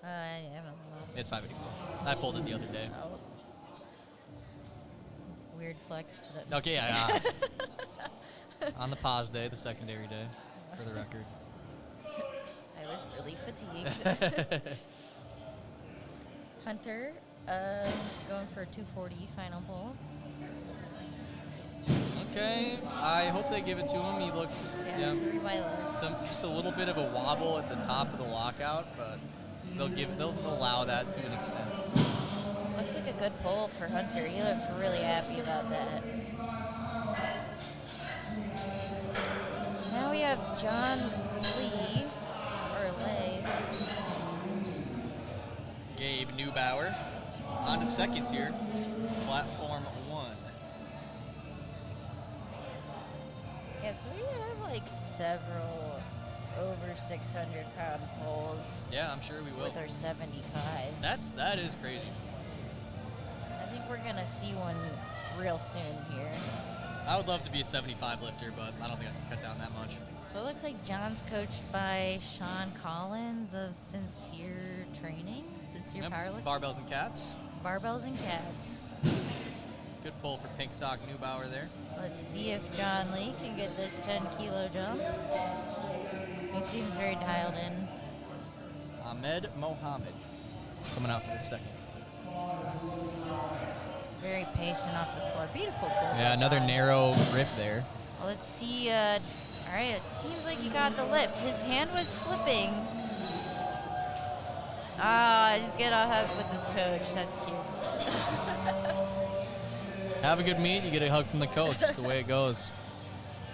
I don't know. It's 584. I pulled it the other day. Oh. Weird flex. But Okay, yeah. On the pause day, the secondary day, for the record. I was really fatigued. Hunter, going for a 240 final pull. Okay, I hope they give it to him. He looked, Three by legs. just a little bit of a wobble at the top of the lockout, but they'll allow that to an extent. Looks like a good pull for Hunter. He looked really happy about that. Now we have John Lee, or Lay. Gabe Neubauer on to seconds here. Platform so we have like several over 600-pound poles. Yeah, I'm sure we will. With our 75s. That is crazy. I think we're gonna see one real soon here. I would love to be a 75 lifter, but I don't think I can cut down that much. So it looks like John's coached by Sean Collins of Sincere Training, Sincere Powerlifting. Barbells and cats. Barbells and cats. Good pull for Pink Sock Neubauer there. Let's see if John Lee can get this 10-kilo jump. He seems very dialed in. Ahmed Mohammed coming out for the second. Very patient off the floor. Beautiful pull. Yeah, another narrow rip there. Well, let's see. All right, it seems like he got the lift. His hand was slipping. Just get a hug with his coach. That's cute. Have a good meet, you get a hug from the coach. It's the way it goes.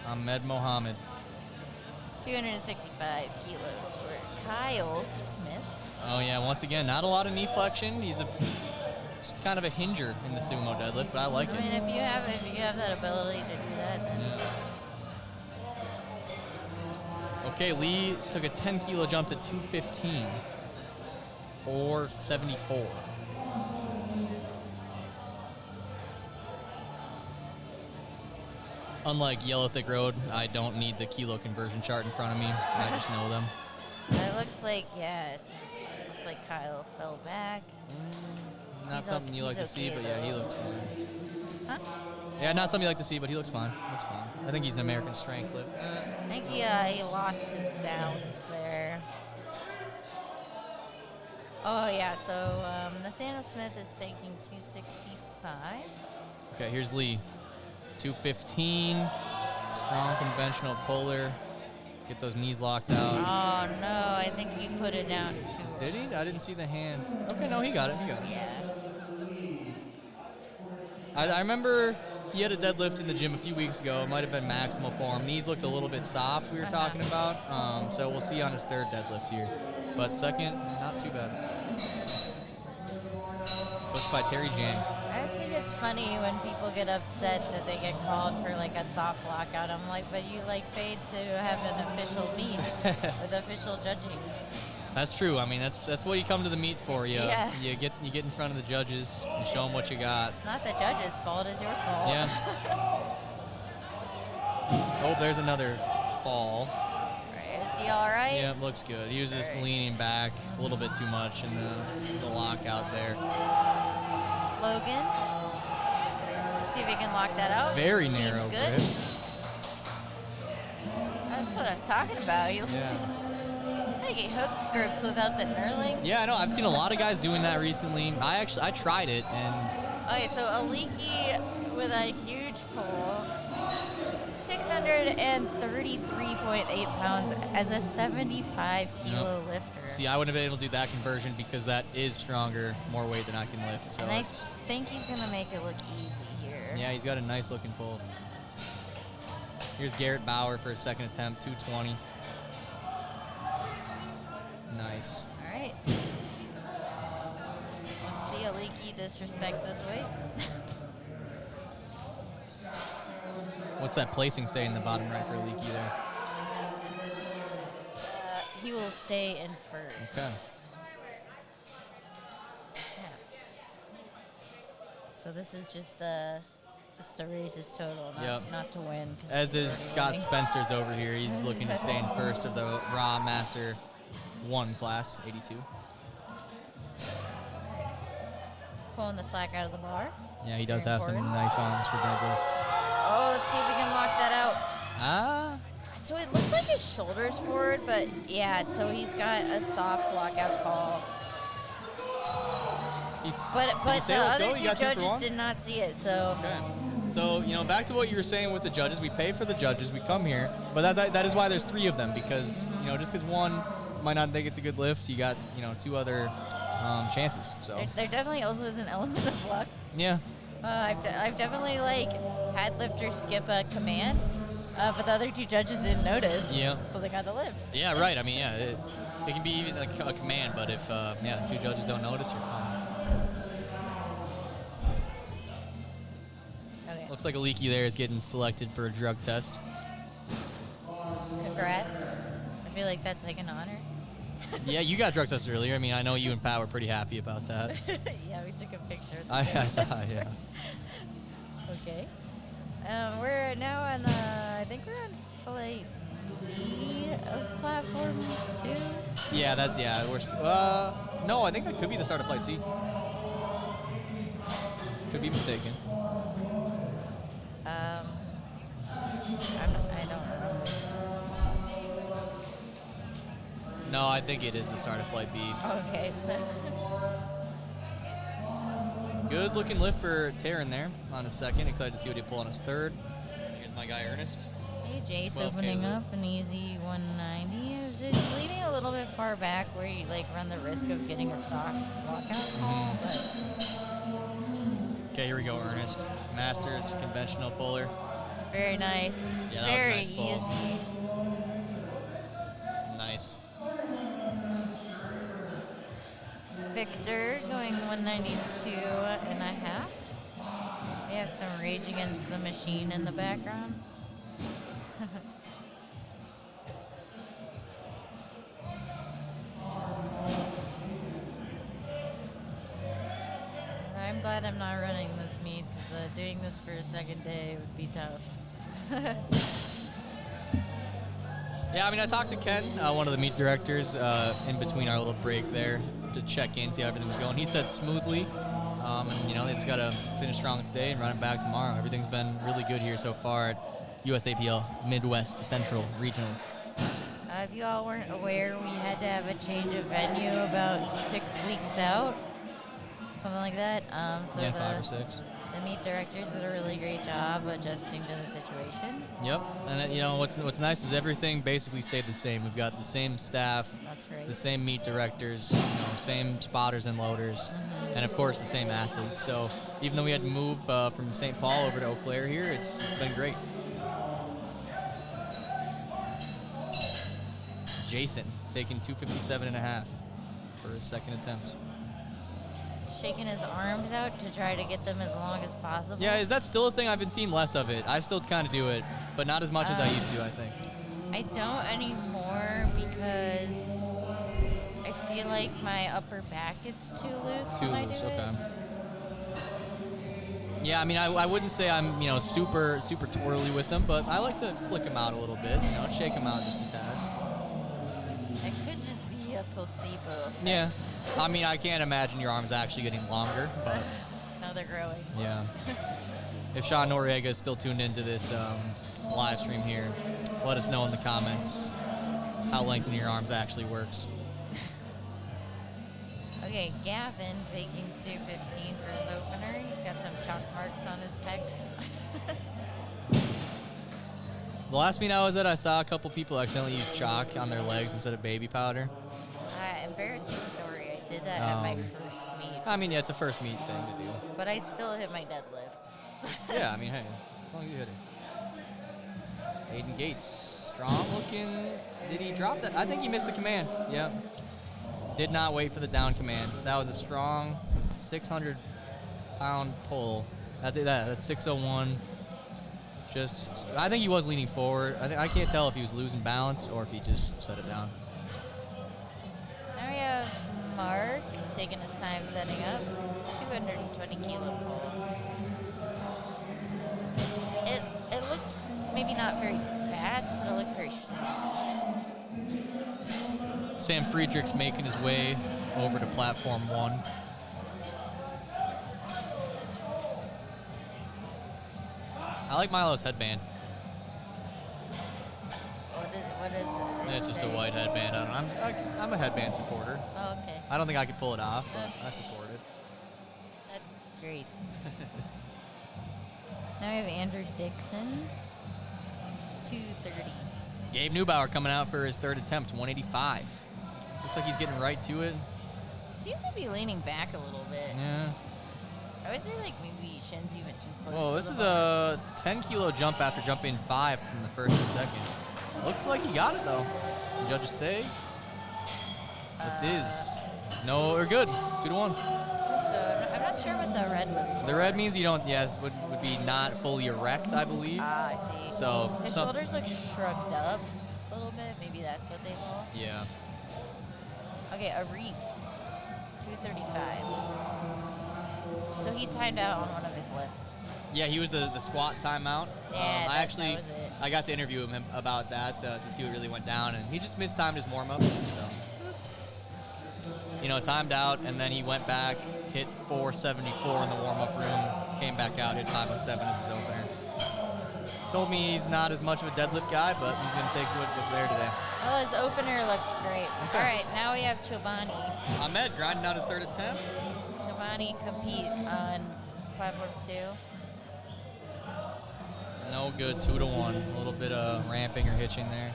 Ahmed Mohammed. 265 kilos for Kyle Smith. Oh yeah, once again, not a lot of knee flexion. He's just kind of a hinger in the sumo deadlift, but I like it. I mean, if you have that ability to do that, then Okay, Lee took a 10-kilo jump to 215. 474. Unlike Yellow Thick Road, I don't need the kilo conversion chart in front of me. I just know them. it looks like looks like Kyle fell back. Not He's something you like to see, okay, but yeah, he though. looks fine. Huh? Yeah, not something you like to see, but he looks fine. Looks fine. I think he's an American strength lift. I think he lost his balance there. Oh yeah, so Nathaniel Smith is taking 265. Okay, here's Lee. 215. Strong conventional puller. Get those knees locked out. Oh no, I think he put it down too. Did he? I didn't see the hand. Okay, no, he got it. He got it. Yeah. I remember he had a deadlift in the gym a few weeks ago. It might have been maximal form. Knees looked a little bit soft, we were talking about. So we'll see on his third deadlift here. But second, not too bad. Coached by Terry Jang. I just think it's funny when people get upset that they get called for like a soft lockout. I'm like, but you like paid to have an official meet with official judging. That's true. I mean, that's what you come to the meet for. You Yeah. you get in front of the judges and show them what you got. It's not the judge's fault, it's your fault. Yeah. Oh, there's another fall. Is he all right? Yeah, looks good. He was just leaning back a little bit too much in the lockout there. Logan. Let's see if he can lock that out. Very Seems narrow good. grip. That's what I was talking about. I think he hook grips without the knurling. Yeah, I know. I've seen a lot of guys doing that recently. I tried it and Okay, so Aliki with a huge pull, 633.8 pounds as a 75-kilo lifter. see, I wouldn't have been able to do that conversion because that is stronger, more weight than I can lift. So And I it's, think he's going to make it look easy here. yeah, he's got a nice looking pull. Here's Garrett Bauer for a second attempt, 220. Nice. All right. Let's see Aliki disrespect this weight. What's that placing say in the bottom right for Leaky there? He will stay in first. Okay. Yeah. So this is just to raise his total, not to win. 'cause As he's is already Scott winning. Spencer's over here. He's looking to stay in first of the Raw Master 1 class, 82. Pulling the slack out of the bar. Yeah, he does Very have some important. nice arms for deadlift. Oh, let's see if we can lock that out. Ah. So it looks like his shoulder's forward, but yeah, so he's got a soft lockout call. But the other two judges did not see it, so. Okay. So, back to what you were saying with the judges. We pay for the judges. We come here. But that is why there's 3 of them, because, just because one might not think it's a good lift, you got, 2 other chances. So. There definitely also is an element of luck. Yeah. I've definitely had lifters skip a command, but the other 2 judges didn't notice. Yeah. So they got the lift. Yeah, right. I mean, yeah, it can be even like a command, but if 2 judges don't notice, you're fine. Okay. Looks like a leaky there is getting selected for a drug test. press. I feel like that's like an honor. Yeah, you got drug tested earlier. I mean, I know you and Pat were pretty happy about that. Yeah, we took a picture of the I drug saw, test. yeah. Okay. We're now on, I think we're on flight B of platform 2. Yeah, we're no, I think that could be the start of Flight C. Could be mistaken. I don't know. No, I think it is the start of Flight B. Okay. Good looking lift for Taryn there on his second. Excited to see what he'll pull on his third. Here's my guy Ernest. Hey, Jace 12K opening lift. up an easy 190. Is it leaning a little bit far back where you like run the risk of getting a soft walkout call? But Okay, here we go, Ernest. Masters, conventional puller. very nice. Yeah, that was a very nice pull. easy. Nice. Victor going 192.5. We have some Rage Against the Machine in the background. I'm glad I'm not running this meet, because doing this for a second day would be tough. Yeah, I mean, I talked to Ken, one of the meet directors, in between our little break there to check in, see how everything was going. He said smoothly, and they just got to finish strong today and run it back tomorrow. Everything's been really good here so far at USAPL Midwest Central Regionals. If you all weren't aware, we had to have a change of venue about 6 weeks out, something like that. So Yeah, 5 or 6. The meet directors did a really great job adjusting to the situation. Yep, and what's nice is everything basically stayed the same. We've got the same staff, That's right. the same meet directors, same spotters and loaders, and of course the same athletes. So even though we had to move from St. Paul over to Eau Claire here, it's been great. Jason taking 257.5 for his second attempt. Shaking his arms out to try to get them as long as possible. Yeah, is that still a thing? I've been seeing less of it. I still kind of do it, but not as much as I used to, I think. I don't anymore because I feel like my upper back gets too loose Too when loose, I do okay. it. Yeah, I mean, I wouldn't say I'm, super twirly with them, but I like to flick them out a little bit, shake them out just a tad. It could just be a placebo effect. Yeah. I mean, I can't imagine your arms actually getting longer, but No, they're growing. yeah. If Sean Noriega is still tuned into this live stream here, let us know in the comments how lengthening your arms actually works. Okay, Gavin taking 215 for his opener. He's got some chalk marks on his pecs. The last meet I was at, I saw a couple people accidentally use chalk on their legs instead of baby powder. Embarrassing story. I did that at my first meet. I mean, yeah, it's a first meet thing to do. But I still hit my deadlift. Yeah, I mean, hey, as long as you hit it. Aiden Gates, strong looking. Did he drop that? I think he missed the command. Yeah. Did not wait for the down command. That was a strong 600-pound pull. That's 601. I think he was leaning forward. I can't tell if he was losing balance or if he just set it down. Now we have Mark taking his time setting up. 220 kilo pull. It looked maybe not very fast, but it looked very strong. Sam Friedrich's making his way over to platform 1. I like Milo's headband. What is it? It's just a white headband. I'm a headband supporter. Oh, okay. I don't think I could pull it off, but I support it. That's great. Now we have Andrew Dixon. 230. Gabe Neubauer coming out for his third attempt, 185. Looks like he's getting right to it. Seems to be leaning back a little bit. Yeah. I would say like maybe Shin's even too close. Well, to this the is bar. a 10-kilo jump after jumping 5 from the first to second. Looks like he got it, though. The judges say lift is no or good. 2-1. So I'm not sure what the red was for. The red means you don't, would be not fully erect, I believe. Ah, I see. So His shoulders look shrugged up, a little bit. Maybe that's what they saw. Yeah. Okay, a reef, 235. So he timed out on one of his lifts. Yeah, he was the squat timeout. Yeah, I actually, that was it. I got to interview him about that to see what really went down, and he just mistimed his warm-ups. So, oops. You know, timed out, and then he went back, hit 474 in the warm-up room, came back out, hit 507 as his opener. Told me he's not as much of a deadlift guy, but he's going to take what's there today. Well, his opener looked great. Okay. All right, now we have Chobani. Ahmed grinding out his third attempt. Chobani compete on platform 2. No good, 2 to 1. A little bit of ramping or hitching there.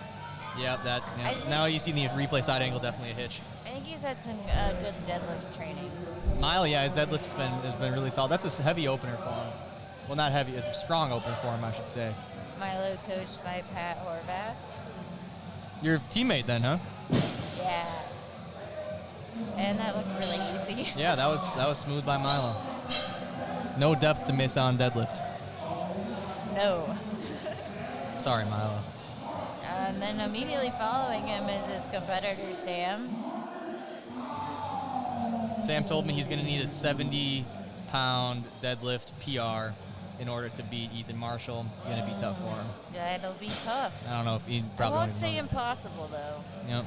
Yep, that. Yeah. Now you see the replay side angle, definitely a hitch. I think he's had some good deadlift trainings. Mile, yeah, his deadlift has been really solid. That's a heavy opener for him. Well, not heavy, it's a strong opener for him, I should say. Milo coached by Pat Horvath. Your teammate then, huh? Yeah. And that looked really easy. Yeah, that was smooth by Milo. No depth to miss on deadlift. No. Sorry, Milo. And then immediately following him is his competitor, Sam. Sam told me he's going to need a 70-pound deadlift PR in order to beat Ethan Marshall. Going to be tough for him. Yeah, it'll be tough. I don't know if he probably I won't say impossible, though. Yep.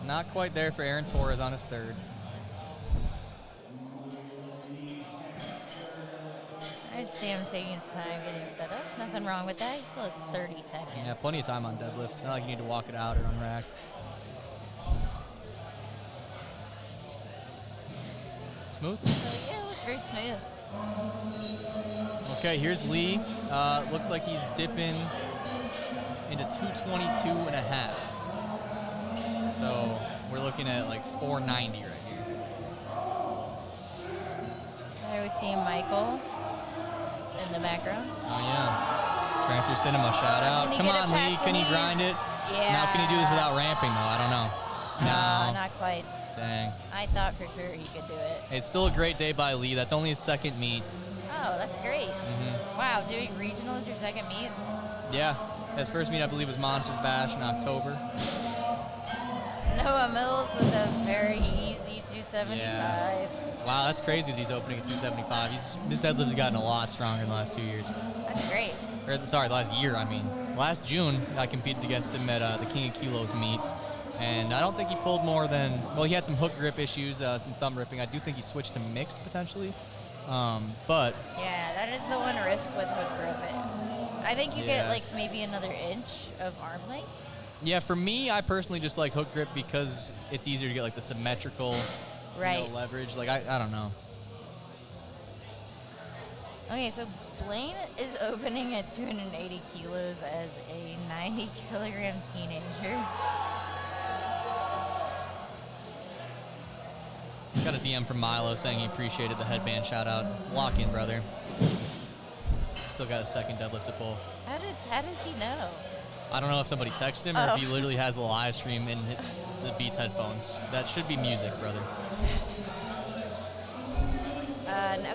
Not quite there for Aaron Torres on his third. I'd see him taking his time getting set up. Nothing wrong with that. He still has 30 seconds. Yeah, plenty of time on deadlift. It's not like you need to walk it out or unrack. Smooth? So, yeah, look very smooth. Okay, here's Lee. Looks like he's dipping into 222 and a half. So we're looking at like 490 right here. There we see Michael in the background. Oh, yeah. Strength through Cinema, shout out. Come on, Lee. Can he grind it? Yeah. Now, can he do this without ramping, though? I don't know. No. Not quite. Dang. I thought for sure he could do it. It's still a great day by Lee. That's only his second meet. Oh, that's great. Wow, doing regional is your second meet? Yeah. His first meet, I believe, was Monsters Bash in October. Noah Mills with a very easy 275. Yeah. Wow, that's crazy that he's opening at 275. His deadlift has gotten a lot stronger in the last 2 years. That's great. Or, sorry, last year, I mean. Last June, I competed against him at the King of Kilos meet. And I don't think he pulled more than, well, he had some hook grip issues, some thumb ripping. I do think he switched to mixed potentially. But. Yeah, that is the one risk with hook grip. I think you get like maybe another inch of arm length. Yeah, for me, I personally just like hook grip because it's easier to get like the symmetrical leverage. Like, I don't know. Okay, so Blaine is opening at 280 kilos as a 90-kilogram teenager. Got a DM from Milo saying he appreciated the headband shout out. Lock in, brother. Still got a second deadlift to pull. How does he know? I don't know if somebody texted him or if he literally has the live stream in the Beats headphones. That should be music, brother.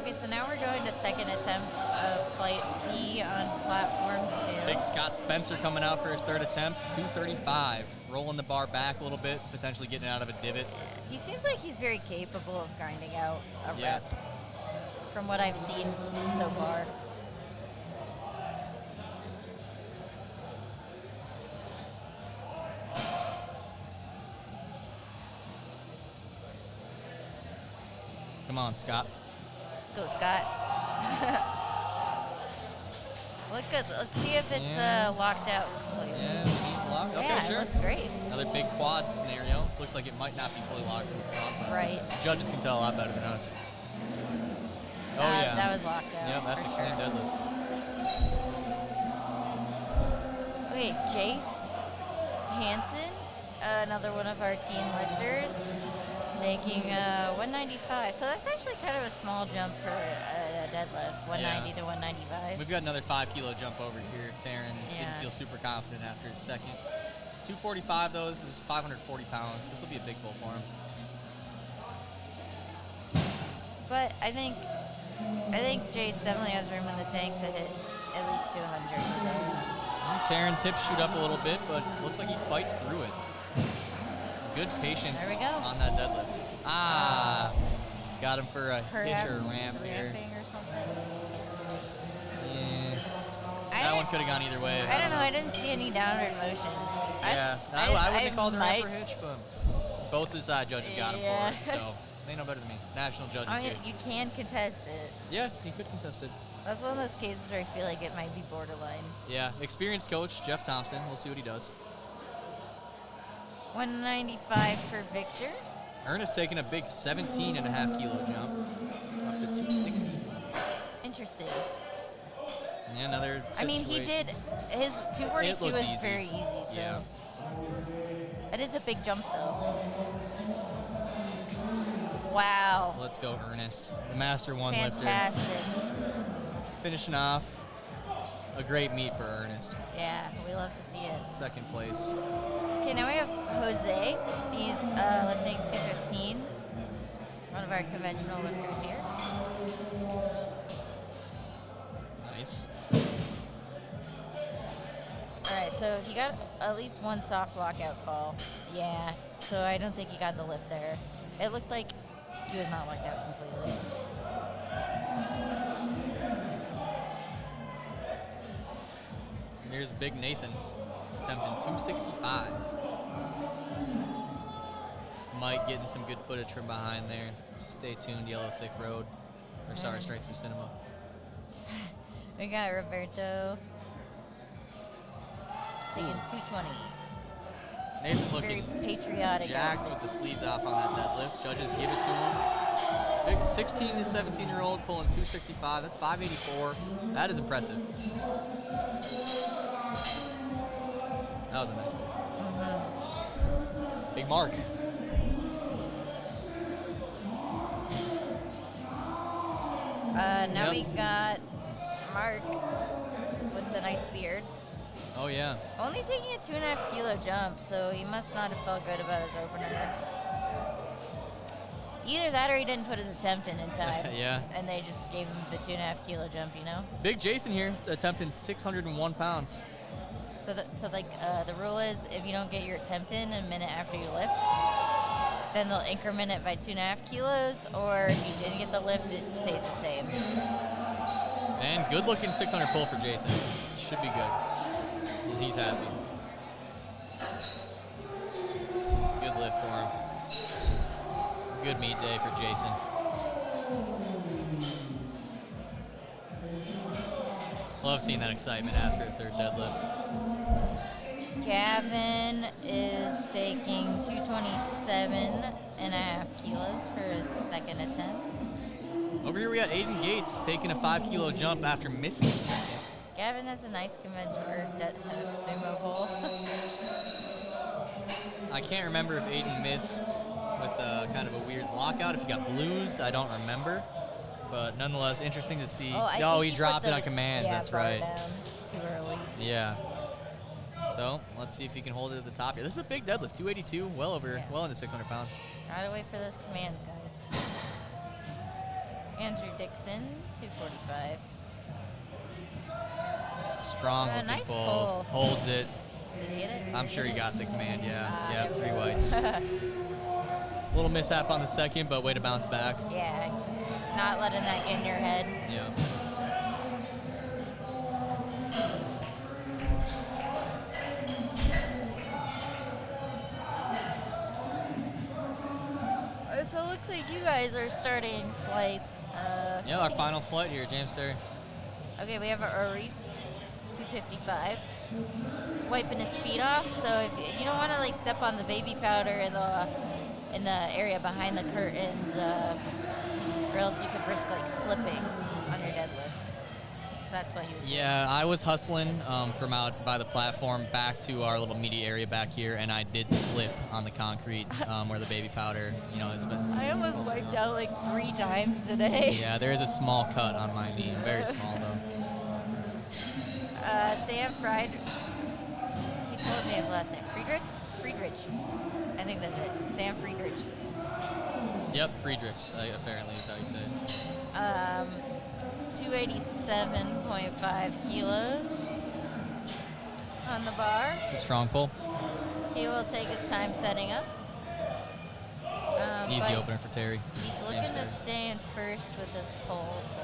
Okay, so now we're going to second attempt of flight P on platform 2. Big Scott Spencer coming out for his third attempt, 235. Rolling the bar back a little bit, potentially getting out of a divot. He seems like he's very capable of grinding out a rep from what I've seen so far. Come on, Scott. Let's go, Scott. Look good. Let's see if it's locked out. Yeah, he's locked. Okay, yeah, sure. It looks great. Another big quad scenario. Looked like it might not be fully locked from the front, but judges can tell a lot better than us. Oh, yeah. That was locked out. Yeah, that's a clean deadlift. Okay, Jace Hansen, another one of our teen lifters, taking 195. So that's actually kind of a small jump for a deadlift, 190 to 195. We've got another 5-kilo jump over here. Taryn didn't feel super confident after his second. 245 though, this is 540 pounds. This will be a big pull for him. But I think Jace definitely has room in the tank to hit at least 200 today. Taryn's hips shoot up a little bit, but looks like he fights through it. Good patience There we go. on that deadlift. Got him for a hitch or a ramp here. Ramping or something. Yeah. That one could have gone either way. I don't know. I didn't see any downward motion. Yeah, I wouldn't have called it a ramp or hitch, but both the side judges got him for it, so they know better than me. National judges I mean, here. you can contest it. Yeah, he could contest it. That's one of those cases where I feel like it might be borderline. Yeah, experienced coach Jeff Thompson. We'll see what he does. 195 for Victor. Ernest taking a big 17.5 kilo jump up to 260. Interesting. Yeah, another I mean, he did, his 242 was easy. very easy, so. Yeah. It is a big jump, though. Wow. Let's go, Ernest. The Master 1 lifter. Fantastic. Finishing off a great meet for Ernest. Yeah, we love to see it. Second place. Okay, now we have Jose. He's lifting 215. One of our conventional lifters here. Nice. All right, so he got at least one soft lockout call. Yeah, so I don't think he got the lift there. It looked like he was not locked out completely. Here's Big Nathan attempting 265. Mike getting some good footage from behind there. Stay tuned, Yellow Thick Road. Or sorry, Straight Through Cinema. We got Roberto taking 220. Nathan looking very patriotic. jacked with the sleeves off on that deadlift. Judges give it to him. Big 16 to 17-year-old pulling 265. That's 584. That is impressive. That was a nice pull. Big Mark. Now we got Mark with the nice beard. Oh, yeah. Only taking a 2.5 kilo jump, so he must not have felt good about his opener. Either that or he didn't put his attempt in time. Yeah. And they just gave him the 2.5 kilo jump, you know? Big Jason here attempting 601 pounds. So, the rule is if you don't get your attempt in a minute after you lift, then they'll increment it by 2.5 kilos, or if you didn't get the lift, it stays the same. And good looking 600 pull for Jason. Should be good. He's happy. Good lift for him. Good meet day for Jason. Love seeing that excitement after a third deadlift. Gavin is taking 227.5 kilos for his second attempt. Over here we got Aiden Gates taking a 5 kilo jump after missing the second. Gavin has a nice sumo pull. I can't remember if Aiden missed with kind of a weird lockout. If he got blues, I don't remember. But nonetheless, interesting to see. Oh, he dropped it on commands. Yeah, that's right. Down too early. Yeah. So let's see if he can hold it at the top here. This is a big deadlift, 282, well into 600 pounds. Gotta wait for those commands, guys. Andrew Dixon, 245. Strong looking nice pull. Holds it. Did he hit it? I'm sure he got the command, yeah. 3 whites. Little mishap on the second, but way to bounce back. Yeah, not letting that get in your head. Yeah. So it looks like you guys are starting flights. Yeah, our final flight here, James Terry. Okay, we have Arif, 255, wiping his feet off. So if you don't want to like step on the baby powder in the area behind the curtains, or else you could risk like slipping on your deadlift. So that's what he was doing. Yeah, I was hustling from out by the platform back to our little media area back here, and I did slip on the concrete where the baby powder, has been. I almost wiped out like 3 times today. Yeah, there is a small cut on my knee, very small though. Sam Fried, he told me his last name. Friedrich. I think that's it. Sam Friedrich. Yep, Friedrichs, apparently is how you say it. 287.5 kilos. on the bar. It's a strong pull. He will take his time setting up. Easy but opener for Terry. He's looking to stay in first with this pull, so.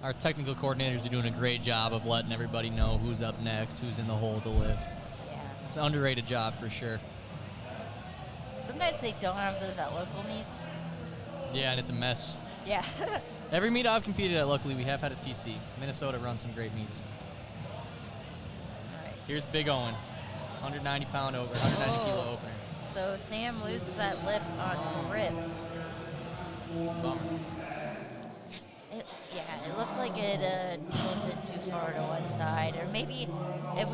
Our technical coordinators are doing a great job of letting everybody know who's up next, who's in the hole to lift. Yeah. It's an underrated job for sure. Sometimes they don't have those at local meets. Yeah, and it's a mess. Yeah. Every meet I've competed at, luckily, we have had a TC. Minnesota runs some great meets. All right. Here's Big Owen, 190-pound over, 190-kilo opener. So Sam loses that lift on grip. Bummer. Yeah, it looked like it tilted too far to one side, or maybe if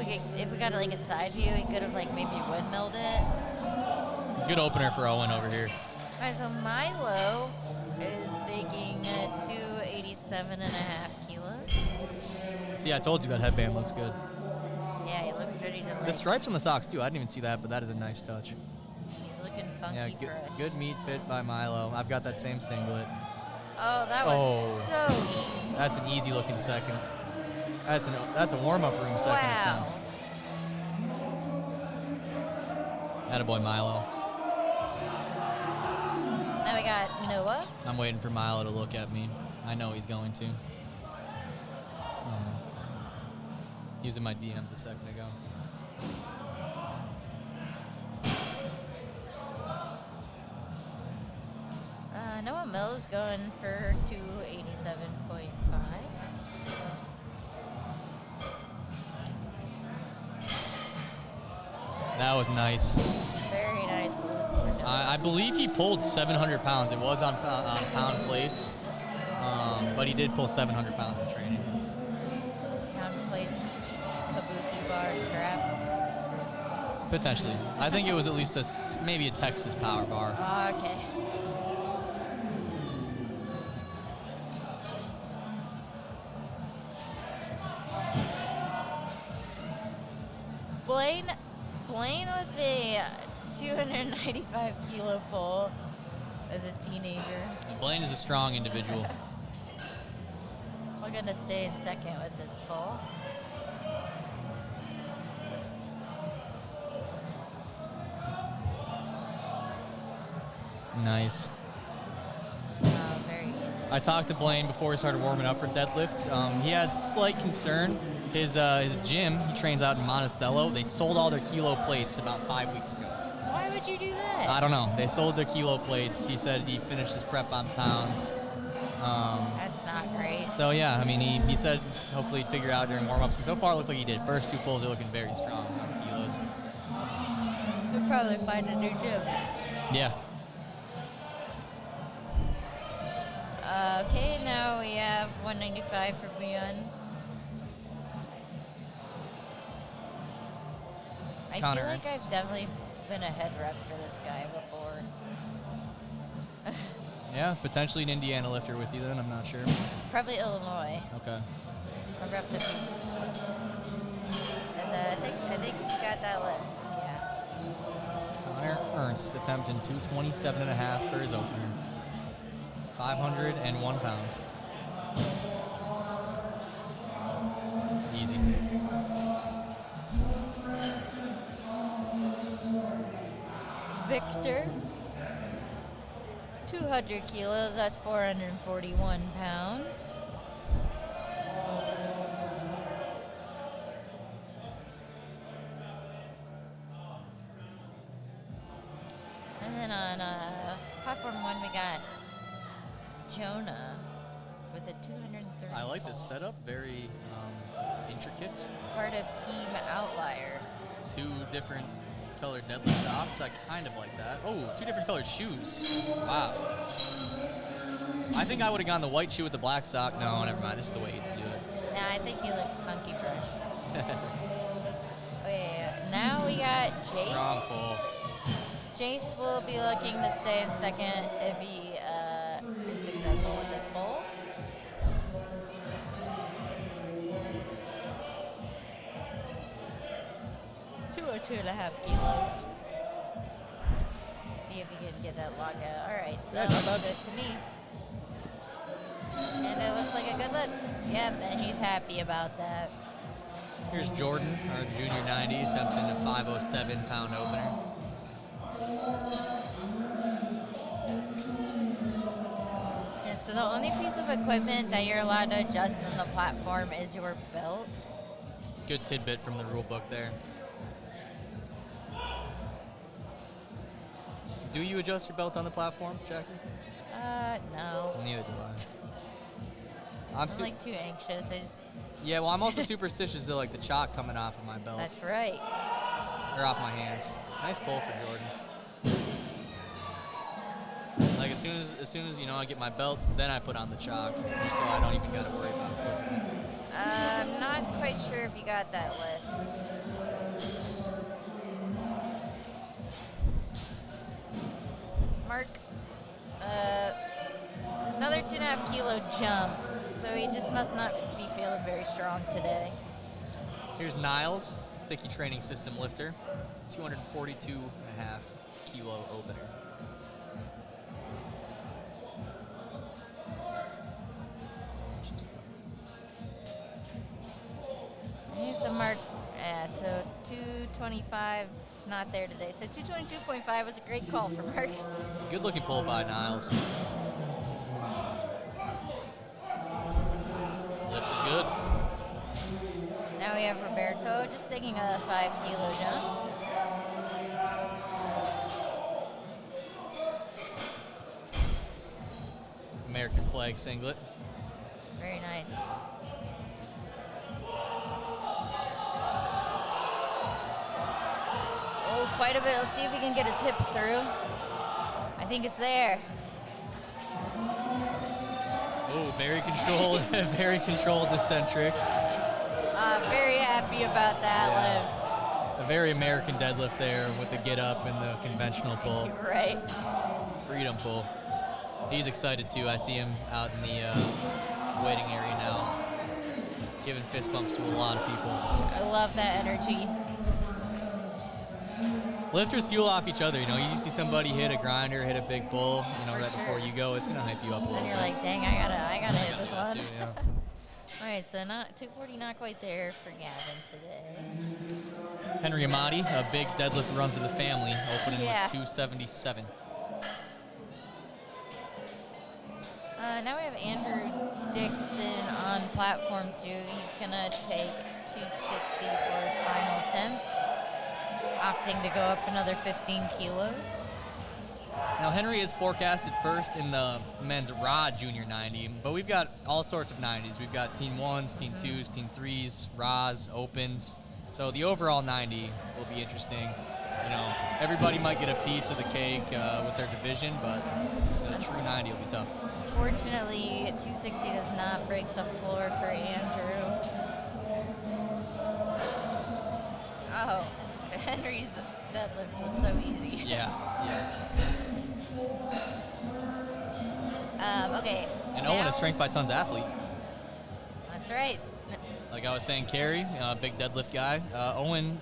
we got like a side view, he could have like maybe windmilled it. Good opener for Owen over here. All right, so Milo is taking 287.5 kilos. See, I told you that headband looks good. Yeah, he looks ready to. The stripes on the socks too. I didn't even see that, but that is a nice touch. He's looking funky Yeah, for us. good meat fit by Milo. I've got that same singlet. Oh, that was so easy. That's an easy looking second. That's a warm up room second Wow. attempt. Attaboy Milo. Now we got Noah. I'm waiting for Milo to look at me. I know he's going to. He was in my DMs a second ago. Noah Mills going for 287.5. That was nice. Very nice. I believe he pulled 700 pounds. It was on pound plates, but he did pull 700 pounds in training. Pound plates, kabuki bar straps. Potentially. I think it was at least maybe a Texas power bar. Okay. Blaine with a 295 kilo pull as a teenager. Blaine is a strong individual. We're gonna stay in second with this pull. Nice. Very easy. I talked to Blaine before he started warming up for deadlifts. He had slight concern. His gym, he trains out in Monticello. They sold all their kilo plates about 5 weeks ago. Why would you do that? I don't know. They sold their kilo plates. He said he finished his prep on pounds. That's not great. So yeah, I mean, he said hopefully he'd figure out during warm-ups. And so far, it looked like he did. First two pulls are looking very strong on the kilos. We'll probably find a new gym. Yeah. Okay, now we have 195 for Beyond. I Connor, feel like I've definitely been a head ref for this guy before. Yeah, potentially an Indiana lifter with you then, I'm not sure. Probably Illinois. Okay. I repped a few. And I think he got that lift. Yeah. Connor Ernst attempting 227.5 for his opener. 501 pounds. Easy. Victor, 200 kilos, that's 441 pounds. And then on platform 1 we got Jonah with a 230. I like this setup, very intricate. Part of Team Outlier. 2 different colored deadlift socks. I kind of like that. Oh, 2 different colored shoes. Wow. I think I would have gone the white shoe with the black sock. No, never mind. This is the way to do it. Nah, I think he looks funky fresh. Okay, now we got Jace. Strong pull. Jace will be looking to stay in second if he is successful with this pull. Two or 2.5 kilos. See see if you can get that lockout. All right, Yeah, that not looks bad. good to me. And it looks like a good lift. Yep, and he's happy about that. Here's Jordan, our junior 90, attempting a 507-pound opener. And so the only piece of equipment that you're allowed to adjust on the platform is your belt. Good tidbit from the rule book there. Do you adjust your belt on the platform, Jackie? No. Neither do I. I'm like too anxious. Yeah, well, I'm also superstitious of like the chalk coming off of my belt. That's right. Or off my hands. Nice pull for Jordan. Like as soon as you know I get my belt, then I put on the chalk, so I don't even gotta worry about it. I'm not quite sure if you got that lift. Mark, another 2.5 kilo jump, so he just must not be feeling very strong today. Here's Niles, Thicky Training System lifter, 242.5 kilo opener. Here's a mark, so 225, not there today. So 222.5 was a great call for Mark. Good looking pull by Niles. Lift is good. Now we have Roberto just taking a 5 kilo jump. American flag singlet. Very nice. Oh, quite a bit. Let's see if we can get his hips through. I think it's there. Oh, very controlled, very controlled eccentric. Very happy about that lift. A very American deadlift there with the get up and the conventional pull. Right. Freedom pull. He's excited too. I see him out in the waiting area now, giving fist bumps to a lot of people. I love that energy. Lifters fuel off each other. You know, you see somebody hit a grinder, hit a big pull, you know, For right before sure. you go, it's gonna hype you up a little And bit. you're like, dang, I gotta hit this that one. too, yeah. All right, so not 240, not quite there for Gavin today. Henry Amati, a big deadlift runs in the family, opening Yeah. with 277. Now we have Andrew Dixon on platform 2. He's gonna take 260 for his final attempt, opting to go up another 15 kilos. Now Henry is forecasted first in the men's rod junior 90, but we've got all sorts of 90s. We've got teen 1s, teen 2s, teen 3s, rods, opens. So the overall 90 will be interesting. You know, everybody might get a piece of the cake with their division, but a true 90 will be tough. Unfortunately, 260 does not break the floor for Andrew. Oh, Henry's deadlift was so easy. Yeah. Okay. And Owen, a strength by tons athlete. That's right. Like I was saying, Carrie, big deadlift guy. Owen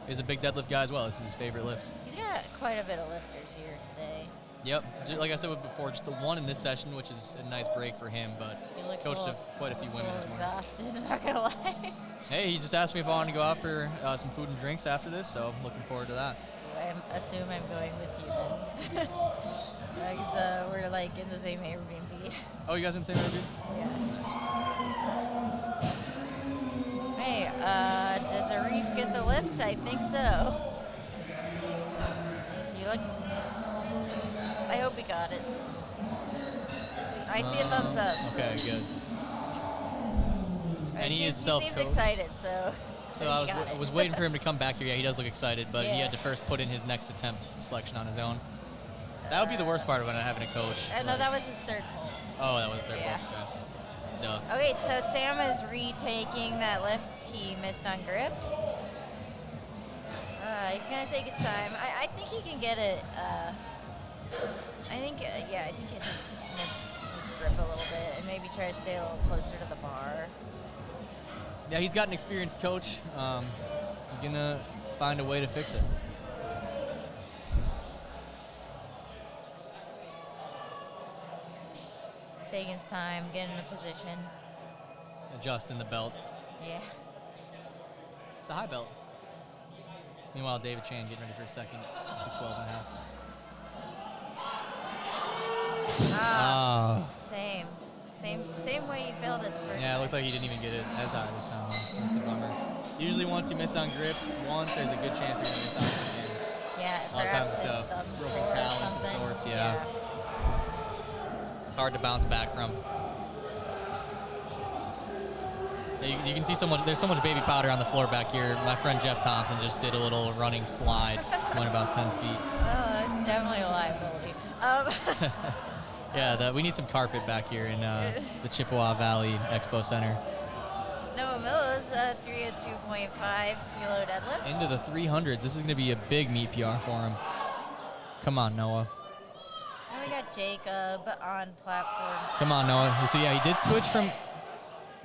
is a big deadlift guy as well. This is his favorite lift. He's got quite a bit of lifters here today. Yep. Like I said before, just the one in this session, which is a nice break for him, but He looks coached a little, quite a few women this morning. exhausted, not gonna lie. Hey, he just asked me if I wanted to go out for some food and drinks after this, so looking forward to that. I assume I'm going with you then. Because we're like in the same Airbnb. Oh, you guys in the same Airbnb? Hey, does Arif get the lift? I think so. You look. I hope he got it. I see a thumbs up. So. Okay, good. And he is He self-coached. seems excited, so. So he I got it. was waiting for him to come back here. Yeah, he does look excited, but he Yeah. had to first put in his next attempt selection on his own. That would be the worst part of it, having a coach. No, that was his third pull. Oh, that was their Yeah. fault. Okay. Duh. Okay, so Sam is retaking that lift he missed on grip. He's gonna take his time. I think he can get it. I think he just missed his grip a little bit and maybe try to stay a little closer to the bar. Yeah, he's got an experienced coach. He's gonna find a way to fix it. taking his time, getting in a position. Adjusting the belt. Yeah. It's a high belt. Meanwhile, David Chan getting ready for a second 212.5. Same way you failed it the first Yeah, it time. looked like he didn't even get it as high this time. That's a bummer. Usually once you miss on grip once, there's a good chance you're going to miss on it again. Yeah, A lot of perhaps times his it's a thumb broken tore or callus of something. sorts, yeah. It's hard to bounce back from. Yeah, you can see so much, there's so much baby powder on the floor back here. My friend Jeff Thompson just did a little running slide, went about 10 feet. Oh, it's definitely a liability. Yeah, we need some carpet back here in the Chippewa Valley Expo Center. Noah Mills, 302.5 kilo deadlift. Into the 300s. This is going to be a big meet PR for him. Come on, Noah. And we got Jacob on platform. Come on, Noah. So, yeah, he did switch from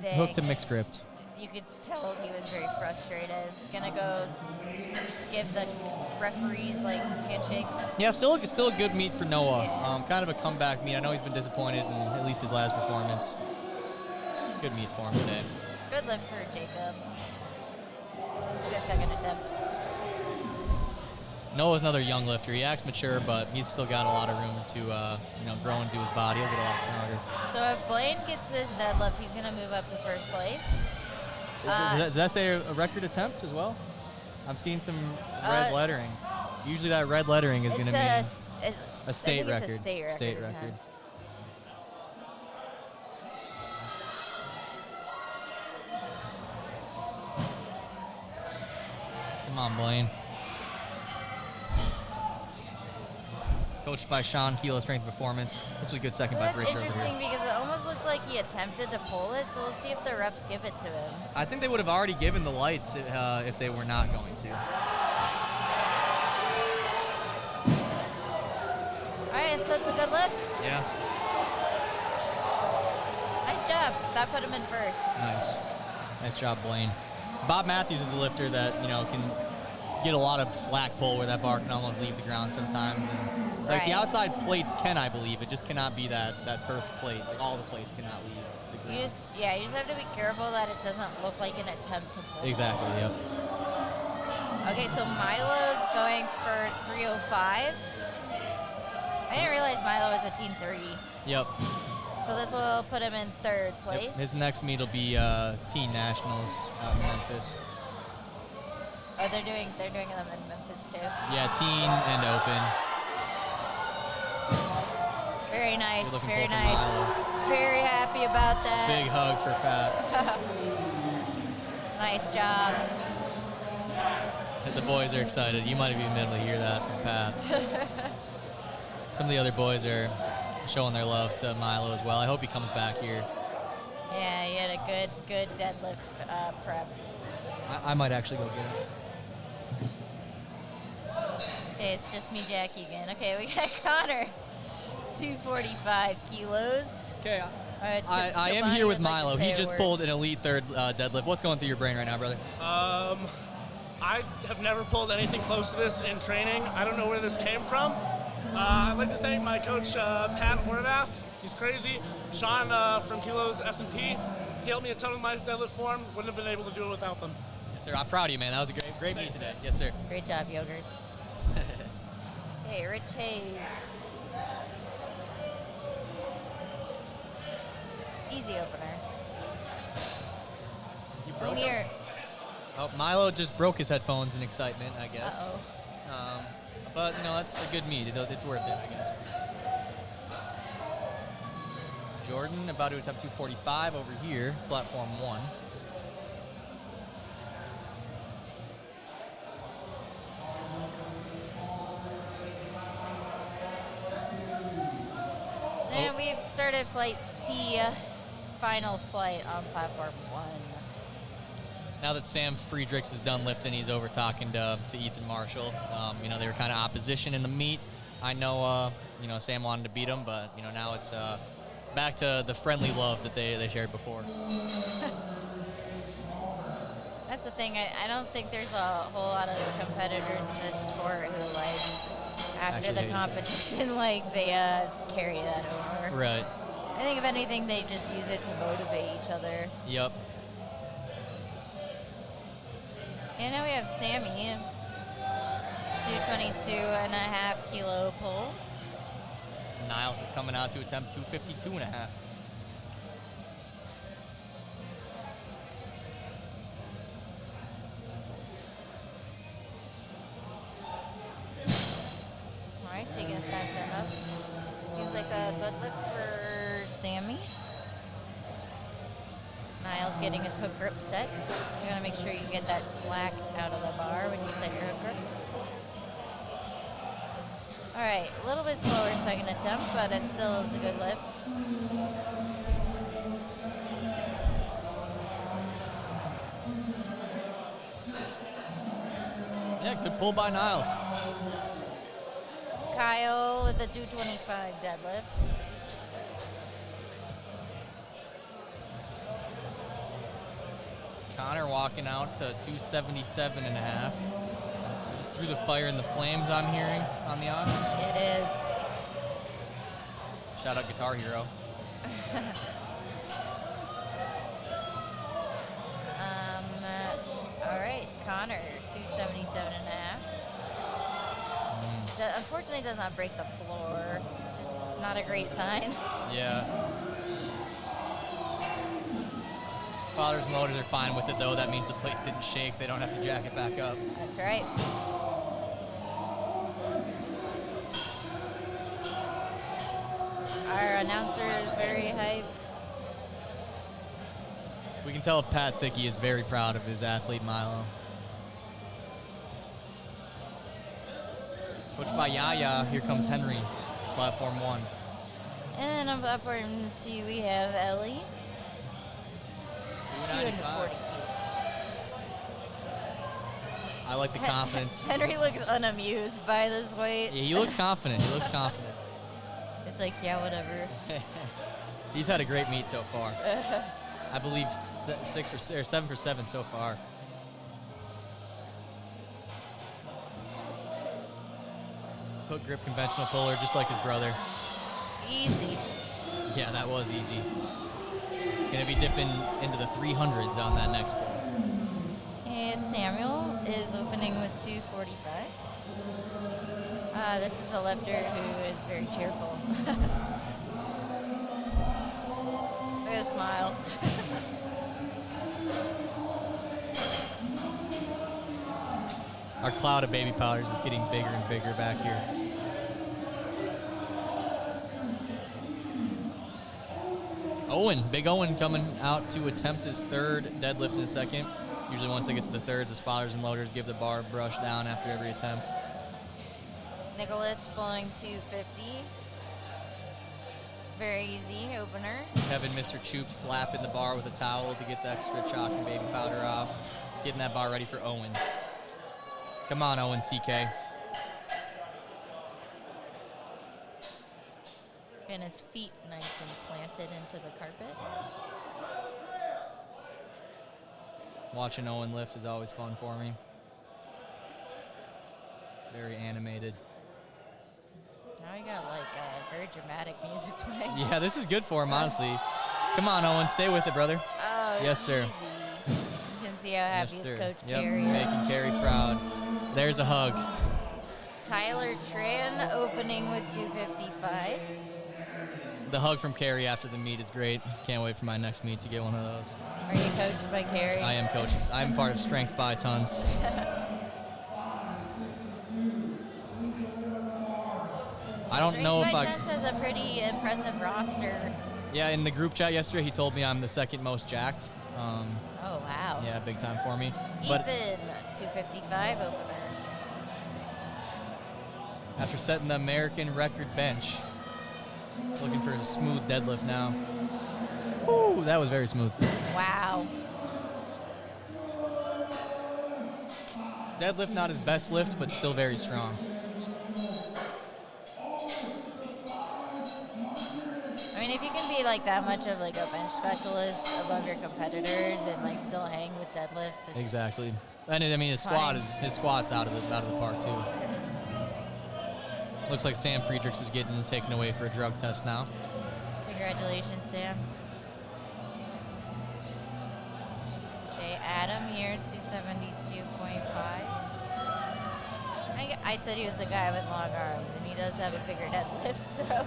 Dang. hook to mixed grip. You could tell he was very frustrated. Gonna go give the referees like handshakes. Yeah, still a good meet for Noah. Kind of a comeback meet. I know he's been disappointed in at least his last performance. Good meet for him today. Good lift for Jacob. It's a good second attempt. Noah's another young lifter. He acts mature, but he's still got a lot of room to grow into his body. He'll get a lot stronger. So if Blaine gets his deadlift, he's gonna move up to first place. Does that say a record attempt as well? I'm seeing some red lettering. Usually that red lettering is going to mean a state record. It's a state record. record. Come on, Blaine. Coached by Sean, Kilo Strength Performance. This was a good second by That's Bridger over interesting here. because it almost looked like he attempted to pull it, so we'll see if the refs give it to him. I think they would have already given the lights if they were not going to. All right, so it's a good lift. Yeah. Nice job. That put him in first. Nice job, Blaine. Bob Matthews is a lifter that can get a lot of slack pull where that bar can almost leave the ground sometimes. And the outside plates can, I believe. It just cannot be that first plate. Like all the plates cannot leave the ground. You just have to be careful that it doesn't look like an attempt to pull. Exactly. Yep. Okay, so Milo's going for 305. I didn't realize Milo was a Teen 30. Yep. So this will put him in third place. Yep. His next meet will be Teen Nationals out in Memphis. Oh, they're doing them in Memphis too. Yeah, teen and open. Very nice, very nice. Very happy about that. Big hug for Pat. Nice job. The boys are excited. You might have even been able to hear that from Pat. Some of the other boys are showing their love to Milo as well. I hope he comes back here. Yeah, he had a good deadlift prep. I might actually go get him. Okay, it's just me, Jackie again. Okay, we got Connor, 245 kilos. Okay, I am here with Milo. He just pulled an elite third deadlift. What's going through your brain right now, brother? I have never pulled anything close to this in training. I don't know where this came from. I'd like to thank my coach, Pat Horvath. He's crazy. Sean from Kilos S&P. He helped me a ton with my deadlift form. Wouldn't have been able to do it without them. Yes, sir. I'm proud of you, man. That was a great meet today. Yes, sir. Great job, Yogurt. Hey, Rich Hayes. Easy opener. Bring here. Oh, Milo just broke his headphones in excitement, I guess. Uh-oh. But, that's a good meet. It's worth it, I guess. Jordan about to attempt 245 over here, platform 1. And we've started flight C, final flight on platform 1. Now that Sam Friedrichs is done lifting, he's over talking to Ethan Marshall. They were kind of opposition in the meet. I know, Sam wanted to beat him, but, now it's back to the friendly love that they shared before. That's the thing. I don't think there's a whole lot of competitors in this sport who, after Actually the hate it. competition, they carry that over. Right. I think if anything, they just use it to motivate each other. Yep. And now we have Sammy, 222.5 kilo pull. Niles is coming out to attempt 252.5. All right, taking his time setting up. Seems like a good lift for Sammy. Niles getting his hook grip set. You want to make sure you get that slack out of the bar when you set your hook grip. All right, a little bit slower second attempt, but it still is a good lift. Yeah, good pull by Niles. Kyle with a 225 deadlift. Connor walking out to 277.5. This is through the fire and the flames I'm hearing on the odds. It is. Shout out Guitar Hero. All right, Connor, 277.5. Unfortunately, does not break the floor. Just not a great sign. Yeah. Spotters and loaders are fine with it, though. That means the plates didn't shake. They don't have to jack it back up. That's right. Our announcer is very hype. We can tell Pat Thickey is very proud of his athlete, Milo. Coached by Yaya, here comes Henry, platform 1. And then on platform 2, we have Ellie. 240 kilos. I like the confidence. Henry looks unamused by this weight. Yeah, he looks confident. He looks confident. It's like, yeah, whatever. He's had a great meet so far. I believe 7 for 7 so far. Hook grip conventional puller, just like his brother. Easy. Yeah, that was easy. Gonna be dipping into the 300s on that next pull. Okay, Samuel is opening with 245. This is a lifter who is very cheerful. Look at the smile. Our cloud of baby powders is getting bigger and bigger back here. Owen, big Owen coming out to attempt his 3rd deadlift in a second. Usually once they get to the 3rds, the spotters and loaders give the bar brush down after every attempt. Nicholas pulling 250. Very easy opener. Kevin, Mr. Choop slapping the bar with a towel to get the extra chalk and baby powder off. Getting that bar ready for Owen. Come on, Owen CK. And his feet nice and planted into the carpet. Watching Owen lift is always fun for me. Very animated. Now you got like very dramatic music playing. Yeah, this is good for him, honestly. Come on, Owen, stay with it, brother. Oh, yes, sir. Easy. You can see how happy his coach Carrie is. Making Carrie proud. There's a hug. Tyler Tran opening with 255. The hug from Carrie after the meet is great. Can't wait for my next meet to get one of those. Are you coached by Carrie? I am coached. I'm part of Strength by Tons. I don't know if Strength by Tons has a pretty impressive roster. Yeah, in the group chat yesterday, he told me I'm the 2nd most jacked. Oh, wow. Yeah, big time for me. Ethan, 255 opener. After setting the American record bench, looking for a smooth deadlift now. Ooh, that was very smooth. Wow. Deadlift not his best lift, but still very strong. I mean, if you can be like that much of like a bench specialist above your competitors and like still hang with deadlifts, it's Exactly. And I mean, his squat's out of the park too. Looks like Sam Friedrichs is getting taken away for a drug test now. Congratulations, Sam. Okay, Adam here, 272.5. I said he was the guy with long arms, and he does have a bigger deadlift, so. Yep.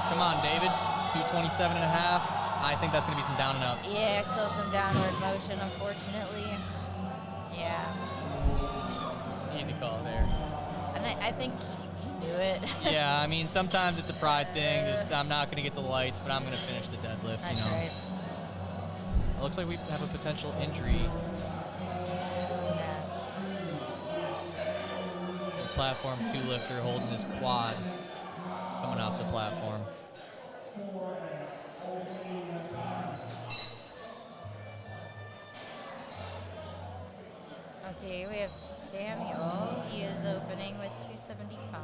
Come on, David. 227 and a half. I think that's going to be some down and up. Yeah, I saw some downward motion, unfortunately. Yeah. Easy call there. And I think he knew it. Yeah, I mean, sometimes it's a pride thing. Just, I'm not going to get the lights, but I'm going to finish the deadlift, That's you know. right. It looks like we have a potential injury. The platform 2 lifter holding his quad coming off the platform. Okay, we have Samuel. He is opening with 275.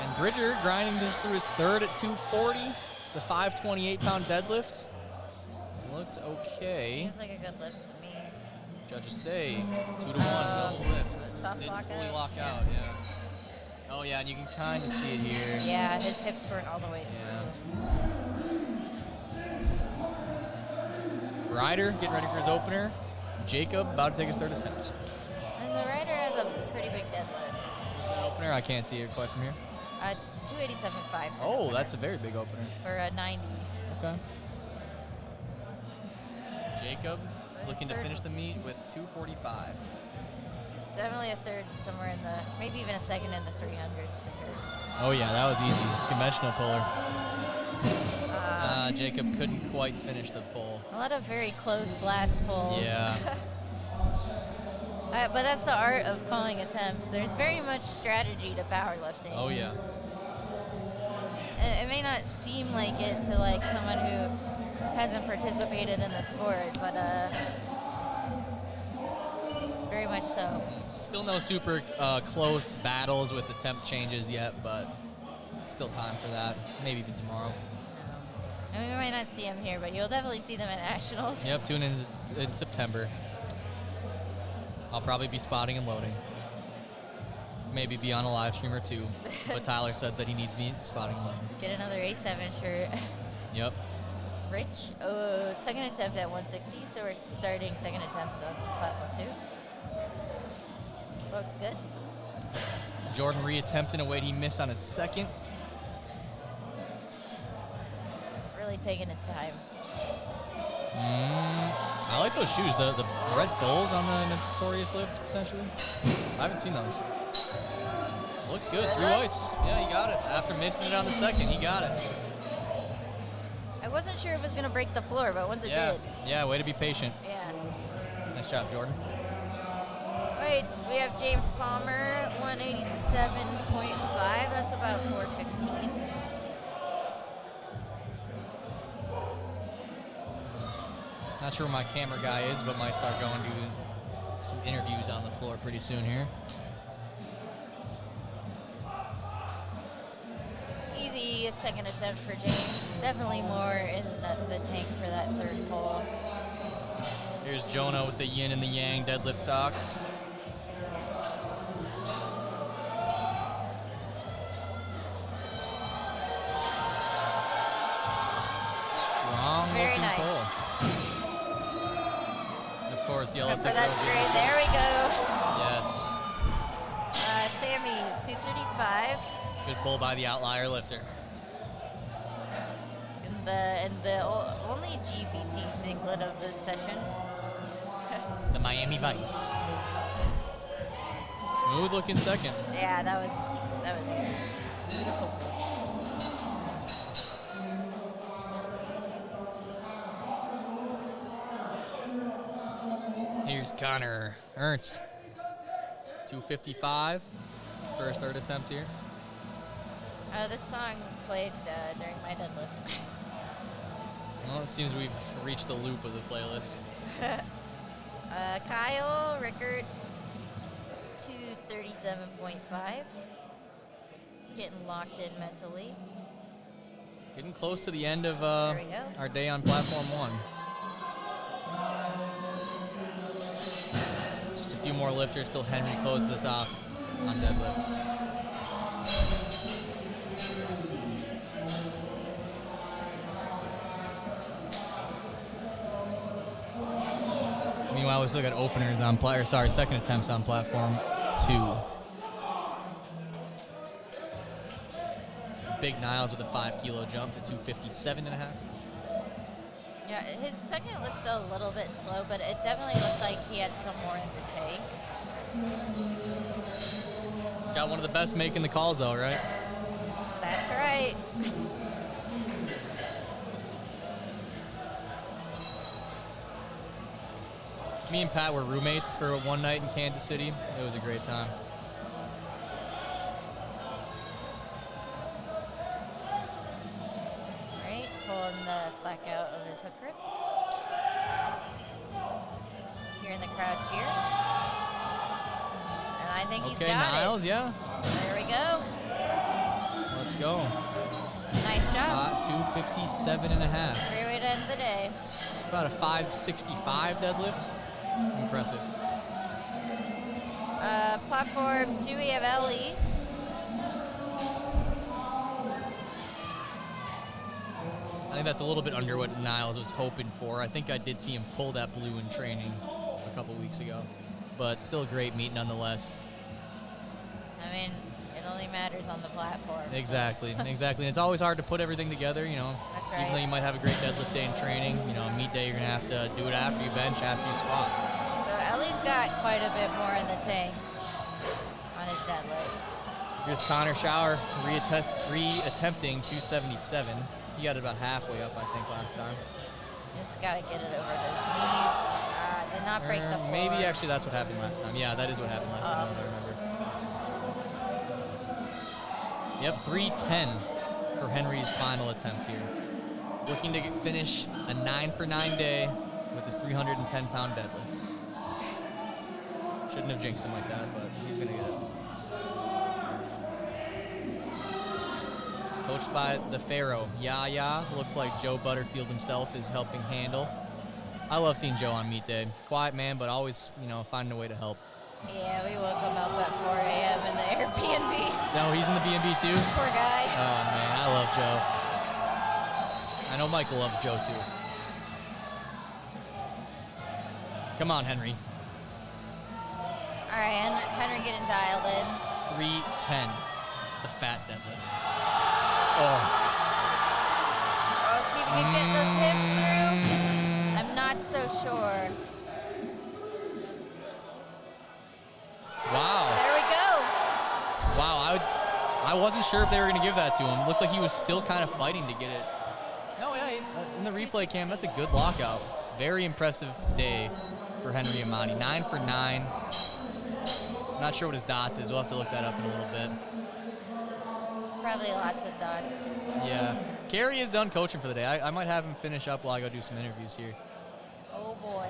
And Bridger grinding this through his third at 240. The 528-pound deadlift looked okay. Seems like a good lift to me. Judges say 2-to-1 double lift. Soft Didn't lock fully out. lock out, yeah. Oh yeah, and you can kind of see it here. Yeah, his hips weren't all the way through. Ryder getting ready for his opener. Jacob about to take his third attempt. And the rider has a pretty big deadlift. That opener, I can't see it quite from here. 287.5. Oh, that's a very big opener. For a 90. Okay. Jacob looking to third. finish the meet with 245. Definitely a third somewhere in the, maybe even a second in the 300s for sure. Oh yeah, that was easy. Conventional puller. Jacob couldn't quite finish the pull. A lot of very close last pulls. Yeah. But that's the art of calling attempts. There's very much strategy to powerlifting. Oh yeah. It may not seem like it to like someone who hasn't participated in the sport, but very much so. Still no super close battles with attempt changes yet, but still time for that. Maybe even tomorrow. I mean, we might not see them here, but you'll definitely see them at nationals. Yep, tune in September. I'll probably be spotting and loading. Maybe be on a live stream or two, but Tyler said that he needs me spotting and loading. Get another A7 shirt. Yep. Rich, second attempt at 160, so we're starting second attempts on platform 2. Looks good. Jordan reattempting a weight he missed on his second. Really taking his time. I like those shoes, the red soles on the Notorious lifts, potentially. I haven't seen those. Looked good, through ice. Yeah, he got it. After missing it on the second, he got it. I wasn't sure if it was going to break the floor, but once it did. Yeah, way to be patient. Yeah. Nice job, Jordan. Wait, we have James Palmer, 187.5. That's about a 415. Not sure where my camera guy is, but might start going to some interviews on the floor pretty soon here. Easy second attempt for James. Definitely more in the tank for that third pull. Here's Jonah with the yin and the yang deadlift socks. Strong Very looking nice. pull. Of course, yellow For thick that robe. screen, there we go. Yes. Sammy, 235. Good pull by the outlier lifter. And the only GBT singlet of this session. The Miami Vice. Smooth looking second. Yeah, that was easy. Beautiful. Here's Connor Ernst. 255 for his third attempt here. This song played during my deadlift. Well, it seems we've reached the loop of the playlist. Kyle Rickard, 237.5. Getting locked in mentally. Getting close to the end of There we go. our day on platform 1. Just a few more lifters till Henry closes us off on deadlift. Meanwhile, we still got openers on second attempts on platform 2. Big Niles with a 5 kilo jump to 257.5. Yeah, his second looked a little bit slow, but it definitely looked like he had some more in the tank. Got one of the best making the calls though, right? That's right. Me and Pat were roommates for one night in Kansas City. It was a great time. Right, pulling the slack out of his hook grip. Here in the crowd cheer. And I think he's got Niles, it. yeah. There we go. Let's go. Nice job. 257.5. Great way to end the day. About a 565 deadlift. Impressive. Platform 2, we have Ellie. I think that's a little bit under what Niles was hoping for. I think I did see him pull that blue in training a couple weeks ago. But still a great meet nonetheless. I mean, it only matters on the platform. Exactly, exactly. And it's always hard to put everything together, you know. That's right. Even though you might have a great deadlift day in training, you know, meet day you're going to have to do it after you bench, after you squat. So Ellie's got quite a bit more in the tank on his deadlift. Here's Connor Schauer re-attempting 277. He got it about halfway up, I think, last time. Just got to get it over those knees. Did not break the floor. Maybe actually that's what happened last time. Yeah, that is what happened last time, if I remember. Yep, 310 for Henry's final attempt here. Looking to finish a 9 for 9 day with his 310-pound deadlift. Shouldn't have jinxed him like that, but he's going to get it. Coached by the Pharaoh, Yaya. Looks like Joe Butterfield himself is helping handle. I love seeing Joe on meet day. Quiet man, but always, you know, finding a way to help. Yeah, we woke him up at 4 a.m. in the Airbnb. No, he's in the B&B too? Poor guy. Oh, man, I love Joe. I know Michael loves Joe, too. Come on, Henry. All right, Henry getting dialed in. 310. It's a fat deadlift. Oh. Oh, see if we can get those hips through. I'm not so sure. Wow. There we go. Wow, I wasn't sure if they were going to give that to him. Looked like he was still kind of fighting to get it. No, yeah, in the replay cam, that's a good lockout. Very impressive day for Henry Amati. 9 for 9. Not sure what his dots is. We'll have to look that up in a little bit. Probably lots of dots. Yeah. Carrie is done coaching for the day. I might have him finish up while I go do some interviews here. Oh, boy.